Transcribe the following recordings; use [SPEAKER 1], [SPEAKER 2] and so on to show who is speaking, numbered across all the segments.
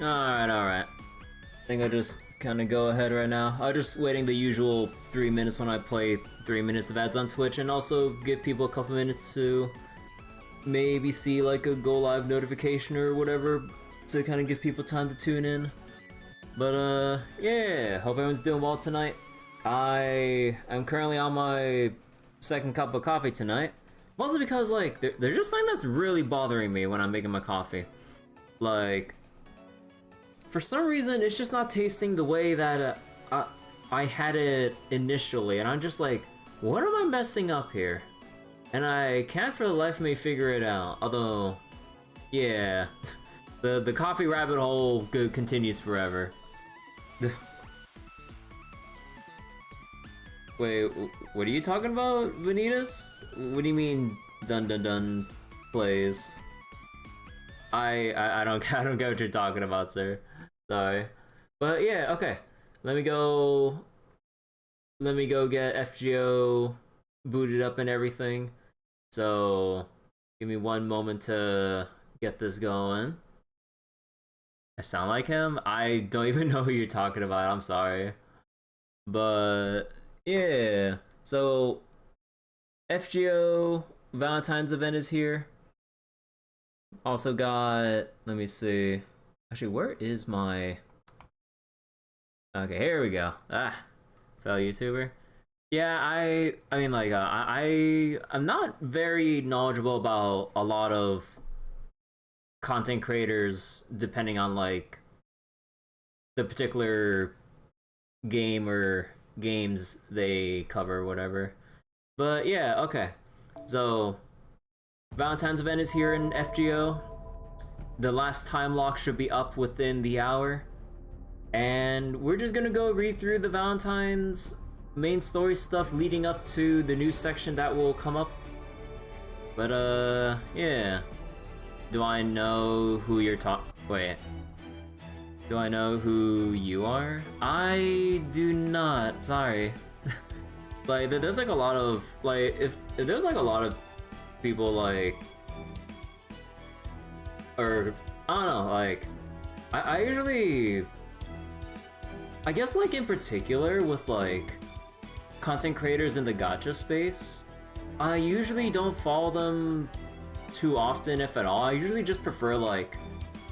[SPEAKER 1] Alright. I think I'll just kind of go ahead right now. I'm just waiting the usual 3 minutes when I play 3 minutes of ads on Twitch, and also give people a couple minutes to maybe see like a go live notification or whatever to kind of give people time to tune in. But yeah, hope everyone's doing well tonight. I am currently on my second cup of coffee tonight, mostly because like there's just something that's really bothering me when I'm making my coffee. Like, for some reason, it's just not tasting the way that I had it initially, and I'm just like, what am I messing up here? And I can't for the life of me figure it out. Although, yeah, the coffee rabbit hole continues forever. Wait, what are you talking about, Vanitas? What do you mean, dun dun dun plays? I don't get what you're talking about, sir. Sorry, but yeah, okay. Let me go get FGO booted up and everything. So give me one moment to get this going. I sound like him? I don't even know who you're talking about. I'm sorry, but yeah. So FGO Valentine's event is here. Also got, let me see. Actually, where is my... Okay, here we go. Fellow YouTuber. Yeah, I mean, like, I'm not very knowledgeable about a lot of content creators, depending on, like, the particular game or games they cover or whatever. But yeah, okay. So, Valentine's event is here in FGO. The last time lock should be up within the hour. And we're just gonna go read through the Valentine's main story stuff leading up to the new section that will come up. But yeah. Do I know who you're wait. Do I know who you are? I do not, sorry. Like, there's like a lot of, like, if there's like a lot of people like, or I don't know, like I usually, I guess, like, in particular with like content creators in the gacha space, I usually don't follow them too often, if at all. I usually just prefer like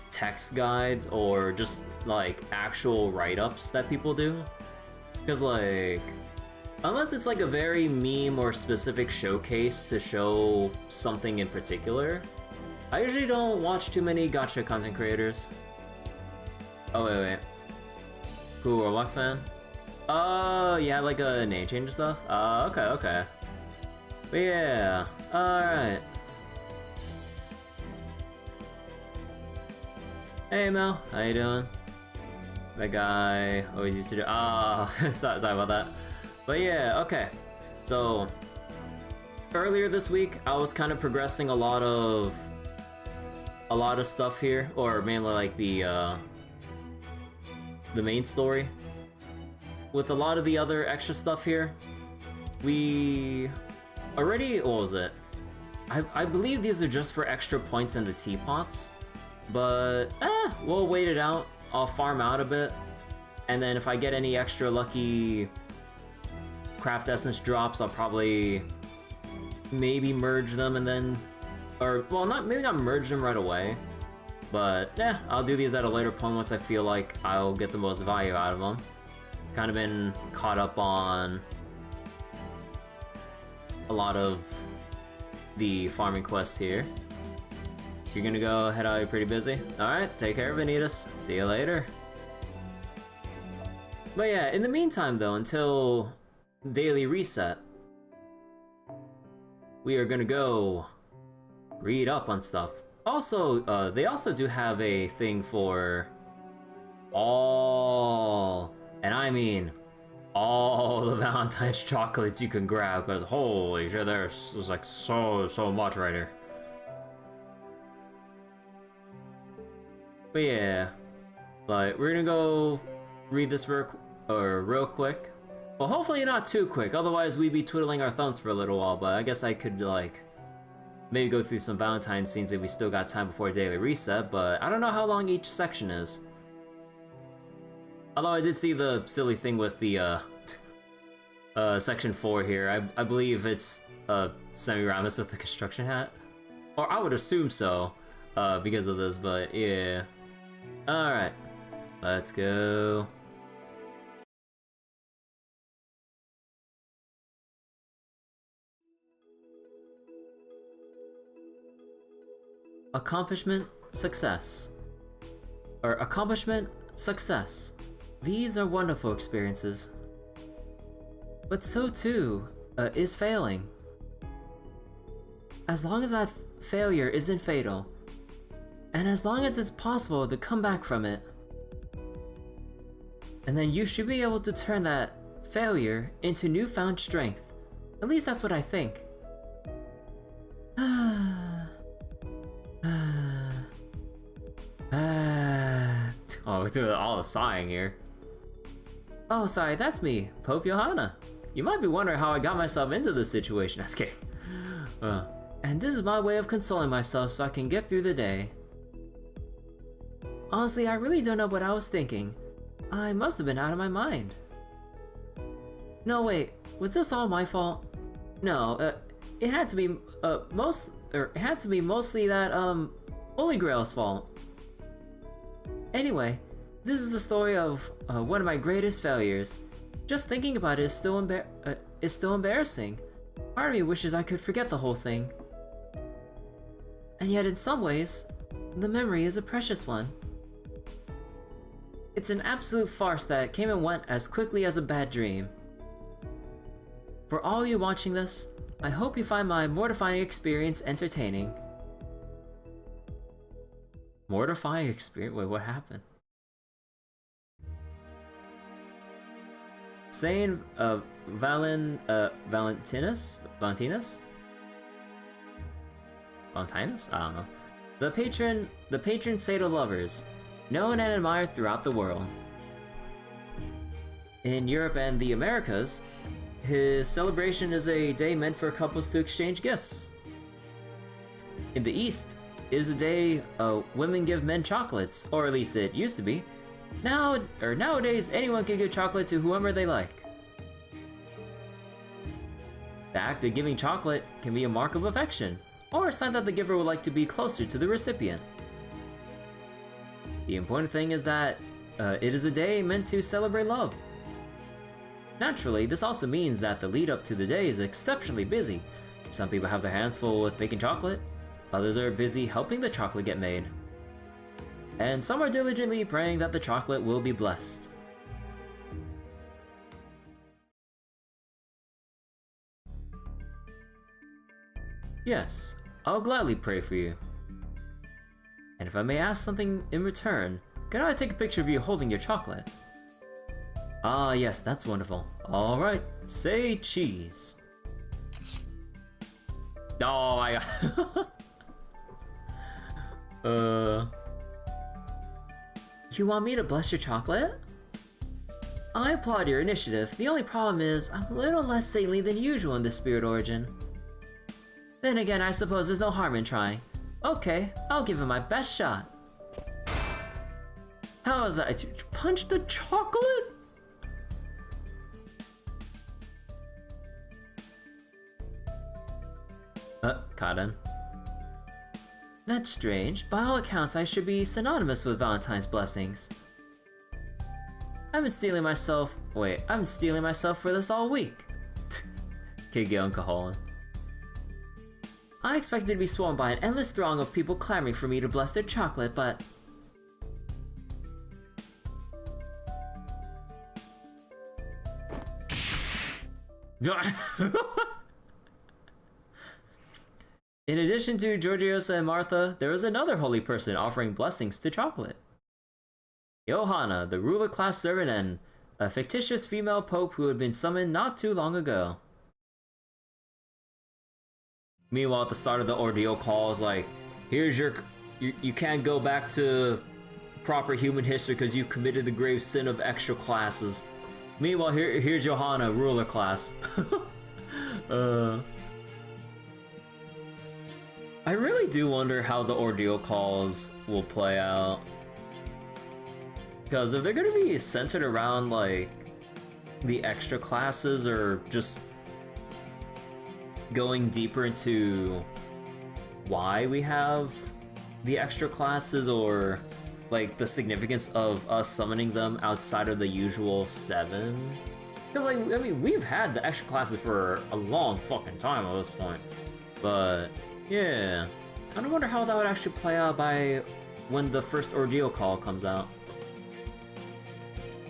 [SPEAKER 1] text guides or just like actual write-ups that people do, because like, unless it's like a very meme or specific showcase to show something in particular, I usually don't watch too many gacha content creators. Oh, wait. Who, Roblox fan? Oh, yeah, like a name change and stuff? Okay. But yeah, alright. Hey, Mel, how you doing? That guy always used to do. Sorry about that. But yeah, okay. So earlier this week, I was kind of progressing a lot of stuff here, or mainly like the main story. With a lot of the other extra stuff here, we already, what was it? I believe these are just for extra points in the teapots, but we'll wait it out. I'll farm out a bit, and then if I get any extra lucky craft essence drops, I'll probably maybe merge them and then, or well, maybe not merge them right away, but yeah, I'll do these at a later point once I feel like I'll get the most value out of them. Kind of been caught up on a lot of the farming quests here. You're gonna go head out, you're pretty busy. Alright, take care, Vanitas. See you later. But yeah, in the meantime though, until daily reset, we are gonna go read up on stuff. Also, they also do have a thing for all, and I mean all the Valentine's chocolates you can grab, because holy shit, there's like so much right here. But yeah, like, we're gonna go read this real quick. Well, hopefully not too quick, otherwise we'd be twiddling our thumbs for a little while, but I guess I could, like, maybe go through some Valentine scenes if we still got time before daily reset, but I don't know how long each section is. Although I did see the silly thing with the section 4 here. I believe it's Semiramis with the construction hat. Or I would assume so, because of this, but yeah. Alright, let's go. Accomplishment, success. Or accomplishment, success. These are wonderful experiences. But so too is failing. As long as that failure isn't fatal, and as long as it's possible to come back from it, and then you should be able to turn that failure into newfound strength. At least that's what I think. Oh, we're doing all the sighing here. Oh, sorry, that's me, Pope Johanna. You might be wondering how I got myself into this situation. That's kidding. And this is my way of consoling myself so I can get through the day. Honestly, I really don't know what I was thinking. I must have been out of my mind. No, wait, was this all my fault? No, it had to be mostly that Holy Grail's fault. Anyway, this is the story of one of my greatest failures. Just thinking about it is still embarrassing. Part of me wishes I could forget the whole thing. And yet in some ways, the memory is a precious one. It's an absolute farce that came and went as quickly as a bad dream. For all you watching this, I hope you find my mortifying experience entertaining. Mortifying experience? Wait, what happened? Saint Valentinus? Valentinus? Valentinus? I don't know. The patron saint of lovers, known and admired throughout the world. In Europe and the Americas, his celebration is a day meant for couples to exchange gifts. In the East, it is a day women give men chocolates, or at least it used to be. Nowadays, anyone can give chocolate to whoever they like. The act of giving chocolate can be a mark of affection, or a sign that the giver would like to be closer to the recipient. The important thing is that it is a day meant to celebrate love. Naturally, this also means that the lead up to the day is exceptionally busy. Some people have their hands full with making chocolate, others are busy helping the chocolate get made. And some are diligently praying that the chocolate will be blessed. Yes, I'll gladly pray for you. And if I may ask something in return, can I take a picture of you holding your chocolate? Ah, yes, that's wonderful. Alright, say cheese. Oh my god. You want me to bless your chocolate? I applaud your initiative. The only problem is, I'm a little less saintly than usual in this spirit origin. Then again, I suppose there's no harm in trying. Okay, I'll give it my best shot. How is that? You punched the chocolate? Cotton. That's strange. By all accounts, I should be synonymous with Valentine's blessings. I've been stealing myself for this all week. Kid alcohol. I expected to be swarmed by an endless throng of people clamoring for me to bless their chocolate, but... In addition to Georgiosa and Martha, there was another holy person offering blessings to chocolate. Johanna, the ruler class servant and a fictitious female pope who had been summoned not too long ago. Meanwhile, at the start of the ordeal call is like, here's you can't go back to proper human history because you committed the grave sin of extra classes. Meanwhile, here's Johanna, ruler class. I really do wonder how the ordeal calls will play out. Because if they're gonna be centered around like the extra classes or just going deeper into why we have the extra classes or like the significance of us summoning them outside of the usual 7. Because like, I mean, we've had the extra classes for a long fucking time at this point. But yeah, I kind of wonder how that would actually play out by when the first ordeal call comes out.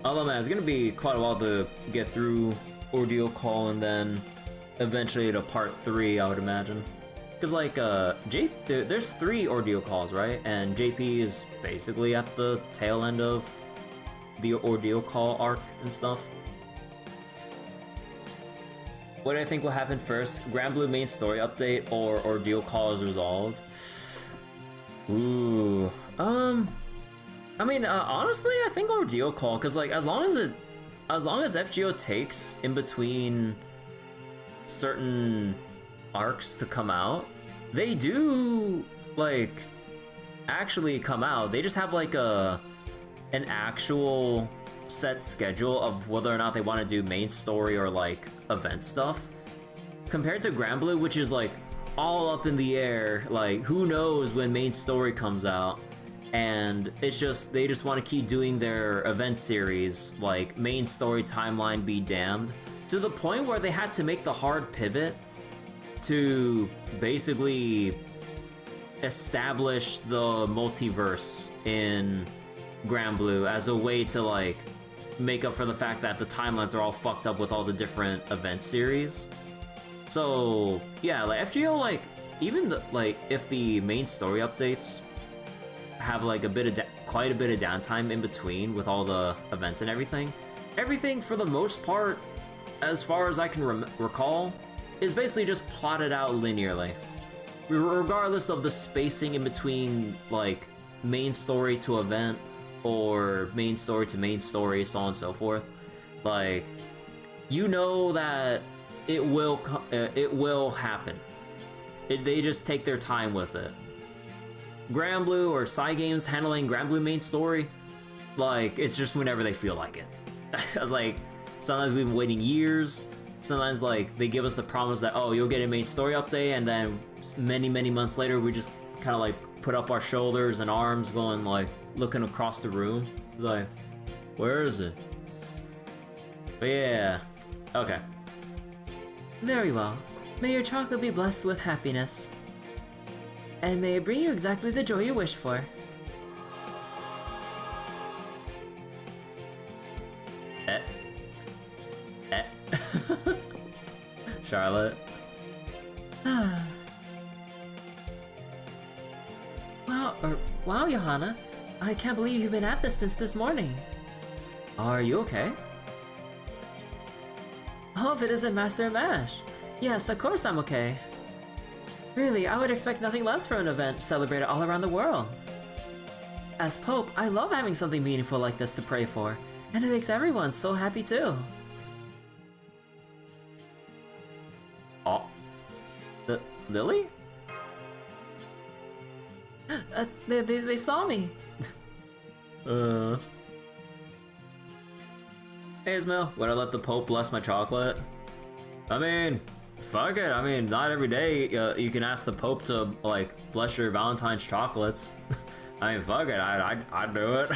[SPEAKER 1] Although man, it's gonna be quite a while to get through ordeal call and then eventually to part 3, I would imagine. Because like there's 3 ordeal calls, right? And JP is basically at the tail end of the ordeal call arc and stuff. What do I think will happen first? Grand Blue main story update or ordeal call is resolved? Ooh, I mean, honestly, I think ordeal call, because like as long as FGO takes in between certain arcs to come out, they do like actually come out. They just have like an actual set schedule of whether or not they want to do main story or like event stuff. Compared to Grand Blue, which is like all up in the air, like who knows when main story comes out. And it's just, they just want to keep doing their event series, like main story timeline be damned, to the point where they had to make the hard pivot to basically establish the multiverse in Grand Blue as a way to like make up for the fact that the timelines are all fucked up with all the different event series. So yeah, like FGO, like even the, like if the main story updates have like a bit of quite a bit of downtime in between with all the events and everything for the most part, as far as I can recall, is basically just plotted out linearly, regardless of the spacing in between like main story to event or main story to main story, so on and so forth. Like, you know that it will happen. They just take their time with it. Grand Blue or Cygames handling Grand Blue main story, like, it's just whenever they feel like it. Cause like, sometimes we've been waiting years, sometimes like, they give us the promise that, oh, you'll get a main story update, and then many months later, we just kind of like put up our shoulders and arms going like, looking across the room. It's like, where is it? But yeah, okay.
[SPEAKER 2] Very well. May your chocolate be blessed with happiness. And may it bring you exactly the joy you wish for.
[SPEAKER 1] Charlotte.
[SPEAKER 2] Wow, Johanna. I can't believe you've been at this since this morning.
[SPEAKER 1] Are you okay?
[SPEAKER 2] Oh, if it isn't Master Mash. Yes, of course I'm okay. Really, I would expect nothing less from an event celebrated all around the world. As Pope, I love having something meaningful like this to pray for, and it makes everyone so happy too.
[SPEAKER 1] Oh. Lily?
[SPEAKER 2] They saw me.
[SPEAKER 1] Hey Ismail, would I let the Pope bless my chocolate? I mean, fuck it. I mean, not every day you can ask the Pope to like bless your Valentine's chocolates. I mean, fuck it. I'd do it.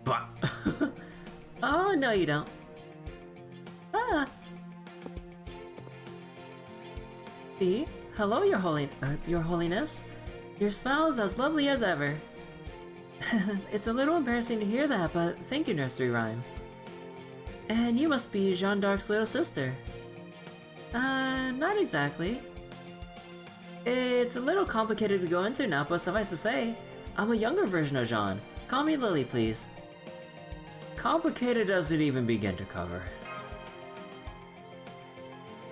[SPEAKER 1] But
[SPEAKER 2] Oh, no you don't. Ah. See? Hello, Your Holiness. Your smile is as lovely as ever. It's a little embarrassing to hear that, but thank you, Nursery Rhyme. And you must be Jeanne d'Arc's little sister. Not exactly. It's a little complicated to go into now, but suffice to say, I'm a younger version of Jeanne. Call me Lily, please.
[SPEAKER 1] Complicated doesn't even begin to cover.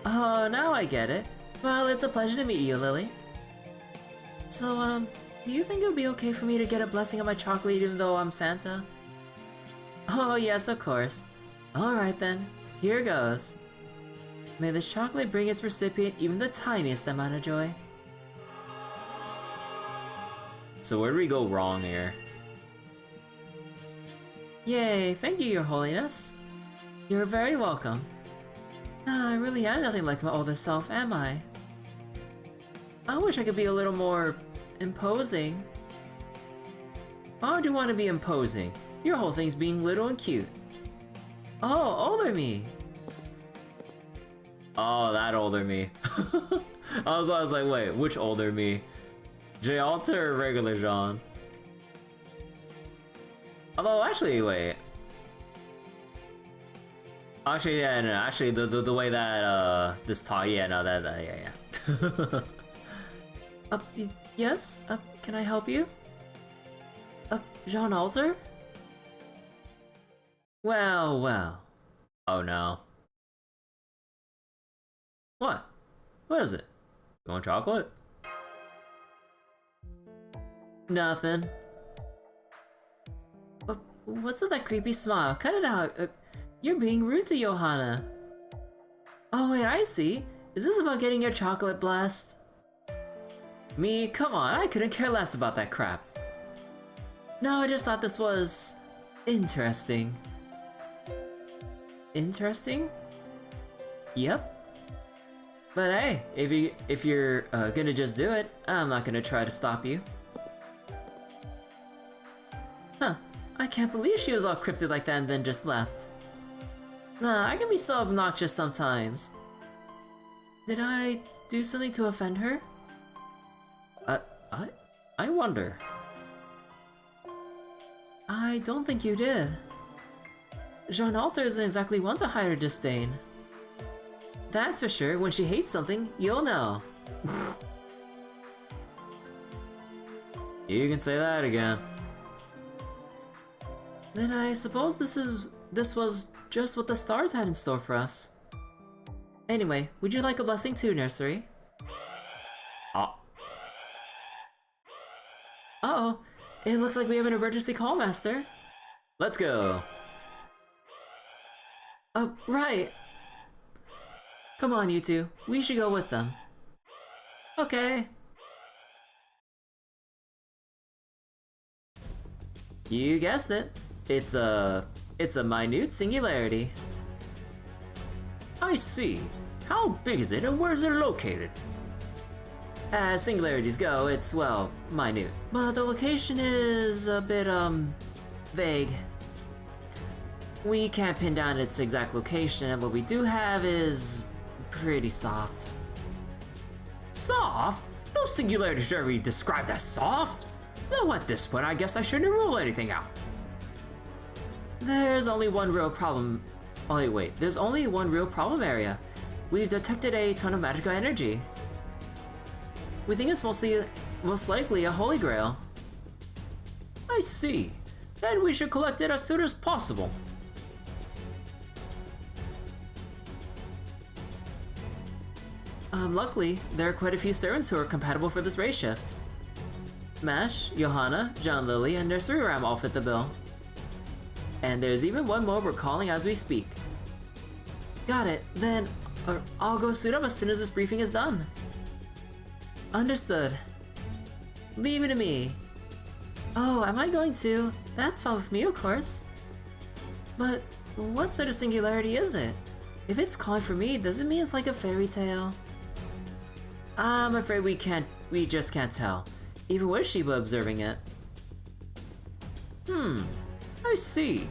[SPEAKER 2] Oh, now I get it. Well, it's a pleasure to meet you, Lily. So, do you think it would be okay for me to get a blessing on my chocolate even though I'm Santa? Oh, yes, of course. Alright then, here goes. May this chocolate bring its recipient even the tiniest amount of joy.
[SPEAKER 1] So where do we go wrong here?
[SPEAKER 2] Yay, thank you, Your Holiness. You're very welcome. I really am nothing like my older self, am I? I wish I could be a little more imposing. Why would you want to be imposing? Your whole thing's being little and cute. Oh, older me.
[SPEAKER 1] Oh, that older me. I was like, wait, which older me? J Alter or regular Jean? Although, actually, wait. Actually, yeah, no, actually, the way that, this talk, yeah, no, yeah.
[SPEAKER 2] Yes? Can I help you? Jean Alter?
[SPEAKER 1] Well, well. Oh no. What? What is it? You want chocolate?
[SPEAKER 2] Nothing. What's with that creepy smile? Cut it out. You're being rude to Johanna. Oh wait, I see. Is this about getting your chocolate blessed? Me? Come on, I couldn't care less about that crap. No, I just thought this was... interesting. Interesting? Yep. But hey, if you're gonna just do it, I'm not gonna try to stop you. Huh, I can't believe she was all cryptic like that and then just left. Nah, I can be so obnoxious sometimes. Did I do something to offend her? I wonder. I don't think you did. Jean Alter isn't exactly one to hide her disdain. That's for sure. When she hates something, you'll know.
[SPEAKER 1] You can say that again.
[SPEAKER 2] Then I suppose this was just what the stars had in store for us. Anyway, would you like a blessing too, Nursery? Uh-oh, it looks like we have an emergency call, Master.
[SPEAKER 1] Let's go.
[SPEAKER 2] Right. Come on, you two. We should go with them. Okay. You guessed it. It's a minute singularity.
[SPEAKER 1] I see. How big is it and where is it located?
[SPEAKER 2] As singularities go, it's, well, minute. But the location is a bit, vague. We can't pin down its exact location, and what we do have is pretty soft.
[SPEAKER 1] Soft? No singularity should ever be described as soft. Though at this point, I guess I shouldn't rule anything out.
[SPEAKER 2] There's only one real problem. Oh wait, there's only one real problem area. We've detected a ton of magical energy. We think it's most likely a holy grail.
[SPEAKER 1] I see. Then we should collect it as soon as possible.
[SPEAKER 2] Luckily, there are quite a few servants who are compatible for this race shift. Mash, Johanna, John Lily, and Nursery Ram all fit the bill. And there's even one more we're calling as we speak. Got it, then I'll go suit up as soon as this briefing is done. Understood. Leave it to me. Oh, am I going to? That's fine with me, of course. But what sort of singularity is it? If it's calling for me, does it mean it's like a fairy tale? I'm afraid we just can't tell, even with Sheba observing it.
[SPEAKER 1] I see.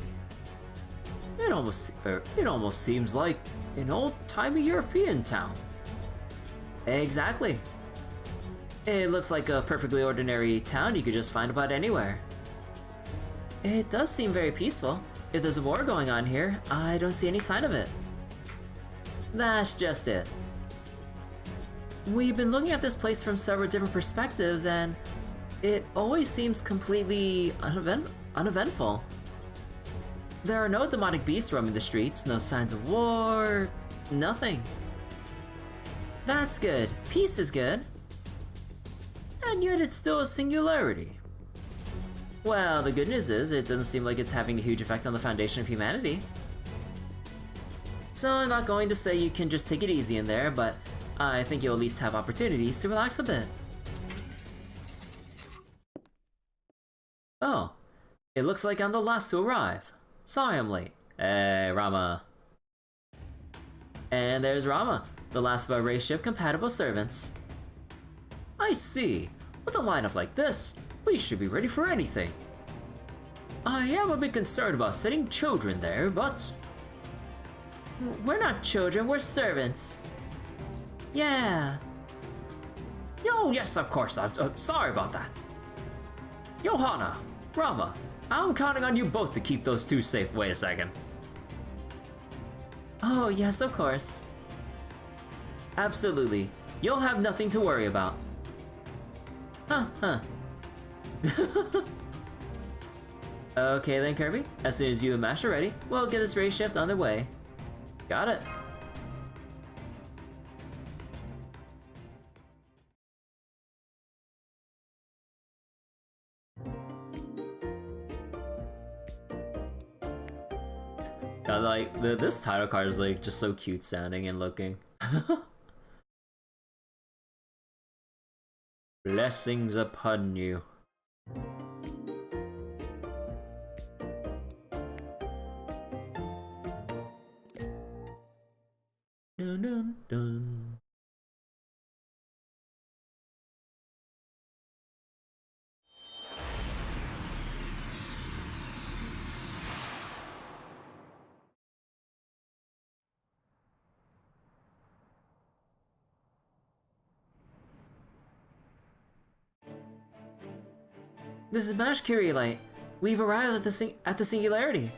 [SPEAKER 1] It almost seems like an old-timey European town.
[SPEAKER 2] Exactly. It looks like a perfectly ordinary town you could just find about anywhere. It does seem very peaceful. If there's a war going on here, I don't see any sign of it. That's just it. We've been looking at this place from several different perspectives, and it always seems completely uneventful. There are no demonic beasts roaming the streets, no signs of war, nothing. That's good. Peace is good.
[SPEAKER 1] And yet it's still a singularity.
[SPEAKER 2] Well, the good news is it doesn't seem like it's having a huge effect on the foundation of humanity. So I'm not going to say you can just take it easy in there, but I think you'll at least have opportunities to relax a bit.
[SPEAKER 1] Oh, it looks like I'm the last to arrive.
[SPEAKER 2] Sorry I'm late. Hey, Rama. And there's Rama, the last of our race shift compatible servants. I see. With a lineup like this, we should be ready for anything. I am a bit concerned about setting children there, but... We're not children, we're servants. Yeah. Oh, yes, of course. I'm sorry about that. Johanna, Rama, I'm counting on you both to keep those two safe. Wait a second. Oh, yes, of course. Absolutely. You'll have nothing to worry about. Huh. Okay then, Kirby. As soon as you and Mash are ready, we'll get this race shift on the way. Got it. Like, this title card is like just so cute sounding and looking. Blessings upon you. Dun dun dun. This is Mash Light. We've arrived at the singularity.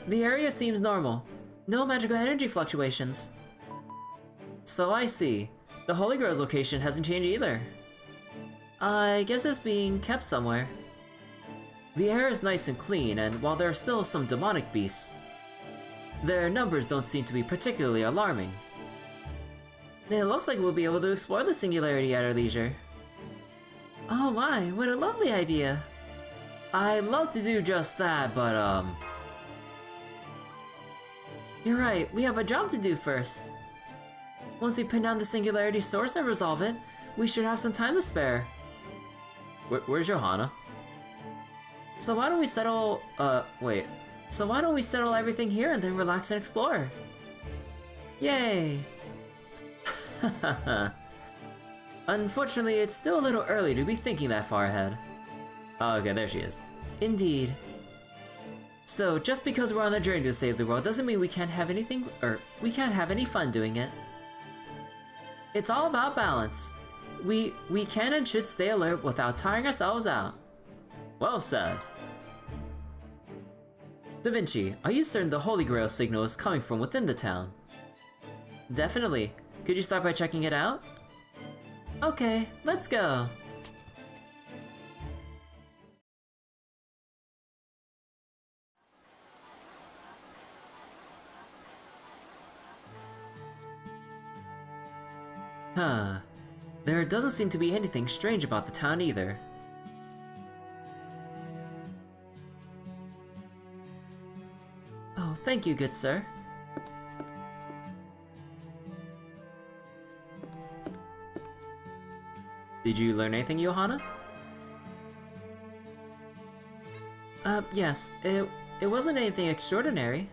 [SPEAKER 2] The area seems normal. No magical energy fluctuations. So I see. The Holy Grail's location hasn't changed either. I guess it's being kept somewhere. The air is nice and clean, and while there are still some demonic beasts, their numbers don't seem to be particularly alarming. It looks like we'll be able to explore the singularity at our leisure. Oh my, what a lovely idea. I'd love to do just that, but you're right, we have a job to do first. Once we pin down the singularity source and resolve it, we should have some time to spare. Where's Johanna? So why don't we settle, wait. So why don't we settle everything here and then relax and explore? Yay! Unfortunately, it's still a little early to be thinking that far ahead. Oh, okay, there she is. Indeed. So, just because we're on the journey to save the world doesn't mean we can't have anything, or we can't have any fun doing it. It's all about balance. We can and should stay alert without tiring ourselves out. Well said. Da Vinci, are you certain the Holy Grail signal is coming from within the town? Definitely. Could you start by checking it out? Okay, let's go. Huh. There doesn't seem to be anything strange about the town either. Oh, thank you, good sir. Did you learn anything, Johanna? Yes. It wasn't anything extraordinary.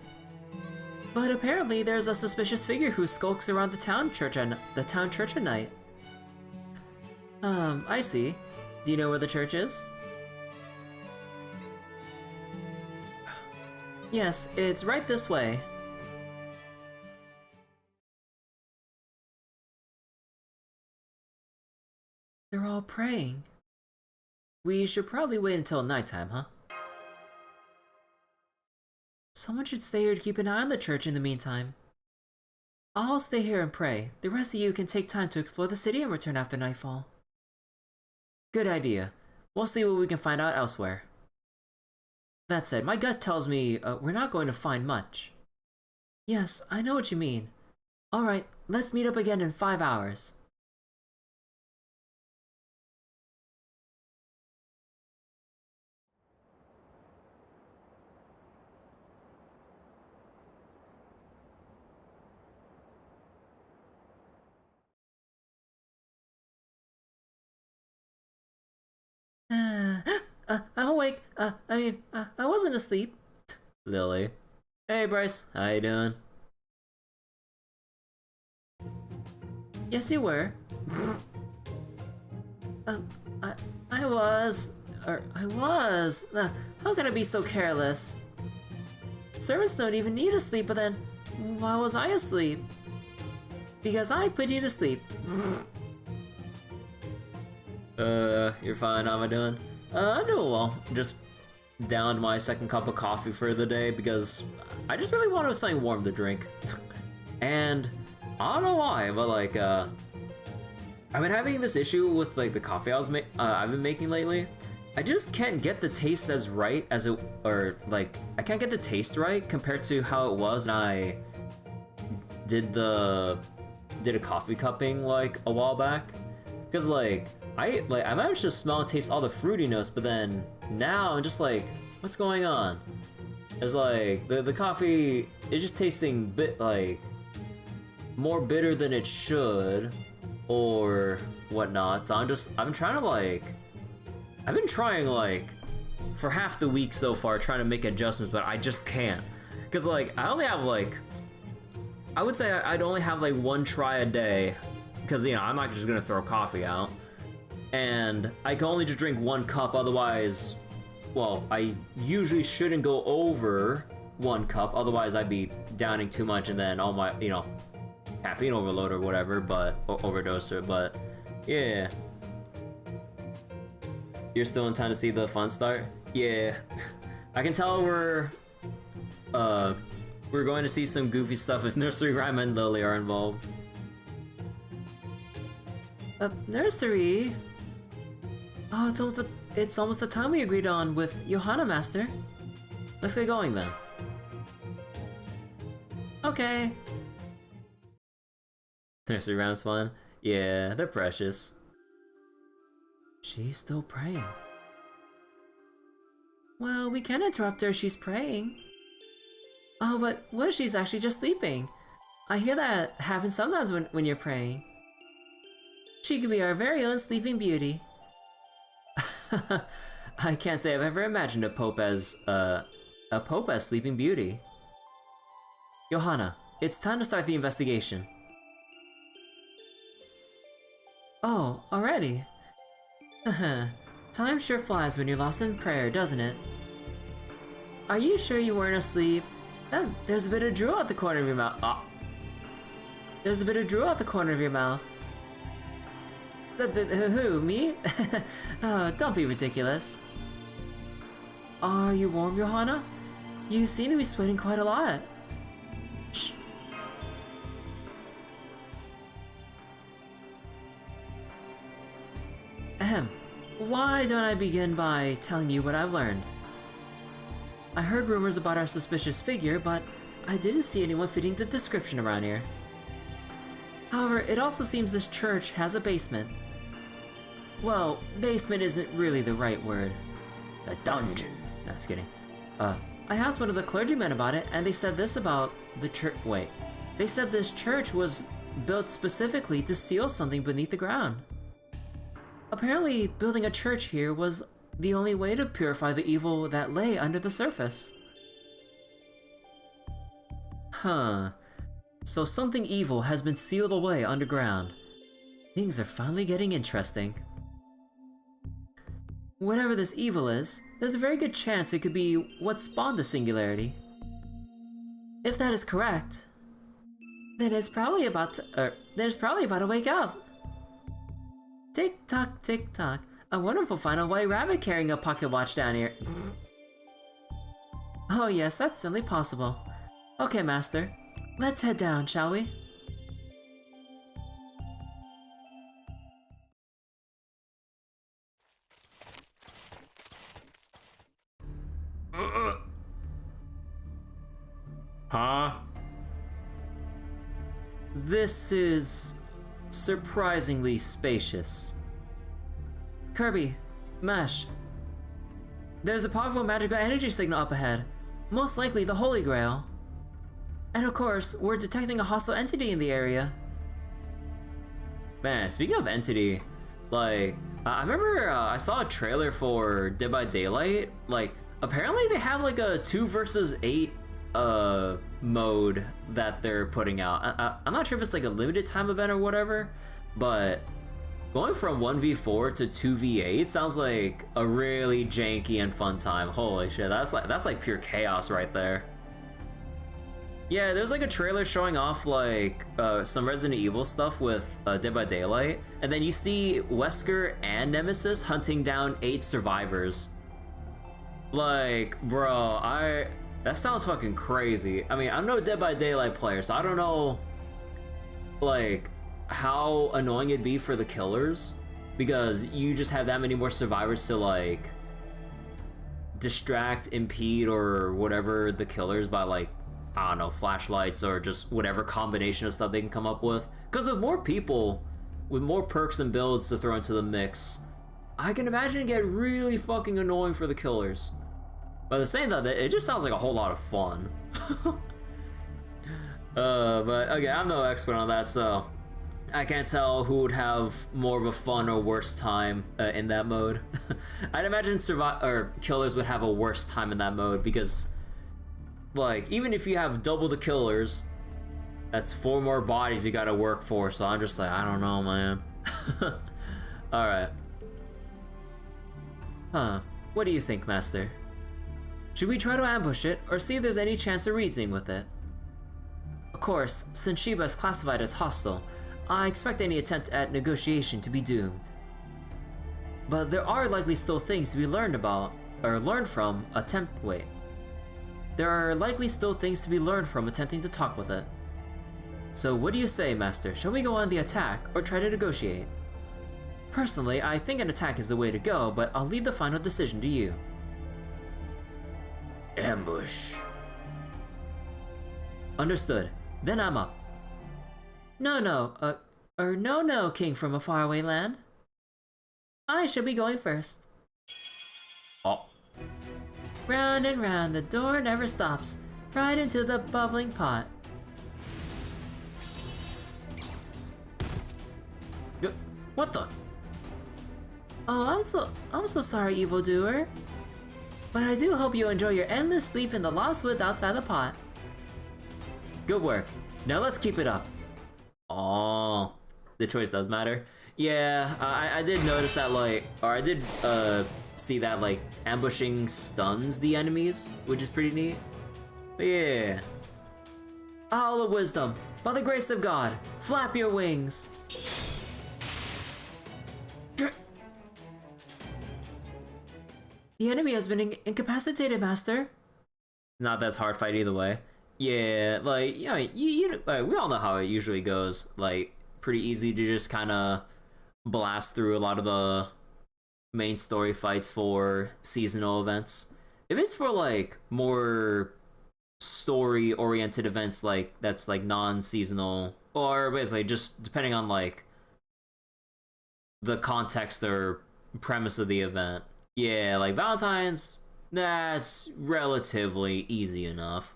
[SPEAKER 2] But apparently there's a suspicious figure who skulks around the town church at night. I see. Do you know where the church is? Yes, it's right this way. They're all praying. We should probably wait until nighttime, huh? Someone should stay here to keep an eye on the church in the meantime. I'll stay here and pray. The rest of you can take time to explore the city and return after nightfall. Good idea. We'll see what we can find out elsewhere. That said, my gut tells me we're not going to find much. Yes, I know what you mean. Alright, let's meet up again in 5 hours. I'm awake. I wasn't asleep. Lily.
[SPEAKER 1] Hey Bryce, how you doing?
[SPEAKER 2] Yes, you were. uh, I, I was. How can I be so careless? Servants don't even need to sleep, but then, why was I asleep? Because I put you to sleep.
[SPEAKER 1] You're fine, how am I doing? I'm doing well. Just downed my second cup of coffee for the day because I just really wanted something warm to drink. And I don't know why, but like, I've been having this issue with like the coffee I've been making lately. I just can't get the taste as right as it, or like, I can't get the taste right compared to how it was when I did a coffee cupping like a while back. Cause like, I managed to smell and taste all the fruity notes, but then now I'm just like, what's going on? It's like, the coffee is just tasting more bitter than it should, or whatnot. So I've been trying like for half the week so far trying to make adjustments, but I just can't. Cause like I only have like, I would say I'd only have like one try a day, cause you know I'm not just gonna throw coffee out, and I can only just drink one cup. Otherwise, well, I usually shouldn't go over 1 cup. Otherwise, I'd be downing too much, and then all my caffeine overload or whatever, or overdose it. But yeah. You're still in time to see the fun start? Yeah. I can tell we're going to see some goofy stuff if Nursery Rhyme and Lily are involved.
[SPEAKER 2] Nursery? Oh, it's almost the time we agreed on with Johanna, Master.
[SPEAKER 1] Let's get going then.
[SPEAKER 2] Okay.
[SPEAKER 1] Nursery Rhyme's fun? Yeah, they're precious.
[SPEAKER 2] She's still praying. Well, we can interrupt her if she's praying. Oh, but what if she's actually just sleeping? I hear that happens sometimes when you're praying. She could be our very own Sleeping Beauty. I can't say I've ever imagined a Pope as Sleeping Beauty. Johanna, it's time to start the investigation. Oh, already? Time sure flies when you're lost in prayer, doesn't it? Are you sure you weren't asleep? There's a bit of drool at the corner of your mouth. There's a bit of drool at the corner of your mouth. Who, me? Oh, don't be ridiculous. Are you warm, Johanna? You seem to be sweating quite a lot. Shh. Ahem. Why don't I begin by telling you what I've learned? I heard rumors about our suspicious figure, but I didn't see anyone fitting the description around here. However, it also seems this church has a basement. Well, basement isn't really the right word. A dungeon. No, just kidding. I asked one of the clergymen about it, and they said this about the church. Wait. They said this church was built specifically to seal something beneath the ground. Apparently, building a church here was the only way to purify the evil that lay under the surface. Huh. So something evil has been sealed away underground. Things are finally getting interesting. Whatever this evil is, there's a very good chance it could be what spawned the singularity. If that is correct, then it's probably about to wake up. Tick tock, tick tock. A wonderful final white rabbit carrying a pocket watch down here. Oh yes, that's certainly possible. Okay, Master. Let's head down, shall we?
[SPEAKER 1] Huh?
[SPEAKER 2] This is surprisingly spacious. Kirby, Mesh. There's a powerful magical energy signal up ahead. Most likely the Holy Grail. And of course, we're detecting a hostile entity in the area.
[SPEAKER 1] Man, speaking of entity, like, I remember I saw a trailer for Dead by Daylight. Like, apparently they have like a 2 versus 8 mode that they're putting out. I'm not sure if it's like a limited time event or whatever, but going from 1v4 to 2v8 sounds like a really janky and fun time. Holy shit, that's like pure chaos right there. Yeah, there's like a trailer showing off like some Resident Evil stuff with Dead by Daylight, and then you see Wesker and Nemesis hunting down 8 survivors. Like, bro, that sounds fucking crazy. I mean, I'm no Dead by Daylight player, so I don't know like how annoying it'd be for the killers, because you just have that many more survivors to like distract, impede, or whatever the killers by like, I don't know, flashlights or just whatever combination of stuff they can come up with. Because with more people, with more perks and builds to throw into the mix, I can imagine it get really fucking annoying for the killers. But at the same time, it just sounds like a whole lot of fun. But again, I'm no expert on that, so I can't tell who would have more of a fun or worse time in that mode. I'd imagine killers would have a worse time in that mode, because like, even if you have double the killers, that's 4 more bodies you gotta work for, so I'm just like, I don't know, man. Alright. Huh. What do you think, Master? Should we try to ambush it, or see if there's any chance of reasoning with it? Of course, since Shiba is classified as hostile, I expect any attempt at negotiation to be doomed. But there are likely still things to be learned about, or learned from, There are likely still things to be learned from attempting to talk with it. So what do you say, Master? Shall we go on the attack, or try to negotiate? Personally, I think an attack is the way to go, but I'll leave the final decision to you. Ambush. Understood. Then I'm up. No, king from a faraway land. I shall be going first. Oh.
[SPEAKER 2] Round and round, the door never stops. Right into the bubbling pot.
[SPEAKER 1] What the?
[SPEAKER 2] Oh, I'm so sorry, evildoer. But I do hope you enjoy your endless sleep in the lost woods outside the pot.
[SPEAKER 1] Good work. Now let's keep it up. Oh, the choice does matter. Yeah, I did notice that, like, or I did see that, like, ambushing stuns the enemies, which is pretty neat. But yeah.
[SPEAKER 2] Owl of wisdom, by the grace of God, flap your wings. The enemy has been incapacitated, Master.
[SPEAKER 1] Not that's hard fight either way. Yeah, like, you know, like, we all know how it usually goes. Like, pretty easy to just kind of blast through a lot of the main story fights for seasonal events. If it's for like more story-oriented events, like that's like non-seasonal, or basically just depending on like the context or premise of the event. Yeah, like Valentine's, that's relatively easy enough.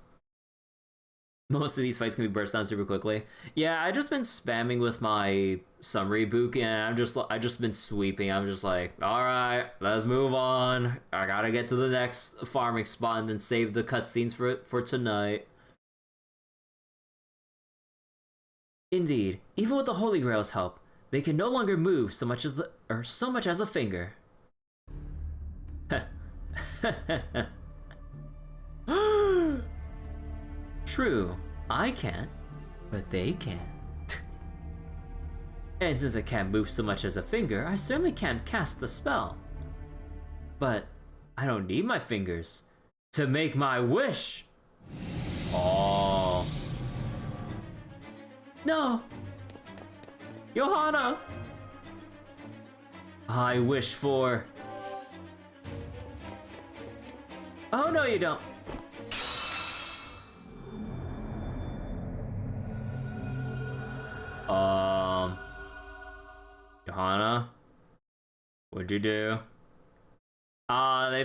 [SPEAKER 1] Most of these fights can be burst down super quickly. Yeah, I just been spamming with my summary book, and I just been sweeping. I'm just like, all right, let's move on. I gotta get to the next farming spot and then save the cutscenes for tonight.
[SPEAKER 2] Indeed, even with the Holy Grail's help, they can no longer move so much as a finger. True, I can't, but they can. And since I can't move so much as a finger, I certainly can't cast the spell. But I don't need my fingers to make my wish.
[SPEAKER 1] Oh.
[SPEAKER 2] No!
[SPEAKER 1] Johanna!
[SPEAKER 2] I wish for... Oh, no, you don't.
[SPEAKER 1] Johanna? What'd you do? They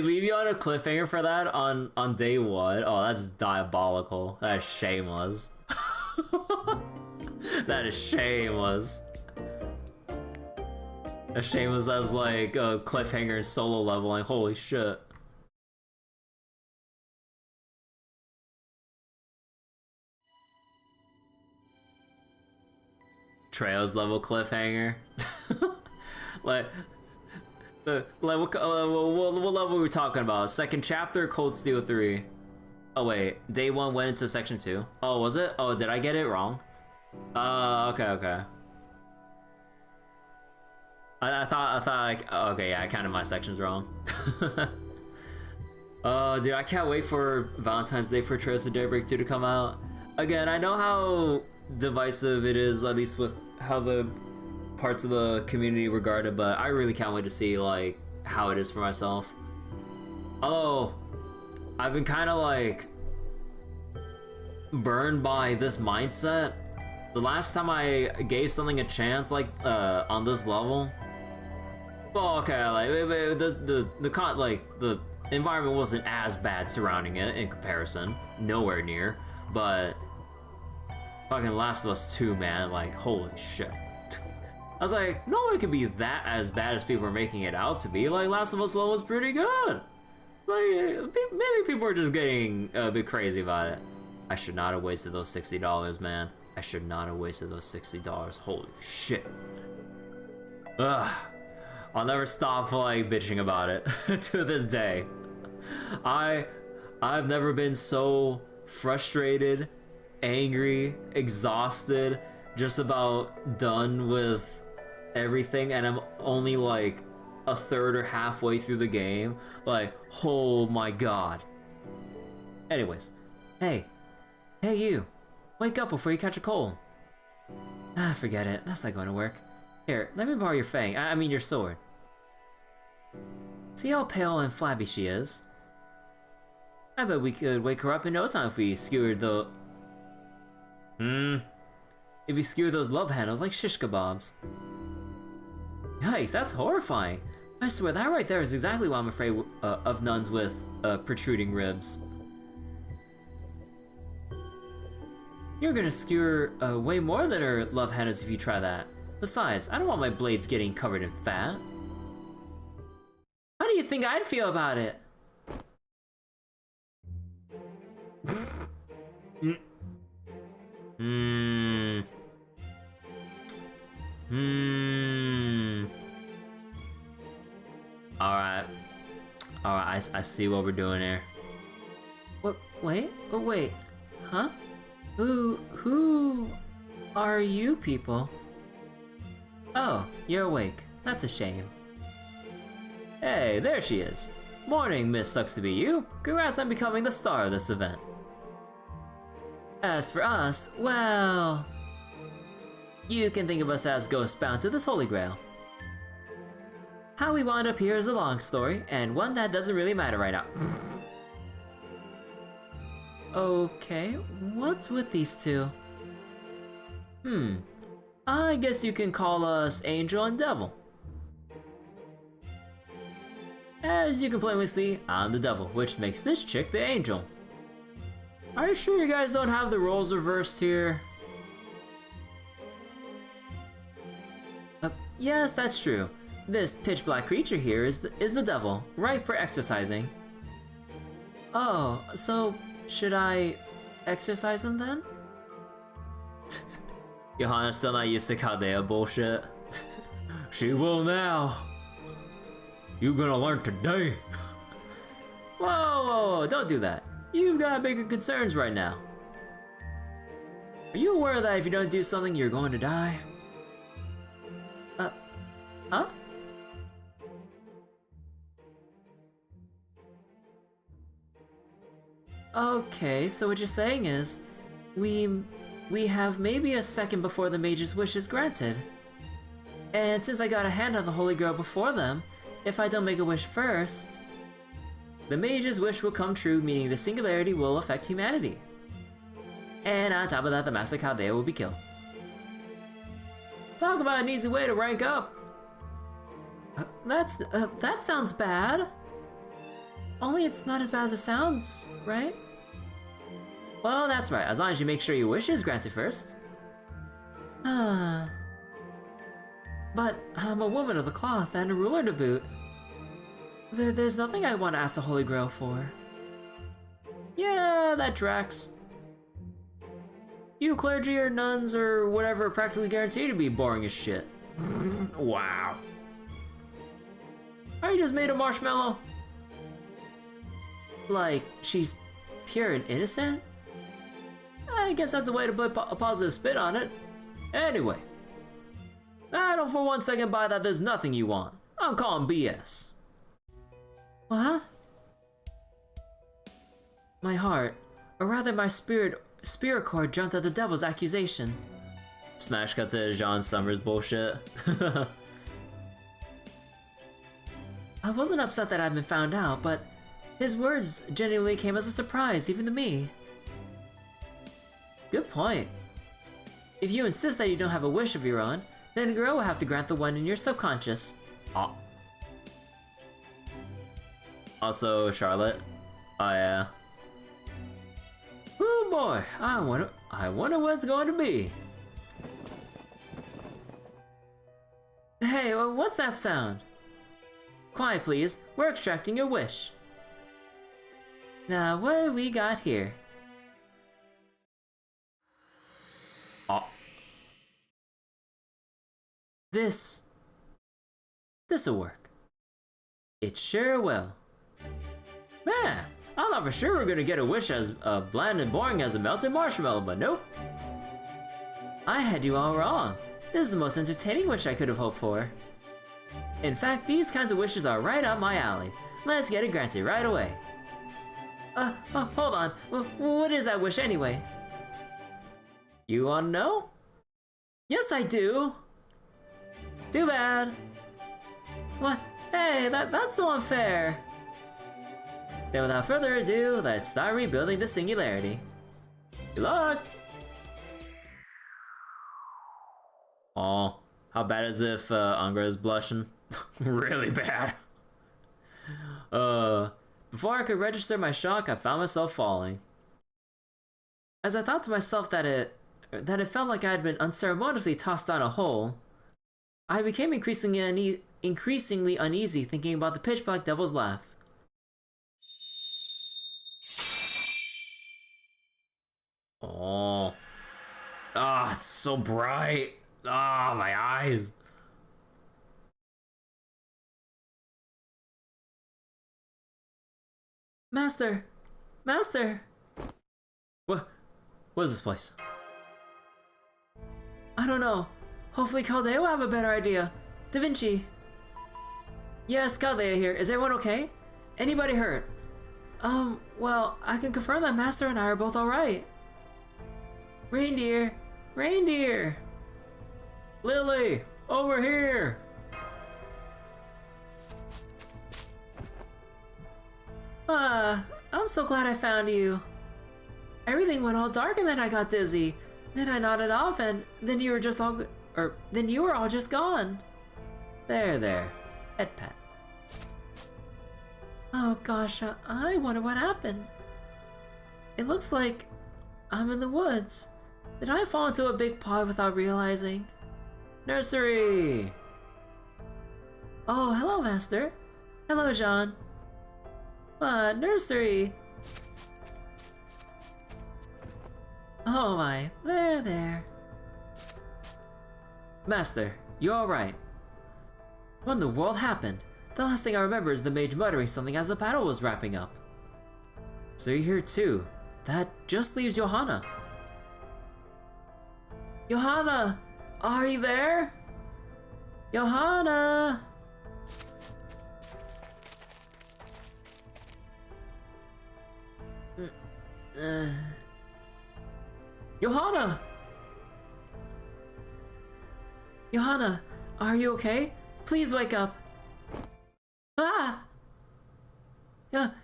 [SPEAKER 1] leave you on a cliffhanger for that on day 1. Oh, that's diabolical. That is shameless. That is shameless. As shameless as like a cliffhanger and solo leveling. Holy shit. Trails level cliffhanger. like, what level are we talking about? Second chapter, Cold Steel 3. Oh wait, day 1 went into section 2. Oh, was it? Oh, did I get it wrong? Okay. I thought like, oh, okay, yeah, I counted my sections wrong. Oh, dude, I can't wait for Valentine's Day for Trails of Daybreak 2 to come out. Again, I know how divisive it is, at least with how the parts of the community regard it, but I really can't wait to see like how it is for myself. Although, I've been kind of like burned by this mindset. The last time I gave something a chance, like on this level, well, okay, like the environment wasn't as bad surrounding it in comparison, nowhere near, but fucking Last of Us 2, man, like holy shit. I was like, no, it could be that as bad as people are making it out to be. Like, Last of Us 1 was pretty good. Like, maybe people are just getting a bit crazy about it. I should not have wasted those $60, man. I should not have wasted those $60. Holy shit. Ugh. I'll never stop, like, bitching about it to this day. I've never been so frustrated, angry, exhausted, just about done with everything, and I'm only like a third or halfway through the game. Like, oh my god. Anyways, hey you, wake up before you catch a cold. Ah, forget it, that's not going to work. Here, let me borrow your fang, I mean your sword. See how pale and flabby she is? I bet we could wake her up in no time if we skewered the... If we skewer those love handles like shish kebabs. Yikes, that's horrifying. I swear that right there is exactly why I'm afraid of nuns with protruding ribs. You're gonna skewer way more than her love handles if you try that. Besides, I don't want my blades getting covered in fat. How do you think I'd feel about it? Alright, I see what we're doing here. What? Wait? Oh, wait. Huh? Who are you people? Oh, you're awake. That's a shame. Hey, there she is. Morning, Miss Sucks to Be You. Congrats on becoming the star of this event. As for us, well... You can think of us as ghosts bound to this holy grail. How we wound up here is a long story, and one that doesn't really matter right now. Okay, what's with these two? I guess you can call us Angel and Devil. As you can plainly see, I'm the Devil, which makes this chick the Angel. Are you sure you guys don't have the roles reversed here? Yes, that's true. This pitch black creature here is the Devil, ripe for exercising. Oh, so should I exercise him then? Johanna's still not used to Chaldea bullshit. She will now. You gonna learn today. Whoa, don't do that. You've got bigger concerns right now. Are you aware that if you don't do something, you're going to die? Huh? Okay, so what you're saying is, we have maybe a second before the mage's wish is granted. And since I got a hand on the Holy Grail before them, if I don't make a wish first, the mage's wish will come true, meaning the singularity will affect humanity. And on top of that, the Master Chaldea will be killed. Talk about an easy way to rank up! That sounds bad. Only it's not as bad as it sounds, right? Well, that's right, as long as you make sure your wish is granted first. But I'm a woman of the cloth and a ruler to boot. There's nothing I want to ask the Holy Grail for. Yeah, that tracks. You clergy or nuns or whatever are practically guaranteed to be boring as shit. Wow. I just made a marshmallow. Like, she's pure and innocent? I guess that's a way to put a positive spin on it. Anyway, I don't for 1 second buy that there's nothing you want. I'm calling BS. What? My heart, or rather my spirit cord jumped at the devil's accusation. Smash cut to John Summers bullshit. I wasn't upset that I'd been found out, but his words genuinely came as a surprise, even to me. Good point. If you insist that you don't have a wish of your own, then Girl will have to grant the one in your subconscious. Also, Charlotte. Oh yeah. Oh boy, I wonder what it's going to be. Hey, what's that sound? Quiet please, we're extracting your wish. Now, what have we got here? This'll work. It sure will. Man, I thought for sure we were gonna get a wish as bland and boring as a melted marshmallow, but nope. I had you all wrong. This is the most entertaining wish I could have hoped for. In fact, these kinds of wishes are right up my alley. Let's get it granted right away. Hold on. What is that wish anyway? You wanna know? Yes, I do. Too bad. What? Hey, that's so unfair. Then without further ado, let's start rebuilding the singularity. Good luck! Oh, how bad is it if Angra is blushing? Really bad. Before I could register my shock, I found myself falling. As I thought to myself that it felt like I had been unceremoniously tossed down a hole, I became increasingly uneasy thinking about the pitch black devil's laugh. Oh. Ah, it's so bright. Ah, my eyes. Master! Master! What is this place? I don't know. Hopefully Caldea will have a better idea. Da Vinci. Yes, Caldea here. Is everyone okay? Anybody hurt? Well, I can confirm that Master and I are both alright. Reindeer! Reindeer! Lily! Over here! I'm so glad I found you. Everything went all dark and then I got dizzy. Then I nodded off and then you were all just gone. There. Head pat. Oh gosh, I wonder what happened. It looks like I'm in the woods. Did I fall into a big pod without realizing? Nursery! Oh, hello, Master. Hello, Jean. Nursery! Oh my, there. Master, you alright? What in the world happened? The last thing I remember is the mage muttering something as the battle was wrapping up. So you're here too. That just leaves Johanna. Johanna! Are you there? Johanna! Johanna! Johanna, are you okay? Please wake up. Ah!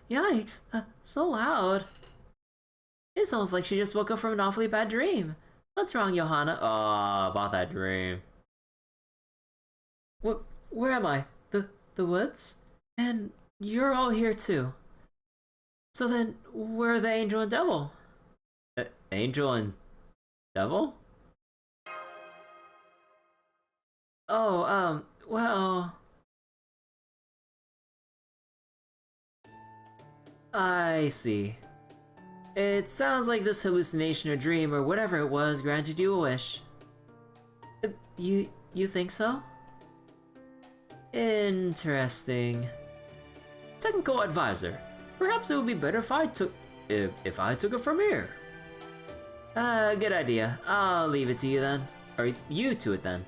[SPEAKER 1] Yikes, so loud. It's almost like she just woke up from an awfully bad dream. What's wrong, Johanna? Oh, about that dream. Where am I? The woods? And you're all here too. So then, where are the angel and devil? Angel and devil? Oh, well... I see.
[SPEAKER 2] It sounds like this hallucination or dream or whatever it was granted you a wish. You think so? Interesting. Technical advisor. Perhaps it would be better if I took it from here. Good idea. I'll leave it to you then. Or you to it then.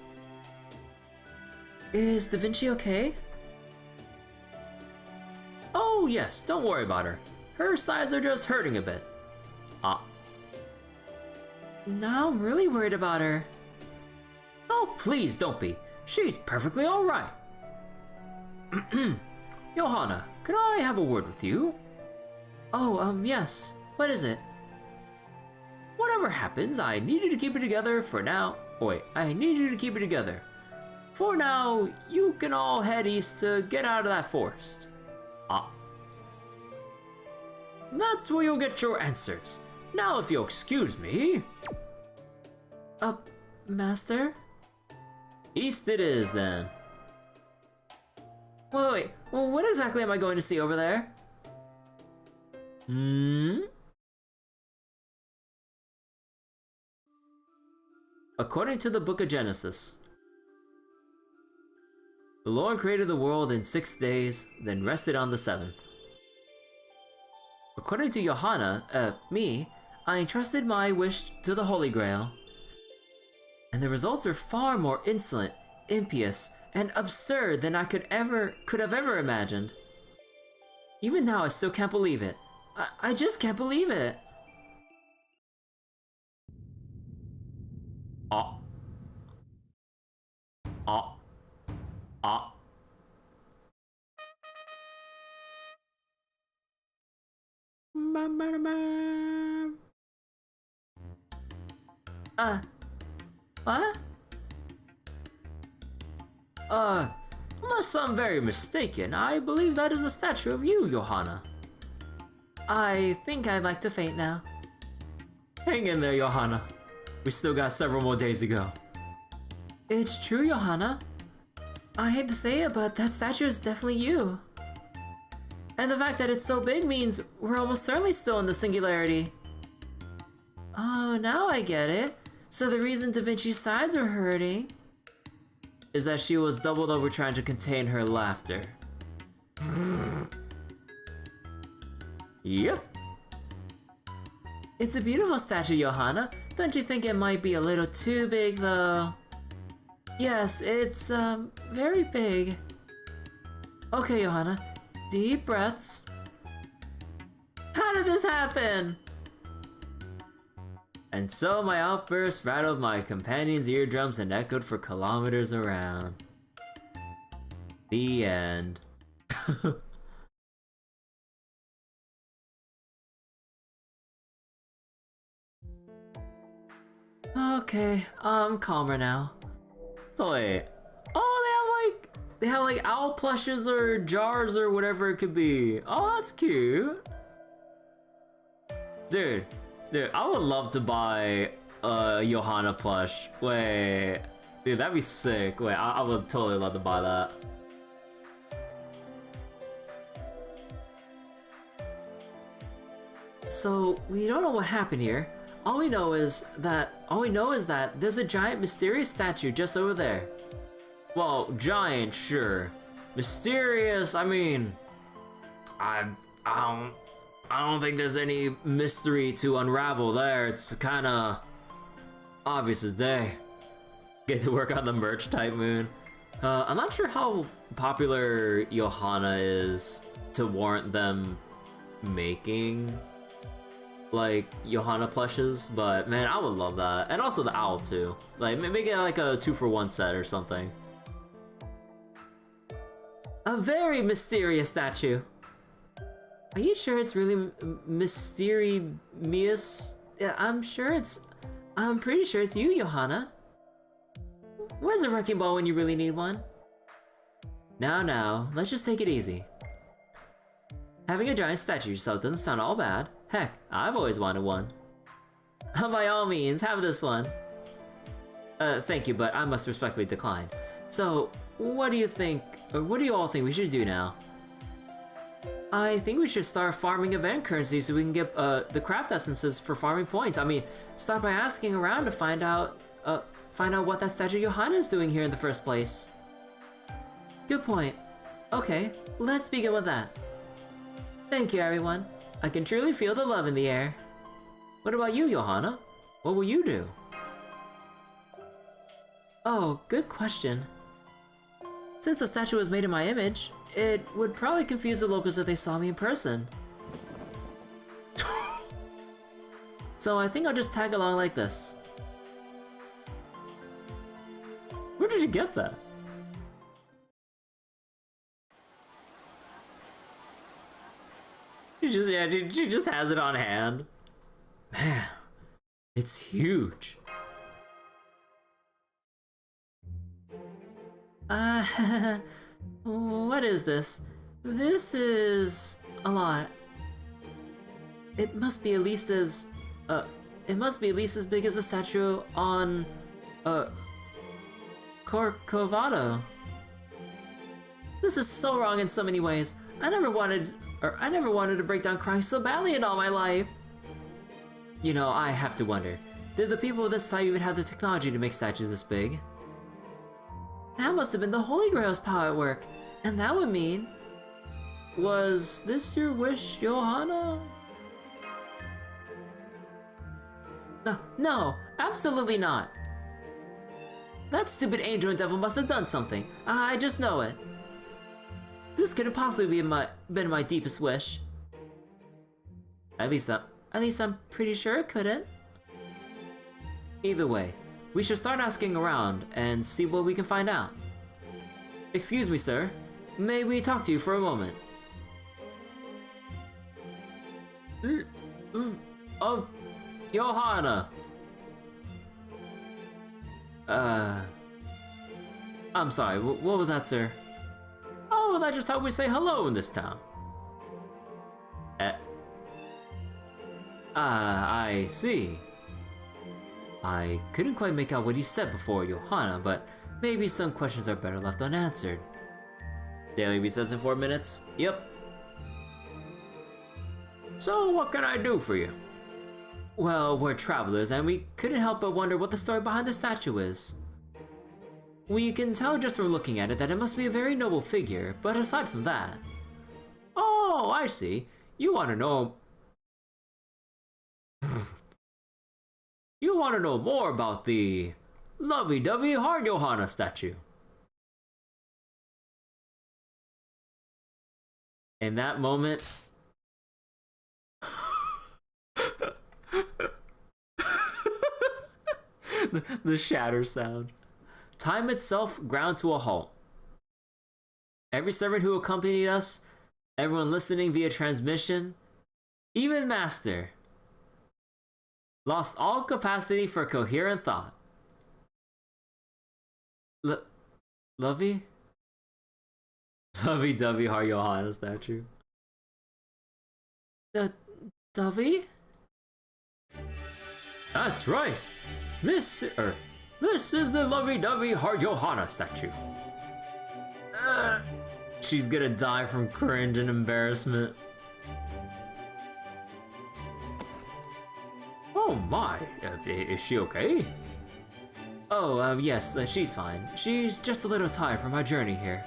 [SPEAKER 2] Is Da Vinci okay? Oh yes, don't worry about her. Her sides are just hurting a bit. Now I'm really worried about her. Oh, please don't be. She's perfectly alright. Johanna, could I have a word with you? Oh, yes. What is it? Whatever happens, I need you to keep it together for now. Oh, wait, I need you to keep it together. For now, you can all head east to get out of that forest. That's where you'll get your answers. Now, if you'll excuse me. Master? East it is, then. Wait, well, what exactly am I going to see over there? According to the Book of Genesis, the Lord created the world in 6 days, then rested on the 7th. According to Johanna, me, I entrusted my wish to the Holy Grail. And the results are far more insolent, impious, and absurd than I could have ever imagined. Even now, I still can't believe it. I just can't believe it. What? Unless I'm very mistaken, I believe that is a statue of you, Johanna. I think I'd like to faint now. Hang in there, Johanna. We still got several more days to go. It's true, Johanna. I hate to say it, but that statue is definitely you. And the fact that it's so big means we're almost certainly still in the singularity. Oh, now I get it. So the reason Da Vinci's sides are hurting is that she was doubled over trying to contain her laughter. Yep. It's a beautiful statue, Johanna. Don't you think it might be a little too big, though? Yes, it's, very big. Okay, Johanna. Deep breaths. How did this happen? And so my outburst rattled my companion's eardrums and echoed for kilometers around. The end. Okay, I'm calmer now. So wait, they have like owl plushes or jars or whatever it could be. Oh, that's cute. Dude, I would love to buy a Johanna plush. Wait, dude, that'd be sick. Wait, I would totally love to buy that. So we don't know what happened here. All we know is that there's a giant mysterious statue just over there. Well, giant, sure. Mysterious, I mean, I don't think there's any mystery to unravel there. It's kind of obvious as day. Get to work on the merch type moon. I'm not sure how popular Johanna is to warrant them making like Johanna plushes, but man, I would love that. And also the owl too. Like make it like a 2-for-1 set or something. A very mysterious statue. Are you sure it's really mysterious? Yeah, I'm pretty sure it's you, Johanna. Where's a wrecking ball when you really need one? Now, let's just take it easy. Having a giant statue yourself doesn't sound all bad. Heck, I've always wanted one. By all means, have this one. Thank you, but I must respectfully decline. So, what do you think, or what do you all think we should do now? I think we should start farming event currency so we can get the craft essences for farming points. I mean, start by asking around to find out what that statue Johanna is doing here in the first place. Good point. Okay, let's begin with that. Thank you, everyone. I can truly feel the love in the air. What about you, Johanna? What will you do? Oh, good question. Since the statue was made in my image, it would probably confuse the locals if they saw me in person. So I think I'll just tag along like this. Where did you get that? She just has it on hand. Man, it's huge. What is this? This is a lot. It must be at least as big as the statue on Corcovado. This is so wrong in so many ways. I never wanted to break down crying so badly in all my life. You know, I have to wonder, did the people of this site even have the technology to make statues this big? That must have been the Holy Grail's power at work. And that would mean... Was this your wish, Johanna? No, absolutely not. That stupid angel and devil must have done something. I just know it. This couldn't possibly been my deepest wish. At least I'm pretty sure it couldn't. Either way, we should start asking around and see what we can find out. Excuse me, sir. May we talk to you for a moment? Of Johanna. I'm sorry, what was that, sir? Oh, that's just how we say hello in this town. I see. I couldn't quite make out what he said before, Johanna, but maybe some questions are better left unanswered. Daily resets in 4 minutes? Yep. So what can I do for you? Well, we're travelers and we couldn't help but wonder what the story behind the statue is. We can tell just from looking at it that it must be a very noble figure, but aside from that... Oh, I see. You want to know... You want to know more about the lovey-dovey Heart Johanna statue. In that moment... the shatter sound. Time itself ground to a halt. Every servant who accompanied us, everyone listening via transmission, even Master, lost all capacity for coherent thought. Lovey? Lovey-dovey Heart Johanna statue. Dovey? That's right. This is the lovey-dovey Heart Johanna statue. She's gonna die from cringe and embarrassment. Oh my, is she okay? Oh, yes, she's fine. She's just a little tired from our journey here.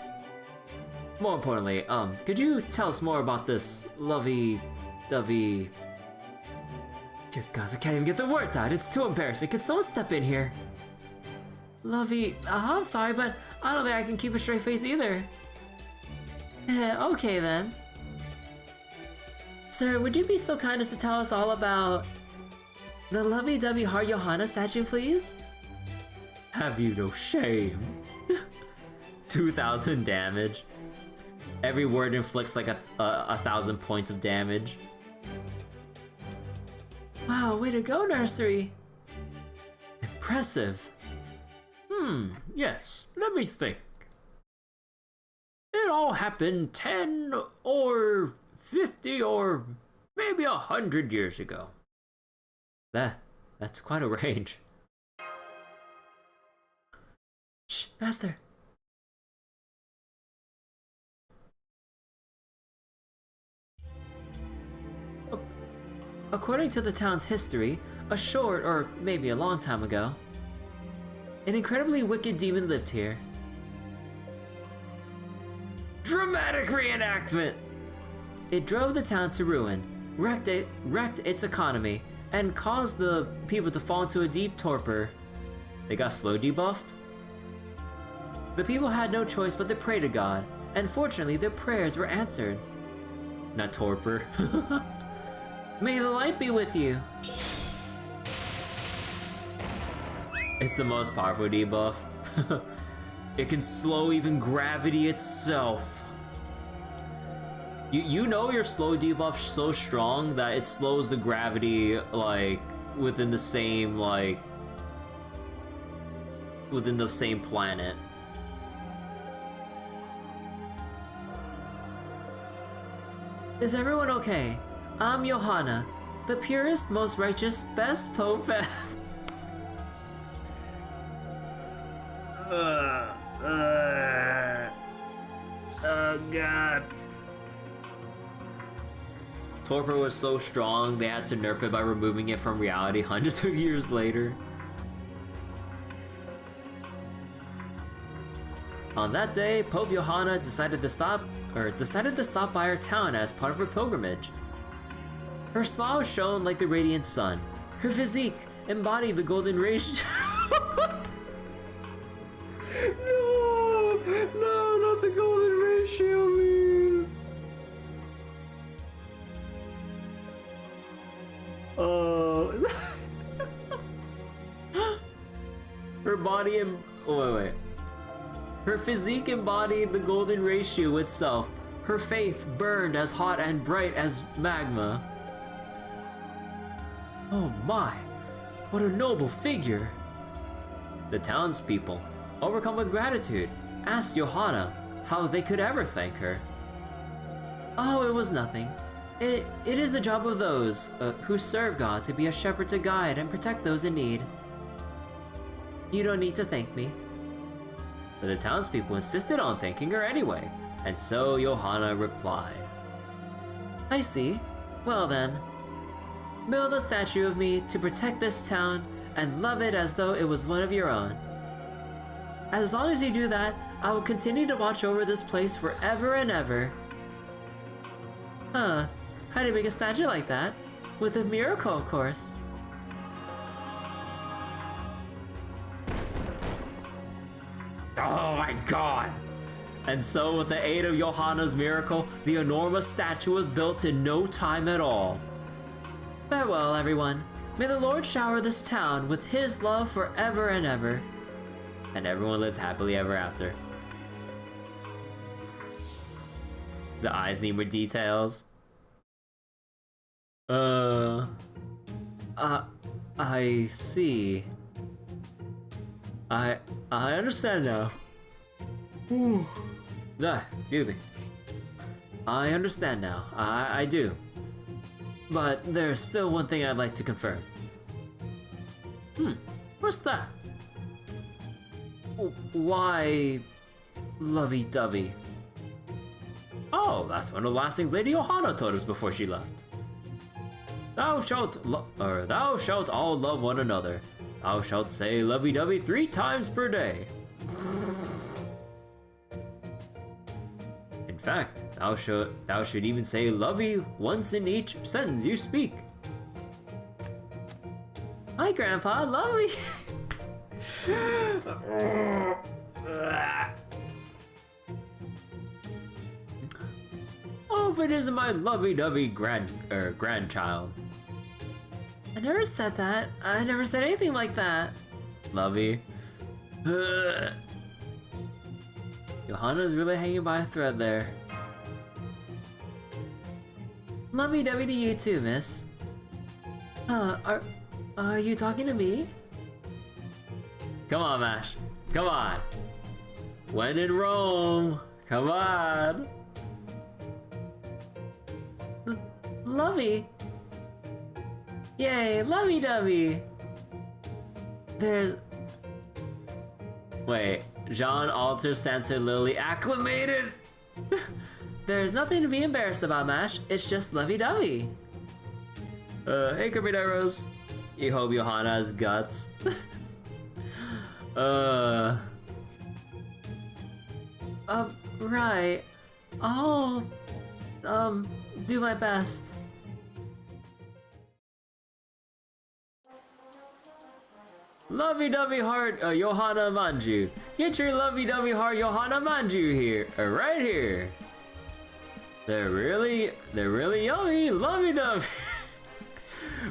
[SPEAKER 2] More importantly, could you tell us more about this lovey-dovey... Dear gods, I can't even get the words out. It's too embarrassing. Could someone step in here? Lovey, I'm sorry, but I don't think I can keep a straight face either. Okay then. Sir, would you be so kind as to tell us all about the lovey-dovey Heart Johanna statue, please? Have you no shame? 2,000 damage. Every word inflicts like a 1,000 points of damage. Wow, way to go, Nursery! Impressive. Yes, let me think. It all happened 10 or 50 or maybe 100 years ago. That's quite a range. Shh, Master. According to the town's history, a short or maybe a long time ago, an incredibly wicked demon lived here. Dramatic reenactment! It drove the town to ruin, wrecked its economy, and caused the people to fall into a deep torpor. They got slow debuffed? The people had no choice but to pray to God, and fortunately their prayers were answered. Not torpor. May the light be with you! It's the most powerful debuff. It can slow even gravity itself. You know your slow debuff's so strong that it slows the gravity like within the same planet. Is everyone okay? I'm Johanna, the purest, most righteous, best Pope. Oh god. Torpor was so strong they had to nerf it by removing it from reality hundreds of years later. On that day, Pope Johanna decided to stop by her town as part of her pilgrimage. Her smile shone like the radiant sun. Her physique embodied the golden rays. No, not the golden ratio, man. Oh. Her body and wait. Her physique embodied the golden ratio itself. Her faith burned as hot and bright as magma. Oh my, what a noble figure. The townspeople, overcome with gratitude, asked Johanna how they could ever thank her. Oh, it was nothing. It is the job of those who serve God to be a shepherd to guide and protect those in need. You don't need to thank me. But the townspeople insisted on thanking her anyway, and so Johanna replied. I see. Well then, build a statue of me to protect this town and love it as though it was one of your own. As long as you do that, I will continue to watch over this place forever and ever. Huh, how do you make a statue like that? With a miracle, of course. Oh my god! And so with the aid of Johanna's miracle, the enormous statue was built in no time at all. Farewell, everyone. May the Lord shower this town with his love forever and ever. And everyone lived happily ever after. The eyes need more details. I see. I understand now. Excuse me. I understand now. I do. But there's still one thing I'd like to confirm. What's that? Why, lovey-dovey? Oh, that's one of the last things Lady Johanna told us before she left. Thou shalt all love one another. Thou shalt say lovey-dovey 3 times per day. In fact, thou should even say lovey once in each sentence you speak. Hi, Grandpa, lovey. Oh, if it isn't my lovey-dovey grandchild. I never said that. I never said anything like that. Lovey. Johanna's really hanging by a thread there. Lovey-dovey to you too, miss. Are you talking to me? Come on, Mash. Come on. When in Rome. Come on. Lovey. Yay, lovey-dovey. Wait, Jean Alter Santa Lily acclimated? There's nothing to be embarrassed about, Mash. It's just lovey-dovey.
[SPEAKER 1] Hey Kirby You hope Johanna has guts.
[SPEAKER 2] Right. I'll, do my best.
[SPEAKER 1] Lovey-dovey heart, Johanna Manju. Get your lovey-dovey heart, Johanna Manju here, right here. They're really yummy, lovey-dovey.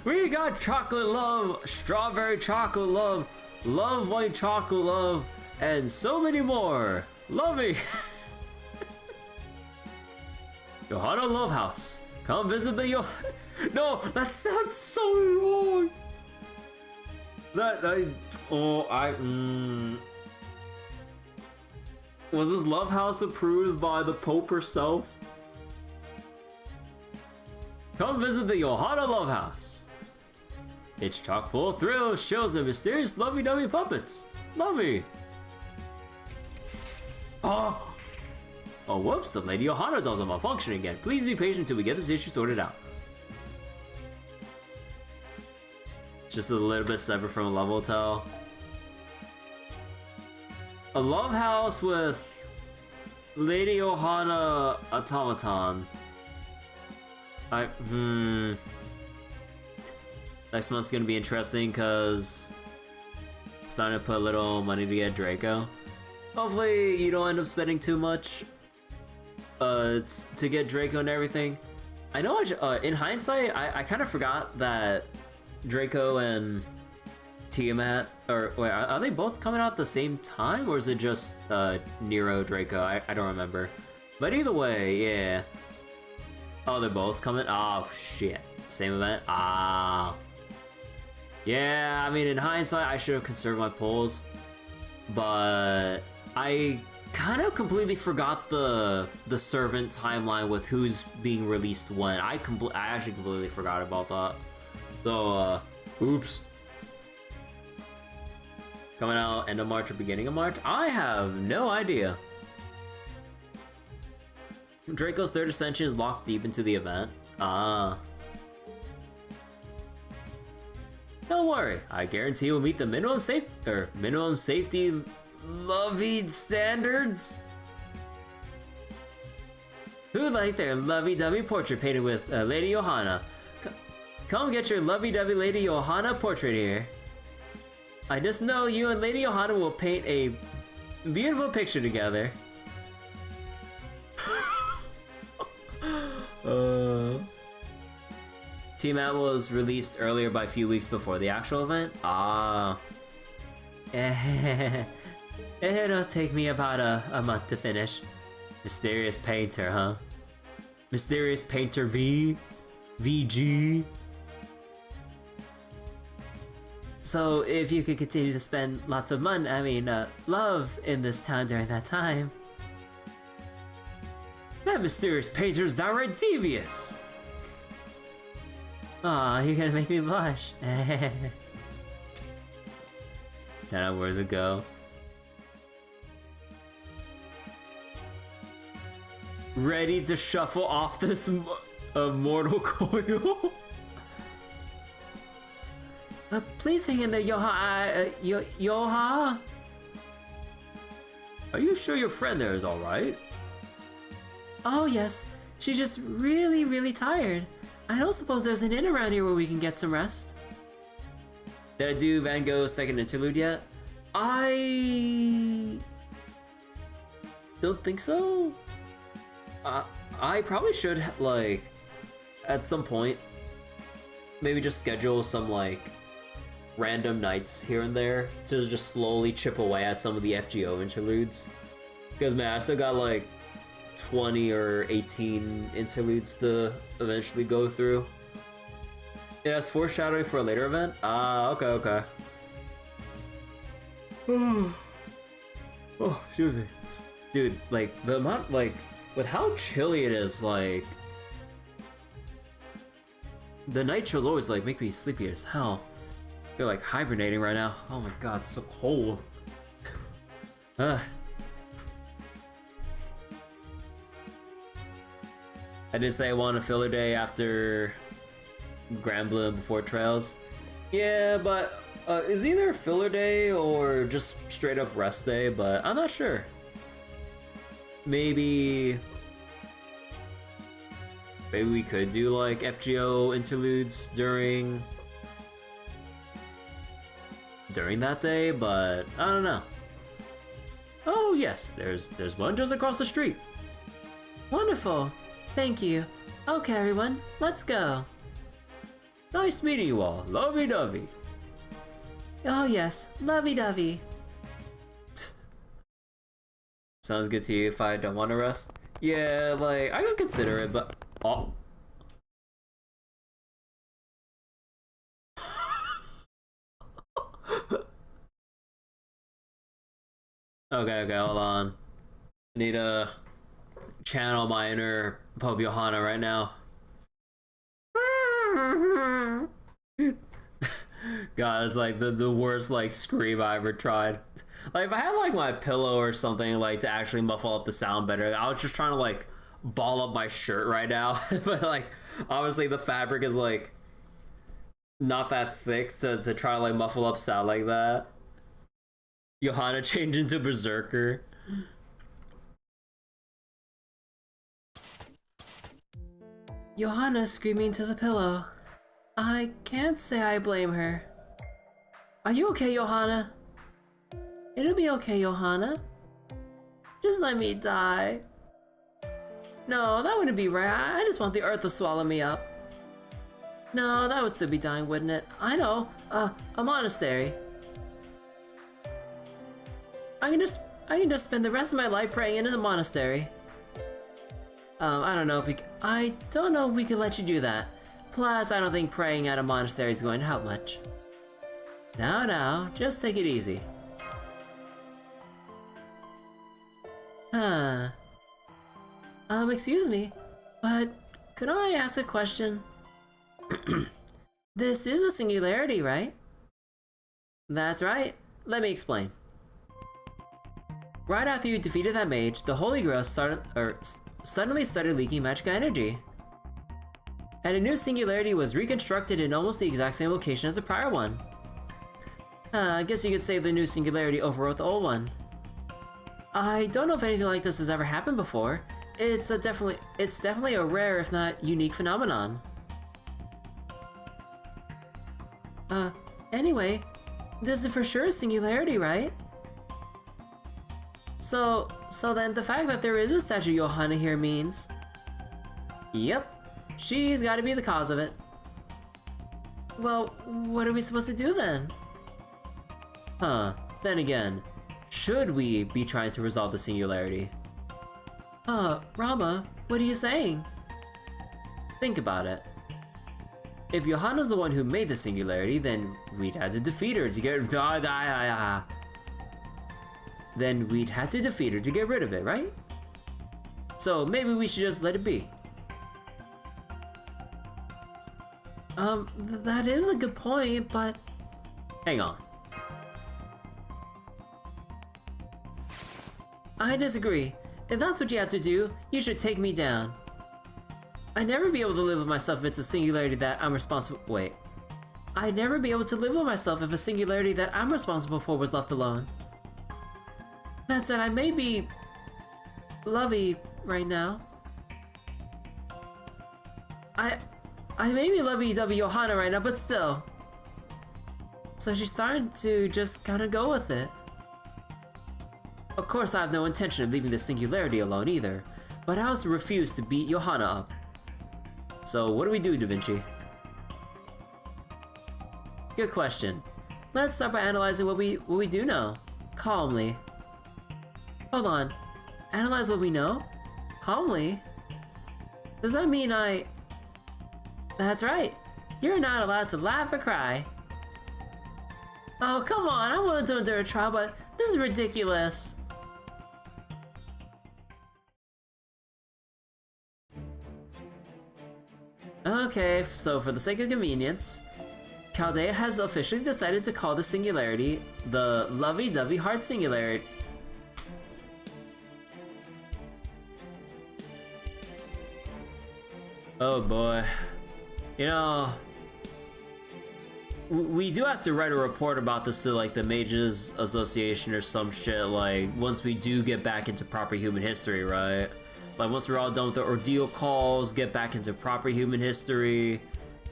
[SPEAKER 1] We got chocolate love, strawberry chocolate love, love white chocolate love, and so many more. Lovey. Johanna Love House. Come visit the No, that sounds so wrong. Was this Love House approved by the Pope herself? Come visit the Johanna Love House. It's chock full of thrills, shows, and mysterious lovey-dovey puppets. Lovey. Oh, whoops, the Lady Johanna dolls are malfunctioning again. Please be patient until we get this issue sorted out. Just a little bit separate from a love hotel. A love house with Lady Johanna automaton. Next month's gonna be interesting because it's starting to put a little money to get Draco. Hopefully you don't end up spending too much to get Draco and everything. I know in hindsight, I kind of forgot that Draco and Tiamat, or wait, are they both coming out at the same time, or is it just Nero Draco? I don't remember. But either way, yeah. Oh, they're both coming? Oh, shit. Same event? Ah. Yeah, I mean, in hindsight, I should have conserved my polls. But I kind of completely forgot the servant timeline with who's being released when. I actually completely forgot about that. So, oops. Coming out end of March or beginning of March? I have no idea. Draco's third ascension is locked deep into the event. Ah. Don't worry, I guarantee we'll meet the minimum safety lovey standards. Who'd like their lovey-dovey portrait painted with Lady Johanna? Come get your lovey-dovey Lady Johanna portrait here. I just know you and Lady Johanna will paint a beautiful picture together. Tiamat was released earlier by a few weeks before the actual event. Ah. It'll take me about a month to finish. Mysterious Painter, huh? Mysterious Painter VG. So if you could continue to spend lots of love in this town during that time. That mysterious painter's downright devious. Aw, you're gonna make me blush. Then where's it go? Ready to shuffle off this mortal coil? Please hang in there, Yoha. Are you sure your friend there is alright? Oh yes, she's just really tired. I don't suppose there's an inn around here where we can get some rest. Did I do Van Gogh's second interlude yet? I don't think so. I probably should, like, at some point, maybe just schedule some, like, random nights here and there to just slowly chip away at some of the FGO interludes. Because, man, I still got, like, 20 or 18 interludes to eventually go through. Yeah, that's foreshadowing for a later event? Ah, okay. Oh, excuse me. Dude, like, the amount, like, with how chilly it is, like, the night shows always, like, make me sleepy as hell. I feel like hibernating right now. Oh my god, it's so cold. I did say I want a filler day after Grand Bloom before Trails. Yeah, but is either filler day or just straight up rest day, but I'm not sure. Maybe we could do like FGO interludes during that day, but I don't know. Oh yes, there's one just across the street.
[SPEAKER 2] Wonderful. Thank you. Okay, everyone, let's go.
[SPEAKER 1] Nice meeting you all. Lovey-dovey.
[SPEAKER 2] Oh yes, lovey-dovey.
[SPEAKER 1] Sounds good to you if I don't want to rest? Yeah, like, I could consider it, but... Oh. Okay, hold on. I need to channel my inner Pope Johanna right now. God, it's like the worst like scream I ever tried. Like if I had like my pillow or something like to actually muffle up the sound better, I was just trying to like ball up my shirt right now. But like obviously the fabric is like not that thick to try to like muffle up sound like that. Johanna changed into berserker.
[SPEAKER 2] Johanna screaming to the pillow. I can't say I blame her. Are you okay, Johanna? It'll be okay, Johanna. Just let me die. No, that wouldn't be right. I just want the earth to swallow me up. No, that would still be dying, wouldn't it? I know. A monastery. I can just spend the rest of my life praying in a monastery. I don't know if we could let you do that. Plus, I don't think praying at a monastery is going to help much. Now, just take it easy. Huh. Excuse me, but could I ask a question? This is a singularity, right? That's right. Let me explain. Right after you defeated that mage, the Holy Grail suddenly started leaking magic energy. And a new singularity was reconstructed in almost the exact same location as the prior one. I guess you could say the new singularity overwrote the old one. I don't know if anything like this has ever happened before. It's definitely a rare, if not unique, phenomenon. Anyway, this is for sure a singularity, right? So then the fact that there is a statue of Johanna here means... Yep, she's gotta be the cause of it. Well, what are we supposed to do then? Huh, then again, should we be trying to resolve the singularity? Rama, what are you saying? Think about it. If Johanna's the one who made the singularity, then we'd have to defeat her to get... Then we'd have to defeat her to get rid of it, right? So maybe we should just let it be. That is a good point, but... Hang on. I disagree. If that's what you have to do, you should take me down. I'd never be able to live with myself if it's a singularity that I'm responsible- wait. I'd never be able to live with myself if a singularity that I'm responsible for was left alone. That said, I may be... lovey right now. I may be lovey-dovey Johanna right now, but still. So she's starting to just kind of go with it. Of course, I have no intention of leaving the singularity alone either, but I also refuse to beat Johanna up. So what do we do, Da Vinci? Good question. Let's start by analyzing what we do know. Calmly. Hold on. Analyze what we know? Calmly? Does that mean That's right. You're not allowed to laugh or cry. Oh, come on. I'm willing to endure a trial, but this is ridiculous. Okay, so for the sake of convenience, Chaldea has officially decided to call the singularity the Lovey-Dovey Heart Singularity. Oh boy. You know,
[SPEAKER 1] we do have to write a report about this to like the Mages Association or some shit, like once we do get back into proper human history, right? Like once we're all done with the ordeal calls, get back into proper human history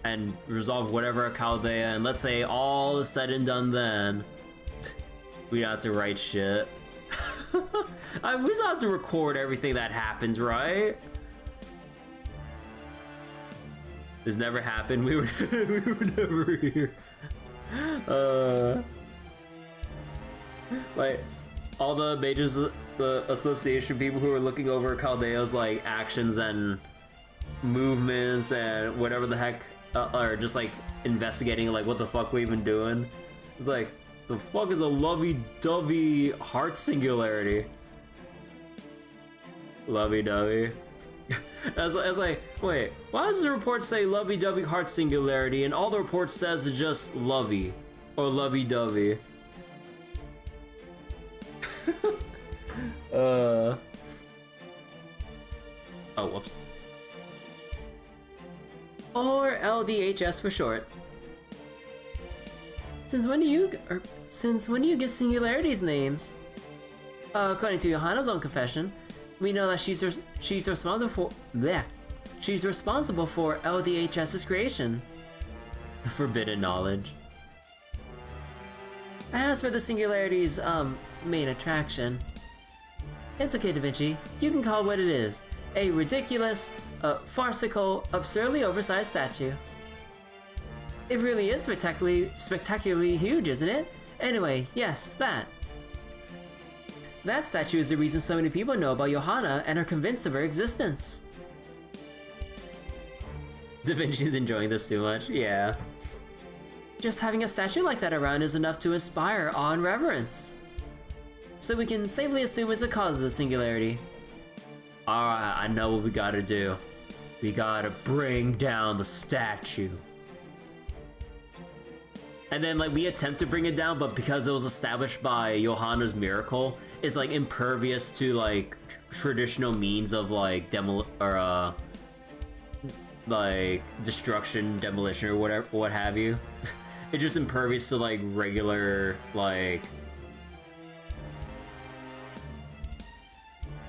[SPEAKER 1] and resolve whatever Chaldea, and let's say all is said and done then, we don't have to write shit. We still have to record everything that happens, right? This never happened. We were never here. Like all the mages, the association people who are looking over Chaldea's like actions and movements and whatever the heck, are just like investigating like what the fuck we've been doing. It's like, the fuck is a lovey-dovey heart singularity? Lovey-dovey. I was like, wait, why does the report say lovey-dovey heart singularity and all the report says is just lovey or lovey-dovey? Oh, whoops. Or LDHS for short. Since when do you give singularities names? According to Johanna's own confession, we know that she's responsible for LDHS's creation. The forbidden knowledge. As for the singularity's main attraction, it's okay, Da Vinci. You can call it what it is: a ridiculous, farcical, absurdly oversized statue. It really is spectacularly huge, isn't it? Anyway, yes, that. That statue is the reason so many people know about Johanna and are convinced of her existence. Da Vinci's enjoying this too much, yeah. Just having a statue like that around is enough to inspire awe and reverence. So we can safely assume it's a cause of the singularity. Alright, I know what we gotta do. We gotta bring down the statue. And then like we attempt to bring it down, but because it was established by Johanna's miracle, it's like impervious to like traditional means of like like destruction, demolition, or whatever, what have you. It's just impervious to like regular like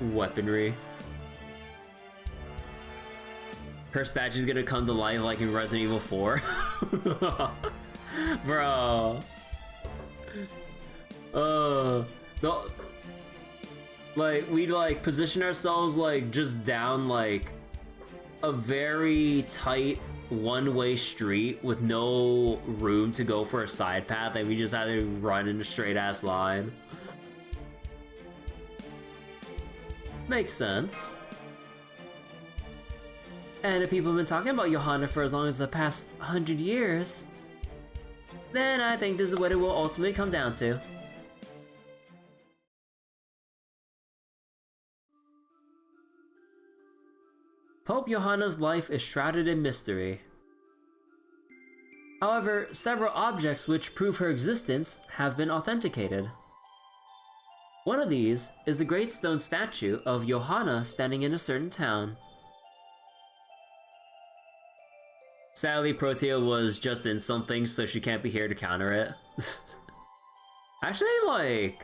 [SPEAKER 1] weaponry. Her statue's gonna come to life like in Resident Evil 4. Bro. No, like we'd like position ourselves like just down like a very tight one-way street with no room to go for a side path, and we just had to run in a straight ass line. Makes sense. And if people have been talking about Johanna for as long as the past 100 years, then I think this is what it will ultimately come down to. Pope Johanna's life is shrouded in mystery. However, several objects which prove her existence have been authenticated. One of these is the great stone statue of Johanna standing in a certain town. Sadly, Protea was just in something, so she can't be here to counter it. Actually, like,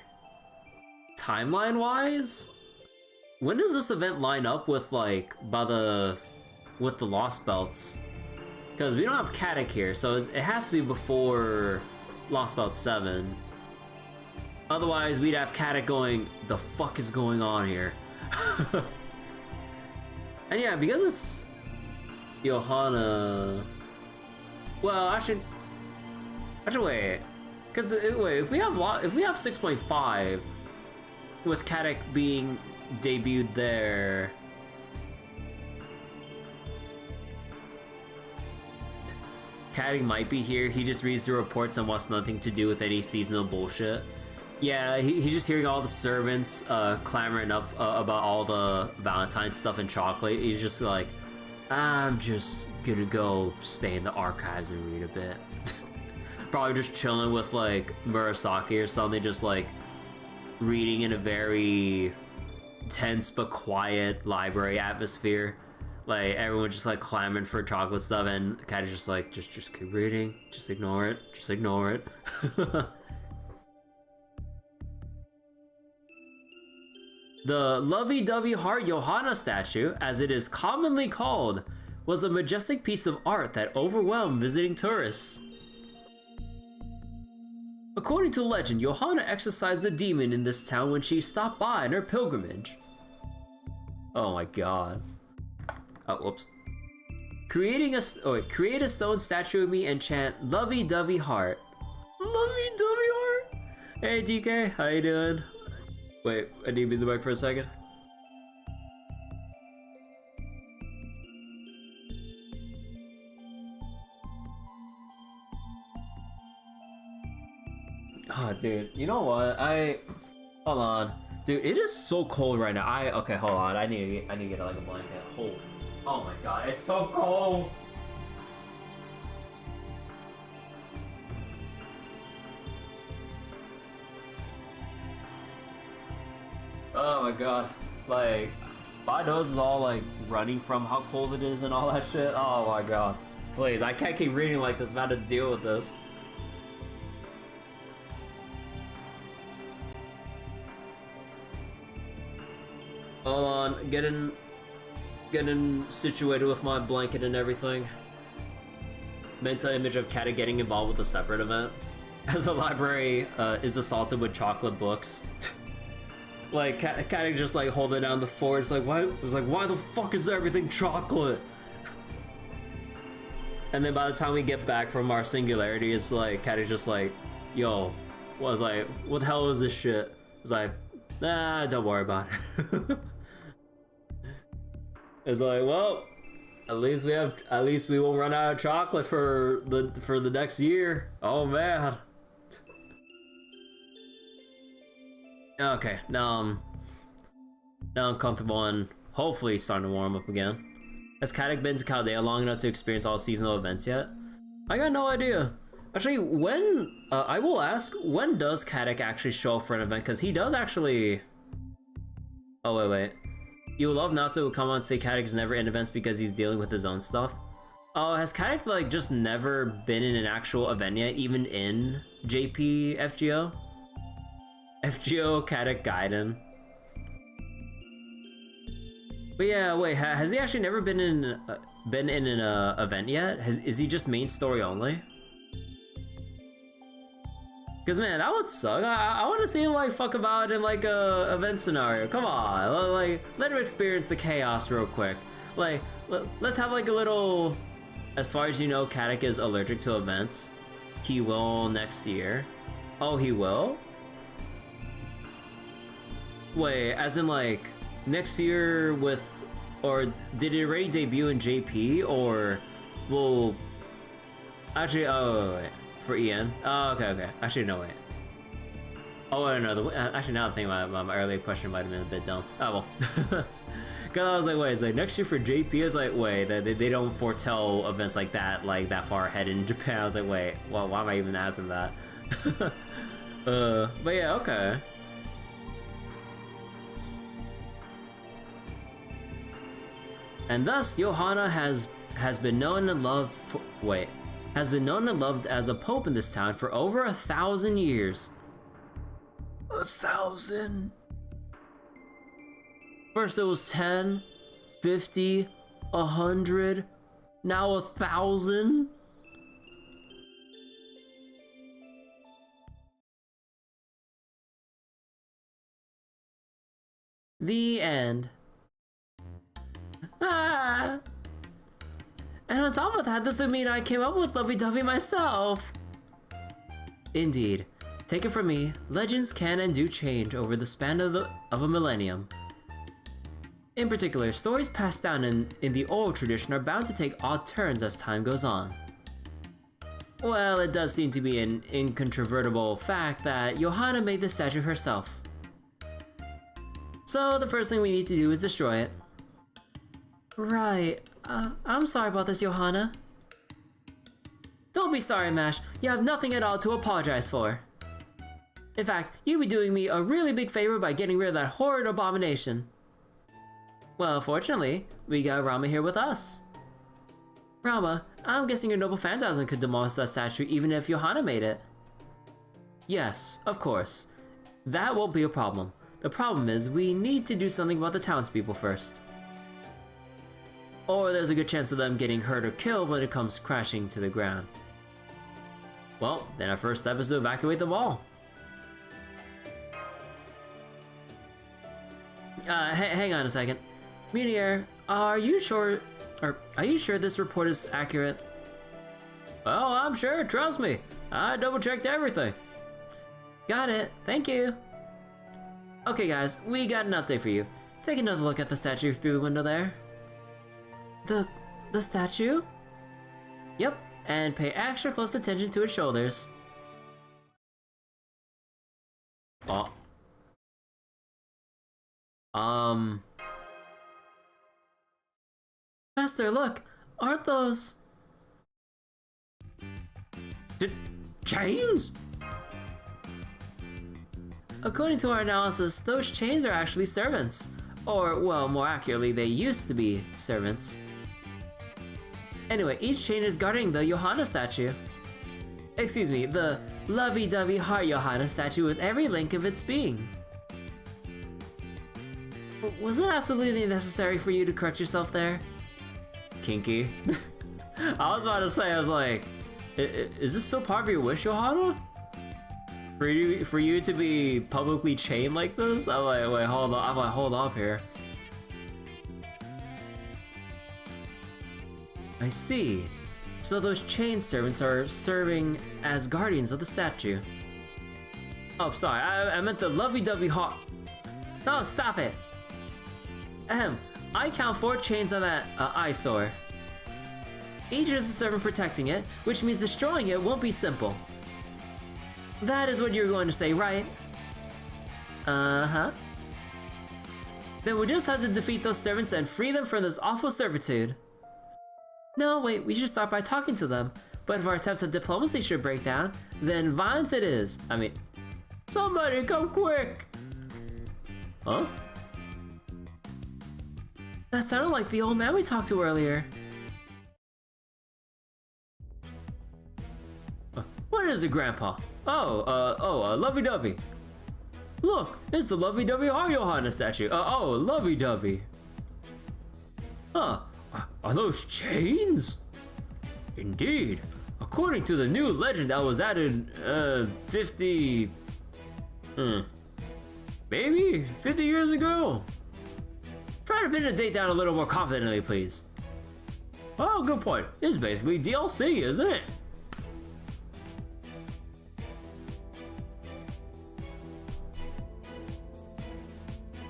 [SPEAKER 1] timeline-wise, when does this event line up with, like, with the Lost Belts? Because we don't have Caddick here, so it has to be before Lost Belt 7. Otherwise, we'd have Caddick going, the fuck is going on here? And yeah, because it's Johanna... Well, actually wait. Because, wait, if we have 6.5, with Caddick being debuted there... Caddick might be here, he just reads the reports and wants nothing to do with any seasonal bullshit. Yeah, he's just hearing all the servants clamoring up about all the Valentine stuff and chocolate. He's just like, I'm just gonna go stay in the archives and read a bit. Probably just chilling with like Murasaki or something, just like reading in a very tense but quiet library atmosphere. Like everyone just like clamoring for chocolate stuff, and Cat is just like, just keep reading, just ignore it, just ignore it. The lovey-dovey heart Johanna statue, as it is commonly called, was a majestic piece of art that overwhelmed visiting tourists. According to legend, Johanna exorcised the demon in this town when she stopped by on her pilgrimage. Oh my god. Oh, whoops. Create a stone statue of me and chant lovey-dovey heart. Lovey-dovey heart? Hey DK, how you doing? Wait, I need to be the mic for a second. Oh, dude, you know what? Hold on. Dude, it is so cold right now. Okay, hold on. I need to get like a blanket. Oh my god, it's so cold. Oh my god. Like, my nose is all like running from how cold it is and all that shit. Oh my god. Please, I can't keep reading like this. I'm about to deal with this. Hold on, getting situated with my blanket and everything. Mental image of Kata getting involved with a separate event. As the library is assaulted with chocolate books. Like, Kata just like holding down the fort. It's like, why the fuck is everything chocolate? And then by the time we get back from our singularity, it's like, Kata just like, yo, what the hell is this shit? It's like, nah, don't worry about it. It's like, well, at least we won't run out of chocolate for the next year. Oh man. Okay, now I'm comfortable and hopefully starting to warm up again. Has Kadak been to Chaldea long enough to experience all seasonal events yet? I got no idea. Actually, when I will ask, when does Kadak actually show up for an event? Because he does actually. Oh wait. You would love Nasa would come on and say Kadek's never in events because he's dealing with his own stuff. Oh, has Kadek like just never been in an actual event yet, even in JP FGO? FGO Kadek Gaiden. But yeah, wait, has he actually never been in an event yet? Is he just main story only? Cause man, that would suck. I want to see him like fuck about in like a event scenario. Come on, like let him experience the chaos real quick. Like let's have like a little. As far as you know, Kadek is allergic to events. He will next year. Oh, he will? Wait, as in like next year with, or did it already debut in JP or will? Actually, oh wait. For EN? Oh, okay. Actually, no, wait. Oh, wait, no. Actually, now I think my earlier question might have been a bit dumb. Oh, well. Because I was like, wait, it's like next year for JP is like, wait, they don't foretell events like that far ahead in Japan. I was like, wait, well, why am I even asking that? But yeah, okay. And thus, Johanna has been known and loved for, has been known and loved as a pope in this town for over 1,000 years. 1,000? First it was 10, 50, 100, now 1,000? The end. Ah! And on top of that, this would mean I came up with Lovey Dovey myself. Indeed. Take it from me, legends can and do change over the span of a millennium. In particular, stories passed down in the oral tradition are bound to take odd turns as time goes on. Well, it does seem to be an incontrovertible fact that Johanna made the statue herself. So the first thing we need to do is destroy it. Right. I'm sorry about this, Johanna. Don't be sorry, Mash. You have nothing at all to apologize for. In fact, you'd be doing me a really big favor by getting rid of that horrid abomination.
[SPEAKER 2] Well, fortunately, we got Rama here with us. Rama, I'm guessing your noble phantasm could demolish that statue even if Johanna made it. Yes, of course. That won't be a problem. The problem is we need to do something about the townspeople first. Or there's a good chance of them getting hurt or killed when it comes crashing to the ground. Well, then our first step is to evacuate them all. Hang on a second. Meteor, are you sure this report is accurate? Oh, I'm sure, trust me. I double-checked everything. Got it, thank you. Okay guys, we got an update for you. Take another look at the statue through the window there. The statue? Yep, and pay extra close attention to its shoulders. Oh. Master, look! Aren't those...
[SPEAKER 1] chains?
[SPEAKER 2] According to our analysis, those chains are actually servants. Or, well, more accurately, they used to be servants. Anyway, each chain is guarding the Johanna statue. Excuse me, the lovey-dovey heart Johanna statue with every link of its being. Was it absolutely necessary for you to correct yourself there? Kinky. I was about to say, I was like, is this still part of your wish, Johanna? For you to be publicly chained like this? I'm like, wait, hold on. I'm like, hold up here. I see. So those chain servants are serving as guardians of the statue. Oh, sorry. I meant the lovey-dovey heart. No, stop it. Ahem. I count 4 chains on that eyesore. Each is a servant protecting it, which means destroying it won't be simple. That is what you're going to say, right? Uh-huh. Then we just have to defeat those servants and free them from this awful servitude. No, wait, we should start by talking to them. But if our attempts at diplomacy should break down, then violence it is. I mean, somebody come quick! Huh? That sounded like the old man we talked to earlier. What is it, Grandpa? Lovey-dovey. Look, it's the lovey-dovey heart Johanna statue. Lovey-dovey. Huh, are those chains? Indeed. According to the new legend that was added, 50... maybe 50 years ago? Try to pin the date down a little more confidently, please. Oh, good point. It's basically DLC, isn't it?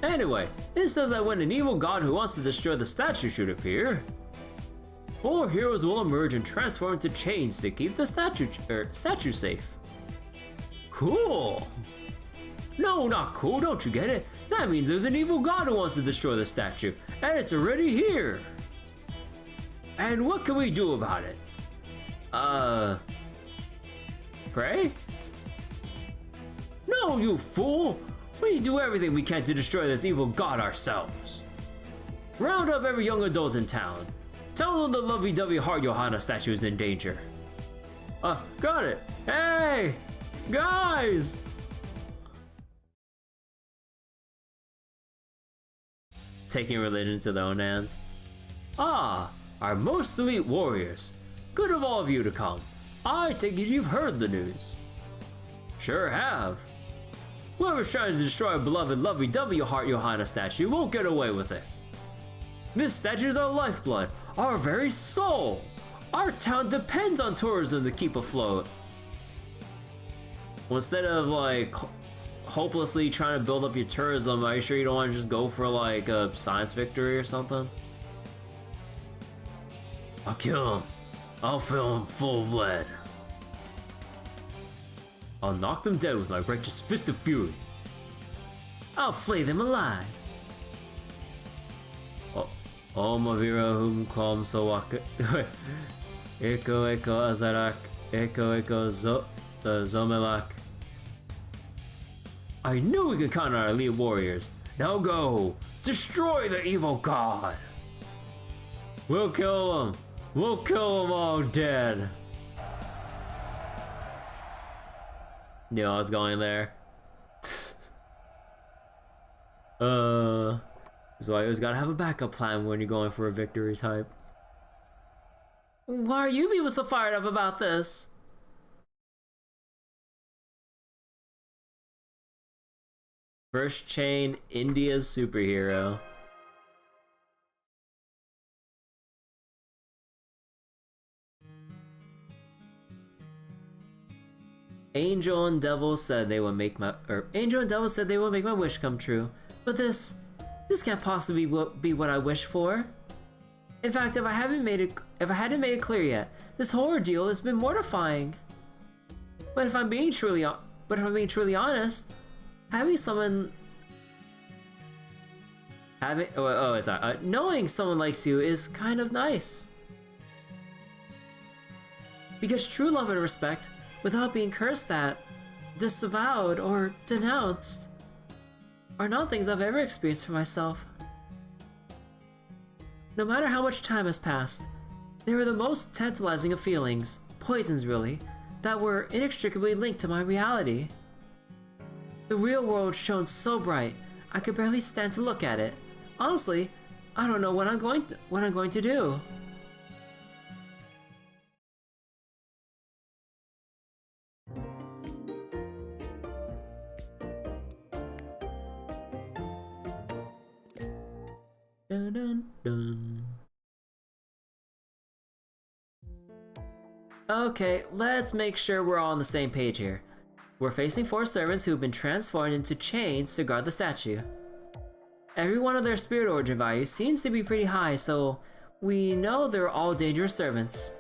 [SPEAKER 2] Anyway, it says that when an evil god who wants to destroy the statue should appear, 4 heroes will emerge and transform into chains to keep the statue safe. Cool! No, not cool, don't you get it? That means there's an evil god who wants to destroy the statue, and it's already here! And what can we do about it? Pray? No, you fool! We do everything we can to destroy this evil god ourselves. Round up every young adult in town. Tell them the lovey-dovey heart Johanna statue is in danger. Got it. Hey! Guys! Taking religion to their own hands. Ah, our most elite warriors. Good of all of you to come. I take it you've heard the news. Sure have. Whoever's trying to destroy our beloved lovey-dovey heart Johanna statue won't get away with it. This statue is our lifeblood, our very soul. Our town depends on tourism to keep afloat. Well, instead of like hopelessly trying to build up your tourism, are you sure you don't want to just go for like a science victory or something? I'll kill him. I'll fill him full of lead. I'll knock them dead with my righteous fist of fury. I'll flay them alive. Oh, Mavira whom calm Sawaka. Eko Azarak. Eko Zomelak. I knew we could count on our elite warriors.
[SPEAKER 1] Now go! Destroy the evil god! We'll kill him! We'll kill them all dead! Knew I was going there. So I always gotta have a backup plan when you're going for a victory type.
[SPEAKER 2] Why are you people so fired up about this?
[SPEAKER 1] First chain, India's superhero. Angel and Devil said they would make my wish come true, but this can't possibly be what I wish for. In fact, if I hadn't made it clear yet, this whole ordeal has been mortifying. But if I'm being truly honest, knowing someone likes you is kind of nice. Because true love and respect, without being cursed at, disavowed, or denounced, are not things I've ever experienced for myself. No matter how much time has passed, they were the most tantalizing of feelings, poisons really, that were inextricably linked to my reality. The real world shone so bright, I could barely stand to look at it. Honestly, I don't know what I'm going to do. Dun, dun, dun. Okay, let's make sure we're all on the same page here. We're facing 4 servants who've been transformed into chains to guard the statue. Every one of their spirit origin values seems to be pretty high, so we know they're all dangerous servants.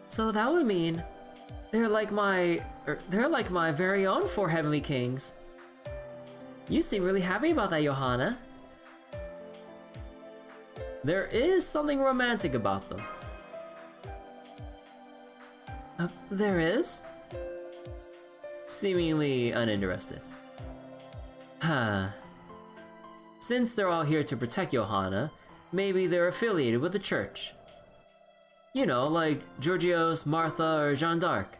[SPEAKER 1] So that would mean they're like my very own 4 heavenly kings. You seem really happy about that, Johanna. There is something romantic about them. There is? Seemingly uninterested. Huh. Since they're all here to protect Johanna, maybe they're affiliated with the church. You know, like Georgios, Martha, or Jeanne d'Arc.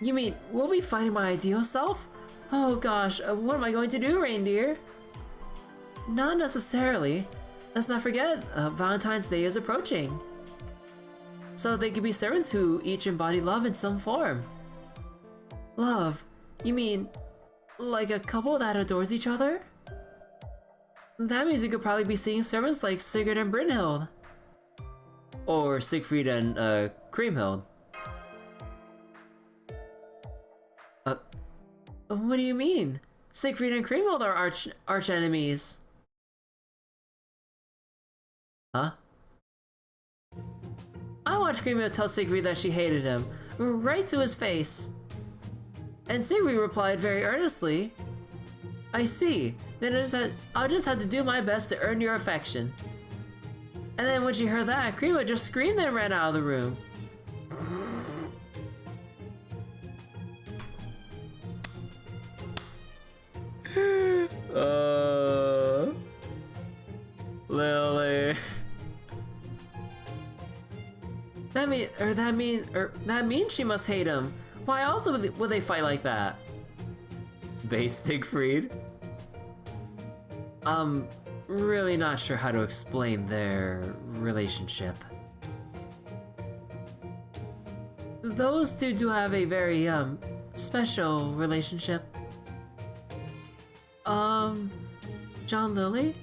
[SPEAKER 1] You mean, we'll be fighting my ideal self? Oh gosh, what am I going to do, reindeer? Not necessarily. Let's not forget, Valentine's Day is approaching. So they could be servants who each embody love in some form. Love? You mean, like a couple that adores each other? That means we could probably be seeing servants like Sigurd and Brynhild. Or Siegfried and, Kriemhild. What do you mean? Siegfried and Kriemhild are arch enemies. Huh? I watched Kriemhild tell Siegfried that she hated him, right to his face. And Siegfried replied very earnestly, I see, then I'll just have to do my best to earn your affection. And then when she heard that, Kriemhild just screamed and ran out of the room. Lily.
[SPEAKER 2] That means she must hate him. Why else would they fight like that?
[SPEAKER 1] Base Siegfried?
[SPEAKER 2] I'm really not sure how to explain their relationship. Those two do have a very, special relationship. John Lily?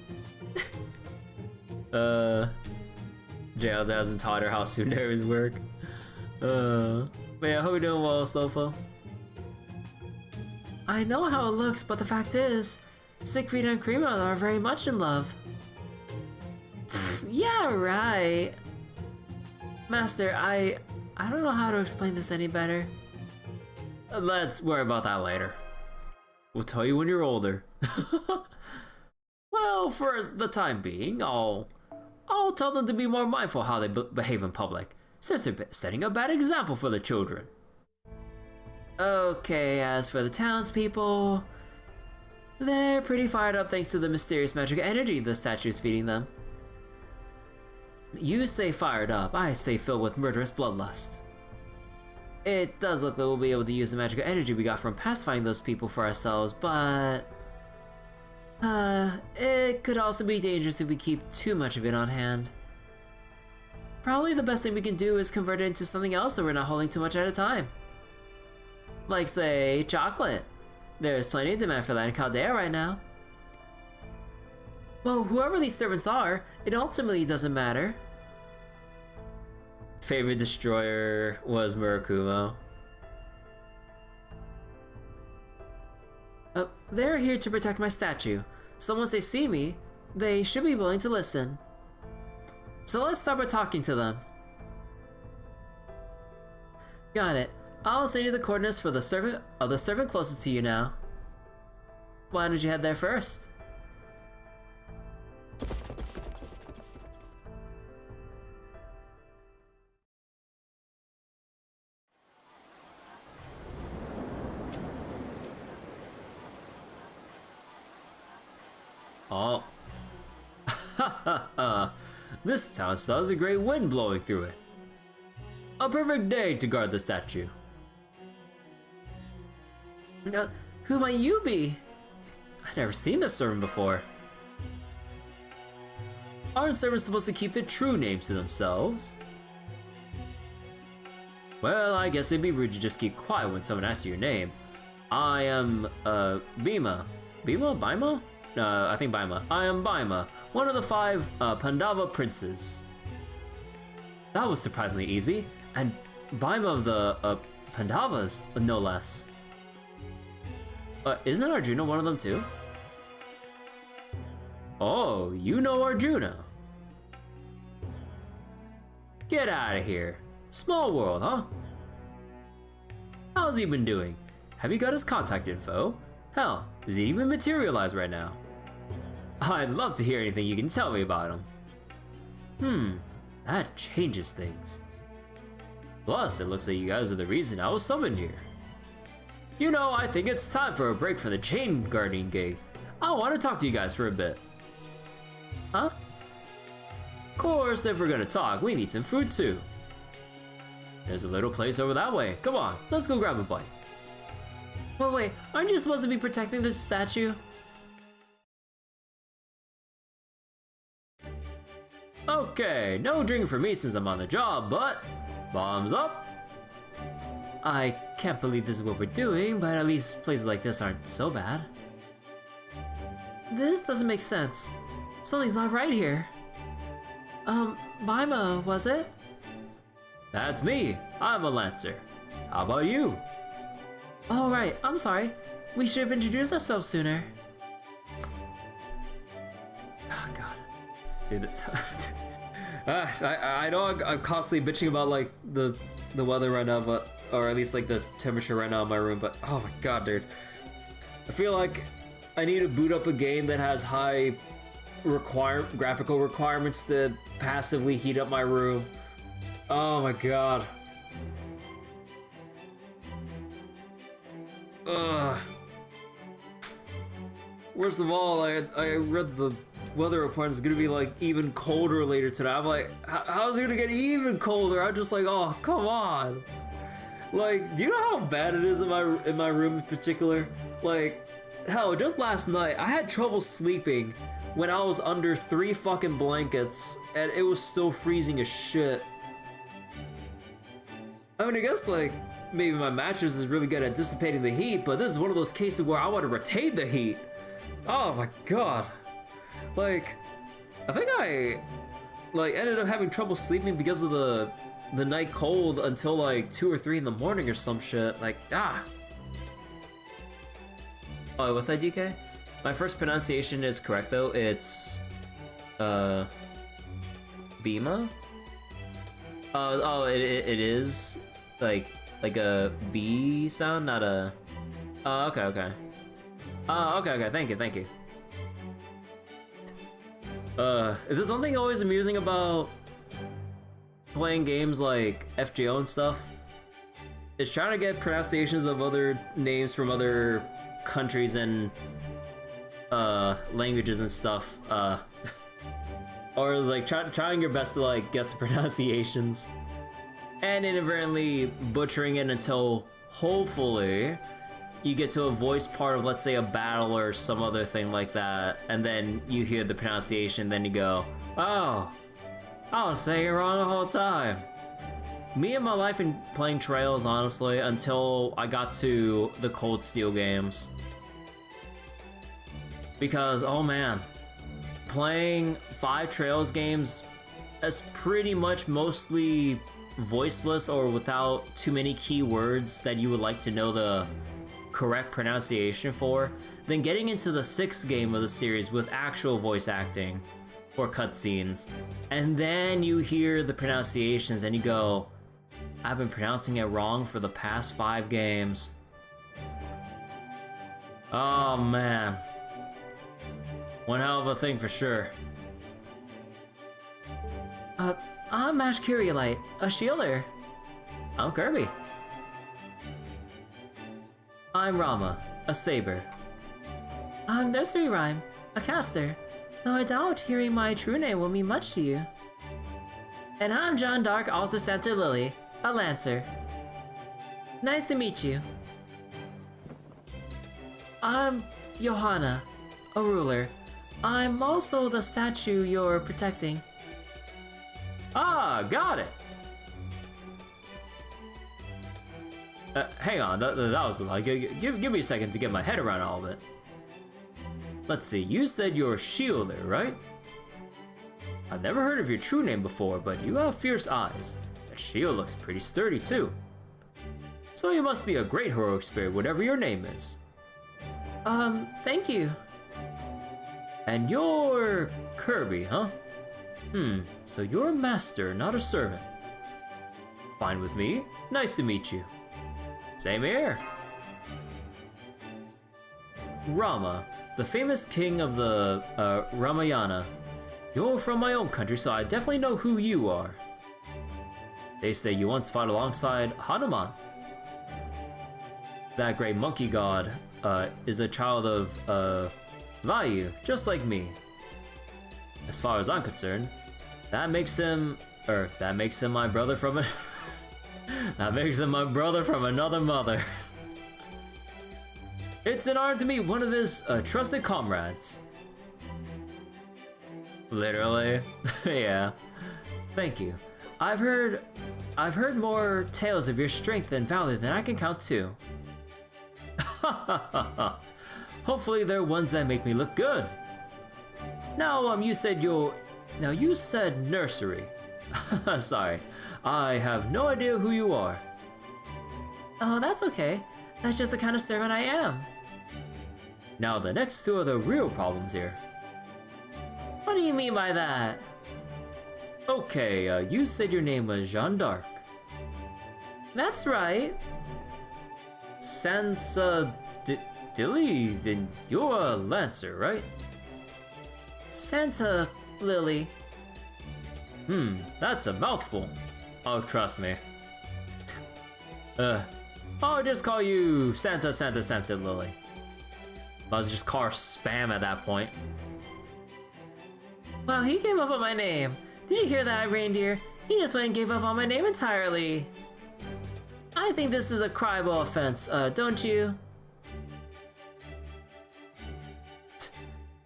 [SPEAKER 1] Jails hasn't taught her how Sundaries work. But yeah, hope you're doing well, Slowfo.
[SPEAKER 2] I know how it looks, but the fact is, Siegfried and Kriemhild are very much in love. Yeah, right. Master, I don't know how to explain this any better.
[SPEAKER 1] Let's worry about that later. We'll tell you when you're older. Well, for the time being, I'll tell them to be more mindful how they behave in public, since they're setting a bad example for the children.
[SPEAKER 2] Okay, as for the townspeople, They're pretty fired up thanks to the mysterious magic energy the statue's feeding them. You say fired up, I say filled with murderous bloodlust. It does look like we'll be able to use the magical energy we got from pacifying those people for ourselves, but... it could also be dangerous if we keep too much of it on hand. Probably the best thing we can do is convert it into something else so we're not holding too much at a time. Like, say, chocolate. There's plenty of demand for that in Caldea right now. Well, whoever these servants are, it ultimately doesn't matter.
[SPEAKER 1] Favorite destroyer was Murakumo.
[SPEAKER 2] They're here to protect my statue, so once they see me, they should be willing to listen. So let's start by talking to them. Got it. I'll send you the coordinates for the servant closest to you now. Why don't you head there first?
[SPEAKER 1] Oh. Ha ha ha. This town still has a great wind blowing through it. A perfect day to guard the statue.
[SPEAKER 2] Who might you be? I've never seen this servant before.
[SPEAKER 1] Aren't servants supposed to keep their true names to themselves? Well, I guess it'd be rude to just keep quiet when someone asks you your name. I am, Bima. Bima? Bima? I think Bima. I am Bima, one of the 5 Pandava princes. That was surprisingly easy, and Bima of the Pandavas, no less. Isn't Arjuna one of them too? Oh, you know Arjuna. Get out of here. Small world, huh? How's he been doing? Have you got his contact info? Hell, is he even materialized right now? I'd love to hear anything you can tell me about him. That changes things. Plus, it looks like you guys are the reason I was summoned here. You know, I think it's time for a break from the chain guardian gig. I want to talk to you guys for a bit. Huh? Of course, if we're gonna talk, we need some food too. There's a little place over that way. Come on, let's go grab a bite.
[SPEAKER 2] Wait, aren't you supposed to be protecting this statue?
[SPEAKER 1] Okay, no drink for me since I'm on the job, but bombs up.
[SPEAKER 2] I can't believe this is what we're doing, but at least places like this aren't so bad. This doesn't make sense. Something's not right here. Bima, was it?
[SPEAKER 1] That's me. I'm a Lancer. How about you?
[SPEAKER 2] Oh, right. I'm sorry. We should have introduced ourselves sooner.
[SPEAKER 1] Oh, God. Dude, I know I'm constantly bitching about, like, the weather right now, but... Or at least, like, the temperature right now in my room, but... Oh, my God, dude. I feel like I need to boot up a game that has high graphical requirements to passively heat up my room. Oh, my God. Ugh. Worst of all, I read the weather report is gonna be like even colder later tonight. I'm like, how's it gonna get even colder? I'm just like, oh, come on. Like, do you know how bad it is in my room in particular? Like, hell, just last night I had trouble sleeping when I was under 3 fucking blankets and it was still freezing as shit. I mean, I guess like maybe my mattress is really good at dissipating the heat, but this is one of those cases where I want to retain the heat. Oh my God. Like, I think I like ended up having trouble sleeping because of the night cold until like 2 or 3 in the morning or some shit. Like, ah. Oh, what's that, DK? My first pronunciation is correct though. It's Bima. Oh, it is like a B sound, not a. Oh, okay. Okay. Thank you. If there's one thing always amusing about playing games like FGO and stuff, is trying to get pronunciations of other names from other countries and languages and stuff, or it was like trying your best to like guess the pronunciations, and inadvertently butchering it until hopefully you get to a voice part of, let's say, a battle or some other thing like that, and then you hear the pronunciation, then you go, oh, I was saying it wrong the whole time. Me and my life in playing Trails, honestly, until I got to the Cold Steel games. Because, oh man, playing 5 Trails games is pretty much mostly voiceless or without too many keywords that you would like to know the correct pronunciation for, then getting into the 6th game of the series with actual voice acting or cutscenes, and then you hear the pronunciations and you go, I've been pronouncing it wrong for the past 5 games. Oh man. One hell of a thing for sure.
[SPEAKER 2] I'm Ash Curiolite, a shielder.
[SPEAKER 1] I'm Kirby.
[SPEAKER 2] I'm Rama, a saber. I'm Nursery Rhyme, a caster, though I doubt hearing my true name will mean much to you. And I'm John Dark Alta Santa Lily, a lancer. Nice to meet you. I'm Johanna, a ruler. I'm also the statue you're protecting.
[SPEAKER 1] Ah, got it. Hang on, that was like, give me a second to get my head around all of it. Let's see, you said you're a shielder, right? I've never heard of your true name before, but you have fierce eyes. The shield looks pretty sturdy too. So you must be a great heroic spirit, whatever your name is.
[SPEAKER 2] Thank you.
[SPEAKER 1] And you're Kirby, huh? So you're a master, not a servant. Fine with me. Nice to meet you. Same here. Rama, the famous king of the Ramayana. You're from my own country, so I definitely know who you are. They say you once fought alongside Hanuman. That great monkey god is a child of Vayu, just like me. As far as I'm concerned, that makes him my brother from a that makes him my brother from another mother. It's an honor to meet one of his trusted comrades. Literally, yeah. Thank you. I've heard more tales of your strength and valor than I can count too. Hopefully they're ones that make me look good. Now, you said nursery. Sorry, I have no idea who you are.
[SPEAKER 2] Oh, that's okay. That's just the kind of servant I am.
[SPEAKER 1] Now the next 2 are the real problems here.
[SPEAKER 2] What do you mean by that?
[SPEAKER 1] Okay, you said your name was Jeanne d'Arc.
[SPEAKER 2] That's right.
[SPEAKER 1] Sansa Dilly, then you're a lancer, right?
[SPEAKER 2] Santa Lily.
[SPEAKER 1] That's a mouthful. Oh, trust me. I'll just call you Santa Lily. I was just call her spam at that point.
[SPEAKER 2] Wow, he gave up on my name. Did you hear that, reindeer? He just went and gave up on my name entirely. I think this is a cryable offense, don't you?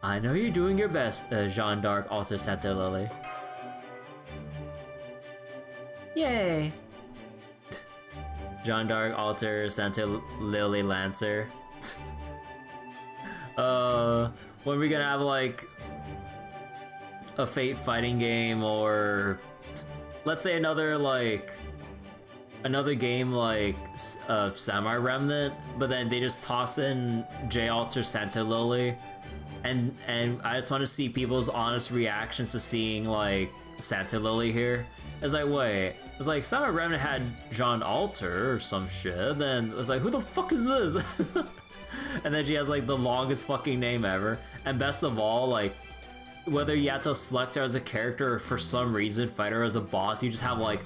[SPEAKER 1] I know you're doing your best, Jeanne d'Arc, also Santa Lily.
[SPEAKER 2] Yay.
[SPEAKER 1] Jeanne d'Arc, Alter, Santa Lily, Lancer. When we gonna have like a Fate fighting game, or let's say another game like Samurai Remnant, but then they just toss in J Alter Santa Lily, and I just want to see people's honest reactions to seeing like Santa Lily here. It's like, wait, it's like Samurai Remnant had Jean Alter or some shit, then it's like, who the fuck is this? And then she has like the longest fucking name ever, and best of all, like, whether you have to select her as a character or for some reason fight her as a boss, you just have like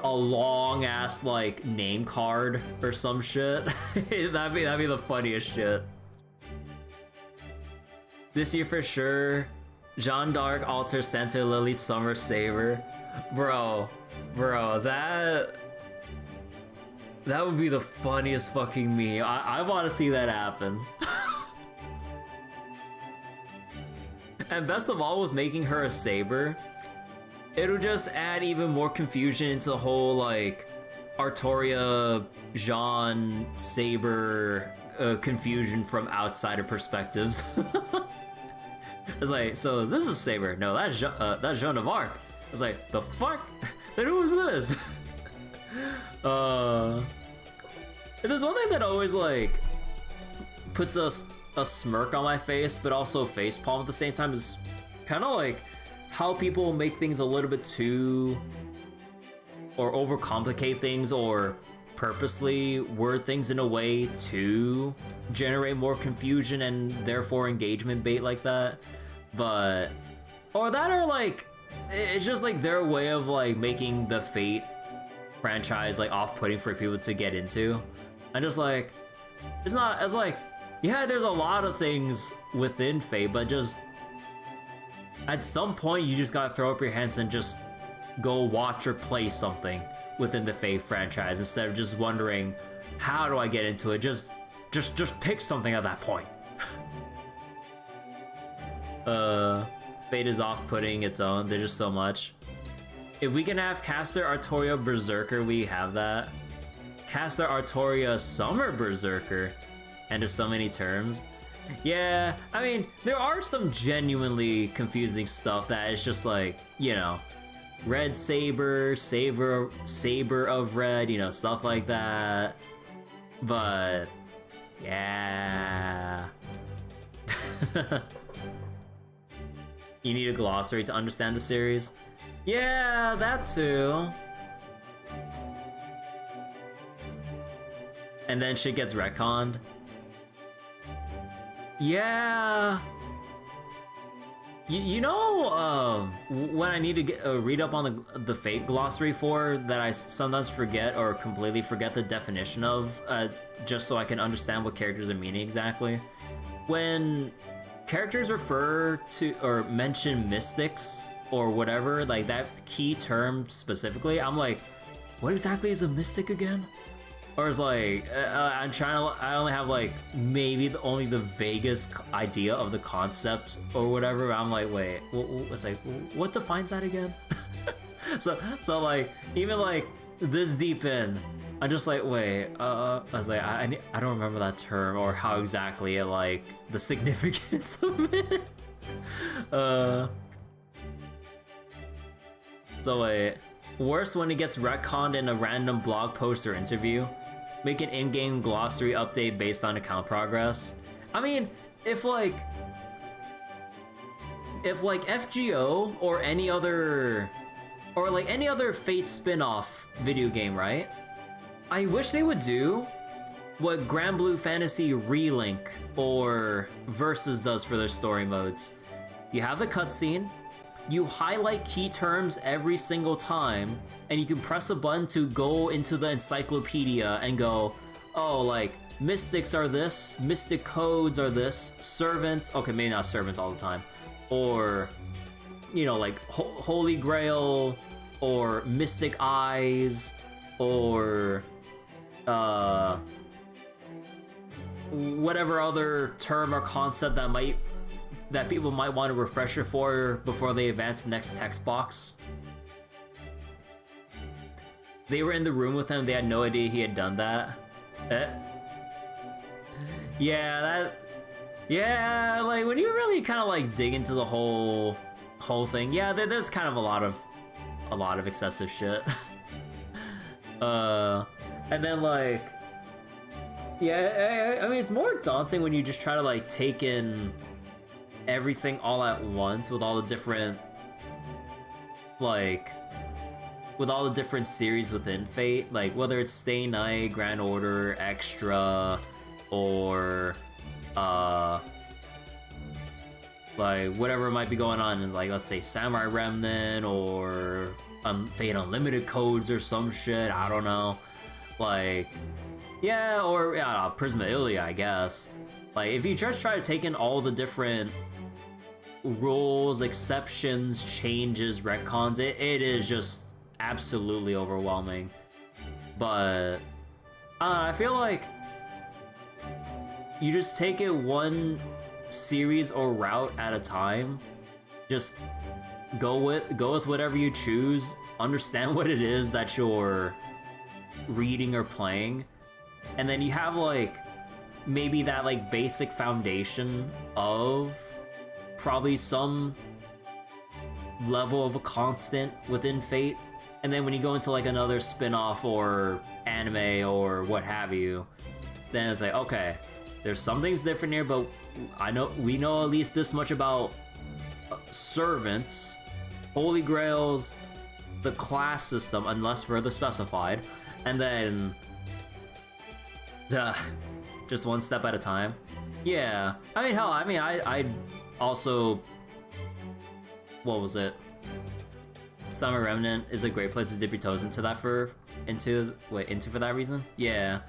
[SPEAKER 1] a long ass like name card or some shit. that'd be the funniest shit. This year for sure. Jeanne d'Arc alters Santa Lily Summer Saber. Bro, that would be the funniest fucking meme. I want to see that happen. And best of all, with making her a saber, it'll just add even more confusion into the whole like Artoria Jeanne saber confusion from outsider perspectives. It's like, so this is Saber. No, that's Joan of Arc. It's like, the fuck? Then who is this? If there's one thing that always like puts a smirk on my face, but also facepalm at the same time, is kind of like how people make things a little bit too, or overcomplicate things, or purposely word things in a way to generate more confusion and therefore engagement bait like that. But, or that, or like, it's just like their way of like making the Fate franchise like off-putting for people to get into. I'm just like, it's not as like, yeah, there's a lot of things within Fate, but just at some point you just gotta throw up your hands and just go watch or play something within the Fate franchise instead of just wondering, how do I get into it? Just pick something at that point. Fate is off-putting its own. There's just so much. If we can have Caster Artoria Berserker, we have that. Caster Artoria Summer Berserker. And there's so many terms. Yeah, I mean, there are some genuinely confusing stuff that is just like, you know, Red Saber, Saber of Red, you know, stuff like that. But, yeah. You need a glossary to understand the series? Yeah, that too. And then shit gets retconned. Yeah. You know, when I need to get, read up on the Fate glossary for, that I sometimes forget or completely forget the definition of, just so I can understand what characters are meaning exactly. When characters refer to or mention mystics or whatever, like that key term specifically, I'm like, what exactly is a mystic again? Or it's like, I only have like maybe only the vaguest idea of the concept or whatever. I'm like, wait, it's like, what defines that again? so like, even like this deep in, I'm just like, wait, I was like, I don't remember that term or how exactly it, like, the significance of it. So wait, worse when it gets retconned in a random blog post or interview. Make an in-game glossary update based on account progress. I mean, if like FGO or any other Fate spin-off video game, right? I wish they would do what Grand Blue Fantasy Relink or Versus does for their story modes. You have the cutscene, you highlight key terms every single time, and you can press a button to go into the encyclopedia and go, oh, like, mystics are this, mystic codes are this, servants, okay, maybe not servants all the time, or, you know, like, Holy Grail, or Mystic Eyes, or, whatever other term or concept that people might want a refresher for before they advance the next text box. They were in the room with him, they had no idea he had done that. Yeah, like when you really kind of like dig into the whole thing, yeah, there's kind of a lot of excessive shit. And then like, yeah, I mean, it's more daunting when you just try to like take in everything all at once with all the different, like, with all the different series within Fate, like whether it's Stay Night, Grand Order, Extra, or like whatever might be going on in, like, let's say Samurai Remnant or Fate Unlimited codes or some shit, I don't know. Like, yeah, or yeah, Prisma Ilia, I guess. Like, if you just try to take in all the different rules, exceptions, changes, retcons. It is just absolutely overwhelming. But I feel like you just take it one series or route at a time. Just go with whatever you choose. Understand what it is that you're reading or playing, and then you have like maybe that like basic foundation of probably some level of a constant within Fate, and then when you go into like another spin-off or anime or what have you, then it's like, okay, there's some things different here, but we know at least this much about servants, holy grails, the class system unless further specified, and then just one step at a time. Yeah, I mean, hell, I also, what was it? Summer Remnant is a great place to dip your toes into that for that reason. Yeah,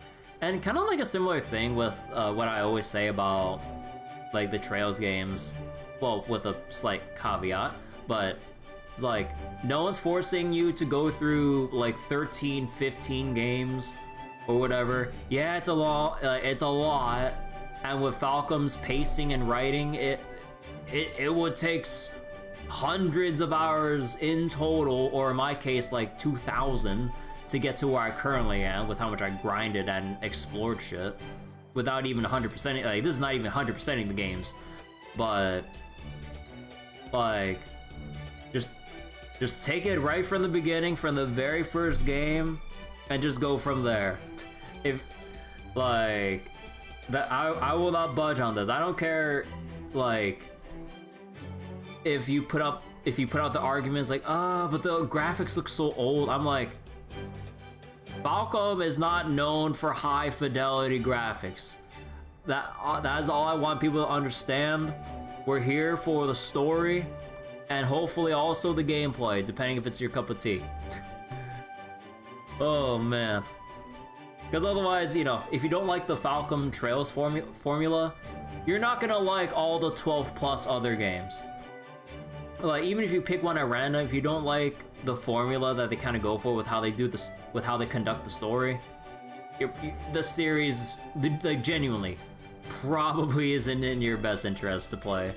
[SPEAKER 1] and kind of like a similar thing with what I always say about like the Trails games. Well, with a slight caveat, but it's like no one's forcing you to go through like 13, 15 games or whatever. Yeah, it's a lot. And with Falcom's pacing and writing, it would take hundreds of hours in total, or in my case, like 2,000 to get to where I currently am with how much I grinded and explored shit without even 100%. Like, this is not even 100%ing the games, but like, just take it right from the beginning, from the very first game, and just go from there. If like that, I will not budge on this. I don't care, like, if you put out the arguments like, but the graphics look so old. I'm like, Falcom is not known for high fidelity graphics. That is all I want people to understand. We're here for the story, and hopefully also the gameplay, depending if it's your cup of tea. Oh man. Because otherwise, you know, if you don't like the Falcom Trails formula, you're not gonna like all the 12 plus other games. Like, even if you pick one at random, if you don't like the formula that they kind of go for with how they do this, with how they conduct the story, the series, like, genuinely, probably isn't in your best interest to play.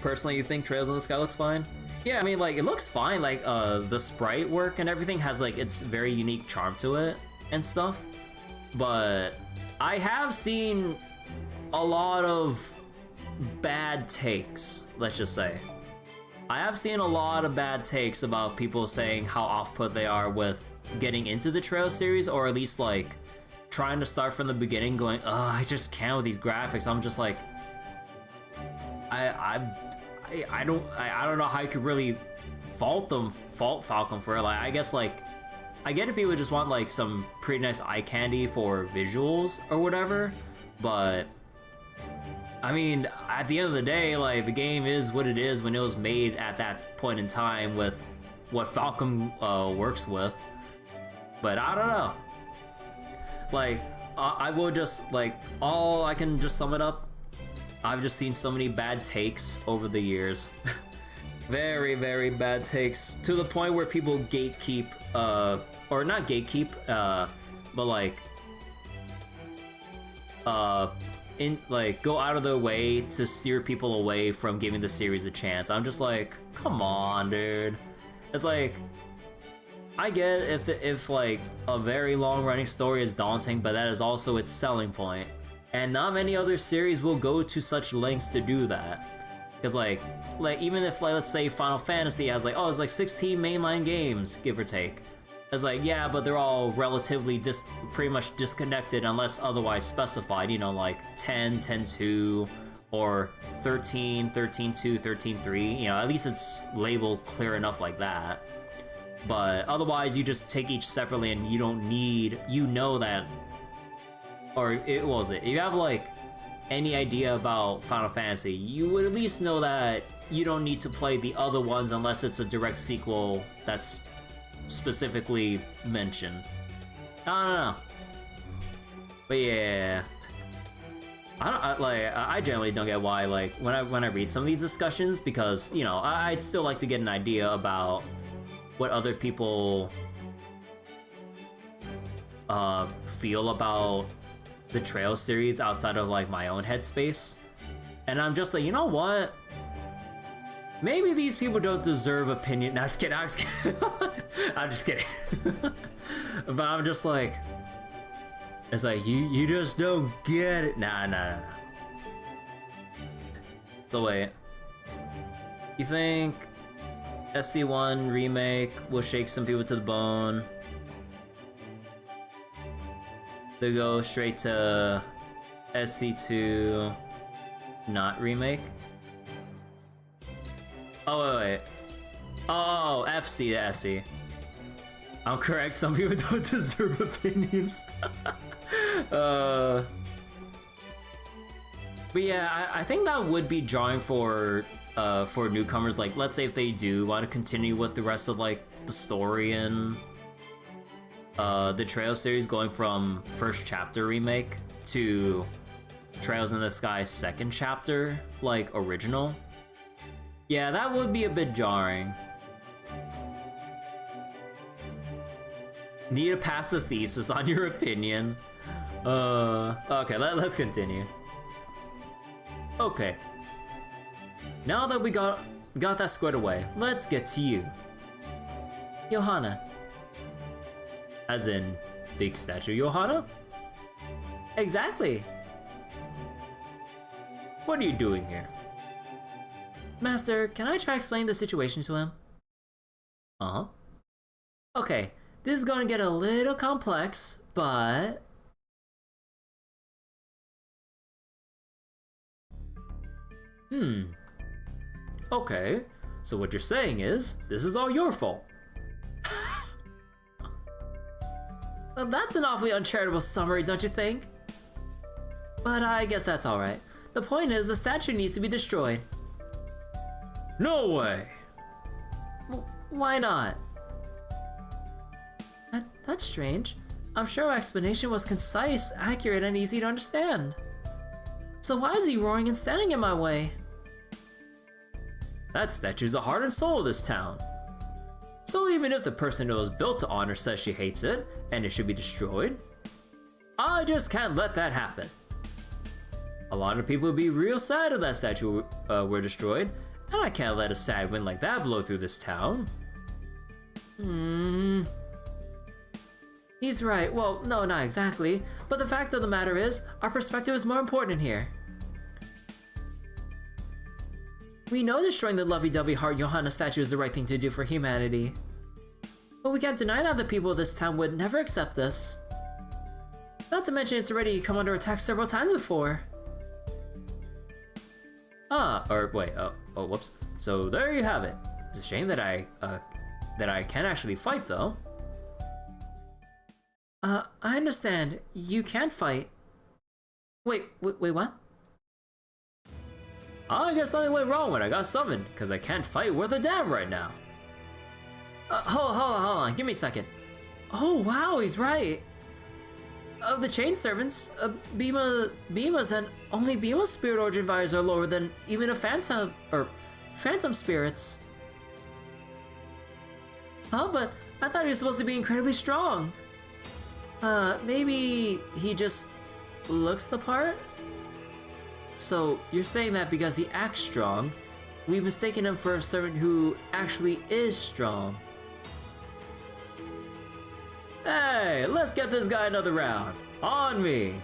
[SPEAKER 1] Personally, you think Trails in the Sky looks fine? Yeah, I mean, like, it looks fine. Like, the sprite work and everything has, like, its very unique charm to it and stuff. But I have seen a lot of bad takes, let's just say. I have seen a lot of bad takes about people saying how off-put they are with getting into the Trails series, or at least, like, trying to start from the beginning going, I just can't with these graphics. I'm just like, I don't know how you could really fault Falcom for it. Like, I guess, like, I get if people just want like some pretty nice eye candy for visuals or whatever, but I mean, at the end of the day, like, the game is what it is when it was made at that point in time with what Falcom works with. But I don't know. Like, I will just, like, all I can just sum it up, I've just seen so many bad takes over the years. Very, very bad takes, to the point where people gatekeep, or not gatekeep, but like, go out of their way to steer people away from giving the series a chance. I'm just like, come on, dude. It's like, I get if like a very long-running story is daunting, but that is also its selling point. And not many other series will go to such lengths to do that. Because like even if, like, let's say Final Fantasy has like, it's like 16 mainline games, give or take. It's like, yeah, but they're all relatively pretty much disconnected unless otherwise specified, you know, like 10, 10-2, or 13, 13-2, 13-3, you know, at least it's labeled clear enough like that. But otherwise, you just take each separately and you don't need, you know that, or what was it? If you have like any idea about Final Fantasy, you would at least know that you don't need to play the other ones unless it's a direct sequel that's specifically mentioned. I don't know. But yeah. I generally don't get why, like, when I read some of these discussions, because, you know, I'd still like to get an idea about what other people feel about the Trail series outside of, like, my own headspace. And I'm just like, you know what? Maybe these people don't deserve opinion. No, I'm just kidding. I'm just kidding. I'm just kidding. But I'm just like, it's like, you just don't get it. Nah. So wait, you think SC1 remake will shake some people to the bone? They go straight to SC2 not remake? Oh wait. Oh, FC to SC. I'm correct, some people don't deserve opinions. But yeah, I think that would be drawing for newcomers. Like, let's say if they do want to continue with the rest of, like, the story and the Trail series, going from first chapter remake to Trails in the Sky second chapter, like, original. Yeah, that would be a bit jarring. Need to pass the thesis on your opinion. Okay, let's continue. Okay. Now that we got that squared away, let's get to you. Johanna. As in, big statue Johanna? Exactly. What are you doing here? Master, can I try explaining the situation to him? Uh-huh. Okay, this is gonna get a little complex, but... Okay, so what you're saying is, this is all your fault. Well, that's an awfully uncharitable summary, don't you think? But I guess that's alright. The point is, the statue needs to be destroyed. No way! Why not? That's strange. I'm sure our explanation was concise, accurate, and easy to understand. So why is he roaring and standing in my way? That statue's the heart and soul of this town. So even if the person it was built to honor says she hates it, and it should be destroyed, I just can't let that happen. A lot of people would be real sad if that statue were destroyed, and I can't let a sad wind like that blow through this town. He's right. Well, no, not exactly. But the fact of the matter is, our perspective is more important here. We know destroying the lovey-dovey heart Johanna statue is the right thing to do for humanity. But we can't deny that the people of this town would never accept this. Not to mention it's already come under attack several times before. Whoops. So there you have it. It's a shame that I can't actually fight, though. I understand. You can't fight. Wait, what? I guess nothing went wrong when I got summoned, because I can't fight worth a damn right now. Hold on, give me a second. Oh wow, he's right. Of the chain servants, Bima's and only Bima's spirit origin values are lower than even a phantom spirits. Huh, but I thought he was supposed to be incredibly strong. Maybe he just looks the part? So, you're saying that because he acts strong, we've mistaken him for a servant who actually is strong. Hey, let's get this guy another round. On me!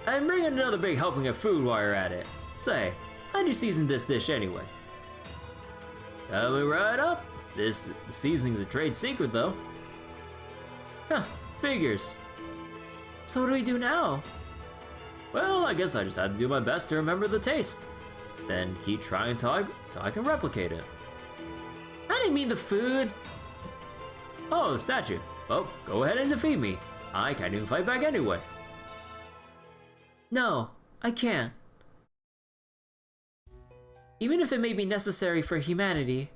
[SPEAKER 1] And bring in another big helping of food while you're at it. Say, how'd you season this dish anyway? Coming right up. The seasoning's a trade secret though. Huh, figures. So what do we do now? Well, I guess I just had to do my best to remember the taste. Then keep trying till I can replicate it. I didn't mean the food. Oh, the statue. Well, go ahead and defeat me. I can't even fight back anyway. No, I can't. Even if it may be necessary for humanity,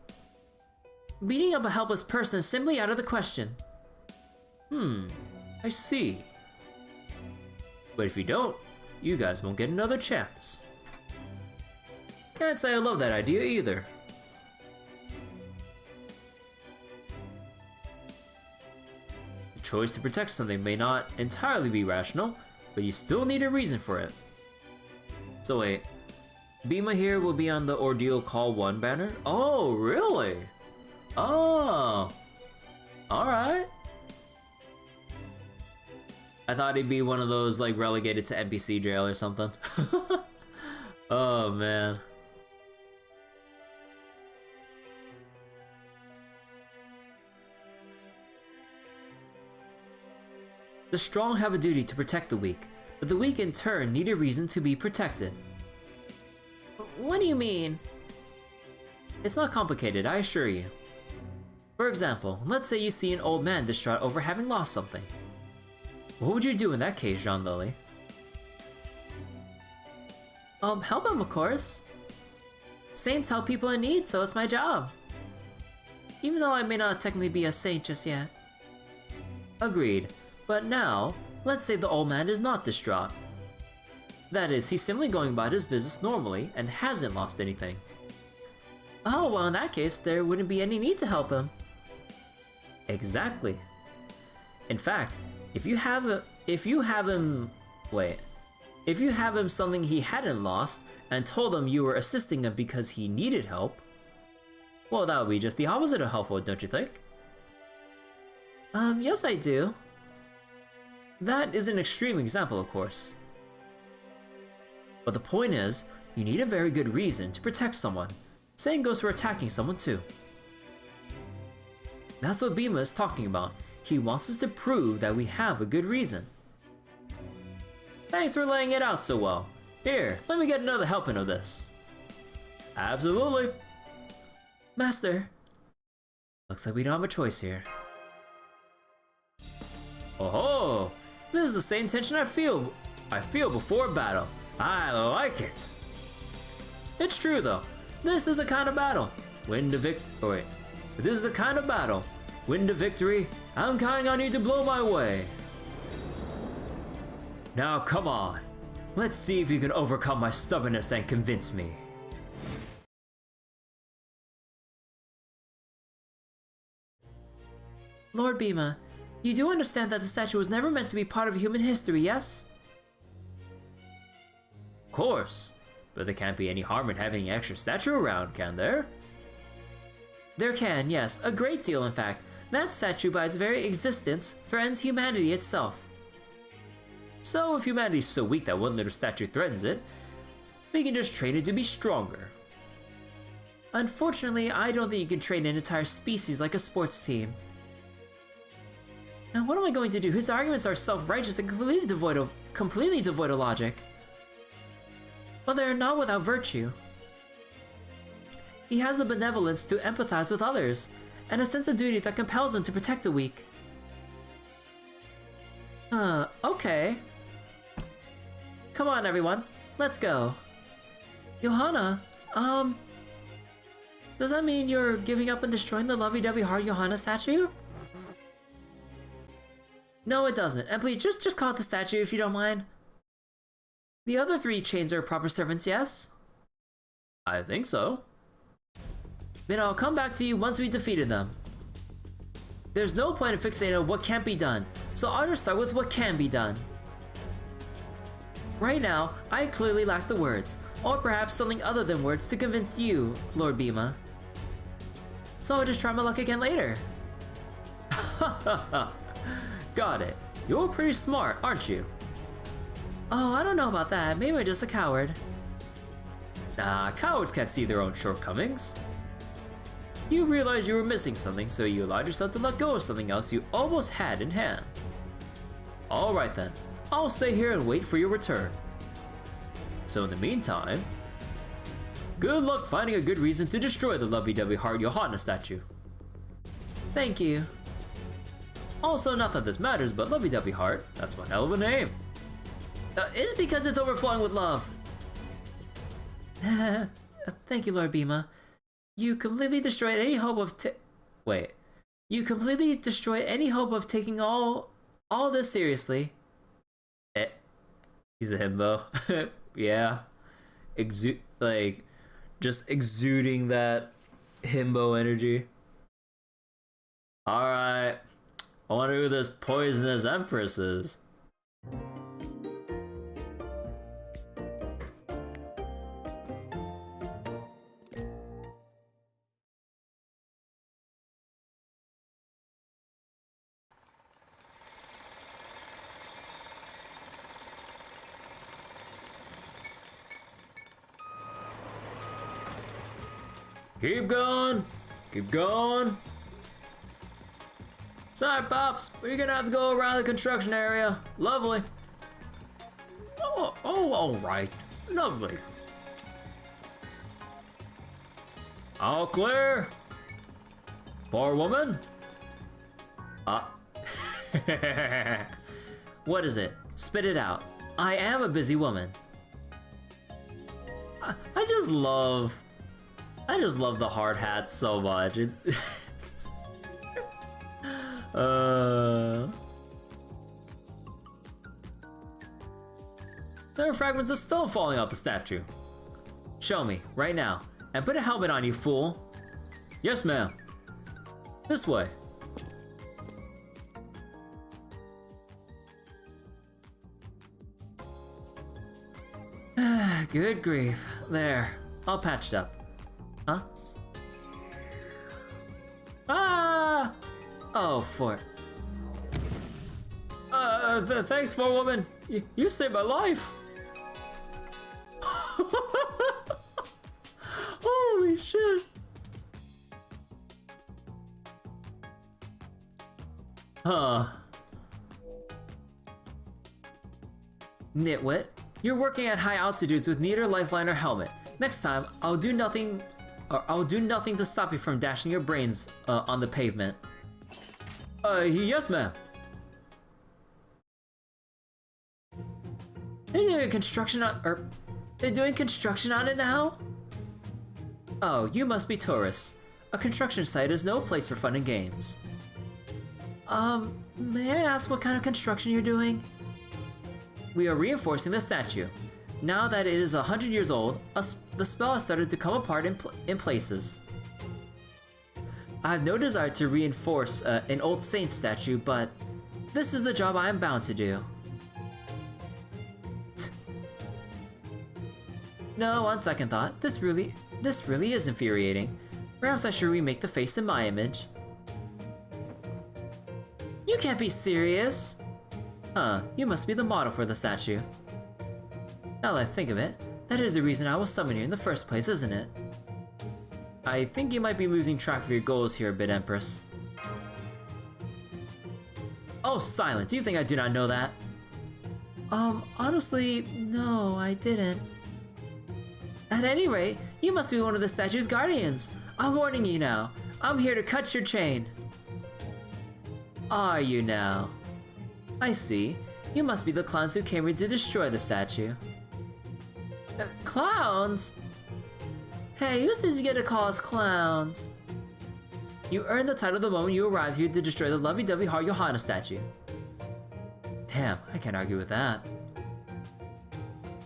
[SPEAKER 1] beating up a helpless person is simply out of the question. I see. But if you don't, you guys won't get another chance. Can't say I love that idea either. The choice to protect something may not entirely be rational, but you still need a reason for it. So wait, Bima here will be on the Ordeal Call 1 banner? Oh, really? Oh, alright. I thought he'd be one of those like relegated to NPC jail or something. Oh man. The strong have a duty to protect the weak, but the weak in turn need a reason to be protected. What do you mean? It's not complicated, I assure you. For example, let's say you see an old man distraught over having lost something. What would you do in that case, Jean-Lily? Help him, of course. Saints help people in need, so it's my job. Even though I may not technically be a saint just yet. Agreed. But now, let's say the old man is not distraught. That is, he's simply going about his business normally and hasn't lost anything. Oh, well in that case, there wouldn't be any need to help him. Exactly. In fact, if you have him something he hadn't lost and told him you were assisting him because he needed help, well that would be just the opposite of helpful, don't you think? Yes I do. That is an extreme example, of course. But the point is, you need a very good reason to protect someone. Same goes for attacking someone too. That's what Bima is talking about. He wants us to prove that we have a good reason. Thanks for laying it out so well. Here, let me get another helping of this. Absolutely. Master. Looks like we don't have a choice here. Oh-ho! This is the same tension I feel before battle. I like it. It's true though. This is a kind of battle. This is a kind of battle. Win the victory. I'm counting on you to blow my way. Now come on. Let's see if you can overcome my stubbornness and convince me.
[SPEAKER 2] Lord Bima, you do understand that the statue was never meant to be part of human history, yes?
[SPEAKER 1] Of course, but there can't be any harm in having an extra statue around, can there?
[SPEAKER 2] There can, yes, a great deal in fact. That statue by its very existence threatens humanity itself.
[SPEAKER 1] So if humanity is so weak that one little statue threatens it, we can just train it to be stronger.
[SPEAKER 2] Unfortunately, I don't think you can train an entire species like a sports team. Now what am I going to do? His arguments are self-righteous and completely devoid of logic. But they are not without virtue. He has the benevolence to empathize with others, and a sense of duty that compels him to protect the weak. Okay. Come on everyone, let's go. Johanna, does that mean you're giving up and destroying the lovey-dovey heart Johanna statue? No, it doesn't. And please, just call it the statue if you don't mind. The other 3 chains are proper servants, yes?
[SPEAKER 1] I think so.
[SPEAKER 2] Then I'll come back to you once we defeated them. There's no point in fixating on what can't be done, so I'll just start with what can be done. Right now, I clearly lack the words, or perhaps something other than words to convince you, Lord Bima. So I'll just try my luck again later.
[SPEAKER 1] Got it. You're pretty smart, aren't you?
[SPEAKER 2] Oh, I don't know about that. Maybe I'm just a coward.
[SPEAKER 1] Nah, cowards can't see their own shortcomings. You realized you were missing something, so you allowed yourself to let go of something else you almost had in hand. Alright then, I'll stay here and wait for your return. So in the meantime, good luck finding a good reason to destroy the lovey-dovey heart Johanna statue.
[SPEAKER 2] Thank you.
[SPEAKER 1] Also, not that this matters, but lovey-dovey heart, that's one hell of a name.
[SPEAKER 2] It's because it's overflowing with love. Thank you, Lord Bima. You completely destroyed any hope of You completely destroyed any hope of taking all this seriously.
[SPEAKER 1] He's a himbo. Yeah. Like, just exuding that himbo energy. Alright. I wonder who this poisonous empress is. Keep going! Keep going! Sorry, Pops, we're gonna have to go around the construction area. Lovely. Oh, alright. Lovely. All clear? Poor woman? What is it? Spit it out. I am a busy woman. I just love the hard hat so much. There are fragments of stone falling off the statue. Show me, right now. And put a helmet on, you fool. Yes, ma'am. This way. Good grief. There. All patched up. Huh? Ah! Oh, fort. Thanks, poor woman. You saved my life. Holy shit. Huh. Nitwit, you're working at high altitudes with neither lifeline or helmet. Next time, I'll do nothing to stop you from dashing your brains on the pavement. Yes, ma'am. They're doing construction on it now? Oh, you must be tourists. A construction site is no place for fun and games. May I ask what kind of construction you're doing? We are reinforcing the statue. Now that it is 100 years old, the spell has started to come apart in places. I have no desire to reinforce an old saint statue, but this is the job I am bound to do. No, on second thought, this really is infuriating. Perhaps I should remake the face in my image. You can't be serious! Huh, you must be the model for the statue. Now that I think of it, that is the reason I was summoned you in the first place, isn't it? I think you might be losing track of your goals here a bit, Empress. Oh, silence! You think I do not know that? Honestly, no, I didn't. At any rate, you must be one of the statue's guardians. I'm warning you now. I'm here to cut your chain. Are you now? I see. You must be the clowns who came here to destroy the statue. Clowns? Hey, who says you get to call us clowns? You earned the title the moment you arrived here to destroy the lovey-dovey heart Johanna statue. Damn, I can't argue with that.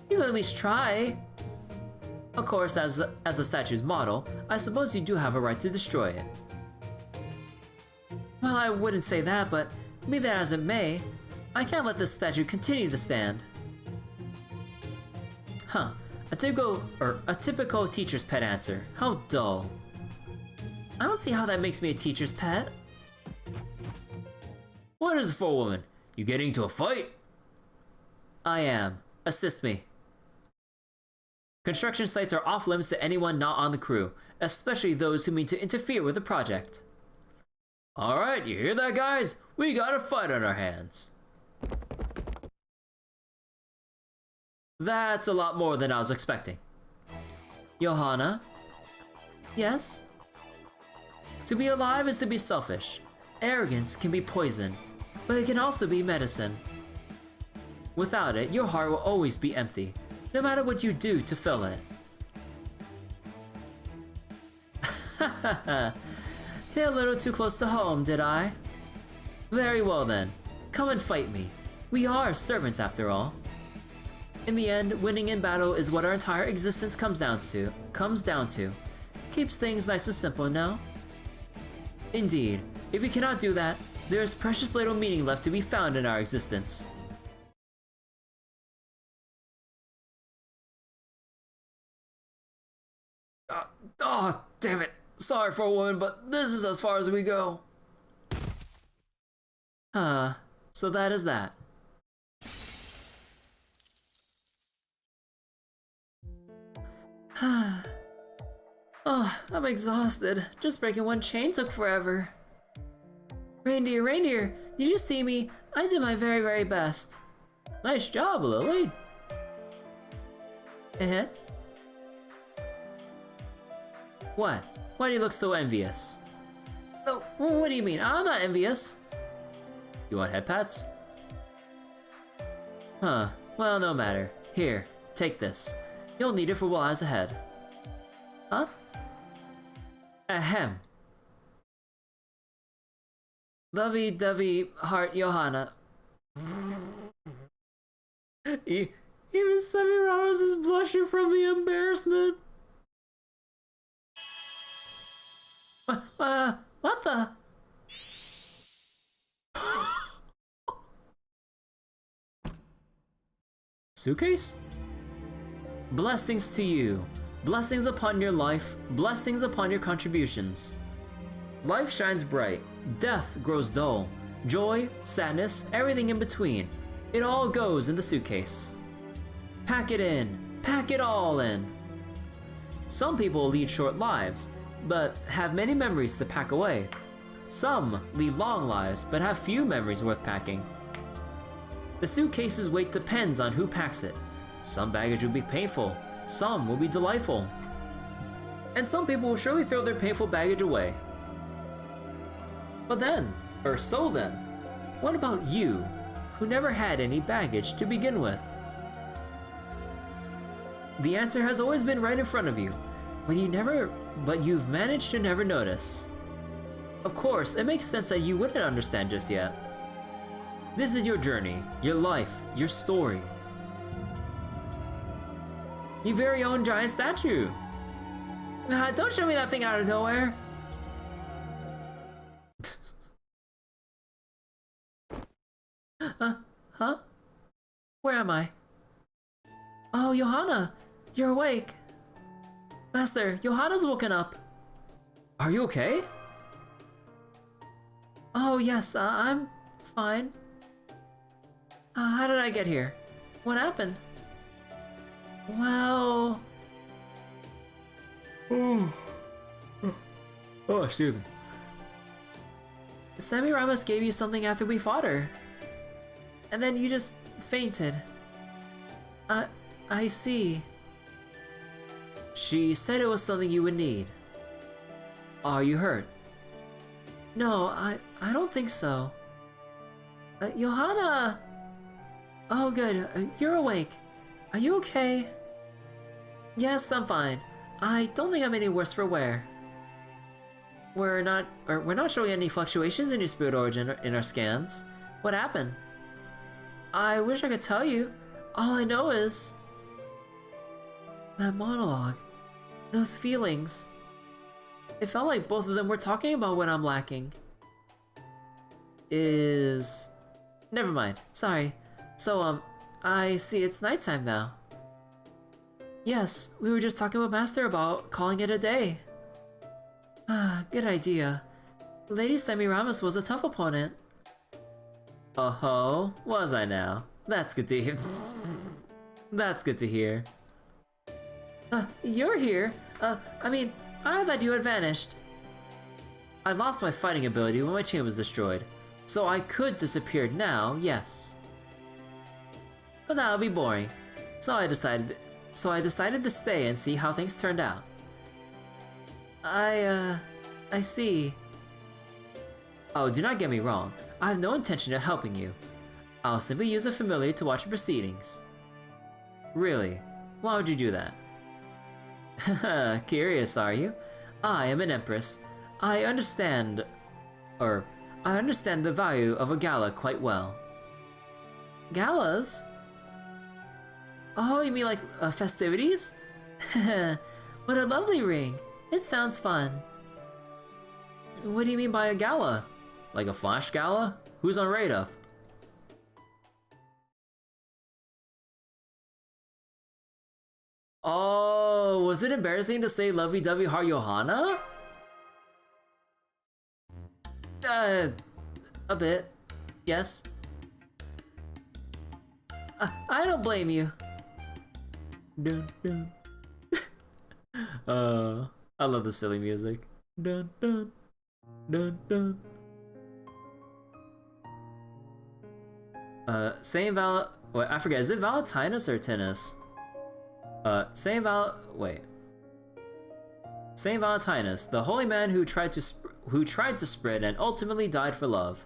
[SPEAKER 1] You can at least try. Of course, as the statue's model, I suppose you do have a right to destroy it. Well, I wouldn't say that, but be that as it may, I can't let this statue continue to stand. Huh, a typical teacher's pet answer. How dull. I don't see how that makes me a teacher's pet. What is it for, woman? You getting into a fight? I am. Assist me. Construction sites are off limits to anyone not on the crew, especially those who mean to interfere with the project. Alright, you hear that, guys? We got a fight on our hands. That's a lot more than I was expecting. Johanna? Yes? To be alive is to be selfish. Arrogance can be poison, but it can also be medicine. Without it, your heart will always be empty, no matter what you do to fill it. Hit a little too close to home, did I? Very well then, come and fight me. We are servants after all.
[SPEAKER 2] In the end, winning in battle is what our entire existence comes down to. Keeps things nice and simple, no? Indeed, if we cannot do that, there is precious little meaning left to be found in our existence. Oh, damn it. Sorry for a woman, but this is as far as we go. Huh, so that is that. Oh, I'm exhausted. Just breaking one chain took forever. Reindeer, did you see me? I did my very, very best. Nice job, Lily. Eh? What? Why do you look so envious? Oh, what do you mean? I'm not envious. You want head pats? Huh, well, no matter. Here, take this. You'll need it for what lies ahead. Huh? Ahem. Lovey-dovey heart Johanna. Even Semiramis is blushing from the embarrassment. What the? Suitcase? Blessings to you. Blessings upon your life. Blessings upon your contributions. Life shines bright. Death grows dull. Joy, sadness, everything in between. It all goes in the suitcase. Pack it in. Pack it all in. Some people lead short lives, but have many memories to pack away. Some lead long lives, but have few memories worth packing. The suitcase's weight depends on who packs it. Some baggage will be painful, some will be delightful. And some people will surely throw their painful baggage away. But then, or so then, what about you, who never had any baggage to begin with? The answer has always been right in front of you, but you've managed to never notice. Of course, it makes sense that you wouldn't understand just yet. This is your journey, your life, your story. Your very own giant statue. Don't show me that thing out of nowhere. Huh? Where am I? Oh, Johanna, you're awake. Master, Johanna's woken up. Are you okay? Oh, yes, I'm fine. How did I get here? What happened? Well... Oh, excuse me. Semiramis gave you something after we fought her. And then you just fainted. I see. She said it was something you would need. Are you hurt? No, I don't think so. Johanna! Oh good, you're awake. Are you okay? Yes, I'm fine. I don't think I'm any worse for wear. We're not showing any fluctuations in your spirit origin in our scans. What happened? I wish I could tell you. All I know is... that monologue. Those feelings. It felt like both of them were talking about what I'm lacking. Never mind. Sorry. So, I see it's nighttime now. Yes, we were just talking with Master about calling it a day. Good idea. Lady Semiramis was a tough opponent. Oh-ho, was I now? That's good to hear. That's good to hear. You're here? I thought you had vanished. I lost my fighting ability when my chain was destroyed, so I could disappear now, yes. But that would be boring, so I decided to stay and see how things turned out. I see. Oh, do not get me wrong. I have no intention of helping you. I'll simply use a familiar to watch your proceedings. Really? Why would you do that? Haha, curious, are you? I am an empress. I understand the value of a gala quite well. Galas? Oh, you mean like festivities? What a lovely ring. It sounds fun. What do you mean by a gala? Like a flash gala? Who's on raid up? Oh, was it embarrassing to say lovey-dovey heart Johanna? A bit. Yes. I don't blame you. Dun, dun. I love the silly music. Dun, dun, dun, dun. Saint Val. Wait, I forget. Is it Valentinus or Tinus? Saint Valentinus, the holy man who tried to spread and ultimately died for love.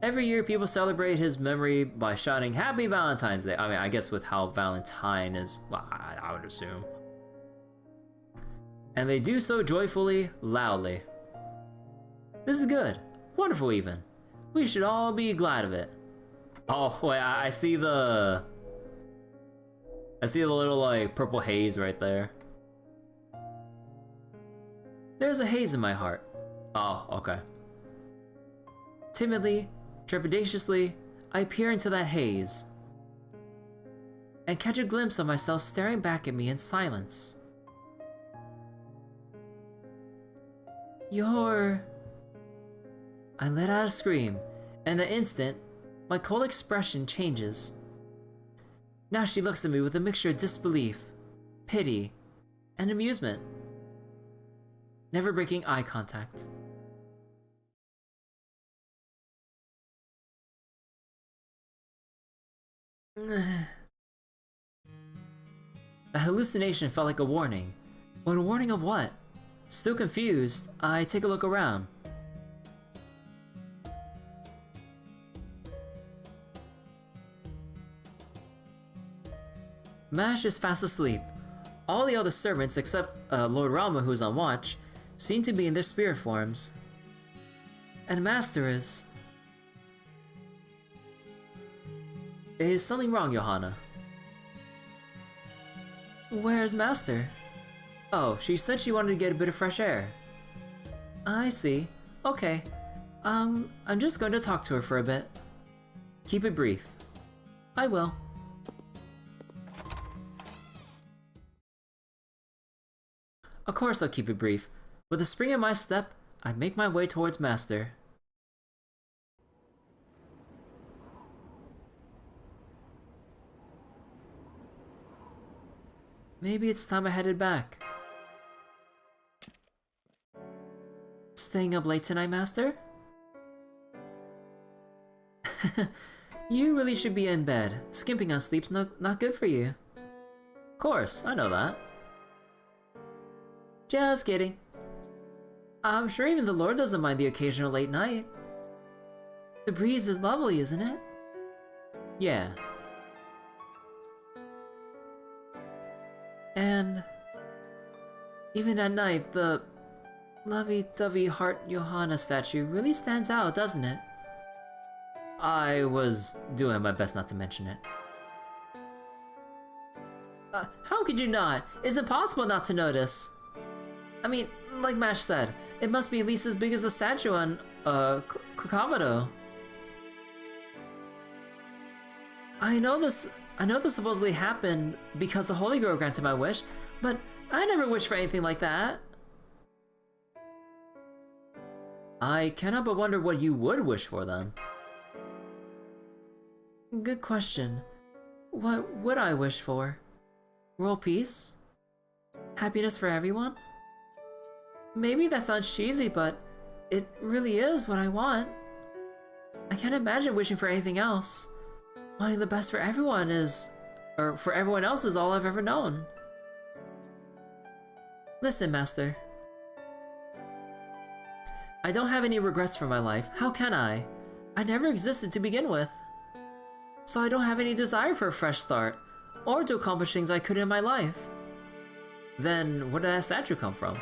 [SPEAKER 2] Every year, people celebrate his memory by shouting "Happy Valentine's Day." I mean, I guess with how Valentine is, well, I would assume. And they do so joyfully, loudly. This is good, wonderful even. We should all be glad of it. Oh wait, I see the little like purple haze right there. There's a haze in my heart. Oh, okay. Timidly, trepidatiously, I peer into that haze and catch a glimpse of myself staring back at me in silence. You're... I let out a scream, and in an instant, my cold expression changes. Now she looks at me with a mixture of disbelief, pity, and amusement, never breaking eye contact. The hallucination felt like a warning. But a warning of what? Still confused, I take a look around. Mash is fast asleep. All the other servants, except Lord Rama, who's on watch, seem to be in their spirit forms. And Master is... Is something wrong, Johanna? Where's Master? Oh, she said she wanted to get a bit of fresh air. I see. Okay. I'm just going to talk to her for a bit. Keep it brief. I will. Of course I'll keep it brief. With a spring in my step, I make my way towards Master. Maybe it's time I headed back. Staying up late tonight, Master? You really should be in bed. Skimping on sleep's not good for you. Of course, I know that. Just kidding. I'm sure even the Lord doesn't mind the occasional late night. The breeze is lovely, isn't it? Yeah. And even at night, the lovey-dovey heart Johanna statue really stands out, doesn't it? I was doing my best not to mention it. How could you not? It's impossible not to notice. I mean, like Mash said, it must be at least as big as the statue on, Krakavado. I know this supposedly happened because the Holy Girl granted my wish, but I never wished for anything like that. I cannot but wonder what you would wish for then. Good question. What would I wish for? World peace? Happiness for everyone? Maybe that sounds cheesy, but it really is what I want. I can't imagine wishing for anything else. Wanting the best for everyone for everyone else is all I've ever known. Listen, Master. I don't have any regrets for my life. How can I? I never existed to begin with. So I don't have any desire for a fresh start, or to accomplish things I could in my life. Then where did that statue come from?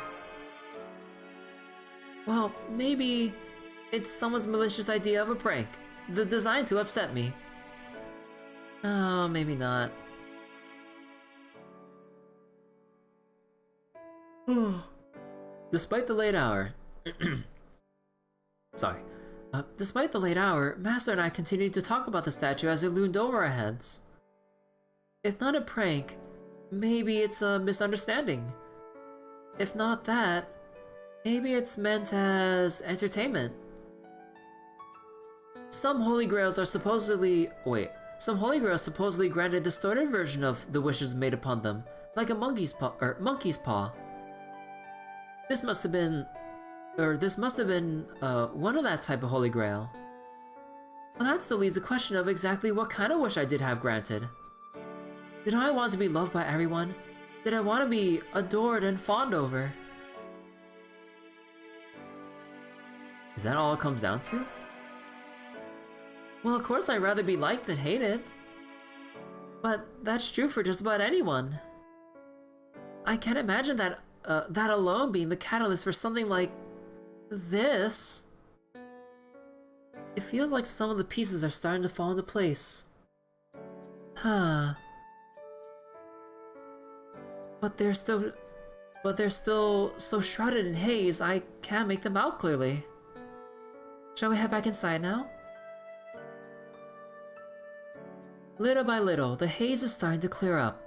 [SPEAKER 2] Well, maybe it's someone's malicious idea of a prank, designed to upset me. Oh, maybe not. Despite the late hour... Sorry. Despite the late hour, Master and I continued to talk about the statue as it loomed over our heads. If not a prank, maybe it's a misunderstanding. If not that, maybe it's meant as entertainment. Some holy grails supposedly granted a distorted version of the wishes made upon them, like a monkey's paw. This must have been one of that type of holy grail. Well, that still leaves the question of exactly what kind of wish I did have granted. Did I want to be loved by everyone? Did I want to be adored and fawned over? Is that all it comes down to? Well, of course I'd rather be liked than hated. But that's true for just about anyone. I can't imagine that alone being the catalyst for something like this. It feels like some of the pieces are starting to fall into place. Huh. But they're still so shrouded in haze, I can't make them out clearly. Shall we head back inside now? Little by little, the haze is starting to clear up.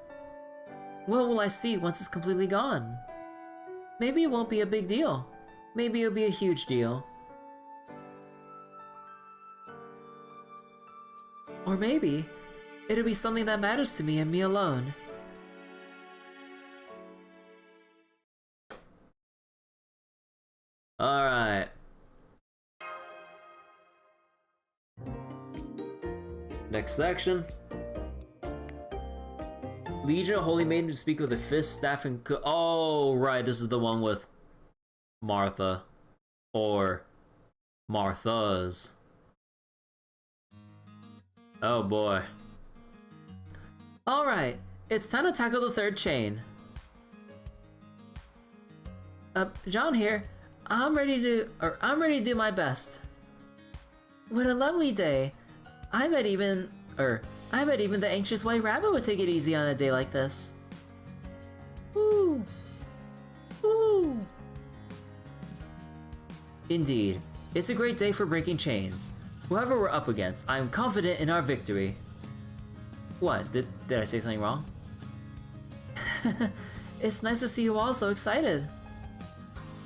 [SPEAKER 2] What will I see once it's completely gone? Maybe it won't be a big deal. Maybe it'll be a huge deal. Or maybe it'll be something that matters to me and me alone.
[SPEAKER 1] Alright. Next section. Legion of Holy Maiden to speak with a fist, staff, and oh, right, this is the one with Martha. Or Marthas. Oh boy.
[SPEAKER 2] Alright, it's time to tackle the third chain. John here. I'm ready to do my best. What a lovely day. I bet even the anxious white rabbit would take it easy on a day like this. Woo! Woo! Indeed, it's a great day for breaking chains. Whoever we're up against, I am confident in our victory. What? Did I say something wrong? It's nice to see you all so excited.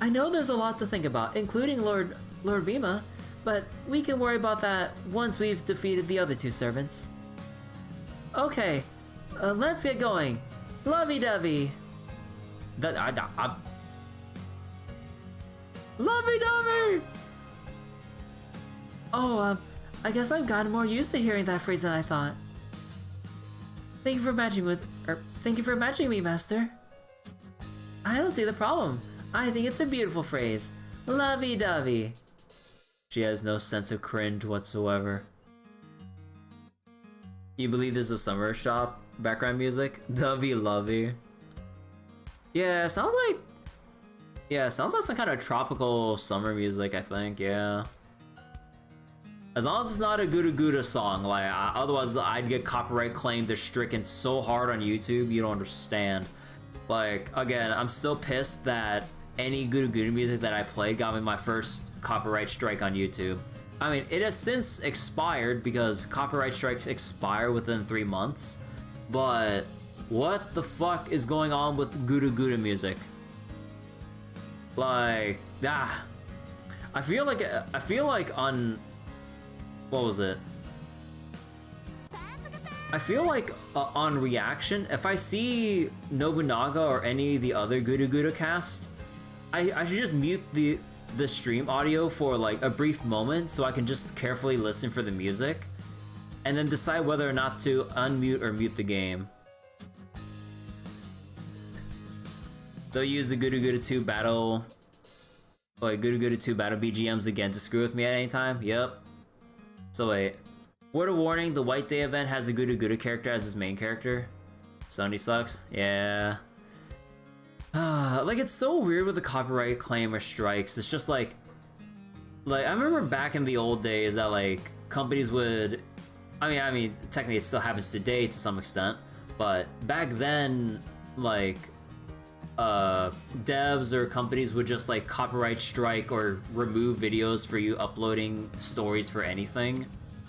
[SPEAKER 2] I know there's a lot to think about, including Lord Bhima, but we can worry about that once we've defeated the other two servants. Okay, let's get going. Lovey-dovey. Lovey-dovey! Oh, I guess I've gotten more used to hearing that phrase than I thought. Thank you for matching me, Master. I don't see the problem. I think it's a beautiful phrase. Lovey-dovey. She has no sense of cringe whatsoever.
[SPEAKER 1] You believe this is a summer shop background music? Dovey-lovey. Yeah, it sounds like some kind of tropical summer music, I think, yeah. As long as it's not a Gouda Gouda song, like, otherwise I'd get copyright claimed. They're stricken so hard on YouTube, you don't understand. Like, again, I'm still pissed that any Gouda Gouda music that I played got me my first copyright strike on YouTube. I mean, it has since expired because copyright strikes expire within 3 months, but what the fuck is going on with Gouda Gouda music? Like, I feel like on, what was it? I feel like on reaction, if I see Nobunaga or any of the other Gouda Gouda cast, I should just mute the stream audio for like a brief moment so I can just carefully listen for the music and then decide whether or not to unmute or mute the game. They'll use the Gouda Gouda 2 battle, like Gouda Gouda 2 battle BGMs again to screw with me at any time. Yep. So wait. Word of warning, the White Day event has a Gouda Gouda character as his main character. Sony sucks. Yeah. Like, it's so weird with the copyright claim or strikes. It's just like I remember back in the old days that like companies would, I mean technically it still happens today to some extent, but back then, like, devs or companies would just like copyright strike or remove videos for you uploading stories for anything.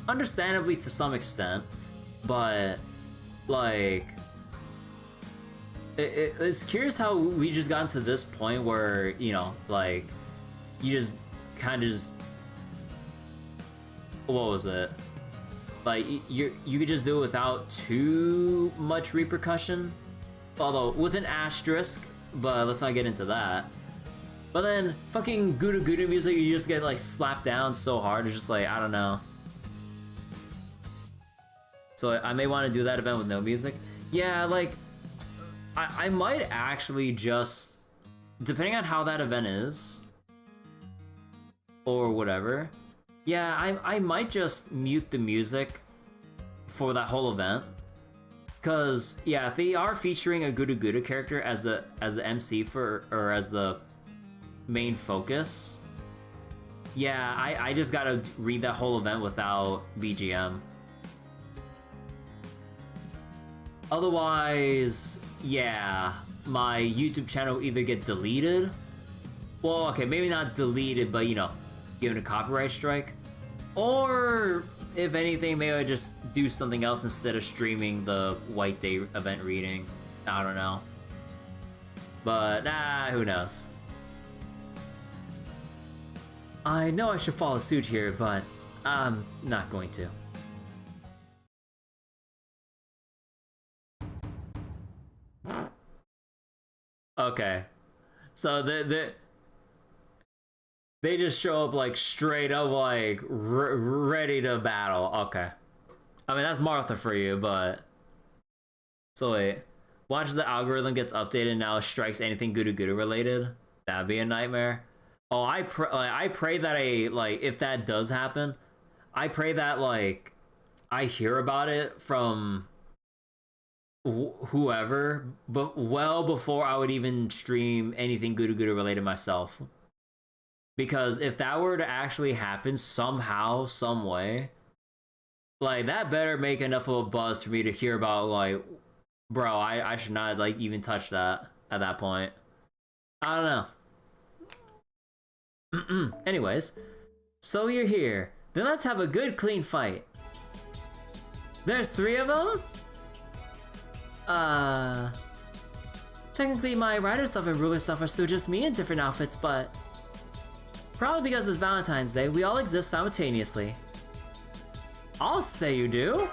[SPEAKER 1] Understandably to some extent, but like it's curious how we just gotten to this point where, you know, like you just kind of just, what was it? Like you could just do it without too much repercussion, although with an asterisk. But let's not get into that. But then fucking Gouda Gouda music, you just get like slapped down so hard. It's just like, I don't know. So I may want to do that event with no music. Yeah, like I might actually just, depending on how that event is or whatever. Yeah, I might just mute the music for that whole event. Cause yeah, if they are featuring a Gouda Gouda character as the MC for, or as the main focus, yeah, I just gotta read that whole event without BGM. Otherwise, yeah, my YouTube channel will either get deleted. Well, okay, maybe not deleted, but you know, given a copyright strike, or if anything, maybe I just do something else instead of streaming the White Day event reading. I don't know. But, who knows. I know I should follow suit here, but I'm not going to. Okay. So they just show up like straight up like ready to battle. Okay. I mean, that's Martha for you, but... So wait. Watch as the algorithm gets updated and now strikes anything Gouda Gouda related. That'd be a nightmare. Oh, I pray that if that does happen, I pray that, like, I hear about it from whoever, but well before I would even stream anything Gouda Gouda related myself. Because if that were to actually happen somehow, some way, like, that better make enough of a buzz for me to hear about, like, bro, I should not, like, even touch that at that point. I don't know. Anyways, so you're here. Then let's have a good, clean fight. There's 3 of them? Technically, my rider stuff and ruler stuff are still just me in different outfits, but... Probably because it's Valentine's Day, we all exist simultaneously. I'll say you do.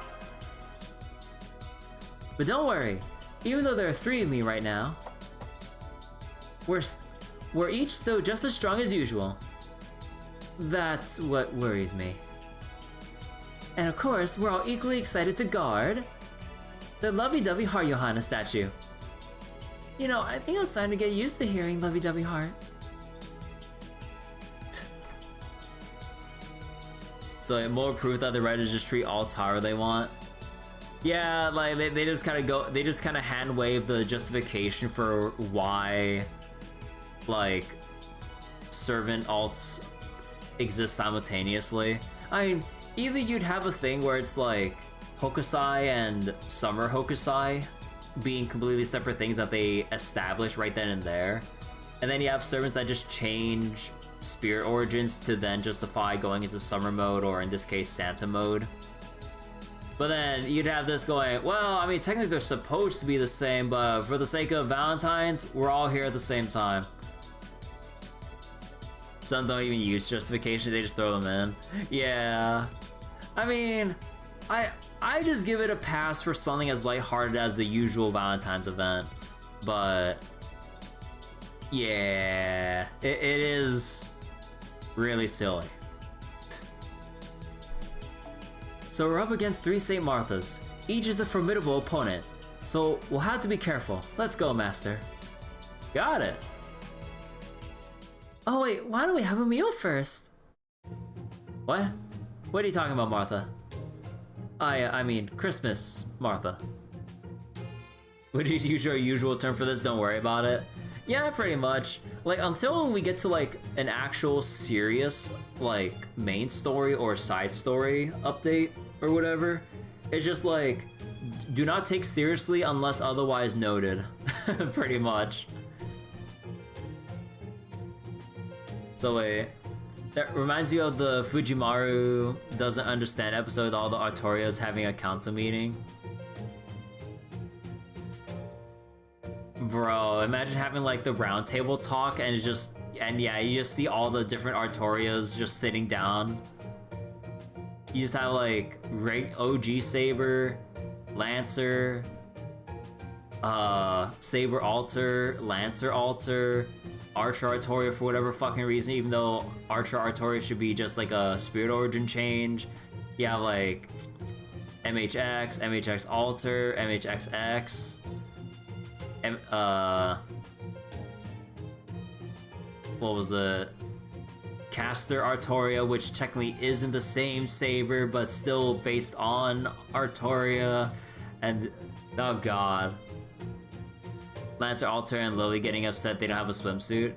[SPEAKER 1] But don't worry, even though there are 3 of me right now, we're each still just as strong as usual. That's what worries me. And of course, we're all equally excited to guard the lovey-dovey heart Johanna statue. You know, I think I was starting to get used to hearing lovey-dovey heart. So more proof that the writers just treat all Taro they want. Yeah, like they just kind of hand wave the justification for why, like, servant alts exist simultaneously. I mean, either you'd have a thing where it's like Hokusai and Summer Hokusai being completely separate things that they establish right then and there, and then you have servants that just change spirit origins to then justify going into summer mode, or in this case Santa mode. But then you'd have this going, well, I mean, technically they're supposed to be the same, but for the sake of Valentine's, we're all here at the same time. Some don't even use justification, they just throw them in. Yeah. I mean, I just give it a pass for something as lighthearted as the usual Valentine's event. But yeah, it is really silly. So we're up against 3 St. Marthas. Each is a formidable opponent, so we'll have to be careful. Let's go, Master. Got it. Oh wait, why don't we have a meal first? What? What are you talking about, Martha? I mean, Christmas, Martha. Would you use your usual term for this? Don't worry about it. Yeah, pretty much. Like, until we get to, like, an actual serious, like, main story or side story update or whatever, it's just like, do not take seriously unless otherwise noted. Pretty much. So wait, that reminds you of the Fujimaru doesn't understand episode with all the Artorias having a council meeting? Bro, imagine having like the round table talk and yeah, you just see all the different Artorias just sitting down. You just have like OG Saber, Lancer, Saber Alter, Lancer Alter, Archer Artoria for whatever fucking reason, even though Archer Artoria should be just like a Spirit Origin change. You have like MHX, MHX Alter, MHXX, what was it? Caster Artoria, which technically isn't the same Saber, but still based on Artoria, and oh god. Lancer Alter and Lily getting upset they don't have a swimsuit.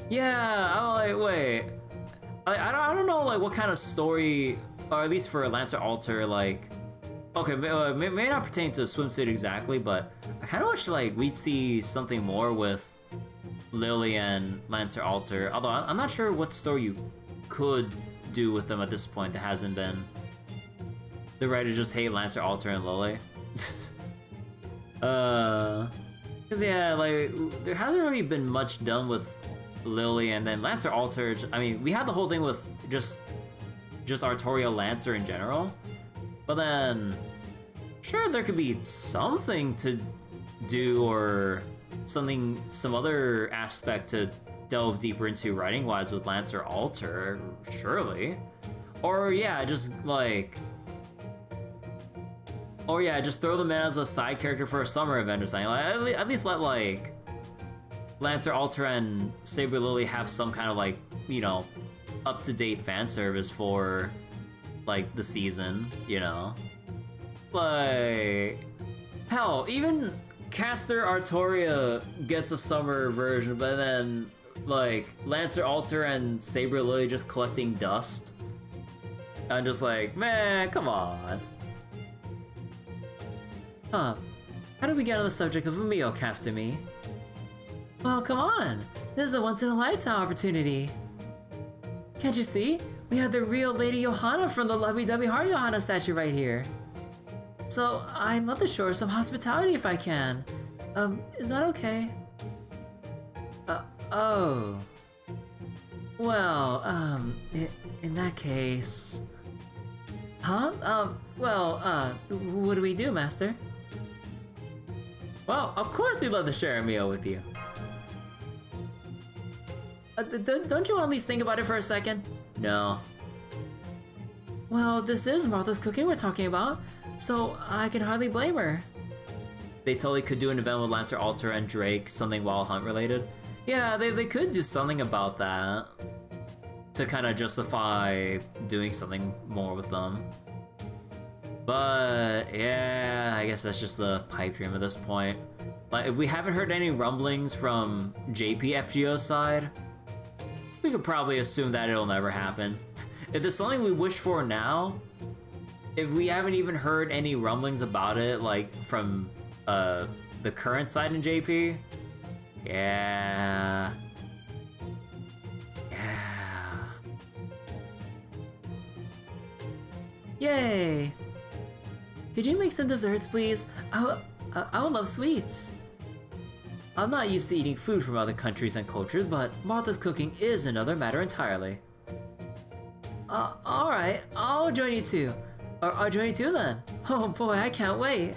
[SPEAKER 1] Yeah, I'm like, wait. I don't know like what kind of story, or at least for Lancer Alter, like, okay, may not pertain to a swimsuit exactly, but I kind of wish like we'd see something more with Lily and Lancer Alter. Although I'm not sure what story you could do with them at this point that hasn't been. The writers just hate Lancer Alter and Lily. Cause yeah, like there hasn't really been much done with Lily, and then Lancer Alter. I mean, we had the whole thing with just Artoria Lancer in general, but then sure there could be something to do or some other aspect to delve deeper into writing wise with Lancer Alter, surely, or yeah, just throw them in as a side character for a summer event or something. Like, at least let like Lancer Alter and Saber Lily have some kind of like, you know, up-to-date fan service for like the season, you know? Like, hell, even Caster Artoria gets a summer version, but then like Lancer Alter and Saber Lily just collecting dust. I'm just like, man, come on. Huh. How did we get on the subject of Umio Castami? Well, come on! This is a once-in-a-lifetime opportunity! Can't you see? We have the real Lady Johanna from the lovey-dovey Heart Johanna statue right here! So, I'd love to show her some hospitality if I can. Is that okay? Oh. Well, in that case... Huh? What do we do, Master? Well, of course we'd love to share a meal with you. Don't you at least think about it for a second? No. Well, this is Martha's cooking we're talking about, so I can hardly blame her. They totally could do an event with Lancer Alter and Drake, something Wild Hunt related. Yeah, they could do something about that to kind of justify doing something more with them. But yeah, I guess that's just the pipe dream at this point. Like, if we haven't heard any rumblings from JPFGO's side, we could probably assume that it'll never happen. If there's something we wish for now, if we haven't even heard any rumblings about it, like from the current side in JP, yeah. Yay! Could you make some desserts, please? I would love sweets. I'm not used to eating food from other countries and cultures, but Martha's cooking is another matter entirely. Alright, I'll join you too. Or I'll join you too then. Oh boy, I can't wait.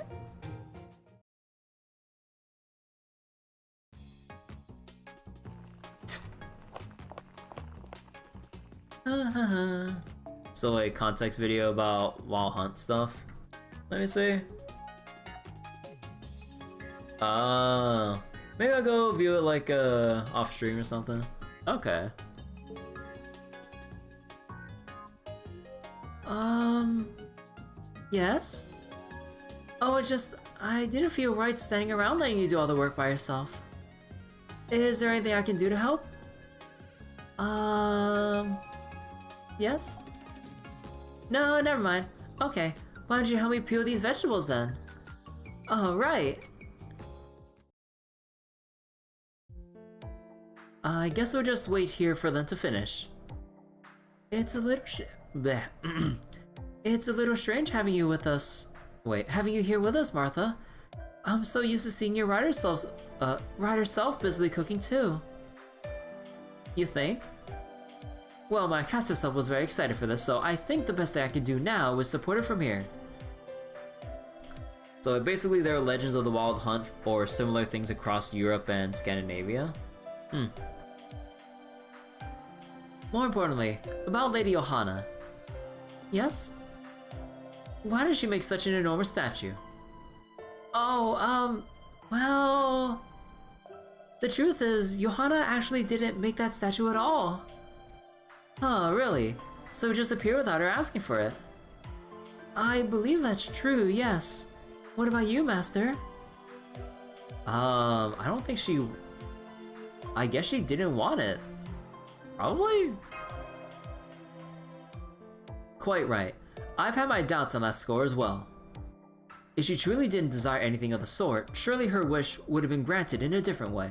[SPEAKER 1] So like context video about Wild Hunt stuff. Let me see. Maybe I'll go view it like off stream or something. Okay. Yes? Oh, it's just, I didn't feel right standing around letting you do all the work by yourself. Is there anything I can do to help? Yes? No, never mind. Okay, why don't you help me peel these vegetables then? Oh, right.
[SPEAKER 2] I guess we'll just wait here for them to finish. It's a little bleh. It's a little strange having you with us. Wait, having you here with us, Martha. I'm so used to seeing your rider self busily cooking too. You think? Well, my caster self was very excited for this, so I think the best thing I can do now is support it from here. So basically there are legends of the Wild Hunt or similar things across Europe and Scandinavia. More importantly, about Lady Johanna. Yes? Why does she make such an enormous statue? Oh, well... The truth is, Johanna actually didn't make that statue at all. Oh, really? So it just appeared without her asking for it? I believe that's true, yes. What about you, Master? I don't think she... I guess she didn't want it. Probably? Quite right. I've had my doubts on that score as well. If she truly didn't desire anything of the sort, surely her wish would have been granted in a different way.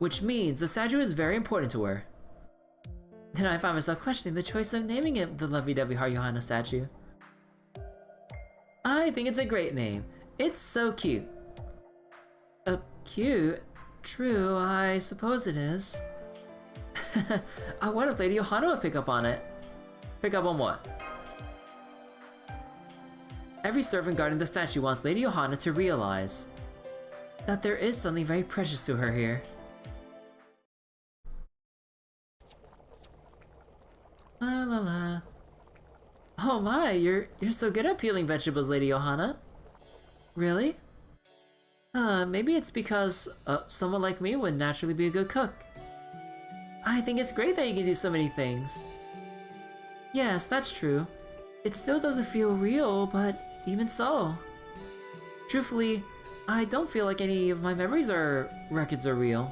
[SPEAKER 2] Which means the statue is very important to her. Then I find myself questioning the choice of naming it the Lovey-Dovey Heart Johanna statue. I think it's a great name. It's so cute. Cute? True, I suppose it is. I wonder if Lady Johanna would pick up on it. Pick up on what? Every servant guarding the statue wants Lady Johanna to realize that there is something very precious to her here. La la la. Oh my, you're so good at peeling vegetables, Lady Johanna. Really? Maybe it's because someone like me would naturally be a good cook. I think it's great that you can do so many things. Yes, that's true. It still doesn't feel real, but even so. Truthfully, I don't feel like any of my memories or records are real.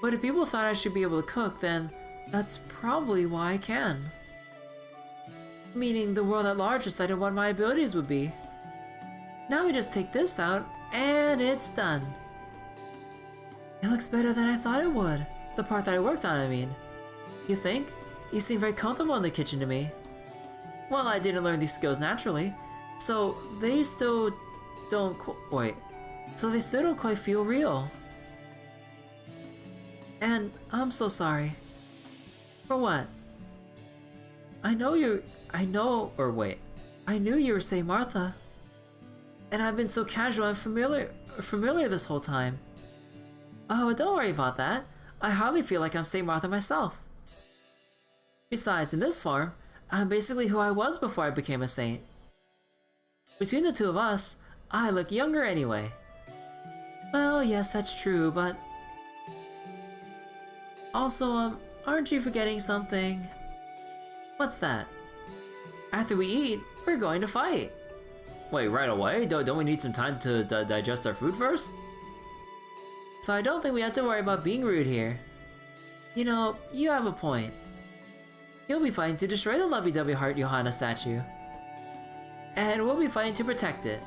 [SPEAKER 2] But if people thought I should be able to cook, then that's probably why I can. Meaning the world at large decided what my abilities would be. Now we just take this out, and it's done. It looks better than I thought it would. The part that I worked on, I mean. You think? You seem very comfortable in the kitchen to me. Well, I didn't learn these skills naturally, so they still don't they still don't quite feel real. And I'm so sorry. For what? I knew you were saying Martha. And I've been so casual and familiar this whole time. Oh, don't worry about that. I hardly feel like I'm Saint Martha myself. Besides, in this form, I'm basically who I was before I became a saint. Between the two of us, I look younger anyway. Well, yes, that's true, but... Also, aren't you forgetting something? What's that? After we eat, we're going to fight. Wait, right away? Don't we need some time to digest our food first? So I don't think we have to worry about being rude here. You know, you have a point. You'll be fighting to destroy the Lovey-Dovey Heart Johanna statue. And we'll be fighting to protect it.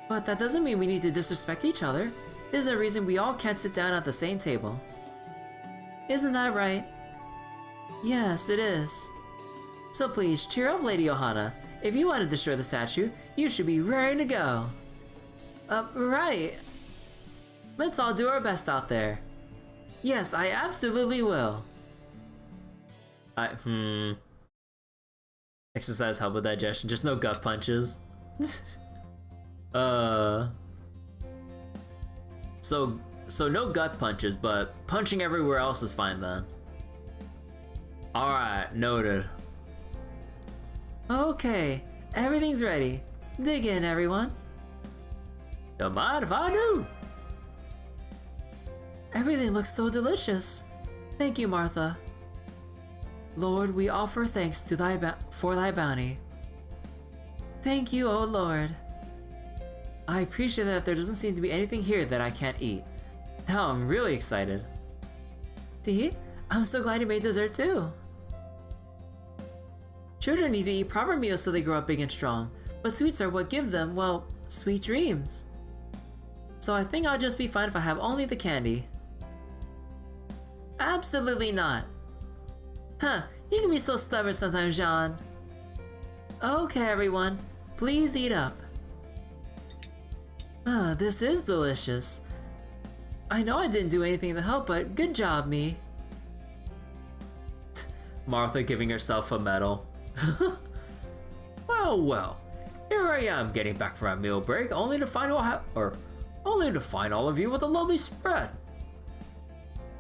[SPEAKER 2] But that doesn't mean we need to disrespect each other. There's a reason we all can't sit down at the same table. Isn't that right? Yes, it is. So please, cheer up, Lady Johanna. If you want to destroy the statue, you should be raring to go. Right. Let's all do our best out there. Yes, I absolutely will. Exercise help with digestion, just no gut punches. So no gut punches, but punching everywhere else is fine then. Alright, noted. Okay, everything's ready. Dig in, everyone. Don't mind if I do. Everything looks so delicious. Thank you, Martha. Lord, we offer thanks to for thy bounty. Thank you, O Lord. I appreciate that there doesn't seem to be anything here that I can't eat. Now I'm really excited. See? I'm so glad you made dessert too. Children need to eat proper meals so they grow up big and strong, but sweets are what give them, well, sweet dreams. so I think I'll just be fine if I have only the candy. Absolutely not. Huh, you can be so stubborn sometimes, Jean. Okay, everyone, please eat up. This is delicious. I know I didn't do anything to help, but good job, me.
[SPEAKER 1] Martha giving herself a medal.
[SPEAKER 2] Well, here I am getting back from my meal break, only to find all of you with a lovely spread.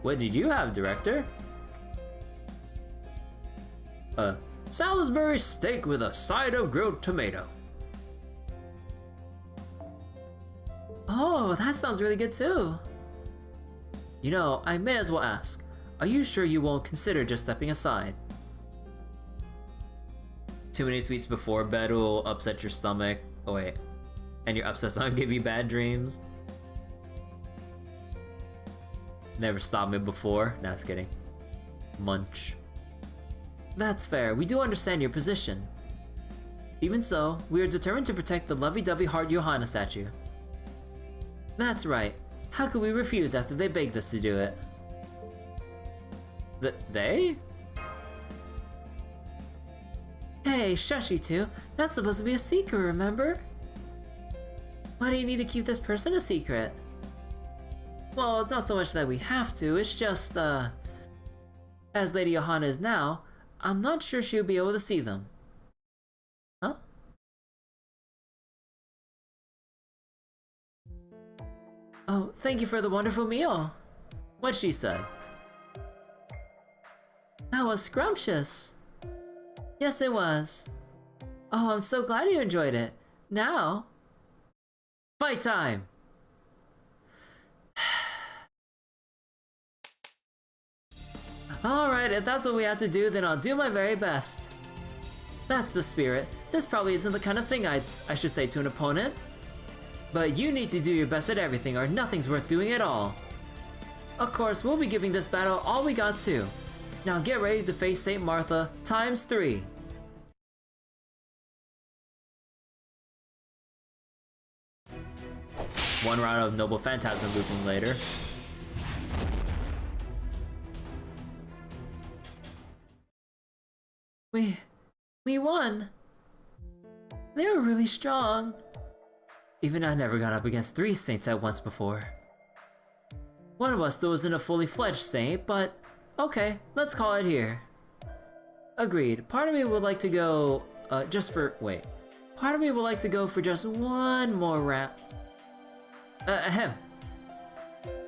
[SPEAKER 1] What did you have, Director?
[SPEAKER 2] Salisbury steak with a side of grilled tomato. Oh, that sounds really good too. You know, I may as well ask, are you sure you won't consider just stepping aside?
[SPEAKER 1] Too many sweets before bed will upset your stomach. Oh wait, and your upset stomach give you bad dreams. Never stopped me before. Nah, just kidding. Munch.
[SPEAKER 2] That's fair, we do understand your position. Even so, we are determined to protect the lovey-dovey heart Johanna statue. That's right. How could we refuse after they begged us to do it?
[SPEAKER 1] They?
[SPEAKER 2] Hey, shush you two. That's supposed to be a secret, remember? Why do you need to keep this person a secret? Well, it's not so much that we have to, it's just, as Lady Johanna is now, I'm not sure she'll be able to see them. Huh? Oh, thank you for the wonderful meal.
[SPEAKER 1] What she said.
[SPEAKER 2] That was scrumptious. Yes, it was. Oh, I'm so glad you enjoyed it. Now,
[SPEAKER 1] fight time!
[SPEAKER 2] Alright, if that's what we have to do, then I'll do my very best. That's the spirit. This probably isn't the kind of thing I should say to an opponent. But you need to do your best at everything or nothing's worth doing at all. Of course, we'll be giving this battle all we got to. Now get ready to face St. Martha times 3.
[SPEAKER 1] One round of Noble Phantasm looping later.
[SPEAKER 2] We won. They were really strong. Even I never got up against 3 saints at once before. One of us still isn't a fully fledged saint, but okay, let's call it here. Agreed. Part of me would like to go, Part of me would like to go for just one more round. Ahem.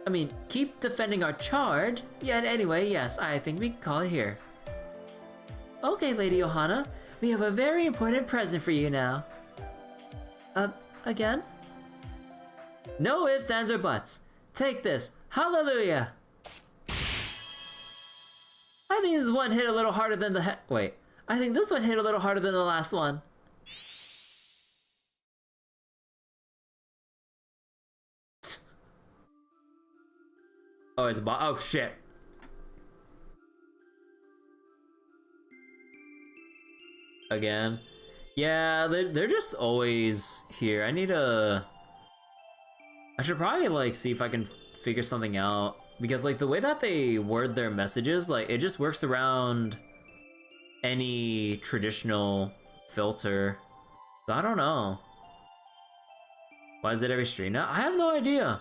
[SPEAKER 2] I mean, keep defending our charge. Yet anyway, yes, I think we can call it here. Okay, Lady Johanna, we have a very important present for you now. Again? No ifs, ands, or buts. Take this. Hallelujah! I think this one hit a little harder than I think this one hit a little harder than the last one.
[SPEAKER 1] Oh, it's a bot. Oh, shit. Again. Yeah, they're just always here. I should probably, like, see if I can figure something out. Because, like, the way that they word their messages, like, it just works around any traditional filter. So I don't know. Why is it every stream now? I have no idea.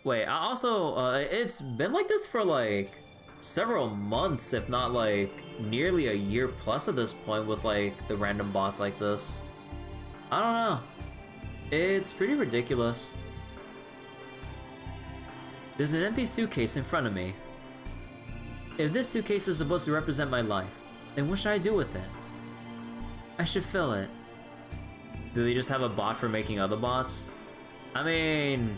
[SPEAKER 1] Wait, I also, it's been like this for, like, several months, if not, like, nearly a year plus at this point with, like, the random bots like this. I don't know. It's pretty ridiculous. There's an empty suitcase in front of me. If this suitcase is supposed to represent my life, then what should I do with it? I should fill it. Do they just have a bot for making other bots? I mean,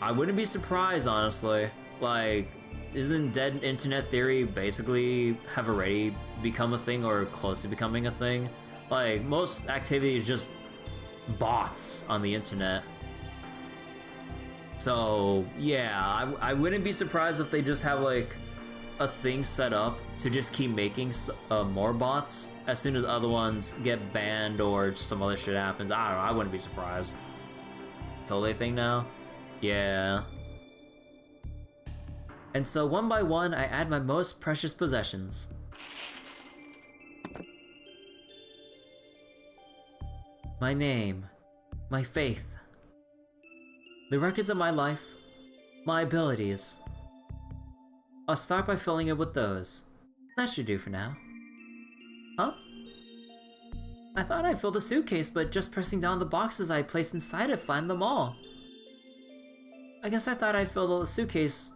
[SPEAKER 1] I wouldn't be surprised, honestly. Like, isn't dead internet theory basically have already become a thing or close to becoming a thing? Like, most activity is just bots on the internet. So, yeah, I wouldn't be surprised if they just have, like, a thing set up to just keep making more bots as soon as other ones get banned or some other shit happens. I don't know, I wouldn't be surprised. It's totally a thing now. Yeah.
[SPEAKER 2] And so one by one, I add my most precious possessions. My name, my faith, the records of my life, my abilities. I'll start by filling it with those. That should do for now. Huh? I thought I filled the suitcase, but just pressing down the boxes I placed inside it flattened them all. I guess I thought I filled the suitcase.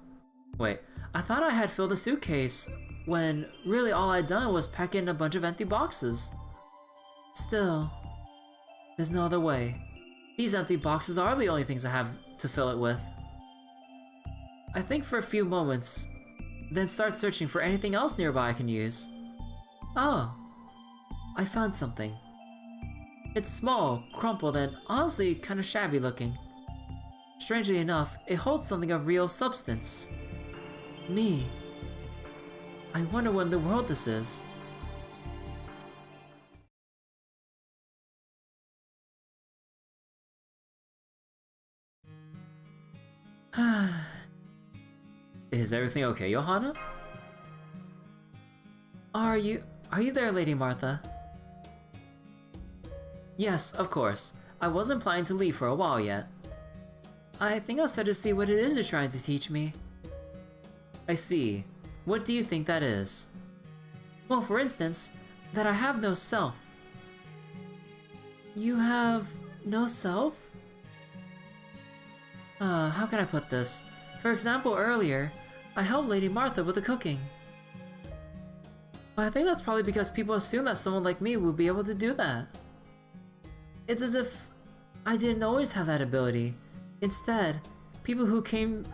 [SPEAKER 2] Wait, I thought I had filled the suitcase when really all I'd done was pack in a bunch of empty boxes. Still, there's no other way. These empty boxes are the only things I have to fill it with. I think for a few moments, then start searching for anything else nearby I can use. Oh, I found something. It's small, crumpled, and honestly kinda shabby looking. Strangely enough, it holds something of real substance. Me. I wonder what in the world this is.
[SPEAKER 1] Is everything okay, Johanna?
[SPEAKER 2] Are you there, Lady Martha? Yes, of course. I wasn't planning to leave for a while yet. I think I'll start to see what it is you're trying to teach me. I see. What do you think that is? Well, for instance, that I have no self. You have no self? How can I put this? For example, earlier, I helped Lady Martha with the cooking. But I think that's probably because people assume that someone like me would be able to do that. It's as if I didn't always have that ability. Instead, people who came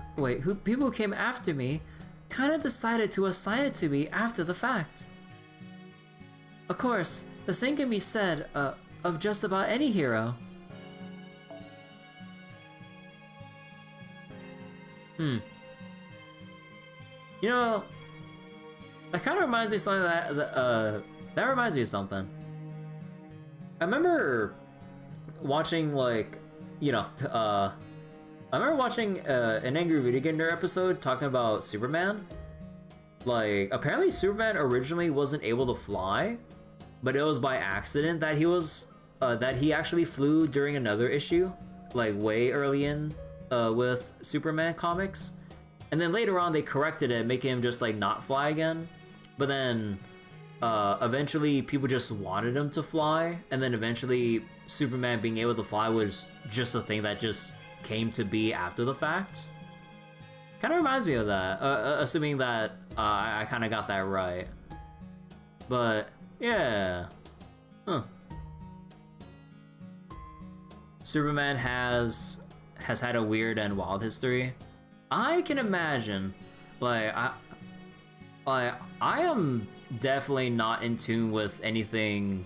[SPEAKER 2] after me kind of decided to assign it to me after the fact. Of course, the same can be said of just about any hero.
[SPEAKER 1] You know, that kind of reminds me of something that reminds me of something. I remember watching I remember watching an Angry Video Game Nerd episode talking about Superman. Like, apparently Superman originally wasn't able to fly, but it was by accident that he actually flew during another issue, like way early in with Superman comics. And then later on they corrected it, making him just like not fly again. But then eventually people just wanted him to fly, and then eventually Superman being able to fly was just a thing that just came to be after the fact. Kind of reminds me of that, assuming that I kind of got that right. But yeah, Superman has had a weird and wild history. I can imagine, I am definitely not in tune with anything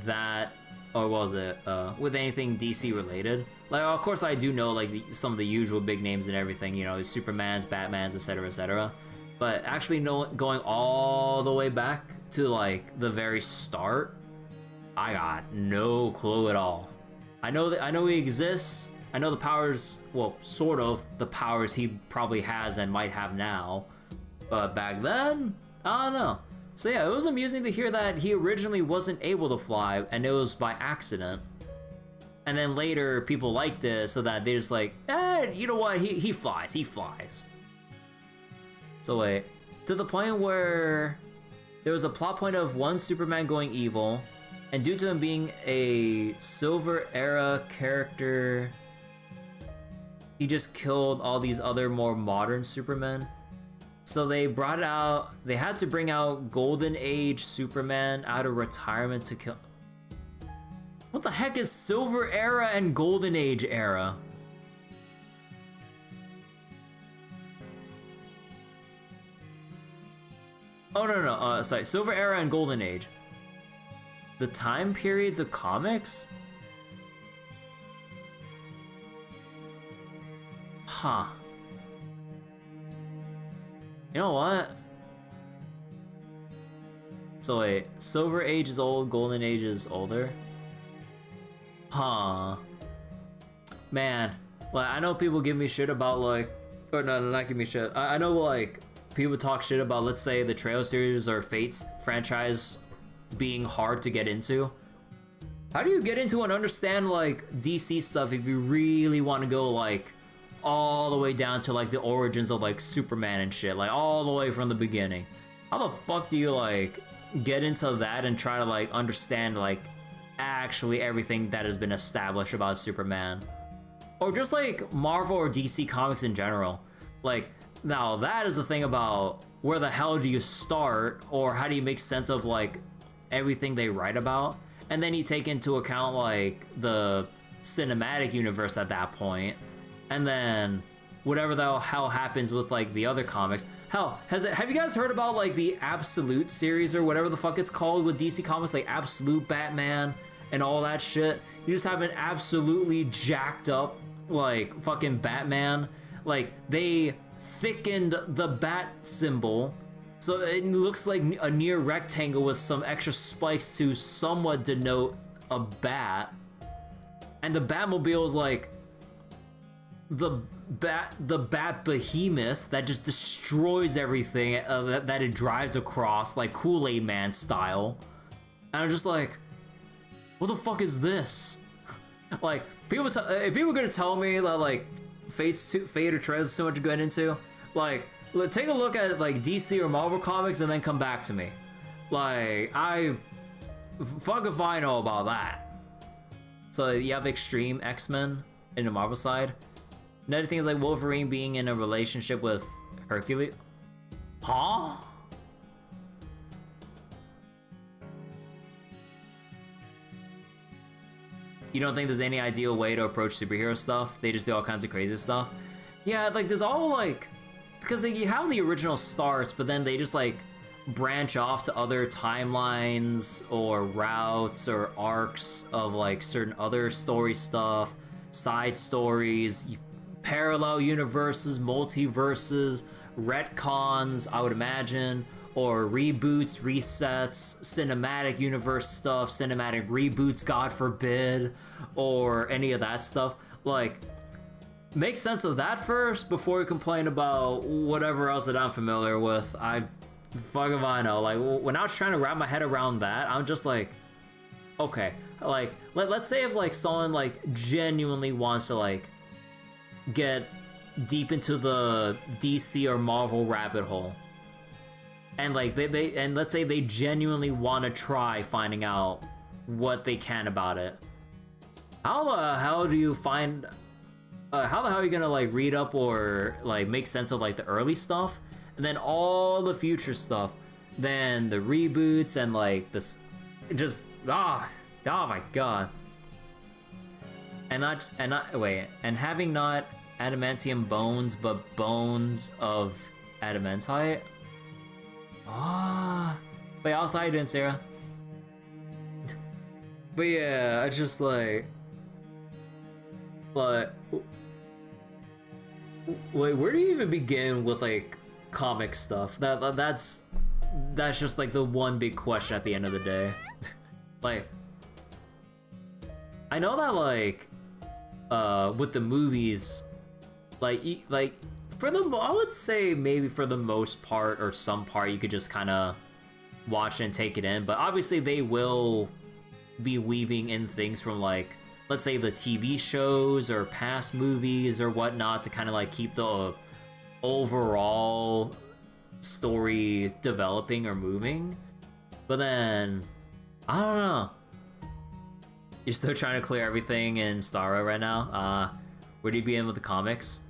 [SPEAKER 1] that, or was it, with anything DC related. Like, of course I do know, like, some of the usual big names and everything, you know, Supermans, Batmans, etc., etc. But actually going all the way back to, like, the very start, I got no clue at all. I know he exists. I know the powers, well, sort of, the powers he probably has and might have now. But back then, I don't know. So yeah, it was amusing to hear that he originally wasn't able to fly, and it was by accident. And then later, people liked it, so that they just like, you know what, he flies. So wait, to the point where there was a plot point of one Superman going evil, and due to him being a Silver Era character, he just killed all these other more modern Supermen. So they had to bring out Golden Age Superman out of retirement to kill. What the heck is Silver Era and Golden Age Era? Oh no, sorry, Silver Era and Golden Age. The time periods of comics? Huh. You know what? So wait, Silver Age is old, Golden Age is older? Huh. Man, Like, I know people give me shit about like, or no, not give me shit. I know like people talk shit about, let's say, the Trail series or Fates franchise being hard to get into. How do you get into and understand like DC stuff if you really want to go like all the way down to like the origins of like Superman and shit, like all the way from the beginning? How the fuck do you like get into that and try to like understand like actually everything that has been established about Superman? Or just like Marvel or DC comics in general. Like, now that is the thing about where the hell do you start, or how do you make sense of like everything they write about? And then you take into account like the cinematic universe at that point, and then whatever the hell happens with like the other comics. Hell, have you guys heard about like the Absolute series or whatever the fuck it's called with DC Comics, like Absolute Batman and all that shit? You just have an absolutely jacked up like fucking Batman. Like, they thickened the bat symbol so it looks like a near rectangle with some extra spikes to somewhat denote a bat. And the Batmobile is like the bat behemoth that just destroys everything that it drives across, like Kool-Aid Man style. And I'm just like, what the fuck is this? Like, if people were gonna tell me that like Fate or Trez is too much to get into, like, take a look at like DC or Marvel comics and then come back to me. Like, fuck if I know about that. So you have Extreme X-Men in the Marvel side. Another thing is like Wolverine being in a relationship with Hercules. Huh? You don't think there's any ideal way to approach superhero stuff? They just do all kinds of crazy stuff? Yeah, like there's all like, because like, you have the original starts, but then they just like branch off to other timelines or routes or arcs of like certain other story stuff, side stories, parallel universes, multiverses, retcons, I would imagine, or reboots, resets, cinematic universe stuff, cinematic reboots, God forbid, or any of that stuff. Like, make sense of that first before you complain about whatever else that I'm familiar with. I fuck if I know. Like, when I was trying to wrap my head around that, I'm just like, okay, like, let's say if like someone like genuinely wants to like get deep into the DC or Marvel rabbit hole, and like and let's say they genuinely want to try finding out what they can about it. How the hell do you find? How the hell are you gonna like read up or like make sense of like the early stuff, and then all the future stuff, then the reboots and like this, just oh my god. And having not adamantium bones but bones of adamantite. Wait, also how you doing, Sarah? But yeah, I just like wait, where do you even begin with like comic stuff? That's just like the one big question at the end of the day. Like, I know that like with the movies, like I would say maybe for the most part or some part you could just kind of watch and take it in, but obviously they will be weaving in things from like, let's say, the TV shows or past movies or whatnot to kind of like keep the overall story developing or moving. But then, I don't know. You're still trying to clear everything in Starro right now? Where do you begin with the comics?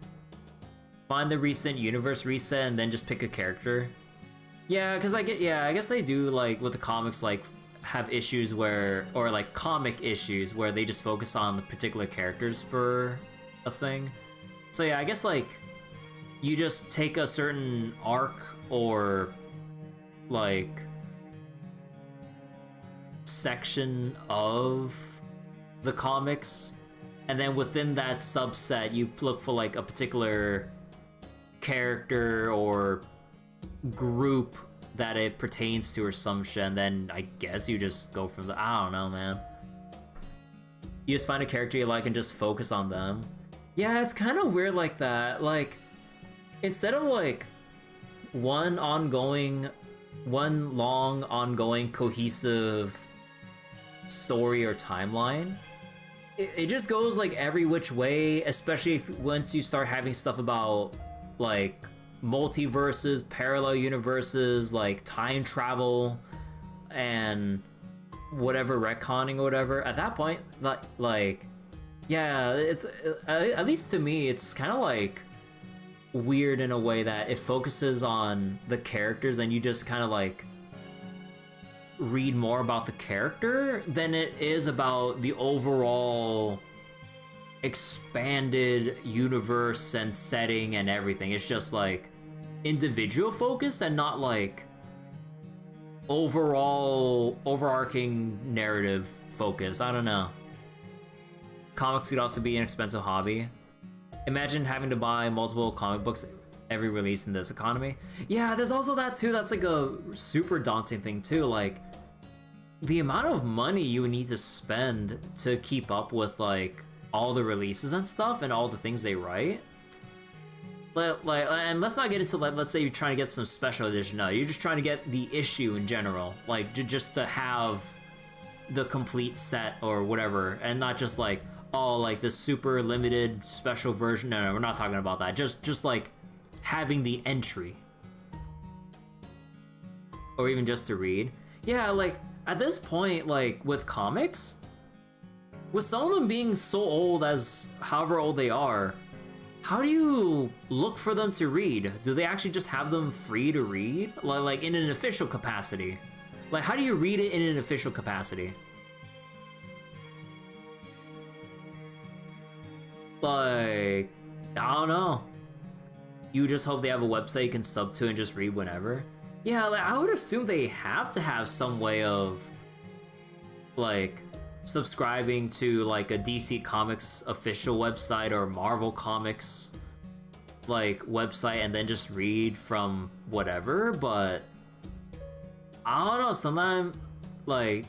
[SPEAKER 1] Find the recent universe reset and then just pick a character. Yeah, because I guess they do, like, with the comics, like, have issues where, or like comic issues where they just focus on the particular characters for a thing. So yeah, I guess like you just take a certain arc or like section of the comics, and then within that subset you look for like a particular character or group that it pertains to or some shit, and then I guess you just go from the, I don't know, man. You just find a character you like and just focus on them. Yeah, it's kind of weird like that. Like, instead of like one ongoing, one long, ongoing, cohesive story or timeline, it just goes like every which way, especially if once you start having stuff about like multiverses, parallel universes, like time travel, and whatever retconning or whatever. At that point, like yeah, it's at least to me, it's kind of like weird in a way that it focuses on the characters and you just kind of like read more about the character than it is about the overall expanded universe and setting and everything. It's just like individual focused and not like overall overarching narrative focus. I don't know. Comics could also be an expensive hobby. Imagine having to buy multiple comic books every release in this economy. Yeah, there's also that too. That's like a super daunting thing too. Like the amount of money you would need to spend to keep up with like all the releases and stuff and all the things they write. Like, and let's not get into like, let's say you're trying to get some special edition. No, you're just trying to get the issue in general, like just to have the complete set or whatever, and not just like, oh, like this super limited special version. No, we're not talking about that. Just like having the entry, or even just to read. Yeah, like at this point, like with comics, with some of them being so old as however old they are, how do you look for them to read? Do they actually just have them free to read? Like in an official capacity? Like how do you read it in an official capacity? Like, I don't know. You just hope they have a website you can sub to and just read whenever? Yeah, like I would assume they have to have some way of like subscribing to like a DC Comics official website or Marvel Comics like website and then just read from whatever, but I don't know, sometimes like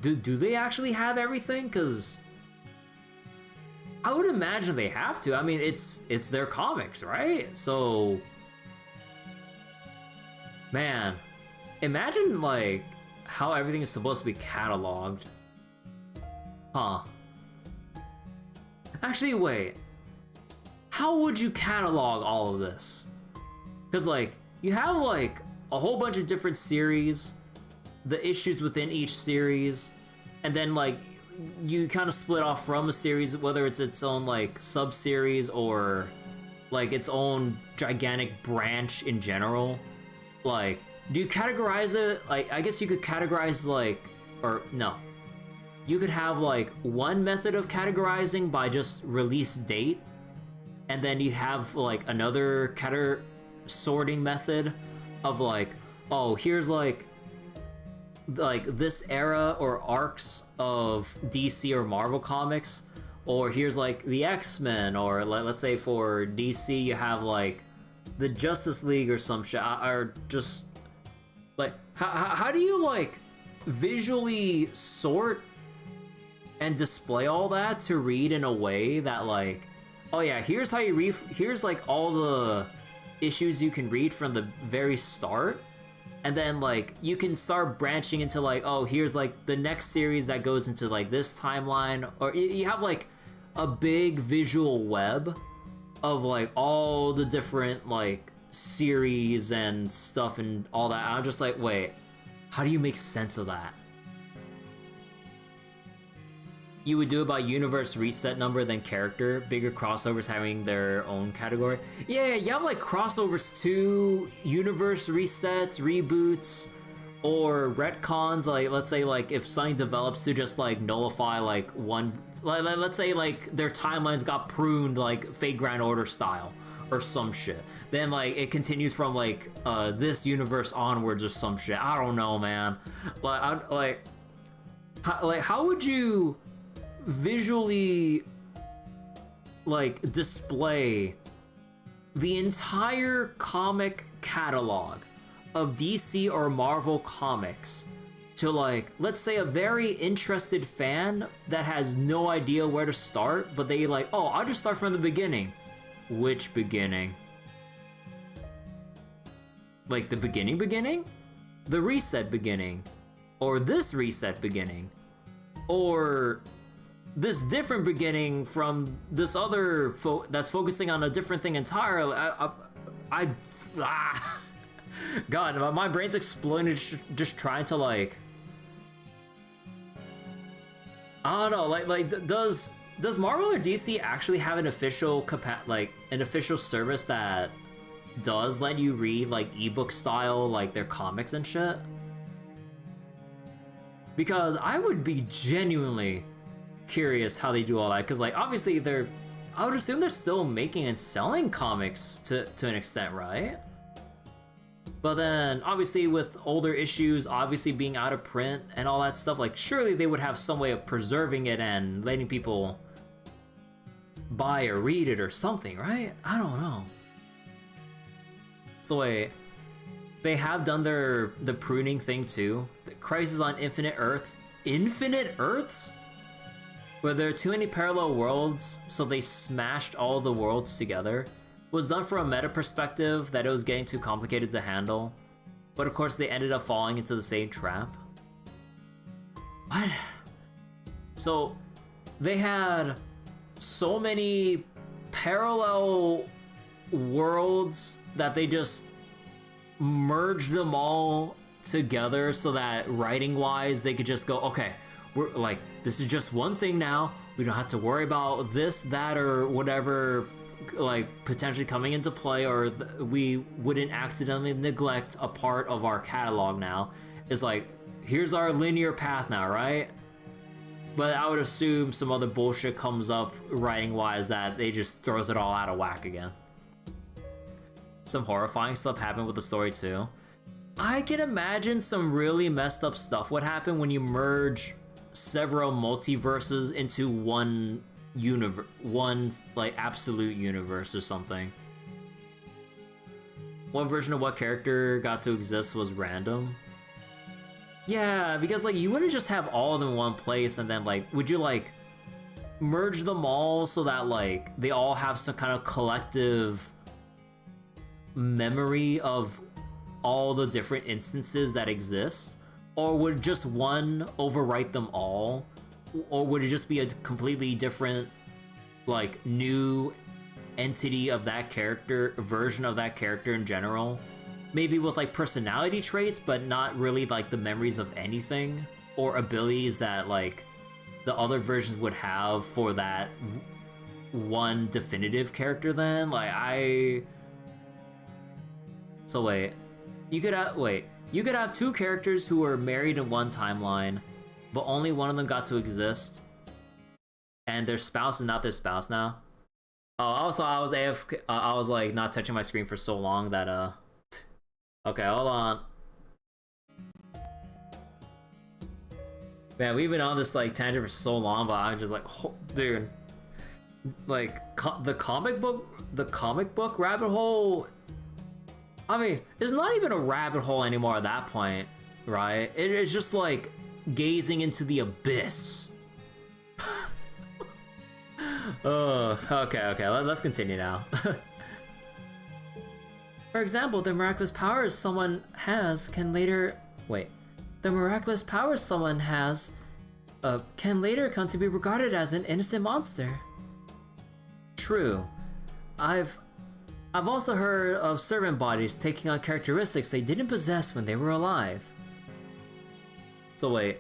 [SPEAKER 1] do they actually have everything? Because I would imagine they have to. I mean, it's their comics, right? So man, imagine like how everything is supposed to be cataloged. Huh. Actually, wait. How would you catalog all of this? Because, like, you have, like, a whole bunch of different series, the issues within each series, and then, like, you kind of split off from a series, whether it's its own, like, sub-series or, like, its own gigantic branch in general. Like, do you categorize it? Like, I guess you could categorize, like, or, no. You could have like one method of categorizing by just release date, and then you have like another sorting method of like, oh, here's like this era or arcs of DC or Marvel comics, or here's like the X-Men, or let's say for DC you have like the Justice League or some shit, or just like how do you like visually sort and display all that to read in a way that like, oh yeah, here's how you read, here's like all the issues you can read from the very start, and then like you can start branching into like, oh, here's like the next series that goes into like this timeline, or you have like a big visual web of like all the different like series and stuff and all that. I'm just like, wait, how do you make sense of that? You would do it by universe reset number, then character, bigger crossovers having their own category. Yeah, you have like crossovers too, universe resets, reboots, or retcons. Like, let's say like if something develops to just like nullify like one, like let's say like their timelines got pruned like Fate Grand Order style or some shit. Then like it continues from like this universe onwards or some shit. I don't know, man. Like how would you visually like display the entire comic catalog of DC or Marvel comics to like, let's say a very interested fan that has no idea where to start, but they like, oh, I'll just start from the beginning. Which beginning? Like the beginning? The reset beginning? Or this reset beginning? Or this different beginning from this other that's focusing on a different thing entirely? God, my brain's exploding just trying to like, I don't know, like does Marvel or DC actually have an official an official service that does let you read like ebook style like their comics and shit? Because I would be genuinely curious how they do all that, because like obviously I would assume they're still making and selling comics to an extent, right? But then obviously with older issues obviously being out of print and all that stuff, like surely they would have some way of preserving it and letting people buy or read it or something, right? I don't know. So wait, they have done the pruning thing too. The Crisis on Infinite Earths. Infinite Earths? Where there are too many parallel worlds, so they smashed all the worlds together. Was done from a meta perspective that it was getting too complicated to handle. But of course they ended up falling into the same trap. What? So they had so many parallel worlds that they just merged them all together so that writing wise they could just go, okay, we're like, this is just one thing now. We don't have to worry about this, that, or whatever like potentially coming into play, or we wouldn't accidentally neglect a part of our catalog now. It's like, here's our linear path now, right? But I would assume some other bullshit comes up writing wise that they just throws it all out of whack again. Some horrifying stuff happened with the story too. I can imagine some really messed up stuff would happen when you merge several multiverses into one universe, one like absolute universe or something. What version of what character got to exist was random. Yeah, because like you wouldn't just have all of them in one place and then like, would you like merge them all so that like they all have some kind of collective memory of all the different instances that exist? Or would just one overwrite them all? Or would it just be a completely different, like, new entity of that character, version of that character in general? Maybe with, like, personality traits, but not really, like, the memories of anything? Or abilities that, like, the other versions would have for that one definitive character then? Like, So wait, you could have two characters who were married in one timeline, but only one of them got to exist, and their spouse is not their spouse now. Oh, also I was AFK. I was like not touching my screen for so long that Okay, hold on. Man, we've been on this like tangent for so long, but I'm just like, oh, dude, like the comic book rabbit hole. I mean, it's not even a rabbit hole anymore at that point, right? It's just like gazing into the abyss. Oh, okay, let's continue now.
[SPEAKER 2] For example, the miraculous powers someone has can later... Wait. The miraculous powers someone has can later come to be regarded as an innocent monster.
[SPEAKER 1] True.
[SPEAKER 2] I've also heard of servant bodies taking on characteristics they didn't possess when they were alive.
[SPEAKER 1] So wait,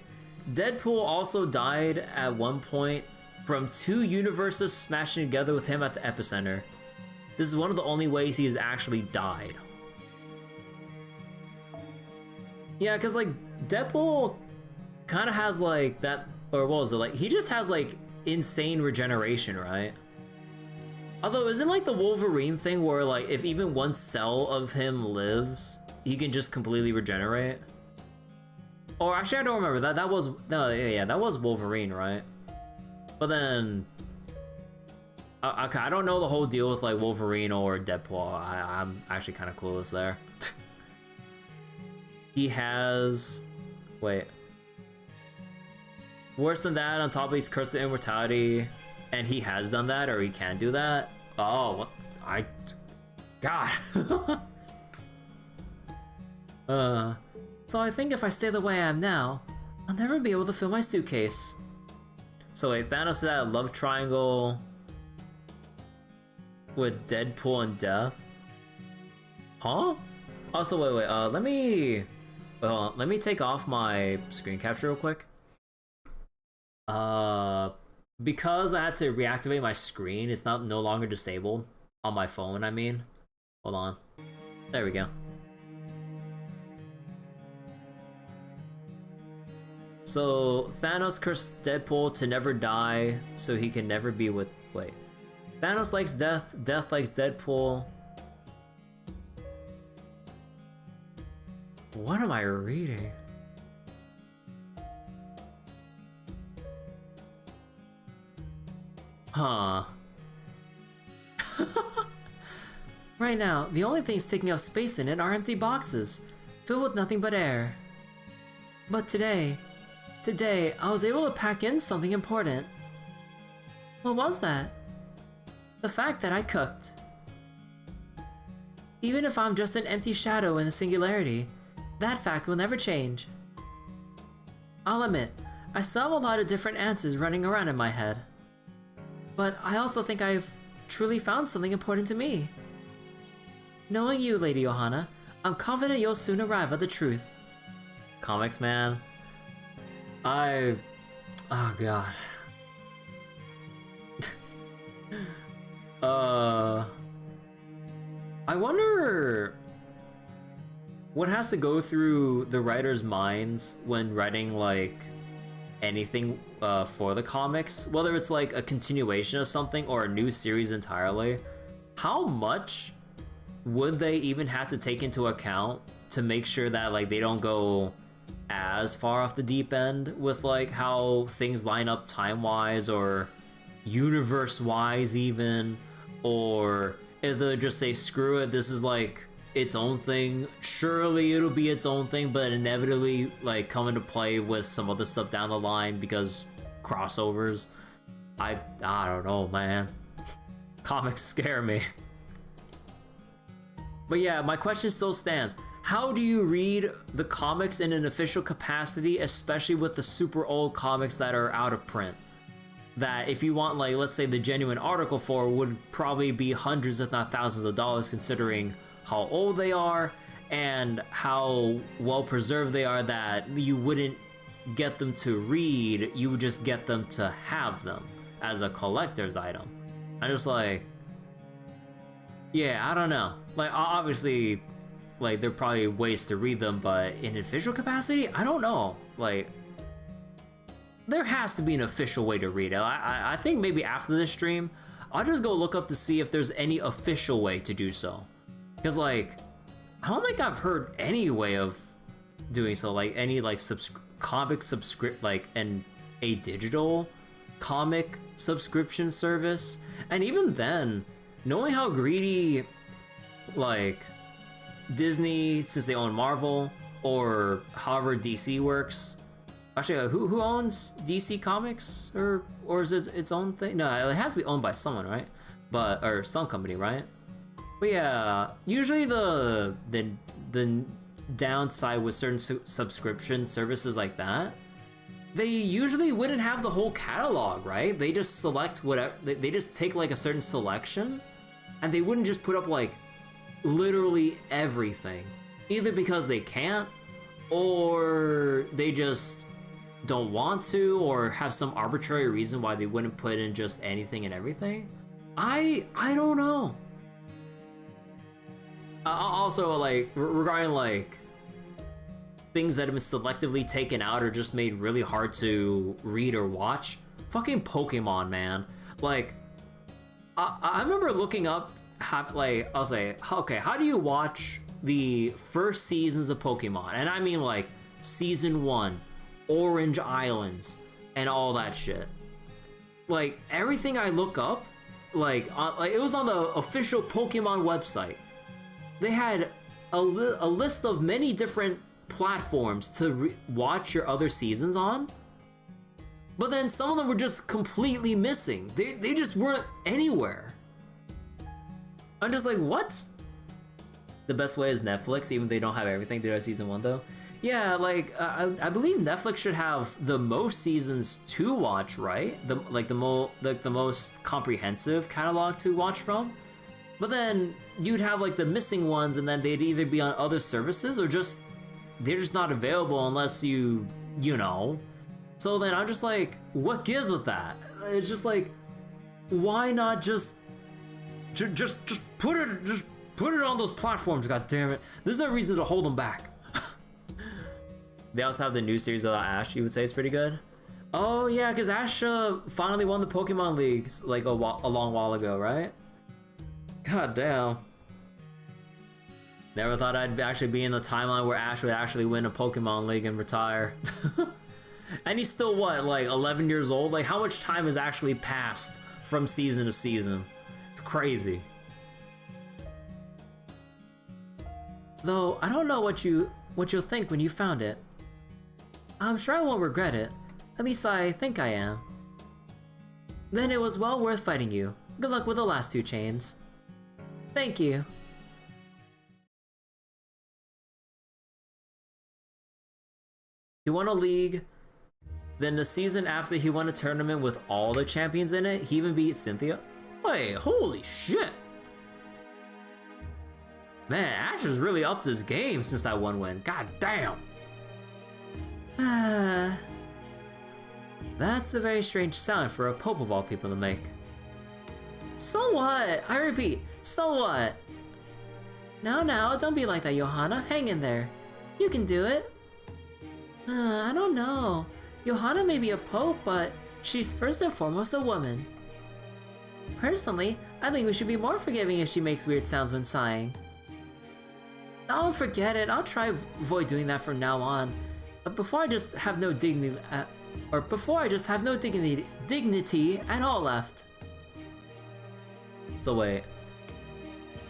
[SPEAKER 1] Deadpool also died at one point from two universes smashing together with him at the epicenter. This is one of the only ways he has actually died. Yeah, because like Deadpool kind of has like that, or what was it, like he just has like insane regeneration, right? Although isn't like the Wolverine thing where like if even one cell of him lives, he can just completely regenerate? Or actually I don't remember, that was, no, yeah, that was Wolverine, right? But then, okay, I don't know the whole deal with like Wolverine or Deadpool. I'm actually kind of clueless there. He has, wait, Worse than that, on top of he's cursed with immortality, and he has done that, or he can do that. Oh, what? God.
[SPEAKER 2] So I think if I stay the way I am now, I'll never be able to fill my suitcase.
[SPEAKER 1] So wait, Thanos is that love triangle with Deadpool and Death? Huh? Also, wait, let me take off my screen capture real quick. Because I had to reactivate my screen, it's no longer disabled on my phone, I mean. Hold on. There we go. So, Thanos cursed Deadpool to never die, so he can never be with... Wait. Thanos likes Death, Death likes Deadpool. What am I reading? Huh.
[SPEAKER 2] Right now, the only things taking up space in it are empty boxes, filled with nothing but air. But today, I was able to pack in something important. What was that? The fact that I cooked. Even if I'm just an empty shadow in a singularity, that fact will never change. I'll admit, I still have a lot of different answers running around in my head. But I also think I've truly found something important to me. Knowing you, Lady Johanna, I'm confident you'll soon arrive at the truth.
[SPEAKER 1] Comics, man. Oh god. I wonder what has to go through the writers' minds when writing like anything for the comics, whether it's like a continuation of something or a new series entirely. How much would they even have to take into account to make sure that like they don't go as far off the deep end with like how things line up time-wise or universe-wise even, or if they just say screw it, this is like its own thing, surely it'll be its own thing, but inevitably like come into play with some other stuff down the line because crossovers. I don't know, man. Comics scare me. But yeah, my question still stands. How do you read the comics in an official capacity, especially with the super old comics that are out of print? That if you want, like, let's say the genuine article for would probably be hundreds if not thousands of dollars, considering how old they are and how well preserved they are, that you wouldn't get them to read, you would just get them to have them as a collector's item. I'm just like, yeah, I don't know. Like, obviously, like, there are probably ways to read them, but in official capacity, I don't know. Like, there has to be an official way to read it. I think maybe after this stream, I'll just go look up to see if there's any official way to do so. Because, like, I don't think I've heard any way of doing so. Like, any, like, comic subscript, like, and a digital comic subscription service. And even then, knowing how greedy, like, Disney, since they own Marvel, or however DC works. Actually, who owns DC Comics, or is it its own thing? No, it has to be owned by someone, right? But or some company, right? But yeah, usually the downside with certain subscription services like that, they usually wouldn't have the whole catalog, right? They just select whatever. They just take like a certain selection, and they wouldn't just put up like literally everything, either because they can't, or they just don't want to, or have some arbitrary reason why they wouldn't put in just anything and everything. I don't know. Also, like, regarding like things that have been selectively taken out or just made really hard to read or watch, fucking Pokemon, man. Like, I remember looking up like, I'll say, okay, how do you watch the first seasons of Pokemon? And I mean like season 1, Orange Islands, and all that shit. Like, everything I look up, like it was on the official Pokemon website. They had a list of many different platforms to watch your other seasons on. But then some of them were just completely missing. They just weren't anywhere. I'm just like, what? The best way is Netflix, even if they don't have everything. They have season 1 though. Yeah, like I believe Netflix should have the most seasons to watch, right? The most comprehensive catalog to watch from. But then you'd have like the missing ones, and then they'd either be on other services or just they're just not available unless you know. So then I'm just like, what gives with that? It's just like, why not just put it on those platforms? God damn it! There's no reason to hold them back. They also have the new series of Ash. You would say it's pretty good. Oh yeah, because Ash finally won the Pokemon Leagues like a long while ago, right? God damn. Never thought I'd actually be in the timeline where Ash would actually win a Pokemon League and retire. And he's still what, like 11 years old? Like how much time has actually passed from season to season? It's crazy. Though I don't know what you'll think when you found it. I'm sure I won't regret it. At least I think I am. Then it was well worth fighting you. Good luck with the last 2 chains. Thank you. He won a league. Then the season after, he won a tournament with all the champions in it. He even beat Cynthia. Wait, holy shit. Man, Ash has really upped his game since that one win. God damn. That's a very strange sound for a Pope of all people to make. So what? I repeat, so what? Now, don't be like that, Johanna. Hang in there. You can do it. I don't know. Johanna may be a Pope, but she's first and foremost a woman. Personally, I think we should be more forgiving if she makes weird sounds when sighing. Oh, forget it. I'll try avoid doing that from now on. But before I just have no dignity, dignity at all left. So wait.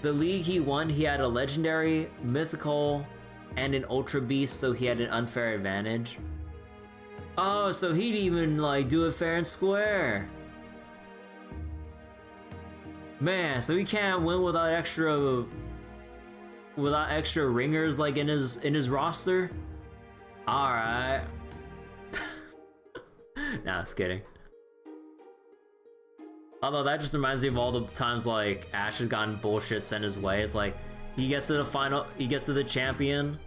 [SPEAKER 1] The league he won, he had a legendary, mythical, and an ultra beast, so he had an unfair advantage. Oh, so he'd even like do it fair and square. Man, so he can't win without extra ringers like in his roster. All right. Nah, I was kidding. Although that just reminds me of all the times like Ash has gotten bullshit sent his way. It's like he gets to the final, he gets to the champion,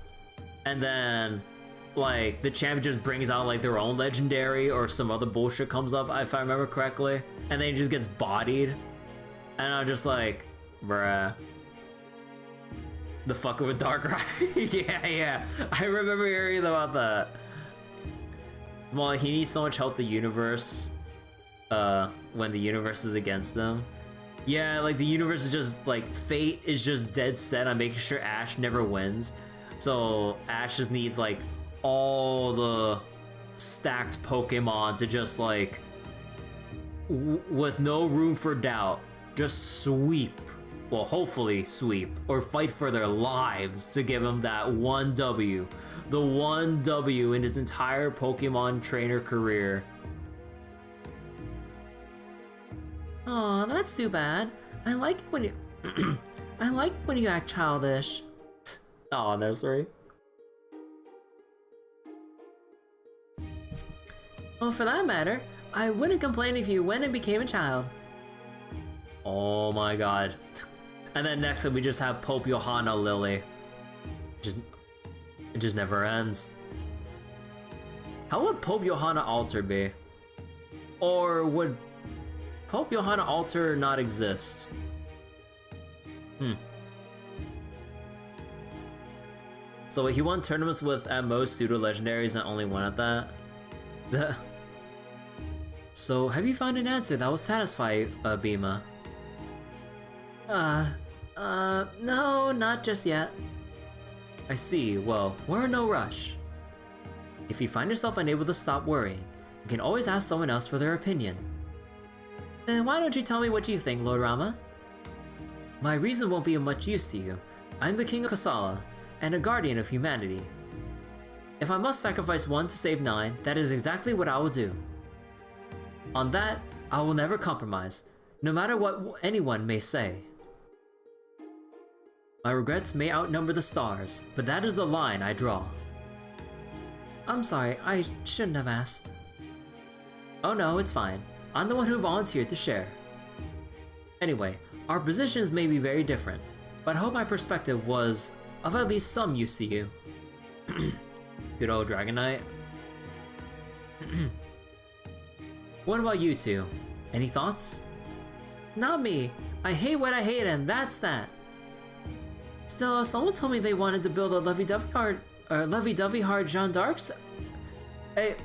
[SPEAKER 1] and then like the champion just brings out like their own legendary or some other bullshit comes up, if I remember correctly, and then he just gets bodied. And I'm just like, bruh. The fucker with Darkrai. yeah. I remember hearing about that. Well, he needs so much help the universe when the universe is against them. Yeah, like the universe is just like, fate is just dead set on making sure Ash never wins. So Ash just needs like all the stacked Pokemon to just like, with no room for doubt, just sweep. Well, hopefully sweep or fight for their lives to give him that one W. The one W in his entire Pokemon trainer career.
[SPEAKER 2] Aw, that's too bad. I like it when you I like it when you act childish.
[SPEAKER 1] Oh, nursery.
[SPEAKER 2] Well, for that matter, I wouldn't complain if you went and became a child.
[SPEAKER 1] Oh my god. And then next we just have Pope Johanna Lily. It just never ends. How would Pope Johanna Alter be? Or would Pope Johanna Alter not exist? So he won tournaments with at most pseudo legendaries and only one at that. So have you found an answer that will satisfy Bima?
[SPEAKER 2] No, not just yet.
[SPEAKER 1] I see. Well, we're in no rush. If you find yourself unable to stop worrying, you can always ask someone else for their opinion.
[SPEAKER 2] Then why don't you tell me what you think, Lord Rama?
[SPEAKER 1] My reason won't be of much use to you. I'm the King of Kosala, and a guardian of humanity. If I must sacrifice one to save 9, that is exactly what I will do.
[SPEAKER 2] On that, I will never compromise, no matter what anyone may say. My regrets may outnumber the stars, but that is the line I draw. I'm sorry, I shouldn't have asked. Oh no, it's fine. I'm the one who volunteered to share. Anyway, our positions may be very different, but I hope my perspective was of at least some use to you. Good old Dragon Knight. What about you two? Any thoughts? Not me. I hate what I hate and that's that. Still, someone told me they wanted to build a lovey-dovey heart Jeanne d'Arc's... a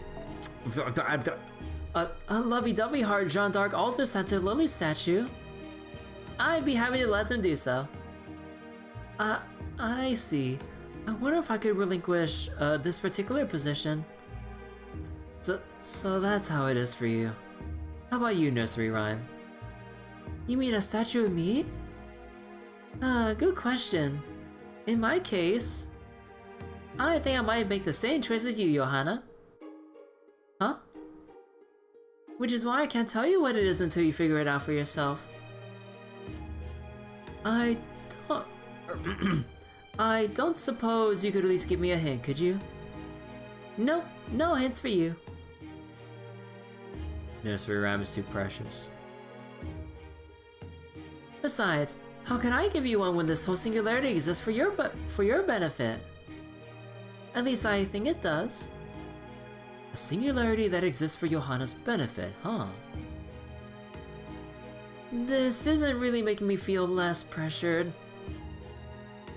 [SPEAKER 2] lovey-dovey heart Jeanne d'Arc altar scented lily statue. I'd be happy to let them do so. I see. I wonder if I could relinquish this particular position. So that's how it is for you. How about you, Nursery Rhyme? You mean a statue of me? Good question. In my case, I think I might make the same choice as you, Johanna. Huh? Which is why I can't tell you what it is until you figure it out for yourself. I don't suppose you could at least give me a hint, could you? Nope, no hints for you. Nursery Rhyme is too precious. Besides, how can I give you one when this whole singularity exists for your benefit? At least I think it does. A singularity that exists for Johanna's benefit, huh? This isn't really making me feel less pressured.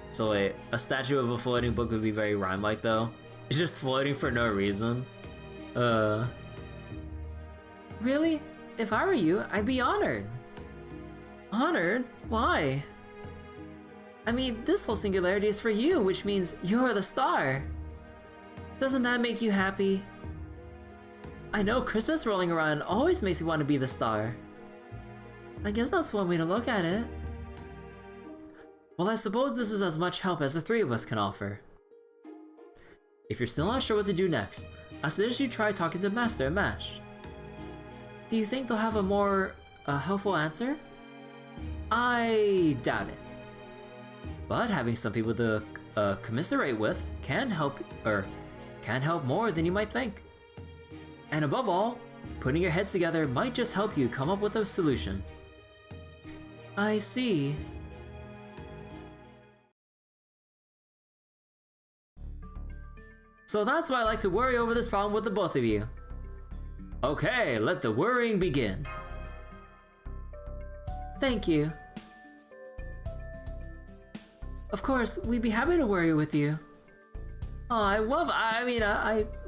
[SPEAKER 2] So wait, a statue of a floating book would be very rhyme-like though? It's just floating for no reason? Really? If I were you, I'd be honored. Honored? Why? I mean, this whole singularity is for you, which means you're the star. Doesn't that make you happy? I know Christmas rolling around always makes me want to be the star. I guess that's one way to look at it. Well, I suppose this is as much help as the three of us can offer. If you're still not sure what to do next, I suggest you try talking to Master and Mash. Do you think they'll have a more helpful answer? I doubt it. But having some people to commiserate with can help more than you might think. And above all, putting your heads together might just help you come up with a solution. I see. So that's why I like to worry over this problem with the both of you. Okay, let the worrying begin. Thank you. Of course, we'd be happy to worry with you. Oh, I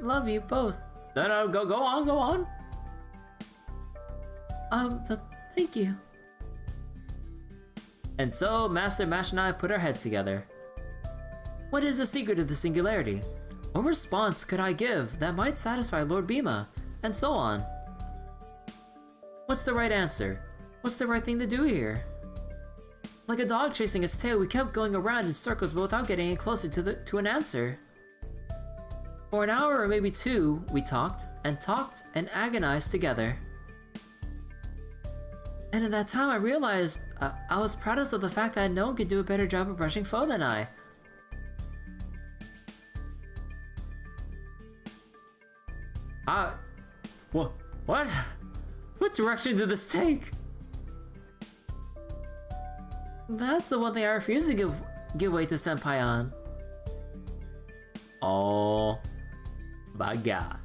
[SPEAKER 2] love you both. No, go on. Thank you. And so, Master Mash and I put our heads together. What is the secret of the singularity? What response could I give that might satisfy Lord Bima? And so on. What's the right answer? What's the right thing to do here? Like a dog chasing its tail, we kept going around in circles but without getting any closer to an answer. For an hour or maybe two, we talked and agonized together. And in that time I realized I was proudest of the fact that no one could do a better job of brushing foe than I. What? What direction did this take? That's the one thing I refuse to give way to Senpai on. Oh my god.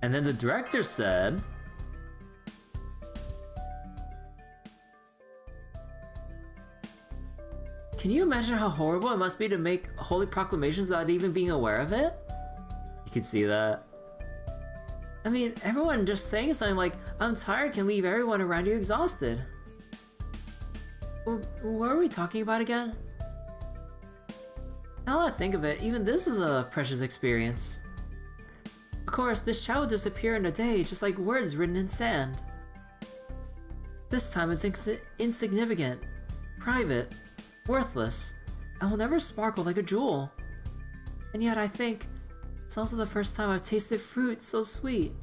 [SPEAKER 2] And then the director said, can you imagine how horrible it must be to make holy proclamations without even being aware of it? You can see that. I mean, everyone just saying something like, I'm tired can leave everyone around you exhausted. What are we talking about again? Now that I think of it, even this is a precious experience. Of course, this chat will disappear in a day, just like words written in sand. This time it's insignificant, private, worthless, and will never sparkle like a jewel. And yet I think, It's also the first time I've tasted fruit so sweet.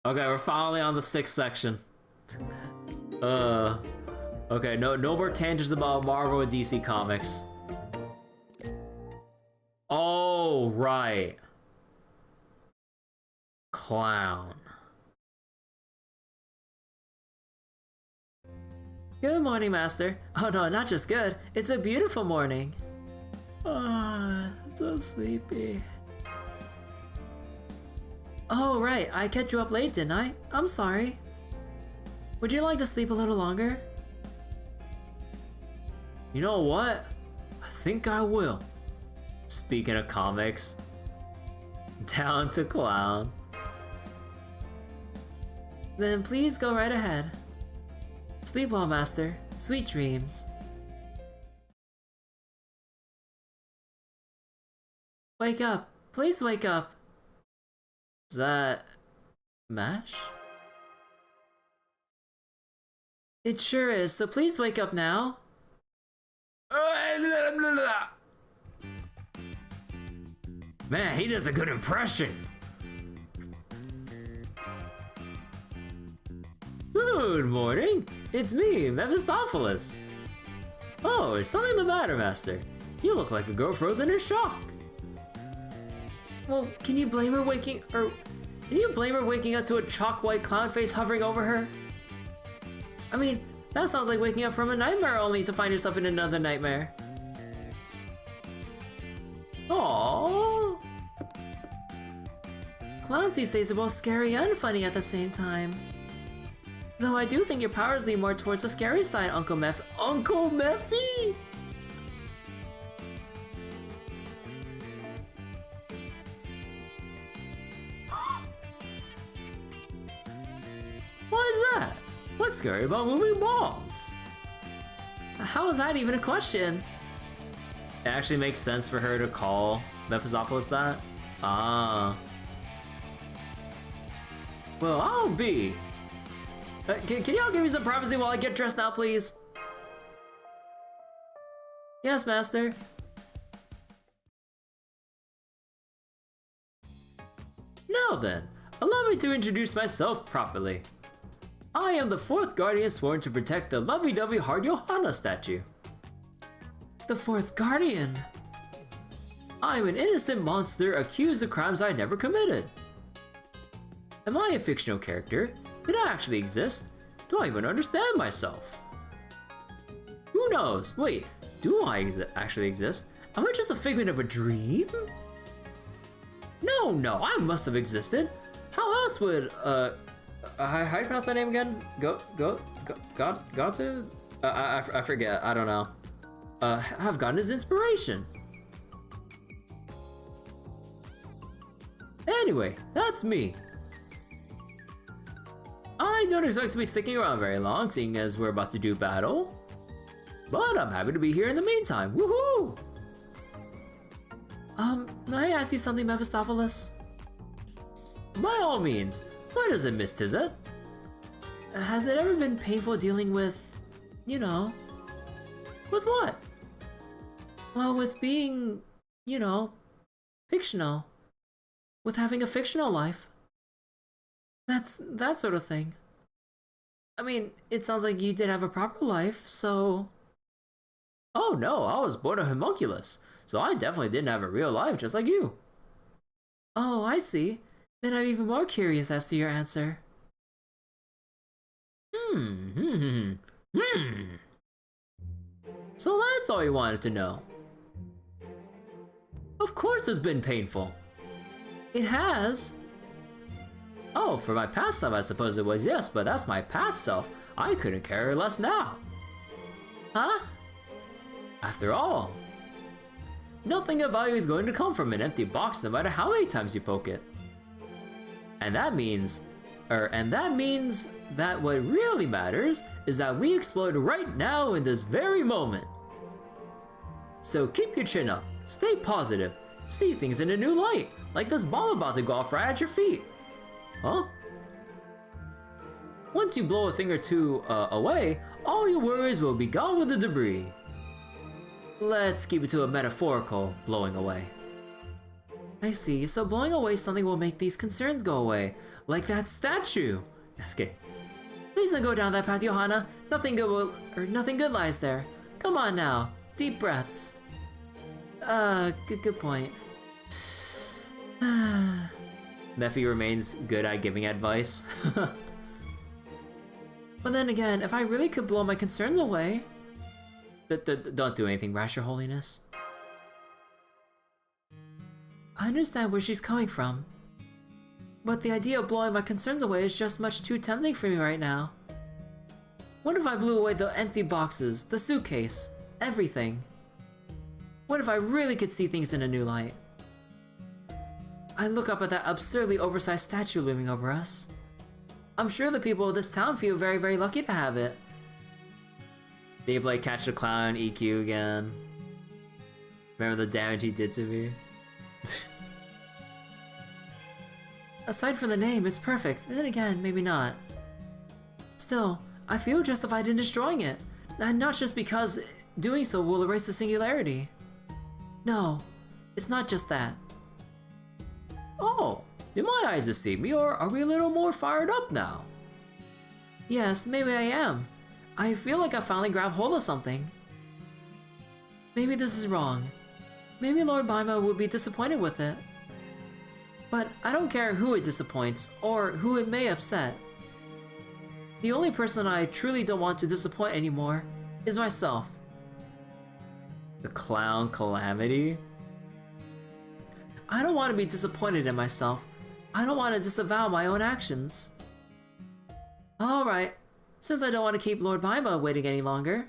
[SPEAKER 1] Okay, we're finally on the 6th section. Okay, no more tangents about Marvel and DC Comics. Oh, right. Clown.
[SPEAKER 2] Good morning, Master. Oh no, not just good. It's a beautiful morning. Ah, so sleepy. Oh, right. I kept you up late, didn't I? I'm sorry. Would you like to sleep a little longer?
[SPEAKER 1] You know what? I think I will. Speaking of comics, down to Clown.
[SPEAKER 2] Then please go right ahead. Sleep well, Master. Sweet dreams. Wake up. Please wake up.
[SPEAKER 1] Is that MASH?
[SPEAKER 2] It sure is, so please wake up now.
[SPEAKER 1] Man, he does a good impression. Good morning. It's me, Mephistopheles. Oh, is something the matter, Master? You look like a girl frozen in shock.
[SPEAKER 2] Well, can you blame her waking up to a chalk white clown face hovering over her? I mean, that sounds like waking up from a nightmare only to find yourself in another nightmare.
[SPEAKER 1] Aww.
[SPEAKER 2] Clowns these days are both scary and funny at the same time. Though I do think your powers lean more towards the scary side, Uncle Meph.
[SPEAKER 1] Uncle Mephi? Why is that? What's scary about moving bombs?
[SPEAKER 2] How is that even a question?
[SPEAKER 1] It actually makes sense for her to call Mephistopheles that? Ah. Well, I'll be.
[SPEAKER 2] Can y'all give me some privacy while I get dressed now, please? Yes, Master.
[SPEAKER 1] Now then, allow me to introduce myself properly. I am the 4th Guardian sworn to protect the lovey-dovey heart Johanna statue.
[SPEAKER 2] The 4th Guardian?
[SPEAKER 1] I am an innocent monster accused of crimes I never committed. Am I a fictional character? Did I actually exist? Do I even understand myself? Who knows? Wait, do I actually exist? Am I just a figment of a dream? No, I must have existed. How else would, how do you pronounce that name again? Gotu? I forget, I don't know. Have gotten his inspiration. Anyway, that's me. I don't expect to be sticking around very long, seeing as we're about to do battle. But I'm happy to be here in the meantime, woohoo!
[SPEAKER 2] May I ask you something, Mephistopheles?
[SPEAKER 1] By all means, what is it, Miss Tizet?
[SPEAKER 2] Has it ever been painful dealing with, you know...
[SPEAKER 1] With what?
[SPEAKER 2] Well, with being, you know, fictional. With having a fictional life. That sort of thing. I mean, it sounds like you did have a proper life, so...
[SPEAKER 1] Oh no, I was born a homunculus, so I definitely didn't have a real life just like you.
[SPEAKER 2] Oh, I see. Then I'm even more curious as to your answer.
[SPEAKER 1] So that's all you wanted to know. Of course it's been painful.
[SPEAKER 2] It has?
[SPEAKER 1] Oh, for my past self I suppose it was, yes, but that's my past self. I couldn't care less now.
[SPEAKER 2] Huh?
[SPEAKER 1] After all, nothing of value is going to come from an empty box no matter how many times you poke it. And that means that what really matters is that we explode right now in this very moment. So keep your chin up, stay positive, see things in a new light, like this bomb about to go off right at your feet. Huh? Once you blow a thing or two away, all your worries will be gone with the debris.
[SPEAKER 2] Let's keep it to a metaphorical blowing away. I see, so blowing away something will make these concerns go away. Like that statue! That's good. Please don't go down that path, Johanna. Nothing good lies there. Come on now. Deep breaths. Good point. Mephi remains good at giving advice. But then again, if I really could blow my concerns away... Don't do anything rash, Your Holiness. I understand where she's coming from. But the idea of blowing my concerns away is just much too tempting for me right now. What if I blew away the empty boxes, the suitcase, everything? What if I really could see things in a new light? I look up at that absurdly oversized statue looming over us. I'm sure the people of this town feel very, very lucky to have it. They play Catch the Clown, EQ again. Remember the damage he did to me? Aside from the name, it's perfect. And then again, maybe not. Still, I feel justified in destroying it. And not just because doing so will erase the singularity. No, it's not just that. Oh, did my eyes deceive me, or are we a little more fired up now? Yes, maybe I am. I feel like I finally grabbed hold of something. Maybe this is wrong. Maybe Lord Baima would be disappointed with it. But I don't care who it disappoints, or who it may upset. The only person I truly don't want to disappoint anymore is myself. The clown calamity? I don't want to be disappointed in myself. I don't want to disavow my own actions. Alright, since I don't want to keep Lord Baima waiting any longer,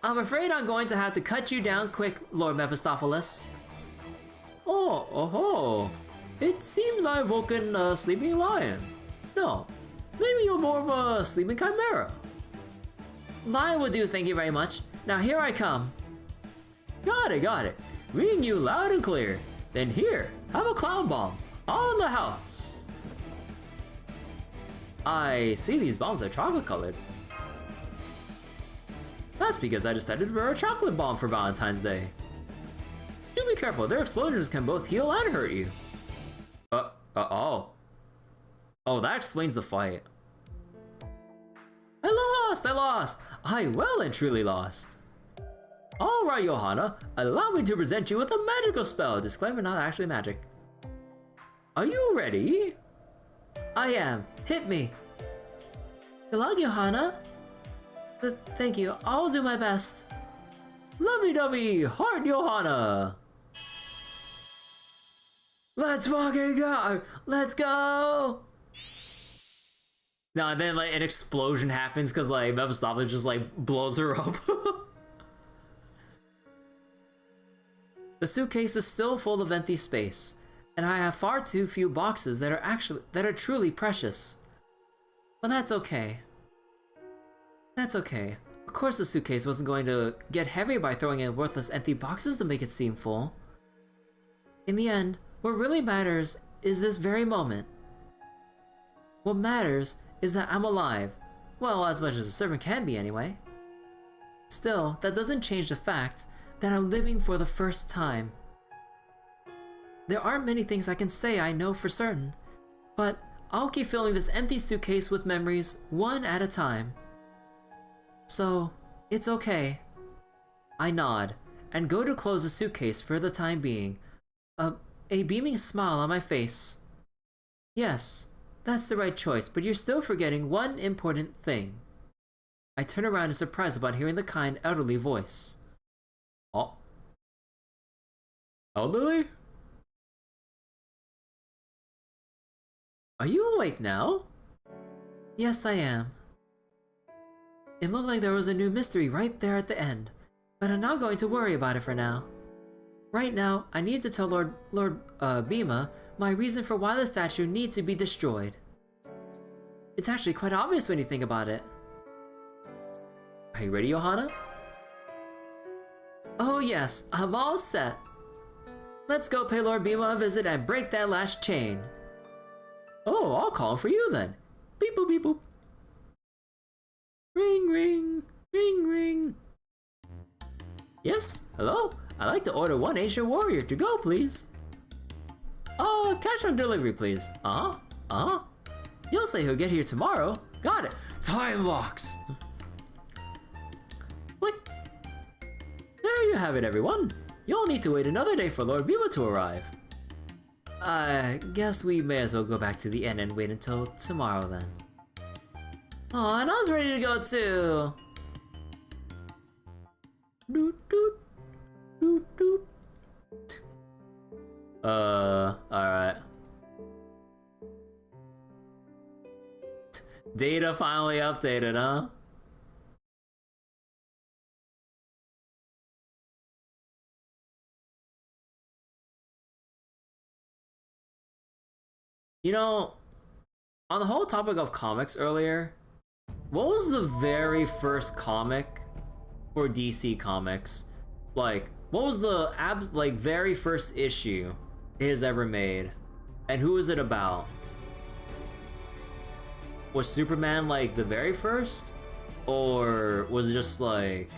[SPEAKER 2] I'm afraid I'm going to have to cut you down quick, Lord Mephistopheles. Oh. It seems I've woken a sleeping lion. No, maybe you're more of a sleeping chimera. Lion will do, thank you very much. Now here I come. Got it. Reading you loud and clear. Then here, have a clown bomb. On the house. I see these bombs are chocolate colored. That's because I decided to wear a chocolate bomb for Valentine's Day. Do be careful, their explosions can both heal and hurt you. Oh, that explains the fight. I lost! I well and truly lost. Alright, Johanna, allow me to present you with a magical spell. Disclaimer, not actually magic. Are you ready? I am. Hit me. Good luck, Johanna. Thank you. I'll do my best. Lovey-dovey, heart Johanna. Let's fucking go! Let's go! No, and then like an explosion happens because like Mephistopheles just like blows her up. The suitcase is still full of empty space, and I have far too few boxes that are truly precious. But that's okay. That's okay. Of course the suitcase wasn't going to get heavy by throwing in worthless empty boxes to make it seem full. In the end, what really matters is this very moment. What matters is that I'm alive. Well, as much as a servant can be anyway. Still, that doesn't change the fact that I'm living for the first time. There aren't many things I can say I know for certain, but I'll keep filling this empty suitcase with memories one at a time. So, it's okay. I nod, and go to close the suitcase for the time being, a beaming smile on my face. Yes, that's the right choice, but you're still forgetting one important thing. I turn around in surprise upon hearing the kind, elderly voice. Oh. Elderly? Are you awake now? Yes, I am. It looked like there was a new mystery right there at the end, but I'm not going to worry about it for now. Right now, I need to tell Lord Baima my reason for why the statue needs to be destroyed. It's actually quite obvious when you think about it. Are you ready, Johanna? Oh yes, I'm all set. Let's go pay Lord Baima a visit and break that last chain. Oh, I'll call him for you then. Beep boop beep boop. Ring ring, ring ring. Yes? Hello? I'd like to order one Asian warrior to go, please. Cash on delivery, please. You'll say he'll get here tomorrow. Got it. Time locks. Click. There you have it, everyone. You'll need to wait another day for Lord Biwa to arrive. I guess we may as well go back to the inn and wait until tomorrow then. Oh, and I was ready to go too. Doot doot. Doot doot. Alright. Data finally updated, huh? You know, on the whole topic of comics earlier, what was the very first comic for DC Comics? Like, what was the very first issue it has ever made? And who is it about? Was Superman like the very first? Or was it just like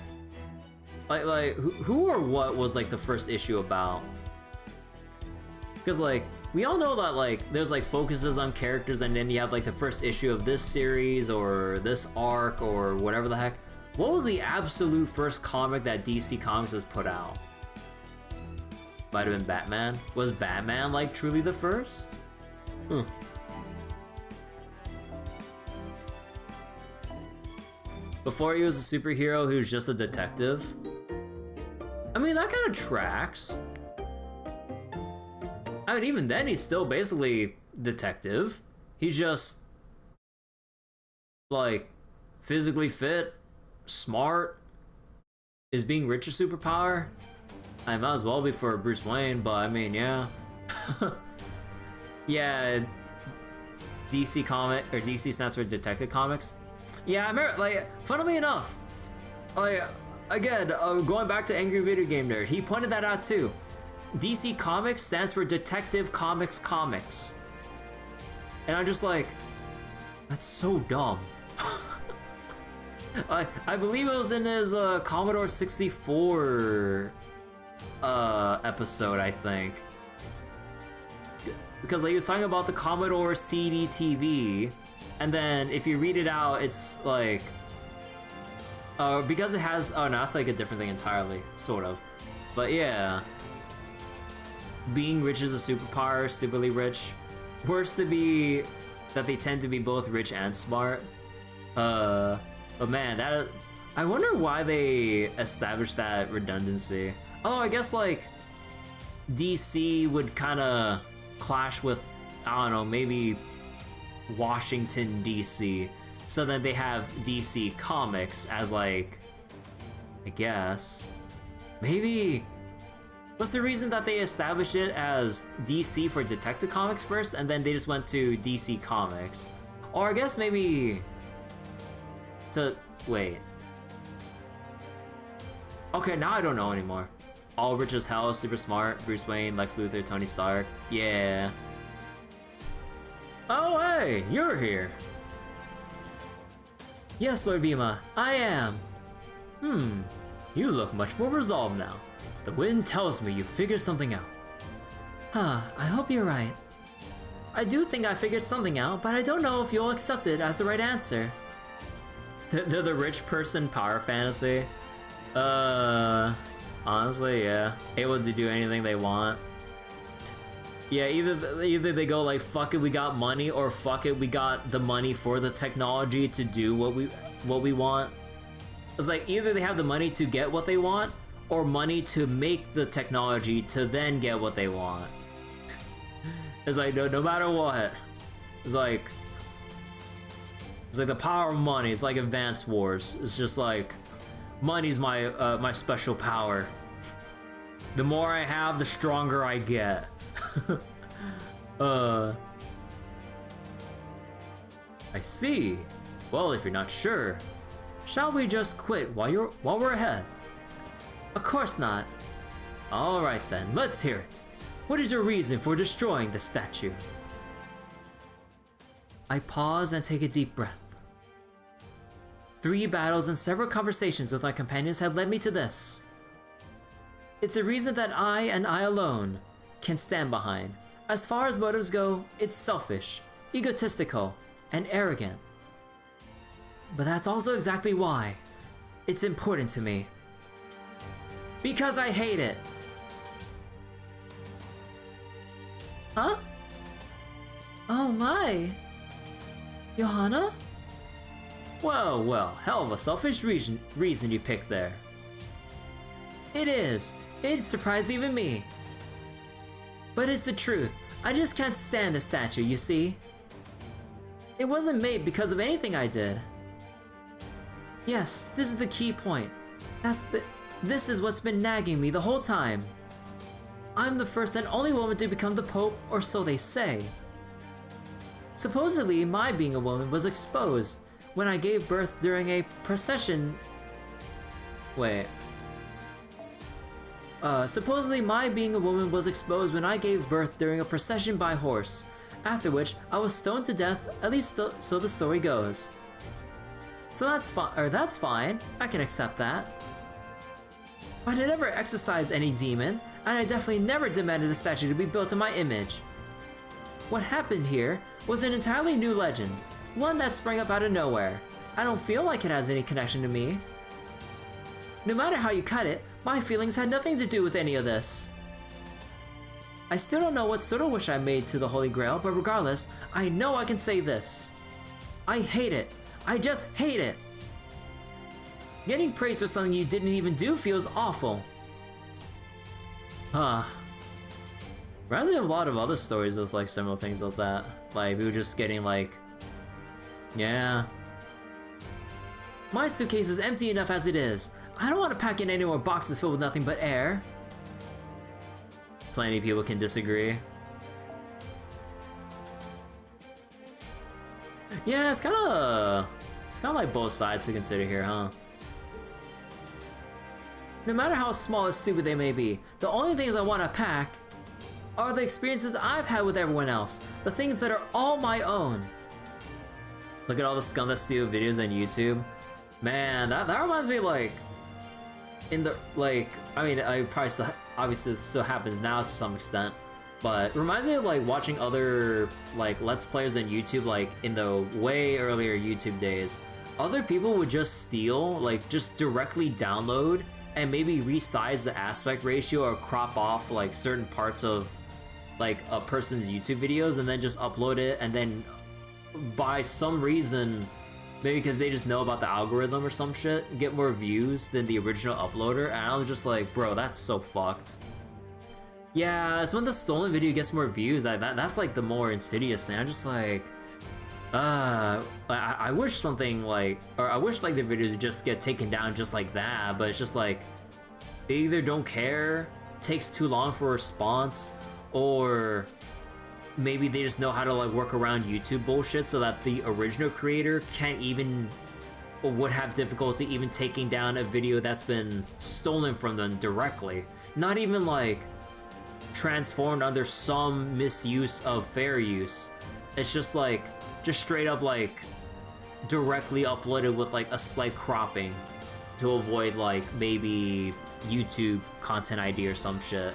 [SPEAKER 2] who or what was like the first issue about? Because like we all know that like there's like focuses on characters and then you have like the first issue of this series or this arc or whatever the heck. What was the absolute first comic that DC Comics has put out? Might have been Batman. Was Batman like truly the first? Before he was a superhero, he was just a detective. I mean, that kind of tracks. I mean, even then, he's still basically detective. He's just like physically fit, smart. Is being rich a superpower? I might as well be for Bruce Wayne, but I mean, yeah. Yeah, DC comic, or DC stands for Detective Comics. Yeah, I remember, like, funnily enough, like, again, going back to Angry Video Game Nerd, he pointed that out too. DC Comics stands for Detective Comics Comics. And I'm just like, that's so dumb. I believe it was in his Commodore 64 episode, I think. Because like, he was talking about the Commodore CD-TV, and then if you read it out, it's like, because it has, oh no, that's like a different thing entirely, sort of. But yeah, being rich is a superpower, stupidly rich. Worse to be that they tend to be both rich and smart. But man, that, I wonder why they established that redundancy. Oh, I guess like DC would kind of clash with, I don't know, maybe Washington DC, so then they have DC Comics as like, I guess, maybe, what's the reason that they established it as DC for Detective Comics first and then they just went to DC Comics? Or I guess maybe to, wait. Okay, now I don't know anymore. All rich as hell, super smart, Bruce Wayne, Lex Luthor, Tony Stark, yeah. Oh hey, you're here. Yes, Lord Bima, I am. You look much more resolved now. The wind tells me you figured something out. Huh, I hope you're right. I do think I figured something out, but I don't know if you'll accept it as the right answer. They're the rich person power fantasy. Honestly, yeah. Able to do anything they want. Yeah, either they go like, fuck it, we got money, or fuck it, we got the money for the technology to do what we want. It's like, either they have the money to get what they want, or money to make the technology to then get what they want. It's like, no matter what. It's like the power of money. It's like Advanced Wars. It's just like, money's my my special power. The more I have, the stronger I get. I see. Well, if you're not sure, shall we just quit while we're ahead? Of course not. All right then, let's hear it. What is your reason for destroying the statue? I pause and take a deep breath. 3 battles and several conversations with my companions had led me to this. It's a reason that I and I alone can stand behind. As far as motives go, it's selfish, egotistical, and arrogant. But that's also exactly why it's important to me. Because I hate it. Huh? Oh my. Johanna? Well, well, hell of a selfish reason you picked there. It is. It surprised even me. But it's the truth. I just can't stand the statue, you see? It wasn't made because of anything I did. Yes, this is the key point. This is what's been nagging me the whole time. I'm the first and only woman to become the Pope, or so they say. Supposedly, my being a woman was exposed when I gave birth during a procession. Supposedly my being a woman was exposed when I gave birth during a procession by horse, after which I was stoned to death, at least so the story goes. So that's fine, I can accept that. But I never exorcised any demon, and I definitely never demanded a statue to be built in my image. What happened here was an entirely new legend, one that sprang up out of nowhere. I don't feel like it has any connection to me. No matter how you cut it, my feelings had nothing to do with any of this. I still don't know what sort of wish I made to the Holy Grail, but regardless, I know I can say this. I hate it. I just hate it. Getting praised for something you didn't even do feels awful. Huh. Reminds me of a lot of other stories with like similar things like that. Like, we were just getting like... Yeah. My suitcase is empty enough as it is. I don't want to pack in any more boxes filled with nothing but air. Plenty of people can disagree. Yeah, it's kind of like both sides to consider here, huh? No matter how small or stupid they may be, the only things I want to pack are the experiences I've had with everyone else, the things that are all my own. Look at all the scum that steal videos on YouTube. Man, that reminds me, like, in the, like, I mean, I probably still, obviously this still happens now to some extent, but it reminds me of like watching other like Let's Players on YouTube, like in the way earlier YouTube days. Other people would just steal, like just directly download and maybe resize the aspect ratio or crop off like certain parts of like a person's YouTube videos and then just upload it, and then by some reason, maybe because they just know about the algorithm or some shit, get more views than the original uploader. And I was just like, bro, that's so fucked. Yeah, it's when the stolen video gets more views, that's like the more insidious thing. I'm just like, I wish something like, or I wish like the videos would just get taken down just like that, but it's just like, they either don't care, takes too long for a response, or maybe they just know how to like work around YouTube bullshit so that the original creator can't even, or would have difficulty even taking down a video that's been stolen from them directly. Not even like transformed under some misuse of fair use. It's just like, just straight up like directly uploaded with like a slight cropping to avoid like maybe YouTube content ID or some shit.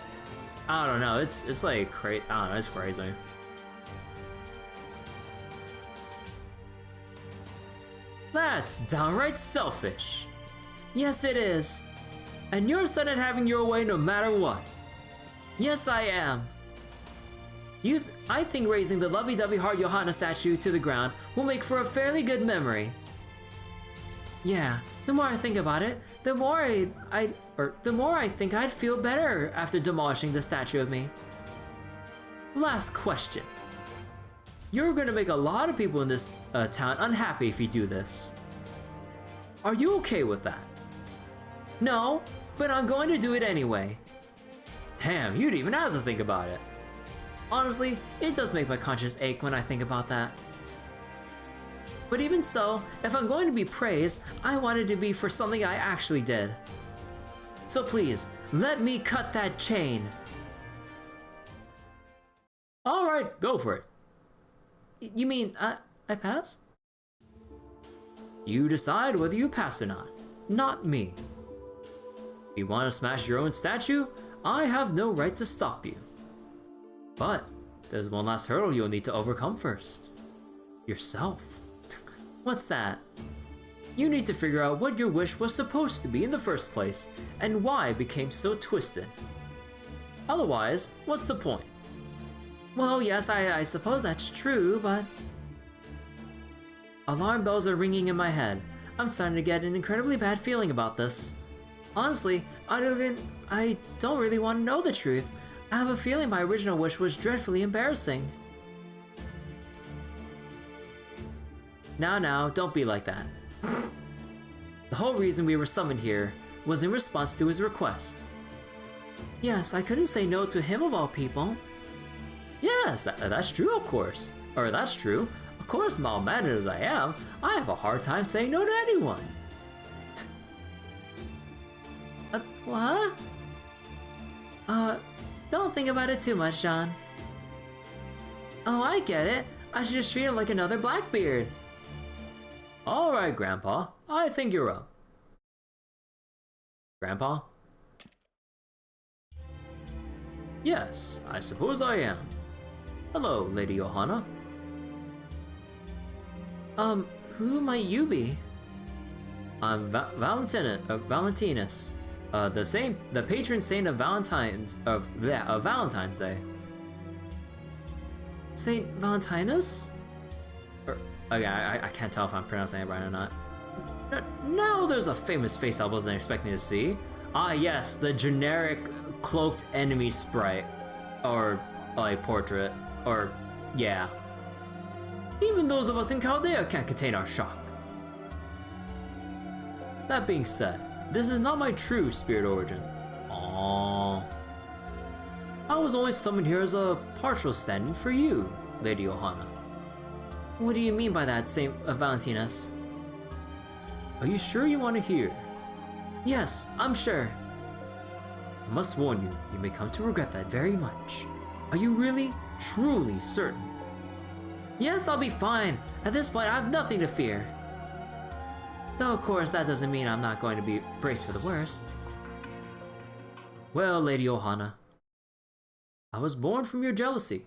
[SPEAKER 2] I don't know, it's like crazy. I don't know, it's crazy. That's downright selfish. Yes, it is. And you're set at having your way no matter what. Yes, I am. I think raising the lovey-dovey heart Johanna statue to the ground will make for a fairly good memory. Yeah, the more I think about it, the more I think I'd feel better after demolishing the statue of me. Last question. You're gonna make a lot of people in this town unhappy if you do this. Are you okay with that? No, but I'm going to do it anyway. Damn, you didn't even have to think about it. Honestly, it does make my conscience ache when I think about that. But even so, if I'm going to be praised, I want it to be for something I actually did. So please, let me cut that chain. Alright, go for it. You mean, I pass? You decide whether you pass or not me.
[SPEAKER 1] If you want to smash your own statue, I have no right to stop you. But there's one last hurdle you'll need to overcome first. Yourself. What's that? You need to figure out what your wish was supposed to be in the first place, and why it became so twisted. Otherwise, what's the point? Well, yes, I suppose that's true, but... Alarm bells are ringing in my head. I'm starting to get an incredibly bad feeling about this. Honestly, I don't really want to know the truth. I have a feeling my original wish was dreadfully embarrassing. Now, don't be like that. The whole reason we were summoned here was in response to his request. Yes, I couldn't say no to him of all people. Yes, that's true, of course. Or that's true. Of course, mild-mannered as I am, I have a hard time saying no to anyone. What? Don't think about it too much, John. Oh, I get it. I should just treat him like another Blackbeard. Alright, Grandpa. I think you're up. Grandpa? Yes, I suppose I am. Hello, Lady Johanna. Who might you be? I'm Valentinus. The patron saint of Valentine's Day. Saint Valentinus? Okay, I can't tell if I'm pronouncing it right or not. Now there's a famous face I wasn't expecting to see. Ah yes, the generic cloaked enemy sprite. Or, like, portrait. Or, yeah. Even those of us in Chaldea can't contain our shock. That being said, this is not my true spirit origin. Aww. I was only summoned here as a partial stand-in for you, Lady Johanna. What do you mean by that, Saint Valentinus? Are you sure you want to hear? Yes, I'm sure. I must warn you, you may come to regret that very much. Are you really, truly certain? Yes, I'll be fine. At this point, I have nothing to fear. Though, of course, that doesn't mean I'm not going to be braced for the worst. Well, Lady Johanna, I was born from your jealousy.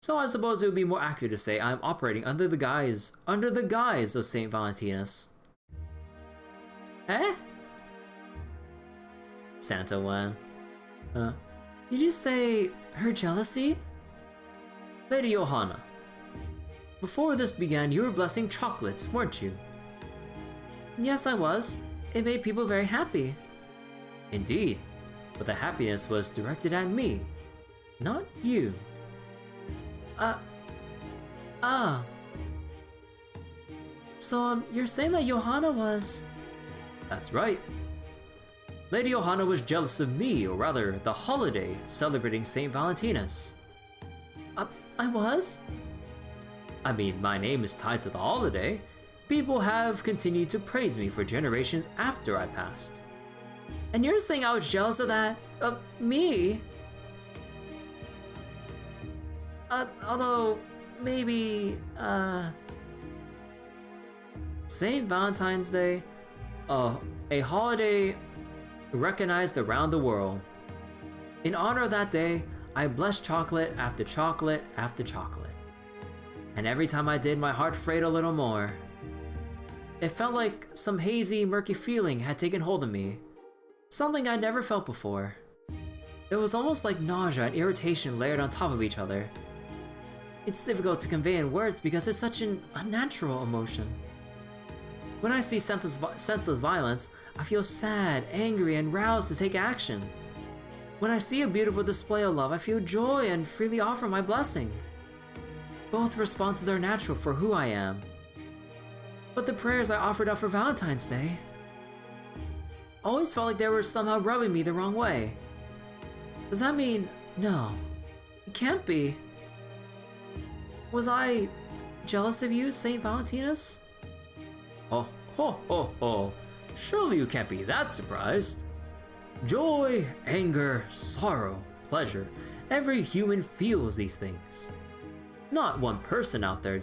[SPEAKER 1] So I suppose it would be more accurate to say I'm operating under the guise of Saint Valentinus. Eh? Santa went. Did you say her jealousy? Lady Johanna, before this began, you were blessing chocolates, weren't you? Yes, I was. It made people very happy. Indeed, but the happiness was directed at me, not you. So, you're saying that Johanna was... That's right. Lady Johanna was jealous of me, or rather, the holiday celebrating Saint Valentinus. I was? I mean, my name is tied to the holiday. People have continued to praise me for generations after I passed. And you're saying I was jealous of that? Of me? Although, maybe, St. Valentine's Day, a holiday recognized around the world. In honor of that day, I blessed chocolate after chocolate after chocolate. And every time I did, my heart frayed a little more. It felt like some hazy, murky feeling had taken hold of me. Something I'd never felt before. It was almost like nausea and irritation layered on top of each other. It's difficult to convey in words because it's such an unnatural emotion. When I see senseless violence, I feel sad, angry, and roused to take action. When I see a beautiful display of love, I feel joy and freely offer my blessing. Both responses are natural for who I am. But the prayers I offered up for Valentine's Day always felt like they were somehow rubbing me the wrong way. Does that mean... No. It can't be. Was I jealous of you, St. Valentinus? Oh, ho, ho, ho. Surely you can't be that surprised. Joy, anger, sorrow, pleasure. Every human feels these things. Not one person out there,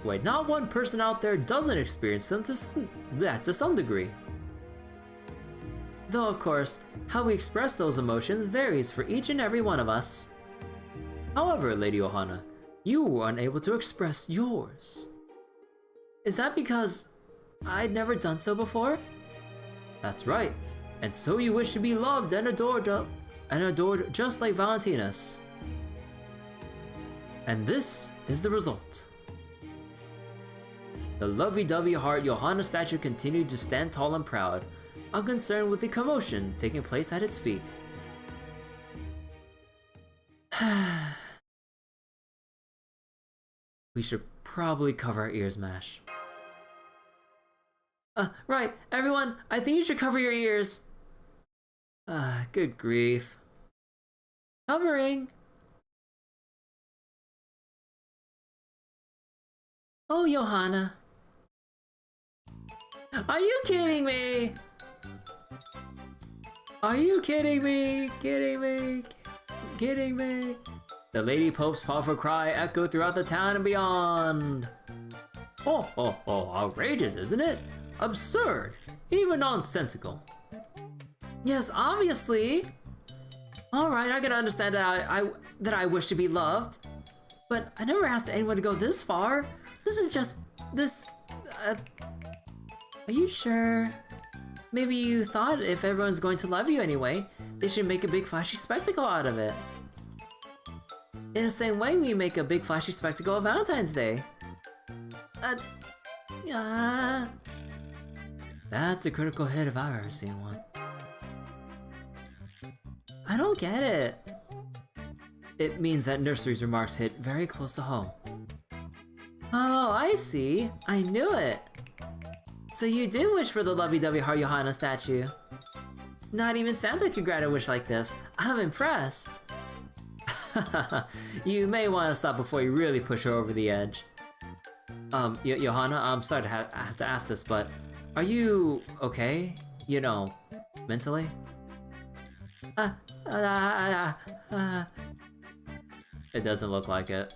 [SPEAKER 1] not one person out there doesn't experience them to some degree.
[SPEAKER 2] Though, of course, how we express those emotions varies for each and every one of us. However, Lady Johanna, you were unable to express yours. Is that because I'd never done so before? That's right, and so you wish to be loved and adored just like Valentinus. And this is the result. The lovey-dovey heart Johanna statue continued to stand tall and proud, unconcerned with the commotion taking place at its feet. We should probably cover our ears, Mash. Right, everyone, I think you should cover your ears. Good grief. Covering. Oh, Johanna. Are you kidding me? Are you kidding me? Kidding me? Kidding me? The Lady Pope's powerful cry echoed throughout the town and beyond. Oh, outrageous, isn't it? Absurd, even nonsensical. Yes, obviously. All right, I can understand that I wish to be loved, but I never asked anyone to go this far. This is just this. Are you sure? Maybe you thought if everyone's going to love you anyway, they should make a big flashy spectacle out of it. In the same way we make a big flashy spectacle of Valentine's Day. That's a critical hit if I've ever seen one. I don't get it. It means that Nursery's remarks hit very close to home. Oh, I see. I knew it. So you did wish for the lovey-dovey heart Johanna statue. Not even Santa could grant a wish like this. I'm impressed. You may want to stop before you really push her over the edge. Johanna, I'm sorry to have to ask this, but are you okay? You know, mentally? It doesn't look like it.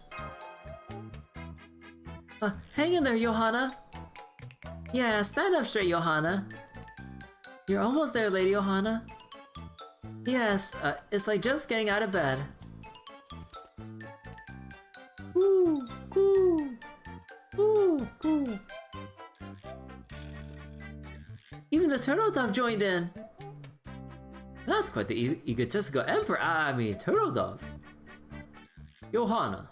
[SPEAKER 2] Hang in there, Johanna. Yeah, stand up straight, Johanna. You're almost there, Lady Johanna. Yes, it's like just getting out of bed. Ooh, cool. Ooh, cool. Even the turtle dove joined in. That's quite the egotistical emperor. Turtle dove. Johanna,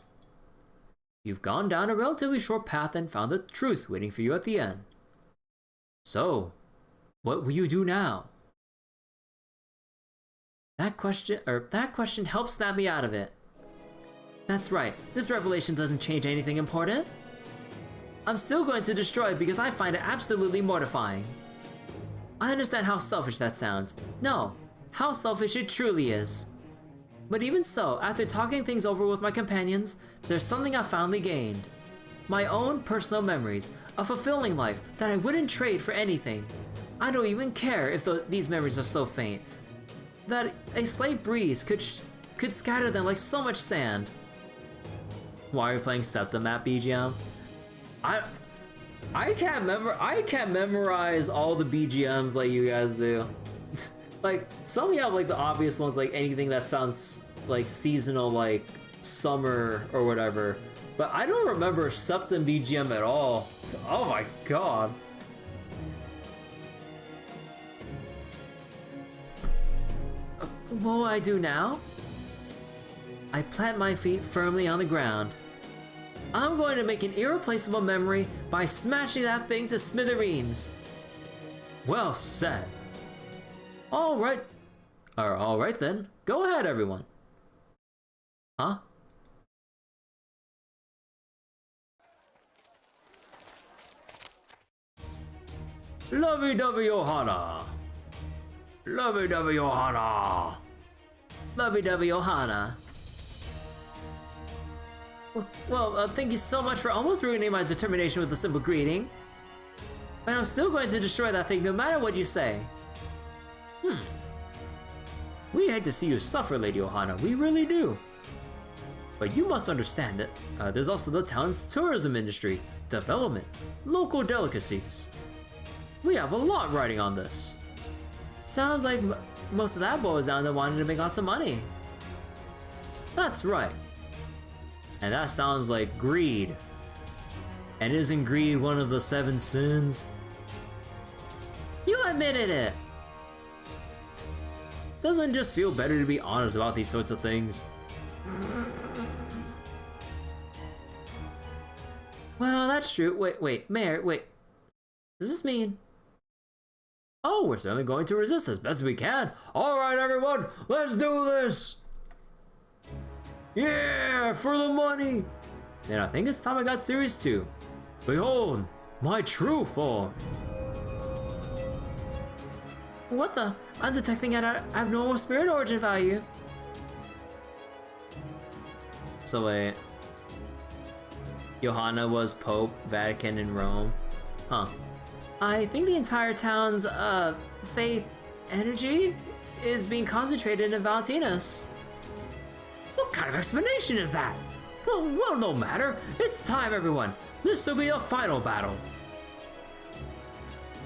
[SPEAKER 2] you've gone down a relatively short path and found the truth waiting for you at the end. So, what will you do now? That question helped snap me out of it. That's right, this revelation doesn't change anything important. I'm still going to destroy it because I find it absolutely mortifying. I understand how selfish that sounds. No, how selfish it truly is. But even so, after talking things over with my companions, there's something I finally gained. My own personal memories, a fulfilling life that I wouldn't trade for anything. I don't even care if these memories are so faint that a slight breeze could scatter them like so much sand. Why are you playing Septum at BGM? I can't memorize all the BGMs like you guys do. Like, some of you have like the obvious ones, like anything that sounds like seasonal, like summer or whatever. But I don't remember Septum BGM at all. Oh my god. What will I do now? I plant my feet firmly on the ground. I'm going to make an irreplaceable memory by smashing that thing to smithereens. Well said. All right then. Go ahead, everyone. Huh? Lovey-dovey Johanna. Lovey-dovey Johanna. Lovey-dovey Johanna. Well, thank you so much for almost ruining my determination with a simple greeting. But I'm still going to destroy that thing no matter what you say. We hate to see you suffer, Lady Johanna, we really do. But you must understand it. There's also the town's tourism industry, development, local delicacies. We have a lot riding on this. Sounds like most of that boils down to wanting to make lots of money. That's right. And that sounds like greed. And isn't greed one of the 7 sins? You admitted it! Doesn't it just feel better to be honest about these sorts of things? Well, that's true. Wait, Mayor, wait. Does this mean... Oh, we're certainly going to resist as best we can. Alright, everyone, let's do this! Yeah, for the money! Then I think it's time I got serious too. Behold, my true form. What the? I'm detecting an abnormal spirit origin value. So wait. Johanna was Pope, Vatican, and Rome. Huh. I think the entire town's, faith energy is being concentrated in Valentinus. What kind of explanation is that? Well, no matter. It's time, everyone. This will be the final battle.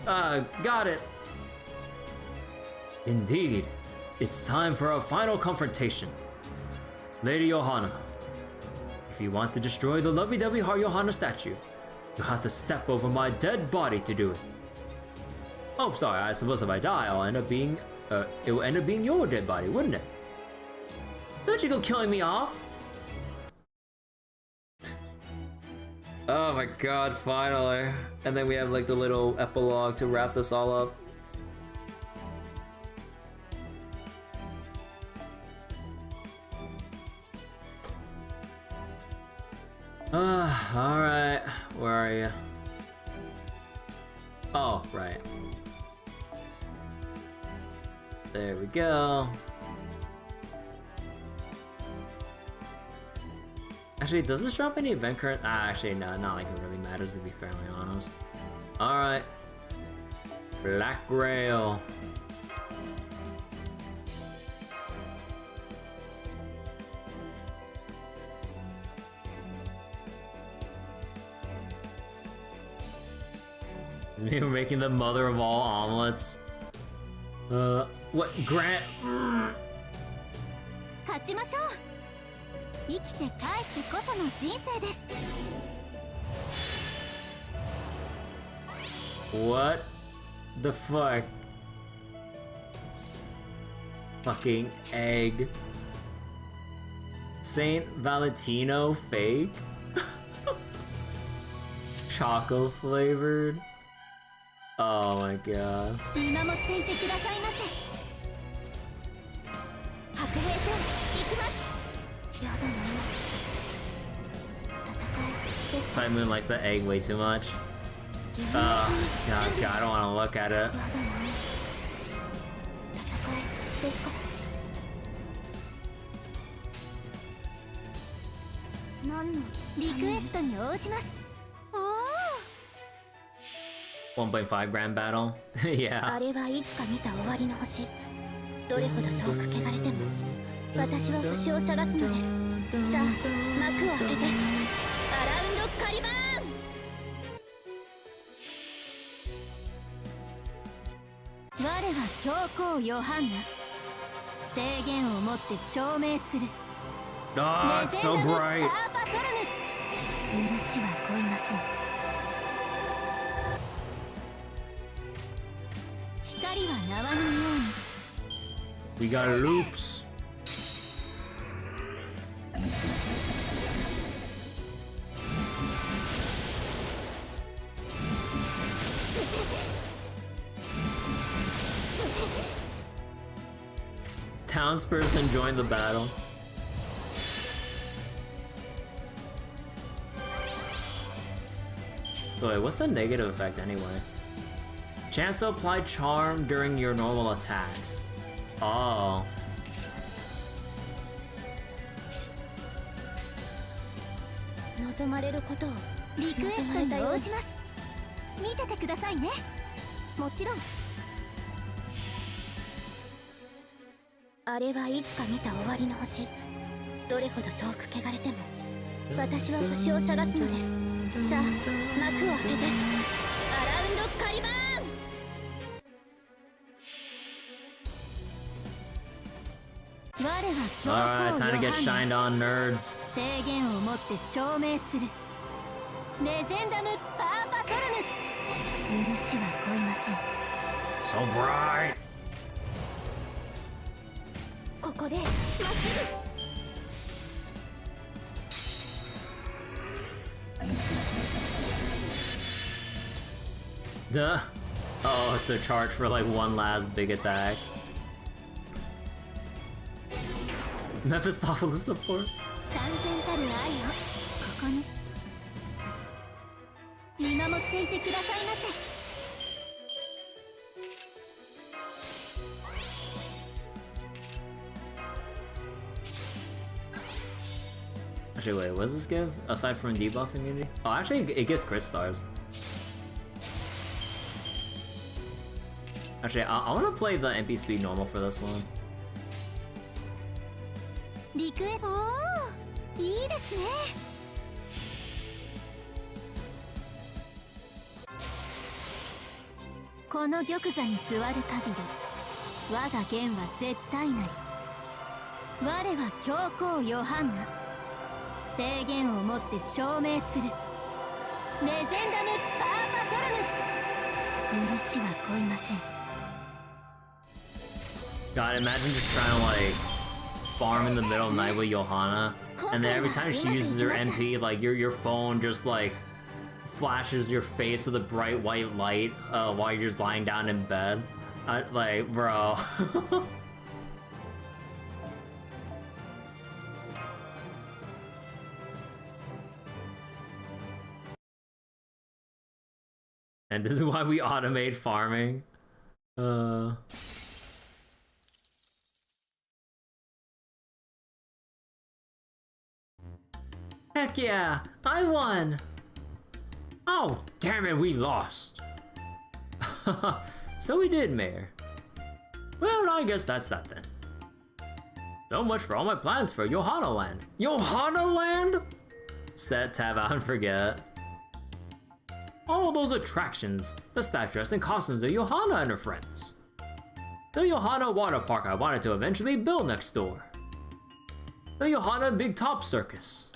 [SPEAKER 2] Got it. Indeed. It's time for a final confrontation. Lady Johanna, if you want to destroy the lovey-dovey heart Johanna statue, you'll have to step over my dead body to do it. Oh, sorry, I suppose if I die, it will end up being your dead body, wouldn't it? Don't you go killing me off! Oh my god, finally. And then we have like the little epilogue to wrap this all up. Alright. Where are you? Oh, right. There we go. Actually, does this drop any event current? Actually, no, not like it really matters to be fairly honest. Alright. Black Grail. It's me making the mother of all omelets. What? Grant?
[SPEAKER 3] 勝ちましょう。生きて帰ってこその人生です。
[SPEAKER 1] What the fuck? Fucking egg. Saint Valentino fake? Chocolate flavored? Oh my god.
[SPEAKER 3] 見守っていてくださいませ。白兵戦行きます。やだな。戦いです。
[SPEAKER 1] Simon likes the egg way too much. God, I don't want to look at it.
[SPEAKER 3] 何のリクエストに応じます。おお。
[SPEAKER 1] 1.5 grand battle? Yeah.
[SPEAKER 3] あれはいつか見た終わりの星。どれほど遠く汚れても、私は星を探すのです。さあ、幕を開けて、アラウンドカリバーン。我は教皇ヨハンナ。制限をもって証明する。
[SPEAKER 1] Oh, it's so bright.
[SPEAKER 3] パーパトロネス。許しは恋ません。 光は縄のように。
[SPEAKER 1] We got loops. Townsperson joined the battle. So wait, what's the negative effect anyway? Chance to apply charm during your normal attacks. Oh.
[SPEAKER 3] 望まれることをリクエストに応じます。見ててくださいね。もちろん。あれはいつか見た終わりの星。どれほど遠く汚れても、私は星を探すのです。さあ、幕を開けて、アラウンドカリバーン。
[SPEAKER 1] Alright, time to get shined on, nerds.
[SPEAKER 3] 制限をもって証明するレジェンダムパーパトルヌス許しは乞いません
[SPEAKER 1] So bright!
[SPEAKER 3] ここでまっす
[SPEAKER 1] Duh. Oh, it's a charge for like one last big attack. Mephistopheles support.
[SPEAKER 3] 三千たる愛をここに見守っていてくださいませ
[SPEAKER 1] Actually, wait, what does this give? Aside from debuff immunity? Oh, actually, it gives crit stars. Actually, I want to play the MP speed normal for this one.
[SPEAKER 3] リクエおおいいですねこの玉座に座る限り我が弦は絶対なり我は教皇ヨハンナ制限をもって証明するレジェンダムパーパトルヌス許しは乞いません
[SPEAKER 1] God, imagine just trying to like farm in the middle of the night with Johanna, and then every time she uses her MP, like your phone just like flashes your face with a bright white light while you're just lying down in bed. Like, bro. And this is why we automate farming. Heck yeah, I won! Oh, damn it, we lost. So we did, Mayor. Well, I guess that's that then. So much for all my plans for Johanna Land. Johanna Land? Set tab out and forget. All those attractions, the statues and costumes of Johanna and her friends. The Johanna Water Park I wanted to eventually build next door. The Johanna Big Top Circus.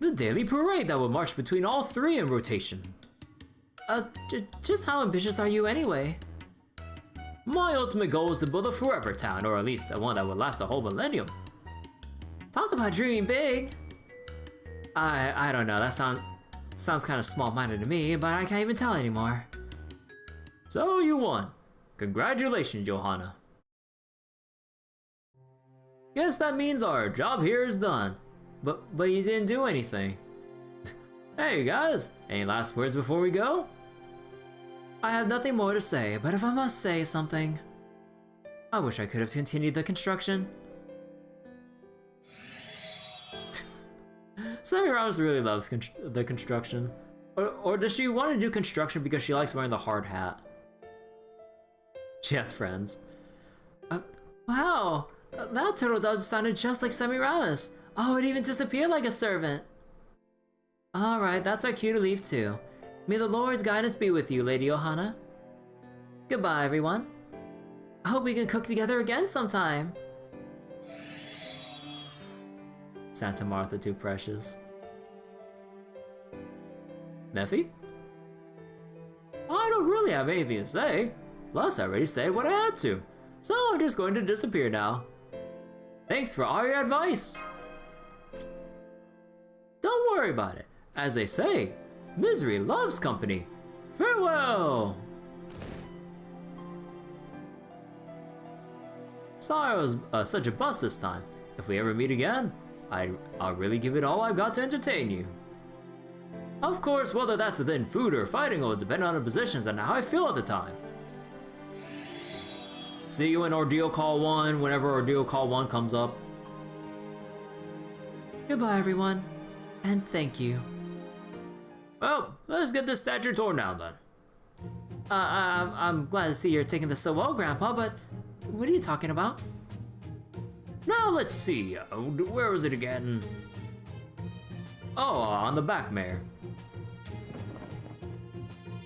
[SPEAKER 1] The daily parade that would march between all three in rotation.
[SPEAKER 2] Just how ambitious are you anyway?
[SPEAKER 1] My ultimate goal is to build a forever town, or at least the one that would last a whole millennium.
[SPEAKER 2] Talk about dreaming big.
[SPEAKER 1] I don't know, that sounds kind of small-minded to me, but I can't even tell anymore. So you won. Congratulations, Johanna. Guess that means our job here is done. But you didn't do anything. Hey guys, any last words before we go?
[SPEAKER 2] I have nothing more to say, but if I must say something, I wish I could have continued the construction.
[SPEAKER 1] Semiramis really loves the construction. Or does she want to do construction because she likes wearing the hard hat? She has friends.
[SPEAKER 2] Wow, that turtle dove sounded just like Semiramis. Oh, it even disappeared like a servant. Alright, that's our cue to leave too. May the Lord's guidance be with you, Lady Johanna. Goodbye, everyone. I hope we can cook together again sometime.
[SPEAKER 1] Santa Martha too precious. Mephi? I don't really have anything to say. Plus, I already said what I had to. So I'm just going to disappear now. Thanks for all your advice. Don't worry about it. As they say, misery loves company. Farewell! Sorry I was such a bust this time. If we ever meet again, I'll really give it all I've got to entertain you. Of course, whether that's within food or fighting will depend on the positions and how I feel at the time. See you in Ordeal Call 1 whenever Ordeal Call 1 comes up.
[SPEAKER 2] Goodbye, everyone. And thank you.
[SPEAKER 1] Well, let's get this statue torn down then.
[SPEAKER 2] I'm glad to see you're taking this so well, Grandpa, but what are you talking about?
[SPEAKER 1] Now let's see, where was it again? Oh, on the back, Mayor.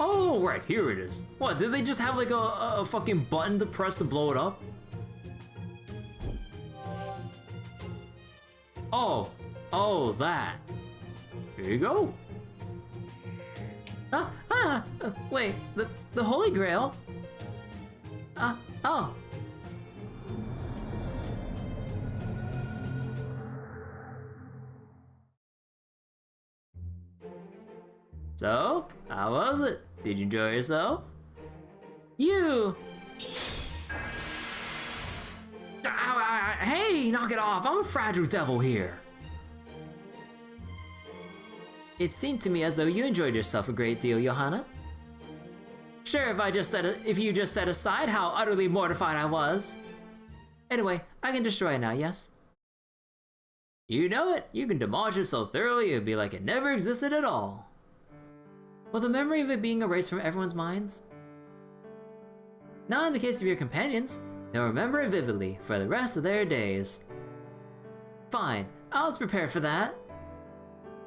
[SPEAKER 1] Oh, right, here it is. What, did they just have like a fucking button to press to blow it up? Oh, that. Here you go.
[SPEAKER 2] Wait, the Holy Grail? Oh.
[SPEAKER 1] So, how was it? Did you enjoy yourself?
[SPEAKER 2] You! Hey, knock it off, I'm a fragile devil here. It seemed to me as though you enjoyed yourself a great deal, Johanna. Sure, if you just set aside how utterly mortified I was. Anyway, I can destroy it now, yes? You know it, you can demolish it so thoroughly it'd be like it never existed at all. Will the memory of it being erased from everyone's minds? Not in the case of your companions. They'll remember it vividly for the rest of their days. Fine, I was prepared for that.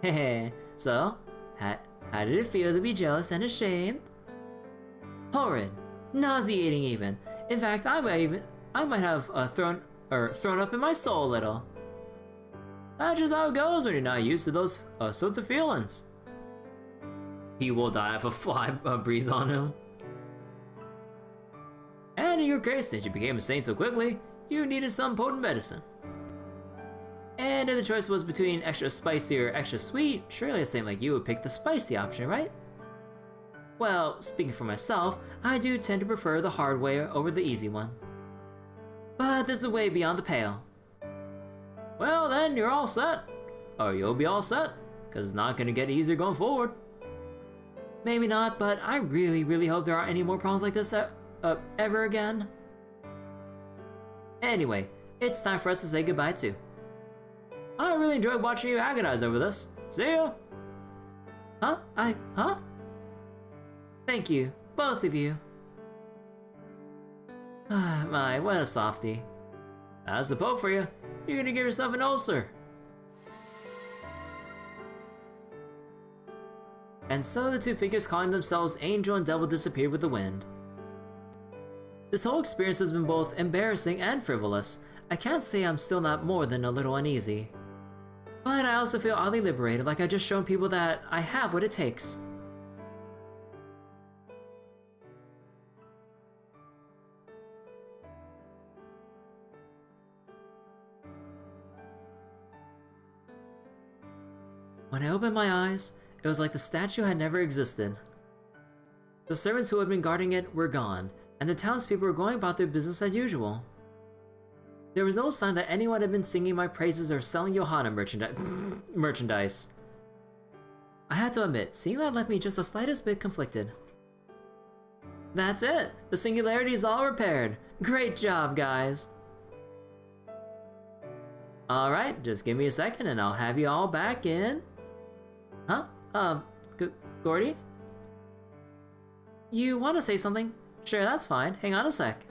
[SPEAKER 2] Hehe, so, how did it feel to be jealous and ashamed? Horrid, nauseating even. In fact, I might have thrown up in my soul a little. That's just how it goes when you're not used to those sorts of feelings. He will die if a fly breathes on him. And in your case, since you became a saint so quickly, you needed some potent medicine. And if the choice was between extra spicy or extra sweet, surely a saint like you would pick the spicy option, right? Well, speaking for myself, I do tend to prefer the hard way over the easy one. But this is way beyond the pale. Well then, you're all set. Or you'll be all set, because it's not gonna get easier going forward. Maybe not, but I really hope there aren't any more problems like this ever again. Anyway, it's time for us to say goodbye too. I really enjoyed watching you agonize over this. See ya! Huh? Thank you, both of you. My, what a softie. That's the Pope for you. You're gonna give yourself an ulcer. And so the two figures calling themselves Angel and Devil disappeared with the wind. This whole experience has been both embarrassing and frivolous. I can't say I'm still not more than a little uneasy. But I also feel oddly liberated, like I've just shown people that I have what it takes. When I opened my eyes, it was like the statue had never existed. The servants who had been guarding it were gone, and the townspeople were going about their business as usual. There was no sign that anyone had been singing my praises or selling Johanna merchandise. I had to admit, seeing that left me just the slightest bit conflicted. That's it! The singularity is all repaired! Great job, guys! Alright, just give me a second and I'll have you all back in... Huh? Gordy? You want to say something? Sure, that's fine. Hang on a sec.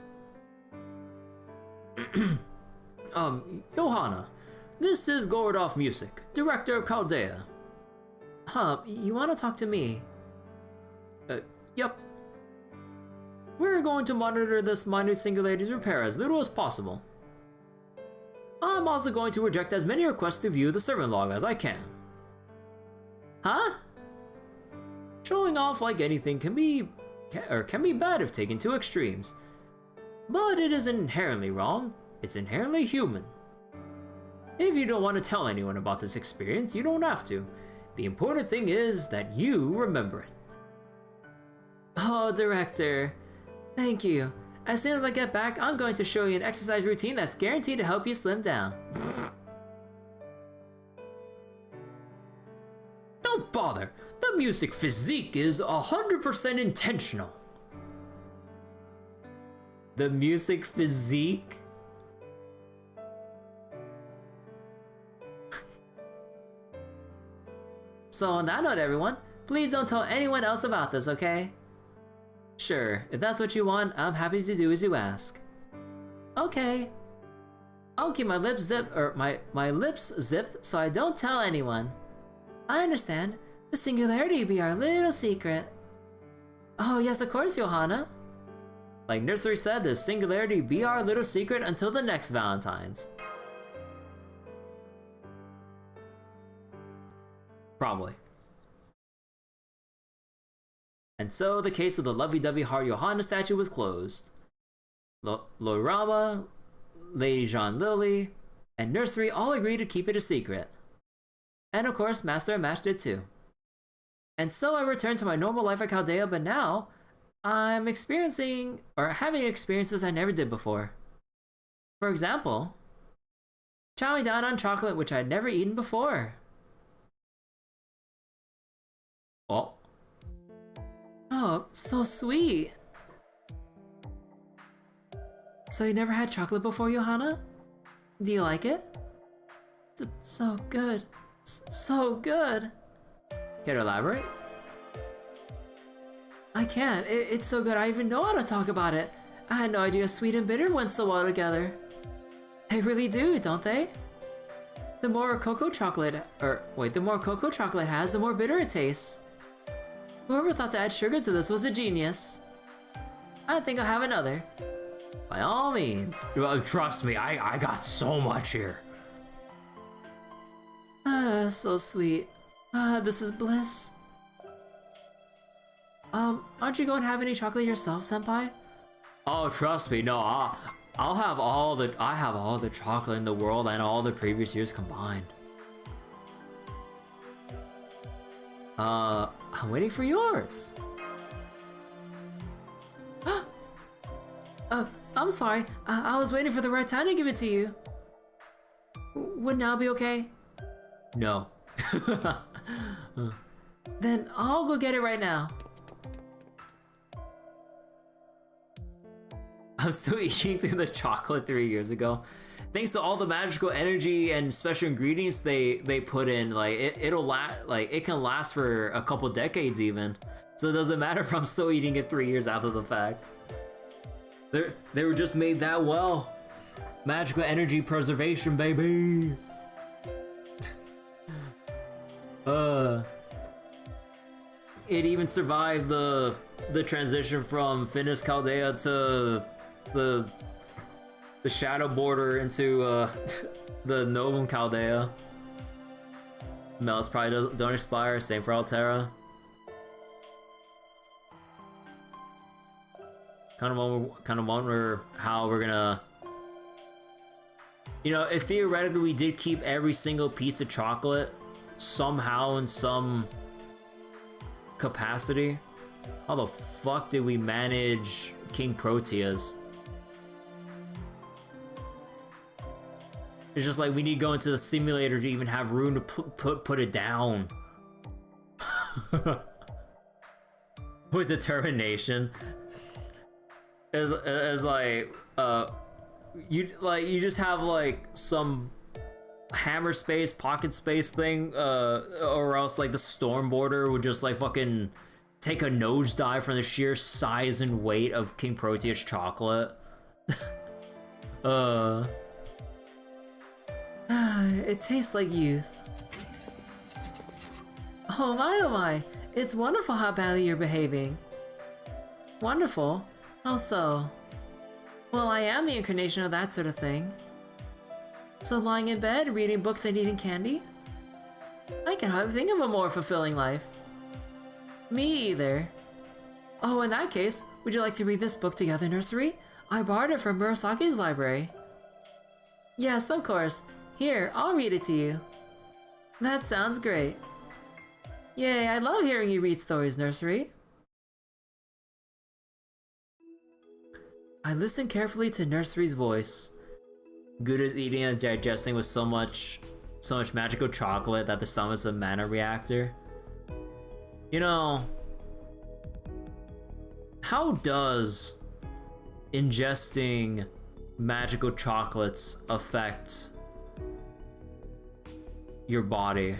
[SPEAKER 1] Johanna, this is Gordolf Music, director of Chaldea.
[SPEAKER 2] You want to talk to me?
[SPEAKER 1] Yep. We're going to monitor this minute singularity's repair as little as possible. I'm also going to reject as many requests to view the servant log as I can.
[SPEAKER 2] Huh?
[SPEAKER 1] Showing off like anything can be bad if taken to extremes. But it isn't inherently wrong, it's inherently human. If you don't want to tell anyone about this experience, you don't have to. The important thing is that you remember it.
[SPEAKER 2] Oh, Director. Thank you. As soon as I get back, I'm going to show you an exercise routine that's guaranteed to help you slim down.
[SPEAKER 1] Don't bother. The music physique is 100% intentional.
[SPEAKER 2] The music physique? So on that note, everyone, please don't tell anyone else about this, okay? Sure, if that's what you want, I'm happy to do as you ask. Okay. I'll keep my lips zipped, or my lips zipped so I don't tell anyone. I understand. The singularity be our little secret. Oh yes, of course, Johanna. Like Nursery said, the singularity be our little secret until the next Valentine's.
[SPEAKER 1] Probably. And so the case of the lovey-dovey heart Johanna statue was closed. Lord Rama, Lady Jean Lily, and Nursery all agreed to keep it a secret. And of course, Master and Mash did too. And so I returned to my normal life at Chaldea, but now I'm experiencing, or having experiences I never did before. For example, chowing down on chocolate which I'd never eaten before. Oh, so sweet. So you never had chocolate before, Johanna? Do you like it? It's so good. So good. Can you elaborate? I can't. It's so good I even know how to talk about it. I had no idea sweet and bitter went so well together. They really do, don't they? The more cocoa chocolate has, the more bitter it tastes. Whoever thought to add sugar to this was a genius. I think I'll have another. By all means. Well, trust me, I got so much here. So sweet. This is bliss. Aren't you going to have any chocolate yourself, Senpai? Oh, trust me, no, I have all the chocolate in the world and all the previous years combined. I'm waiting for yours. I'm sorry. I was waiting for the right time to give it to you. Would now be okay? No. Then I'll go get it right now. I'm still eating through the chocolate 3 years ago. Thanks to all the magical energy and special ingredients they put in, like it can last for a couple decades even. So it doesn't matter if I'm still eating it 3 years after the fact. They were just made that well. Magical energy preservation, baby. It even survived the transition from Finis Chaldea to the shadow border into the Novum Chaldea. Melts probably don't expire, same for Altera. Kind of wonder how we're gonna, you know, if theoretically we did keep every single piece of chocolate somehow in some capacity, how the fuck did we manage King Proteus? It's just like we need to go into the simulator to even have room to put it down. With determination. As like you just have like some hammer space, pocket space thing, or else like the storm border would just like fucking take a nosedive from the sheer size and weight of King Proteus chocolate. It tastes like youth. Oh my, it's wonderful how badly you're behaving. Wonderful? How so? Well, I am the incarnation of that sort of thing. So lying in bed, reading books and eating candy? I can hardly think of a more fulfilling life. Me either. Oh, in that case, would you like to read this book together, Nursery? I borrowed it from Murasaki's library. Yes, of course. Here, I'll read it to you. That sounds great. Yay, I love hearing you read stories, Nursery. I listened carefully to Nursery's voice. Gouda's eating and digesting with so much magical chocolate that the stomach's a mana reactor. You know, how does ingesting magical chocolates affect your body?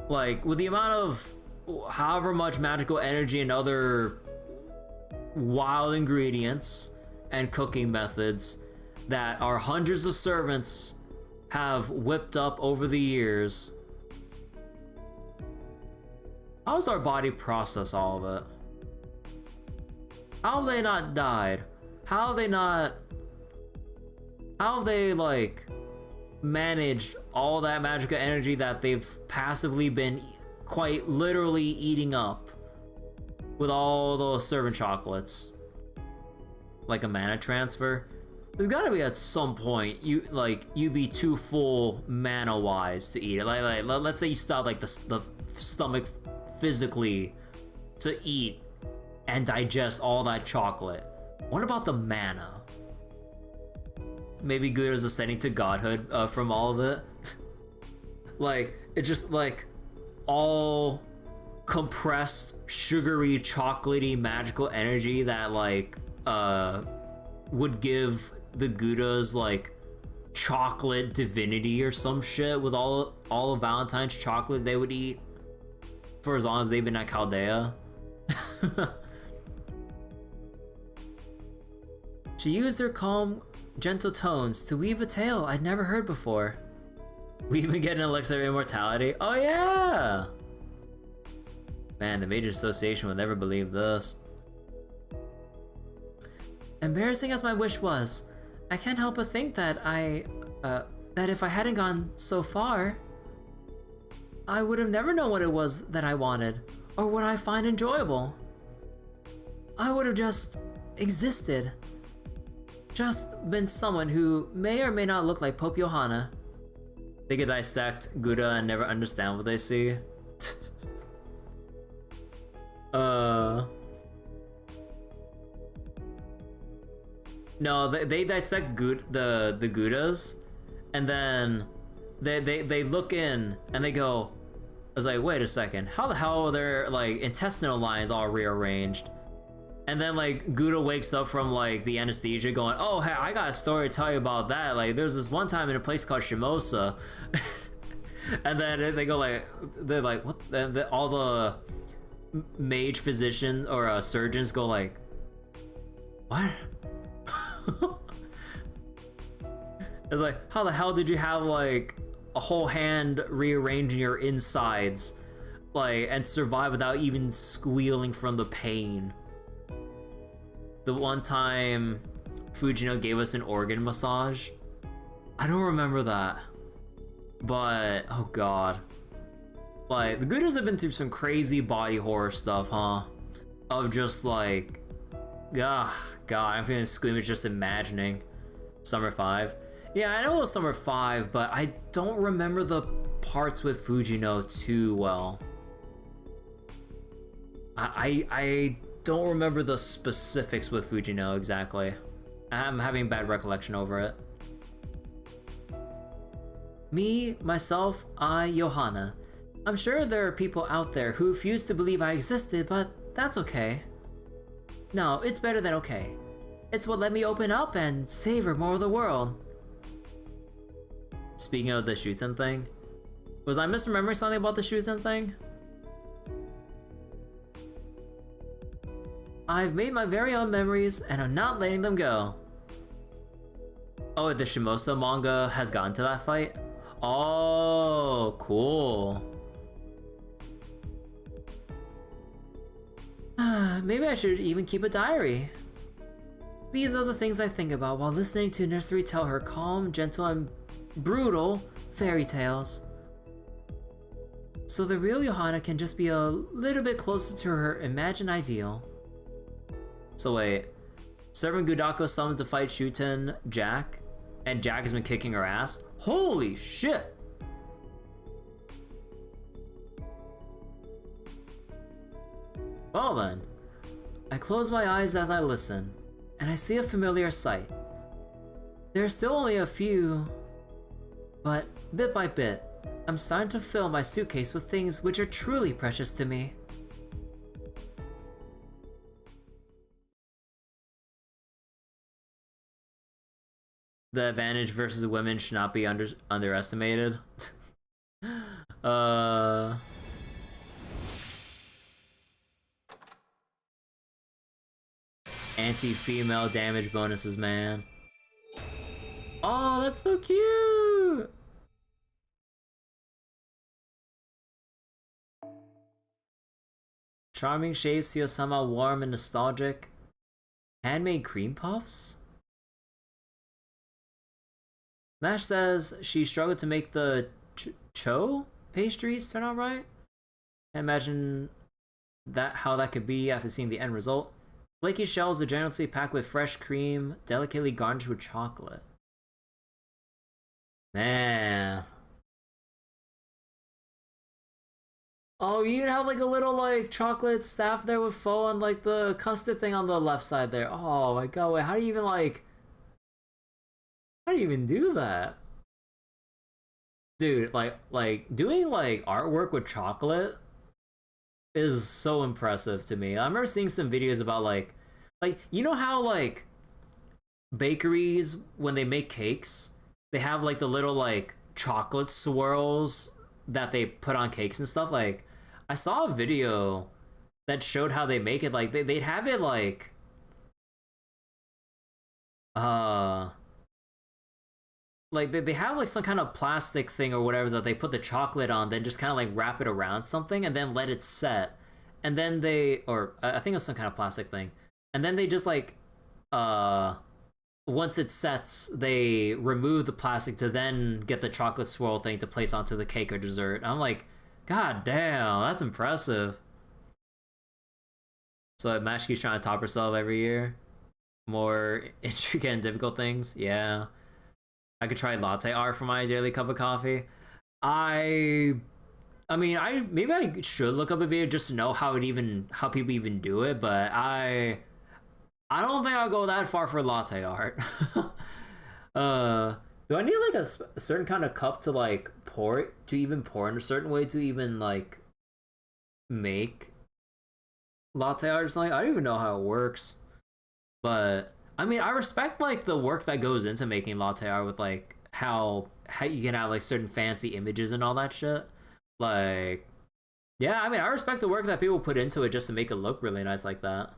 [SPEAKER 1] Like, with the amount of however much magical energy and other wild ingredients and cooking methods that our hundreds of servants have whipped up over the years, how does our body process all of it? How have they not died? How have they like managed all that magical energy that they've passively been quite literally eating up with all those servant chocolates. Like a mana transfer. There's gotta be at some point you be too full mana wise to eat it. Like let's say you stop like the stomach physically to eat and digest all that chocolate. What about the mana? Maybe good as ascending to godhood from all of it. Like it's just like all compressed, sugary, chocolatey, magical energy that like would give the Goudas like chocolate divinity or some shit with all of Valentine's chocolate they would eat for as long as they've been at Chaldea.
[SPEAKER 2] She used her calm, gentle tones to weave a tale I'd never heard before.
[SPEAKER 1] We even get an elixir of immortality. Oh yeah! Man, the Major Association would never believe this.
[SPEAKER 2] Embarrassing as my wish was, I can't help but think that that if I hadn't gone so far, I would have never known what it was that I wanted, or what I find enjoyable. I would have just existed. Just been someone who may or may not look like Pope Johanna.
[SPEAKER 1] They could dissect Gouda and never understand what they see. No, they dissect the Goudas, and then they look in and they go, I was like, wait a second, how the hell are their like intestinal lines all rearranged? And then like Gouda wakes up from like the anesthesia going, oh hey, I got a story to tell you about that. Like there's this one time in a place called Shimosa. And then they go like, they're like, what? All the mage physician or surgeons go like, what? It's like, how the hell did you have like a whole hand rearranging your insides, like, and survive without even squealing from the pain? The one time Fujino gave us an organ massage, I don't remember that, but oh god, like the Goudas have been through some crazy body horror stuff, huh? Of just like, god, I'm feeling squeamish just imagining. Summer 5. Yeah, I know it was Summer 5, but I don't remember the parts with Fujino too well. I don't remember the specifics with Fujino exactly. I'm having bad recollection over it.
[SPEAKER 2] Me, myself, I, Johanna. I'm sure there are people out there who refuse to believe I existed, but that's okay. No, it's better than okay. It's what let me open up and savor more of the world.
[SPEAKER 1] Speaking of the Shuten thing, was I misremembering something about the Shuten thing?
[SPEAKER 2] I've made my very own memories and I'm not letting them go.
[SPEAKER 1] Oh, the Shimosa manga has gotten to that fight? Oh, cool.
[SPEAKER 2] Maybe I should even keep a diary. These are the things I think about while listening to Nursery tell her calm, gentle, and brutal fairy tales. So the real Johanna can just be a little bit closer to her imagined ideal.
[SPEAKER 1] So wait, Servant Gudako summoned to fight Shuten Jack, and Jack has been kicking her ass? Holy shit!
[SPEAKER 2] Well then, I close my eyes as I listen, and I see a familiar sight. There are still only a few, but bit by bit, I'm starting to fill my suitcase with things which are truly precious to me.
[SPEAKER 1] The advantage versus women should not be underestimated. Anti-female damage bonuses, man. Oh, that's so cute!
[SPEAKER 2] Charming shapes feel somehow warm and nostalgic. Handmade cream puffs?
[SPEAKER 1] Mash says she struggled to make the cho pastries turn out right. Can't imagine how that could be after seeing the end result. Flaky shells are generously packed with fresh cream, delicately garnished with chocolate. Man. Oh, you have like a little like chocolate staff there with faux and like the custard thing on the left side there. Oh my god, wait, how do you even do that? Dude, like doing like artwork with chocolate is so impressive to me. I remember seeing some videos about like you know how like bakeries when they make cakes, they have like the little like chocolate swirls that they put on cakes and stuff. Like I saw a video that showed how they make it. Like they'd have it uh like they have like some kind of plastic thing or whatever that they put the chocolate on, then just kind of like wrap it around something and then let it set, and then I think it was some kind of plastic thing, and then they just like once it sets they remove the plastic to then get the chocolate swirl thing to place onto the cake or dessert. I'm like, god damn, that's impressive. So Mash keeps trying to top herself every year, more intricate and difficult things. Yeah, I could try latte art for my daily cup of coffee. I mean, I should look up a video just to know how people even do it, but I don't think I'll go that far for latte art. Do I need like a certain kind of cup to like even pour in a certain way to even like make latte art or something? I don't even know how it works, but I mean, I respect like the work that goes into making latte art with like how you can have like certain fancy images and all that shit. Like, yeah, I mean, I respect the work that people put into it just to make it look really nice like that.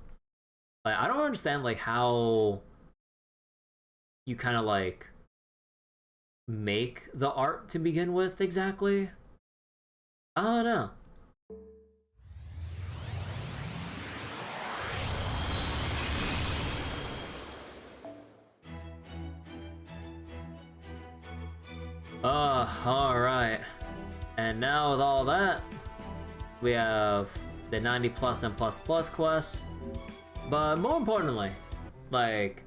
[SPEAKER 1] Like, I don't understand like how you kind of like make the art to begin with exactly. I don't know. Alright. And now with all that, we have the 90 plus and plus plus quests. But more importantly, like,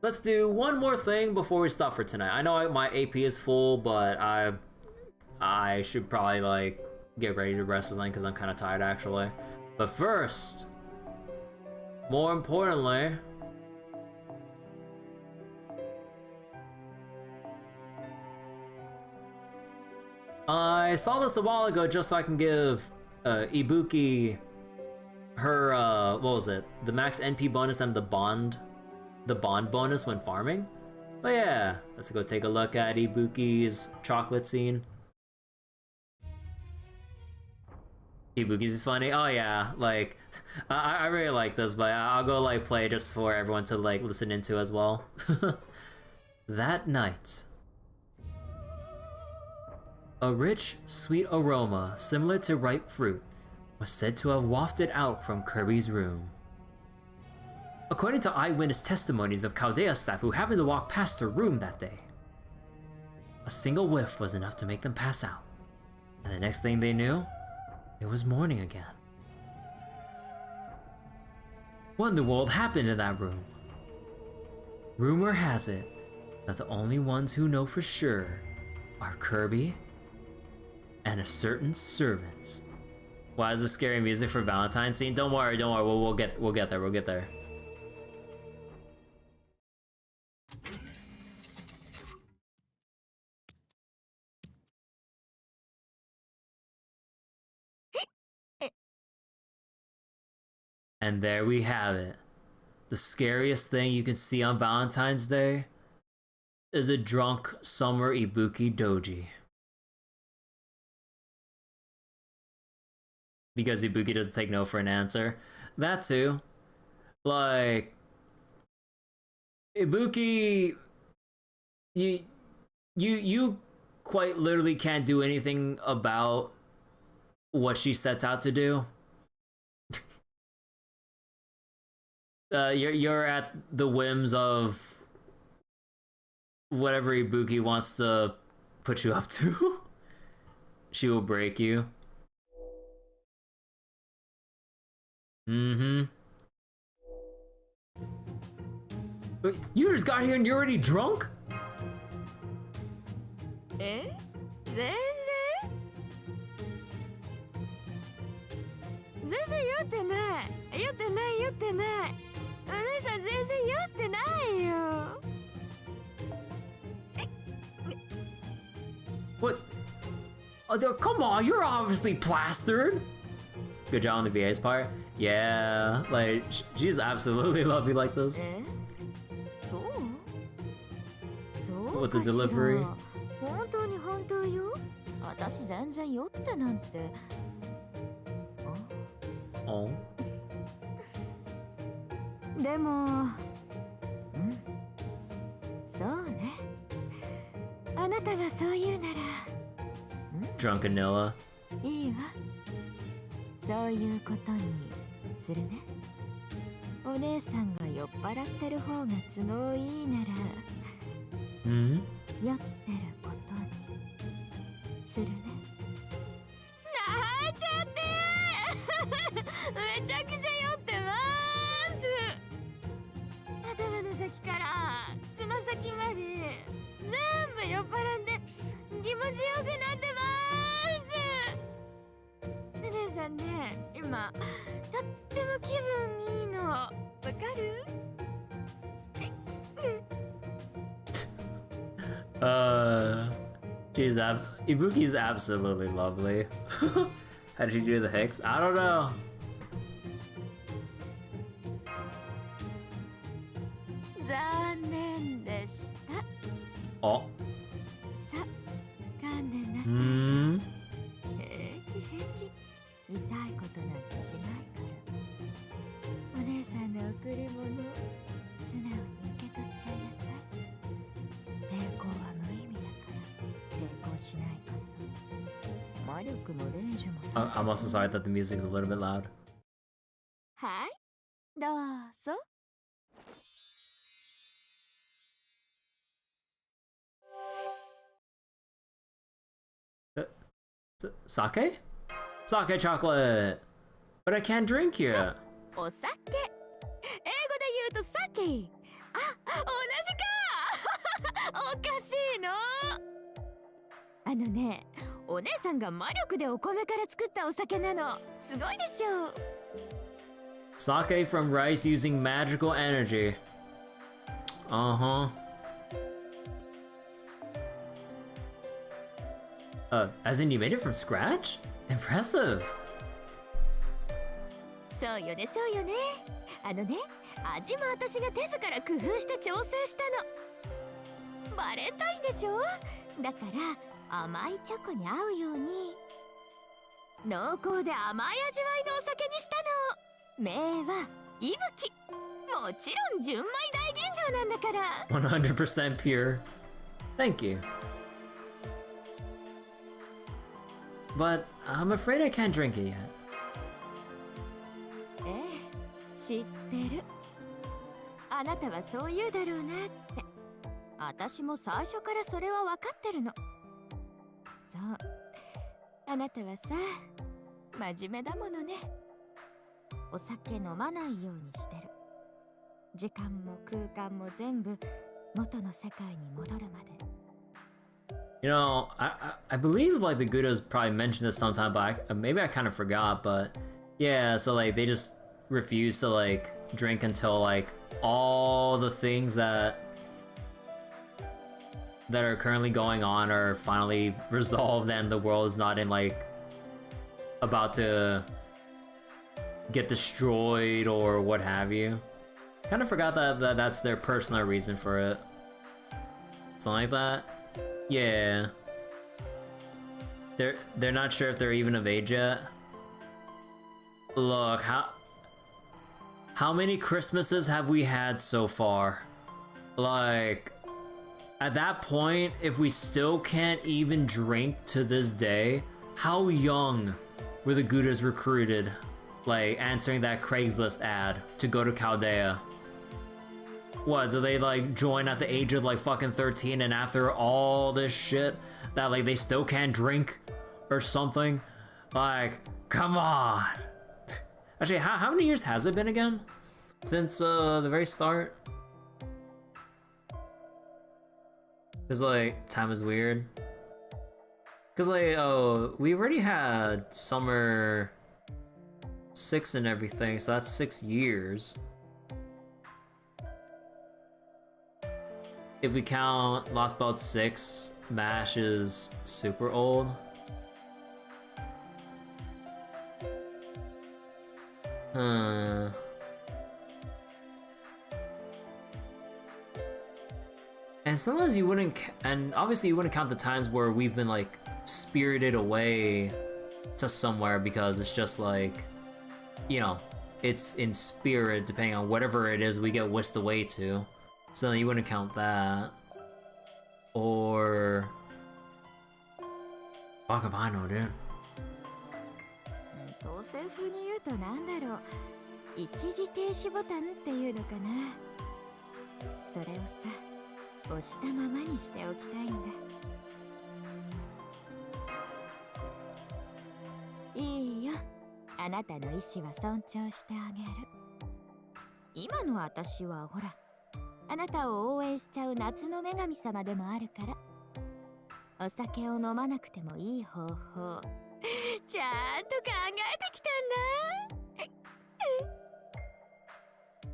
[SPEAKER 1] let's do one more thing before we stop for tonight. I know my AP is full, but I should probably like get ready to rest tonight because I'm kind of tired actually. But first, more importantly, I saw this a while ago just so I can give Ibuki her what was it? The max NP bonus and the bond bonus when farming. But yeah, let's go take a look at Ibuki's chocolate scene. Ibuki's is funny. Oh yeah, like I really like this, but I'll go like play just for everyone to like listen into as well. That night, a rich, sweet aroma similar to ripe fruit was said to have wafted out from Kirby's room. According to eyewitness testimonies of Chaldea staff who happened to walk past her room that day, a single whiff was enough to make them pass out, and the next thing they knew, it was morning again. What in the world happened in that room? Rumor has it that the only ones who know for sure are Kirby and a certain servant. Why is this scary music for Valentine scene? Don't worry, we'll get there. And there we have it. The scariest thing you can see on Valentine's Day is a drunk summer Ibuki doji. Because Ibuki doesn't take no for an answer. That too. Like, Ibuki, you quite literally can't do anything about what she sets out to do. You're at the whims of whatever Ibuki wants to put you up to, she will break you. Mm-hmm. Wait, you just got here and you're already drunk?
[SPEAKER 3] え全然酔ってない酔ってない酔ってないお姉さん全然酔ってないよ
[SPEAKER 1] What? Oh, come on, you're obviously plastered. Good job on the VA's part. Yeah, like, she's absolutely lovely like this.
[SPEAKER 3] えそうそう
[SPEAKER 1] With the
[SPEAKER 3] かしら
[SPEAKER 1] delivery.
[SPEAKER 3] 本当に本当よ私全然酔ってなんて
[SPEAKER 1] Oh.
[SPEAKER 3] でもそうねあなたがそう言うなら
[SPEAKER 1] Drunk Anilla.
[SPEAKER 3] いいわそういうことにするねお姉さんが酔っ払ってる方が都合いいなら
[SPEAKER 1] Hmm?
[SPEAKER 3] 酔ってることにするねなあちゃってめちゃくちゃ酔ってます頭の先からつま先まで全部酔っ払って気持ちよくなってます姉さんね今とっても気分いいのわかる
[SPEAKER 1] Ibuki's absolutely lovely. How did she do the Hicks? I don't know.
[SPEAKER 3] 残念でした
[SPEAKER 1] Oh.
[SPEAKER 3] さ噛んでなさい
[SPEAKER 1] Hmm.
[SPEAKER 3] 平気平気痛いことなんてしないからお姉さんの贈り物素直に受け取っちゃいなさい抵抗は無意味だから抵抗しないこと魔力も霊樹も
[SPEAKER 1] I'm also sorry that the music's a little bit loud.
[SPEAKER 3] はいどうぞ
[SPEAKER 1] Sake? Sake chocolate! But I can't drink here.
[SPEAKER 3] お酒英語で言うと酒あ、同じかおかしいのあのねお姉さんが魔力でお米から作ったお酒なのすごいでしょ
[SPEAKER 1] Sake from rice using magical energy. Uh-huh. As in you made it from scratch? Impressive.
[SPEAKER 3] そうよねそうよねあのね味も私が手ずから工夫して調整したのバレンタインでしょだから甘いチョコに合うように濃厚で甘い味わいのお酒にしたの名は息吹もちろん純米大吟醸なんだから
[SPEAKER 1] 100% pure. Thank you. But I'm afraid I can't drink it yet.
[SPEAKER 3] ええ知ってるあなたはそう言うだろうなって私も最初からそれは分かってるのそうあなたはさ真面目だものねお酒飲まないようにしてる時間も空間も全部元の世界に戻るまで
[SPEAKER 1] You know, I believe like the Gudos probably mentioned this sometime, but maybe I kind of forgot. But yeah, so like they just refuse to like drink until like all the things that are currently going on are finally resolved and the world is not in like about to get destroyed or what have you. Kind of forgot that that's their personal reason for it. Something like that. Yeah. They're not sure if they're even of age yet. Look, how many Christmases have we had so far? Like, at that point, if we still can't even drink to this day, how young were the Goudas recruited? Like, answering that Craigslist ad to go to Chaldea. What, do they like join at the age of like fucking 13 and after all this shit that like they still can't drink or something? Like, come on. Actually, how many years has it been again? Since the very start? Cause like, time is weird. Cause like, oh, we already had summer 6 and everything, so that's 6 years. If we count Lost Belt 6, MASH is super old. Huh. And sometimes you wouldn't, and obviously you wouldn't count the times where we've been like spirited away to somewhere because it's just like, you know, it's in spirit depending on whatever it is we get whisked away to. So you wouldn't count that. Or... fuck if I know, dude.
[SPEAKER 3] 統制風に言うとなんだろう、一時停止ボタンっていうのかな。それをさ、押したままにしておきたいんだ。いいよ、あなたの意志は尊重してあげる。今の私はほら、あなたを応援しちゃう夏の女神様でもあるから、お酒を飲まなくてもいい方法ちゃんと考えてき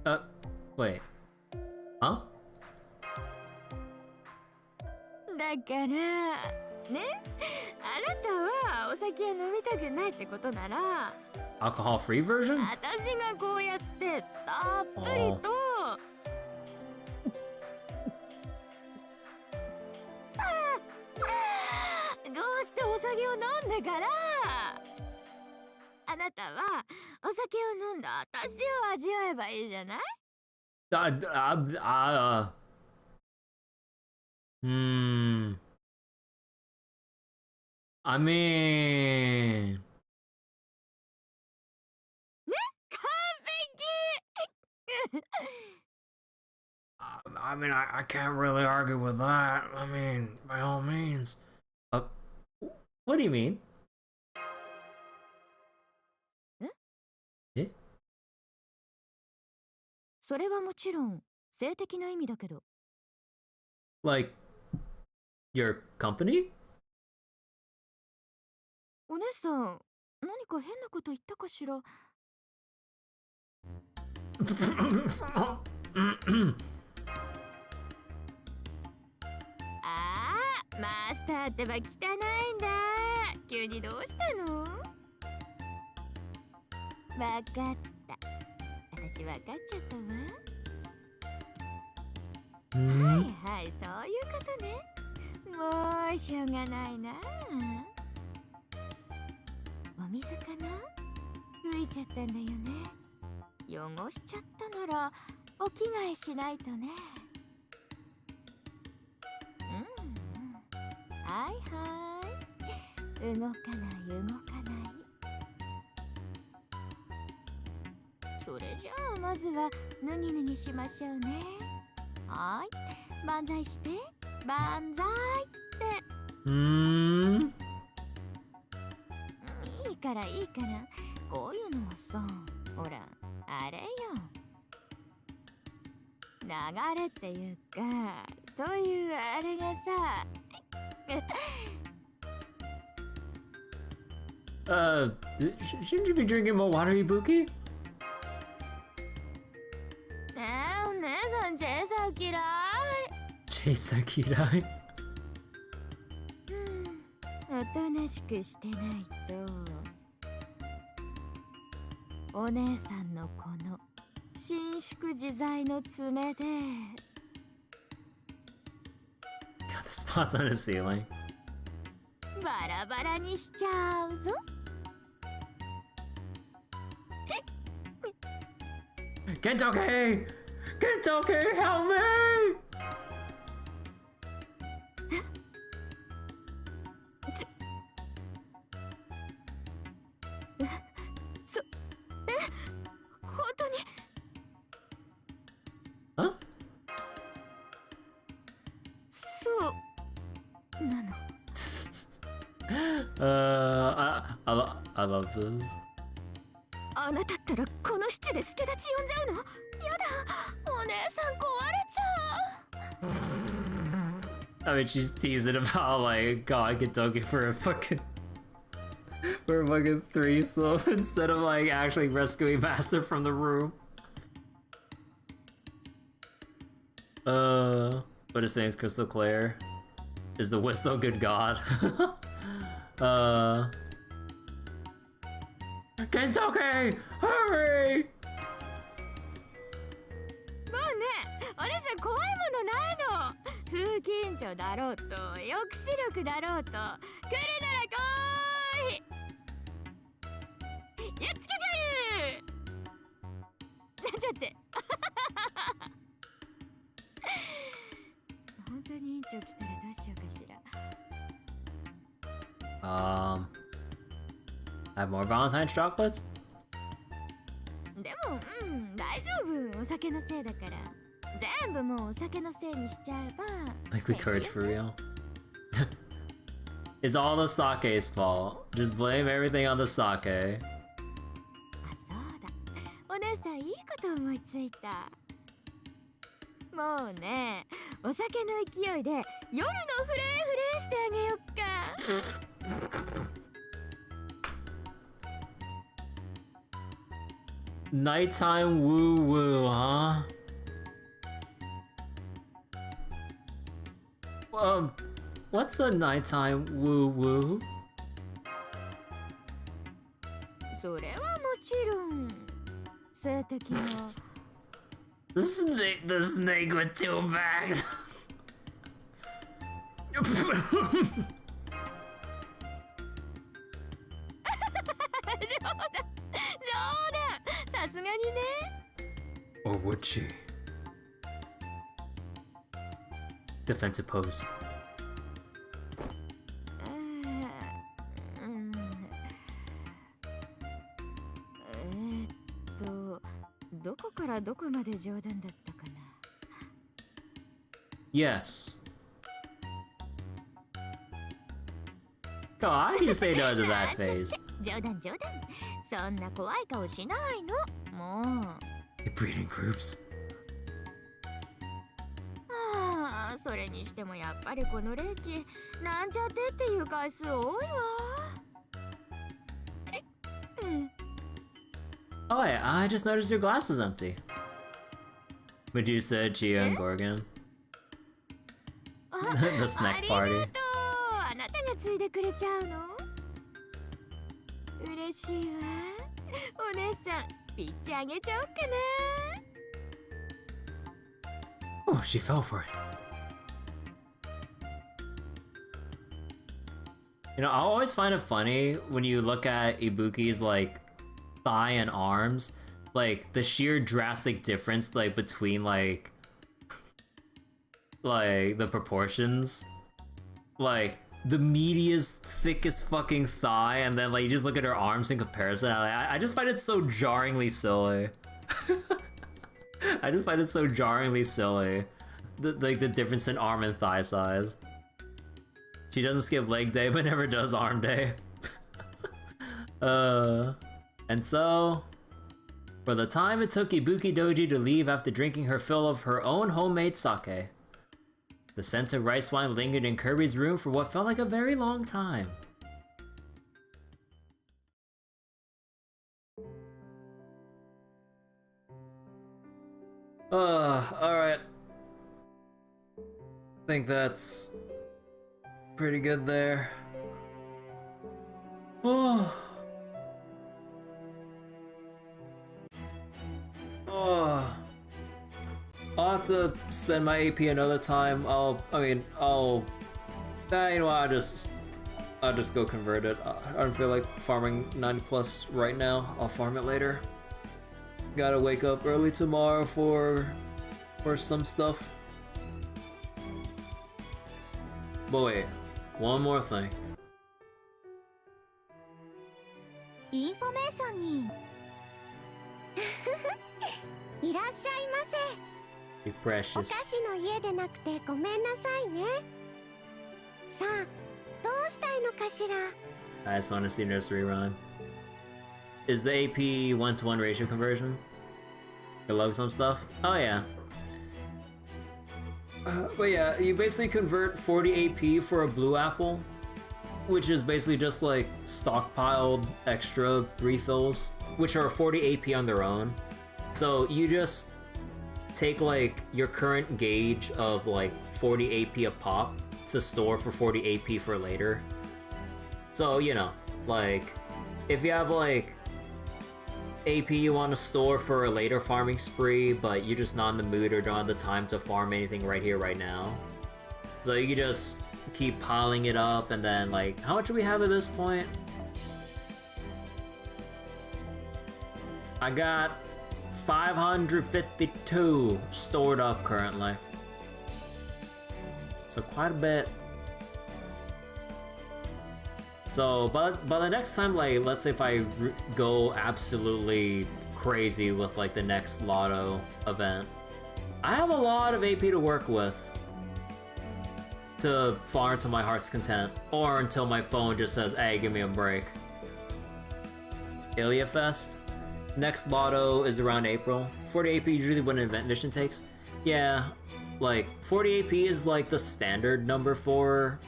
[SPEAKER 3] たんだ。
[SPEAKER 1] Wait. Huh?
[SPEAKER 3] だからね、あなたはお酒を飲みたくないってことなら
[SPEAKER 1] Alcohol-free version?
[SPEAKER 3] 私がこうやってたっぷりとどうしてお酒を飲んでからあなたはお酒を飲んだ私を味わえばいいじゃない？I
[SPEAKER 1] mean...
[SPEAKER 3] ね、完璧
[SPEAKER 1] I mean, I can't really argue with that. I mean, by all means. What do you mean? え？
[SPEAKER 3] それはもちろん性的な意味だけど。
[SPEAKER 1] Like, your company?
[SPEAKER 3] お姉さん、何か変なこと言ったかしら？ああ、マスターってば汚いんだ。急にどうしたの？わかった。私わかっちゃったわ。はいはい、そういうことね。もうしょうがないな。お水かな？吹いちゃったんだよね。汚しちゃったならお着替えしないとね。はいはい。動かない動かない。それじゃあまずは脱ぎ脱ぎしましょうね。はい、万歳して、万歳って。いいからいいから、こういうのはさ、ほら、あれよ。流れっていうか、そういうあれがさ。
[SPEAKER 1] Shouldn't you be drinking more water, Ibuki?
[SPEAKER 3] お姉さん、チェイサー嫌い。
[SPEAKER 1] チェイサー嫌い。
[SPEAKER 3] おとなしくしてないと、お姉さんのこの伸縮自在の爪で
[SPEAKER 1] Got the spots on the ceiling.
[SPEAKER 3] バラバラにしちゃうぞ。
[SPEAKER 1] Kentoki! Kentoki, help me!
[SPEAKER 3] 本当に？Huh? なの。
[SPEAKER 1] I love this.
[SPEAKER 3] あなたったらこのシチュで助太刀呼んじゃうの？やだ、お姉さん壊れちゃう。
[SPEAKER 1] I mean, she's teasing about like God Kentucky for a fucking threesome instead of like actually rescuing Master from the room. But his name's crystal clear. Is the whistle good God? Kentucky, hurry!
[SPEAKER 3] もうね、お姉さん怖いものないの。風緊張だろうと、抑止力だろうと、来るなら来い。やっつけてる。ちょっと。本当に委員長来たらどうしようかしら。
[SPEAKER 1] Have more Valentine chocolates?
[SPEAKER 3] でも、大丈夫。お酒のせいだから。全部もうお酒のせいにしちゃえば。
[SPEAKER 1] Like we courage for real? It's all the sake's fault. Just blame everything on the sake.
[SPEAKER 3] あ、そうだ。お姉さんいいこと思いついた。もうね、お酒の勢いで夜のフレーフレーしてあげよっか。
[SPEAKER 1] Nighttime woo woo, huh? What's a nighttime woo woo?
[SPEAKER 3] それはもちろん性的な。
[SPEAKER 1] The snake with two bags.
[SPEAKER 3] さすがにね。
[SPEAKER 1] Or would she? Defensive pose.
[SPEAKER 3] どこからどこまで冗談だったかな。
[SPEAKER 1] Yes. Come on, how do you say no to that face?
[SPEAKER 3] 冗談冗談。そんな怖い顔しないの。もう。
[SPEAKER 1] You're breeding groups.
[SPEAKER 3] ああ、それにしてもやっぱりこの霊気なんちゃってっていう回数多いわ。
[SPEAKER 1] Oh, yeah, I just noticed your glass is empty. Medusa, Gia, and Gorgon. The snack party.
[SPEAKER 3] あなたがついでくれちゃうの？嬉しいわ。お姉さん、ピッチあげちゃおうかな。
[SPEAKER 1] Oh, she fell for it. You know, I always find it funny when you look at Ibuki's like thigh and arms, like the sheer drastic difference like between like the proportions. Like the meatiest, thickest fucking thigh, and then like you just look at her arms in comparison. I just find it so jarringly silly. I just find it so jarringly silly. Like the difference in arm and thigh size. She doesn't skip leg day, but never does arm day. And so, for the time it took Ibuki Doji to leave after drinking her fill of her own homemade sake, the scent of rice wine lingered in Kirby's room for what felt like a very long time. Alright. I think that's pretty good there. Oh. Oh. I'll have to spend my AP another time. You know, I'll just go convert it. I don't feel like farming 90+ right now. I'll farm it later. Gotta wake up early tomorrow for some stuff. But wait, one more thing.
[SPEAKER 3] インフォメーションにいらっしゃいませ。
[SPEAKER 1] Be
[SPEAKER 3] お菓
[SPEAKER 1] precious.
[SPEAKER 3] 子の家でなくてごめんなさいね。
[SPEAKER 4] さ、どうしたいのかしら。
[SPEAKER 1] I just want to see nursery rhyme. Is the AP 1-to-1 ratio conversion? I love some stuff. Oh yeah. But yeah, you basically convert 40 AP for a blue apple, which is basically just like stockpiled extra refills, which are 40 AP on their own. So you just take like your current gauge of like 40 AP a pop to store for 40 AP for later. So, you know, like, if you have like AP you want to store for a later farming spree, but you're just not in the mood or don't have the time to farm anything right here, right now. So you can just keep piling it up, and then like, how much do we have at this point? I got 552 stored up currently. So quite a bit. So, but by the next time, like, let's say if I go absolutely crazy with like the next lotto event, I have a lot of AP to work with to farm to my heart's content, or until my phone just says, hey, give me a break. Ilia Fest. Next lotto is around April. 40 AP usually what an event mission takes. Yeah, like 40 AP is like the standard number for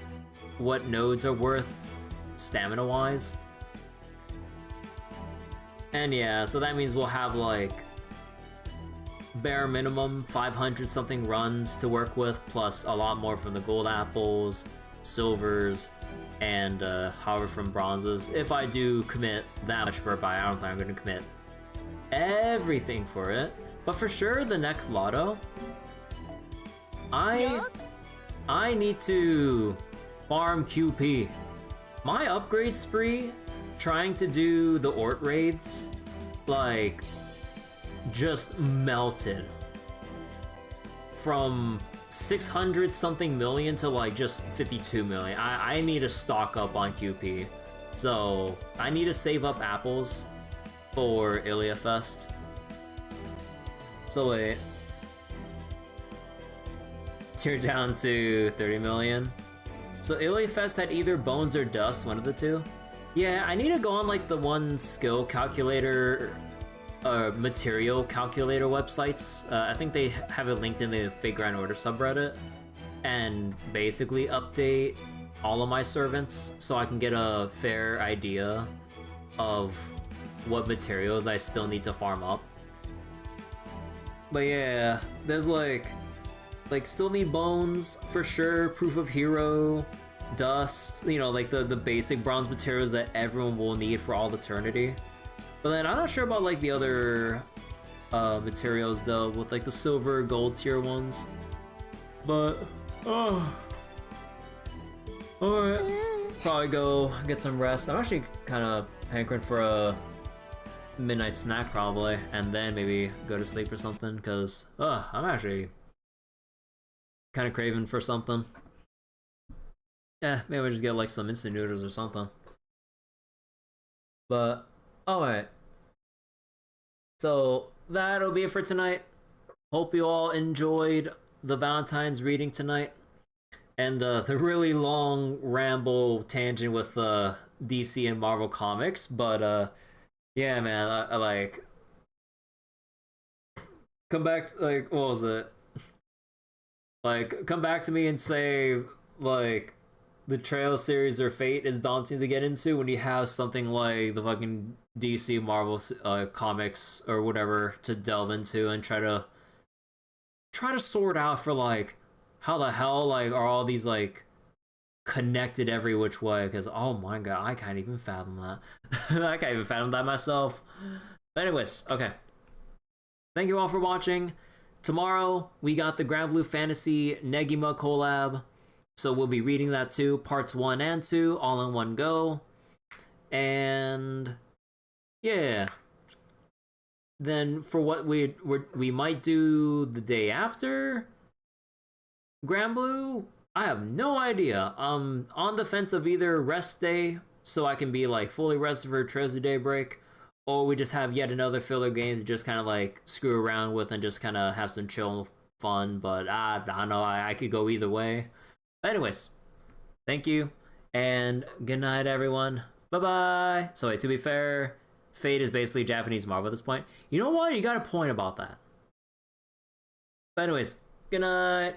[SPEAKER 1] what nodes are worth stamina wise. And yeah, so that means we'll have like bare minimum 500 something runs to work with, plus a lot more from the gold apples, silvers, and however from bronzes. If I do commit that much for it, but I don't think I'm going to commit everything for it. But for sure, the next lotto, I need to farm QP. My upgrade spree, trying to do the Ort raids, like, just melted. From 600 something million to like just 52 million. I need to stock up on QP. So, I need to save up apples for Ilia Fest. So wait. You're down to 30 million. So Ilia Fest had either bones or dust, one of the two. Yeah, I need to go on like the one skill calculator, material calculator websites. I think they have it linked in the Fate Grand Order subreddit, and basically update all of my servants so I can get a fair idea of what materials I still need to farm up. But yeah, there's like still need bones for sure, proof of hero, dust, you know, like the basic bronze materials that everyone will need for all eternity. But then I'm not sure about like the other materials though, with like the silver, gold tier ones. But alright, probably go get some rest. I'm actually kind of hankering for a midnight snack probably, and then maybe go to sleep or something, because I'm actually kind of craving for something. Yeah, maybe I'll just get like some instant noodles or something. But alright, so that'll be it for tonight. Hope you all enjoyed the Valentine's reading tonight, and the really long ramble tangent with DC and Marvel comics. But yeah, man, I like come back to, like, what was it? Like, come back to me and say, like, the Trail series or Fate is daunting to get into when you have something like the fucking DC Marvel comics or whatever to delve into and try to sort out for, like, how the hell, like, are all these, like, connected every which way? Because, oh my god, I can't even fathom that. I can't even fathom that myself. But anyways, okay. Thank you all for watching. Tomorrow, we got the Grand Blue Fantasy Negima collab, so we'll be reading that too, parts 1 and 2, all in one go. And yeah. Then for what we might do the day after Grand Blue, I have no idea. On the fence of either rest day, so I can be like fully rested for Trails of Daybreak, or we just have yet another filler game to just kind of like screw around with and just kind of have some chill fun. But I don't know, I could go either way. But anyways, Thank you, and good night, everyone. Bye bye. So wait, to be fair, Fate is basically Japanese Marvel at this point. You know what? You got a point about that. But anyways, good night.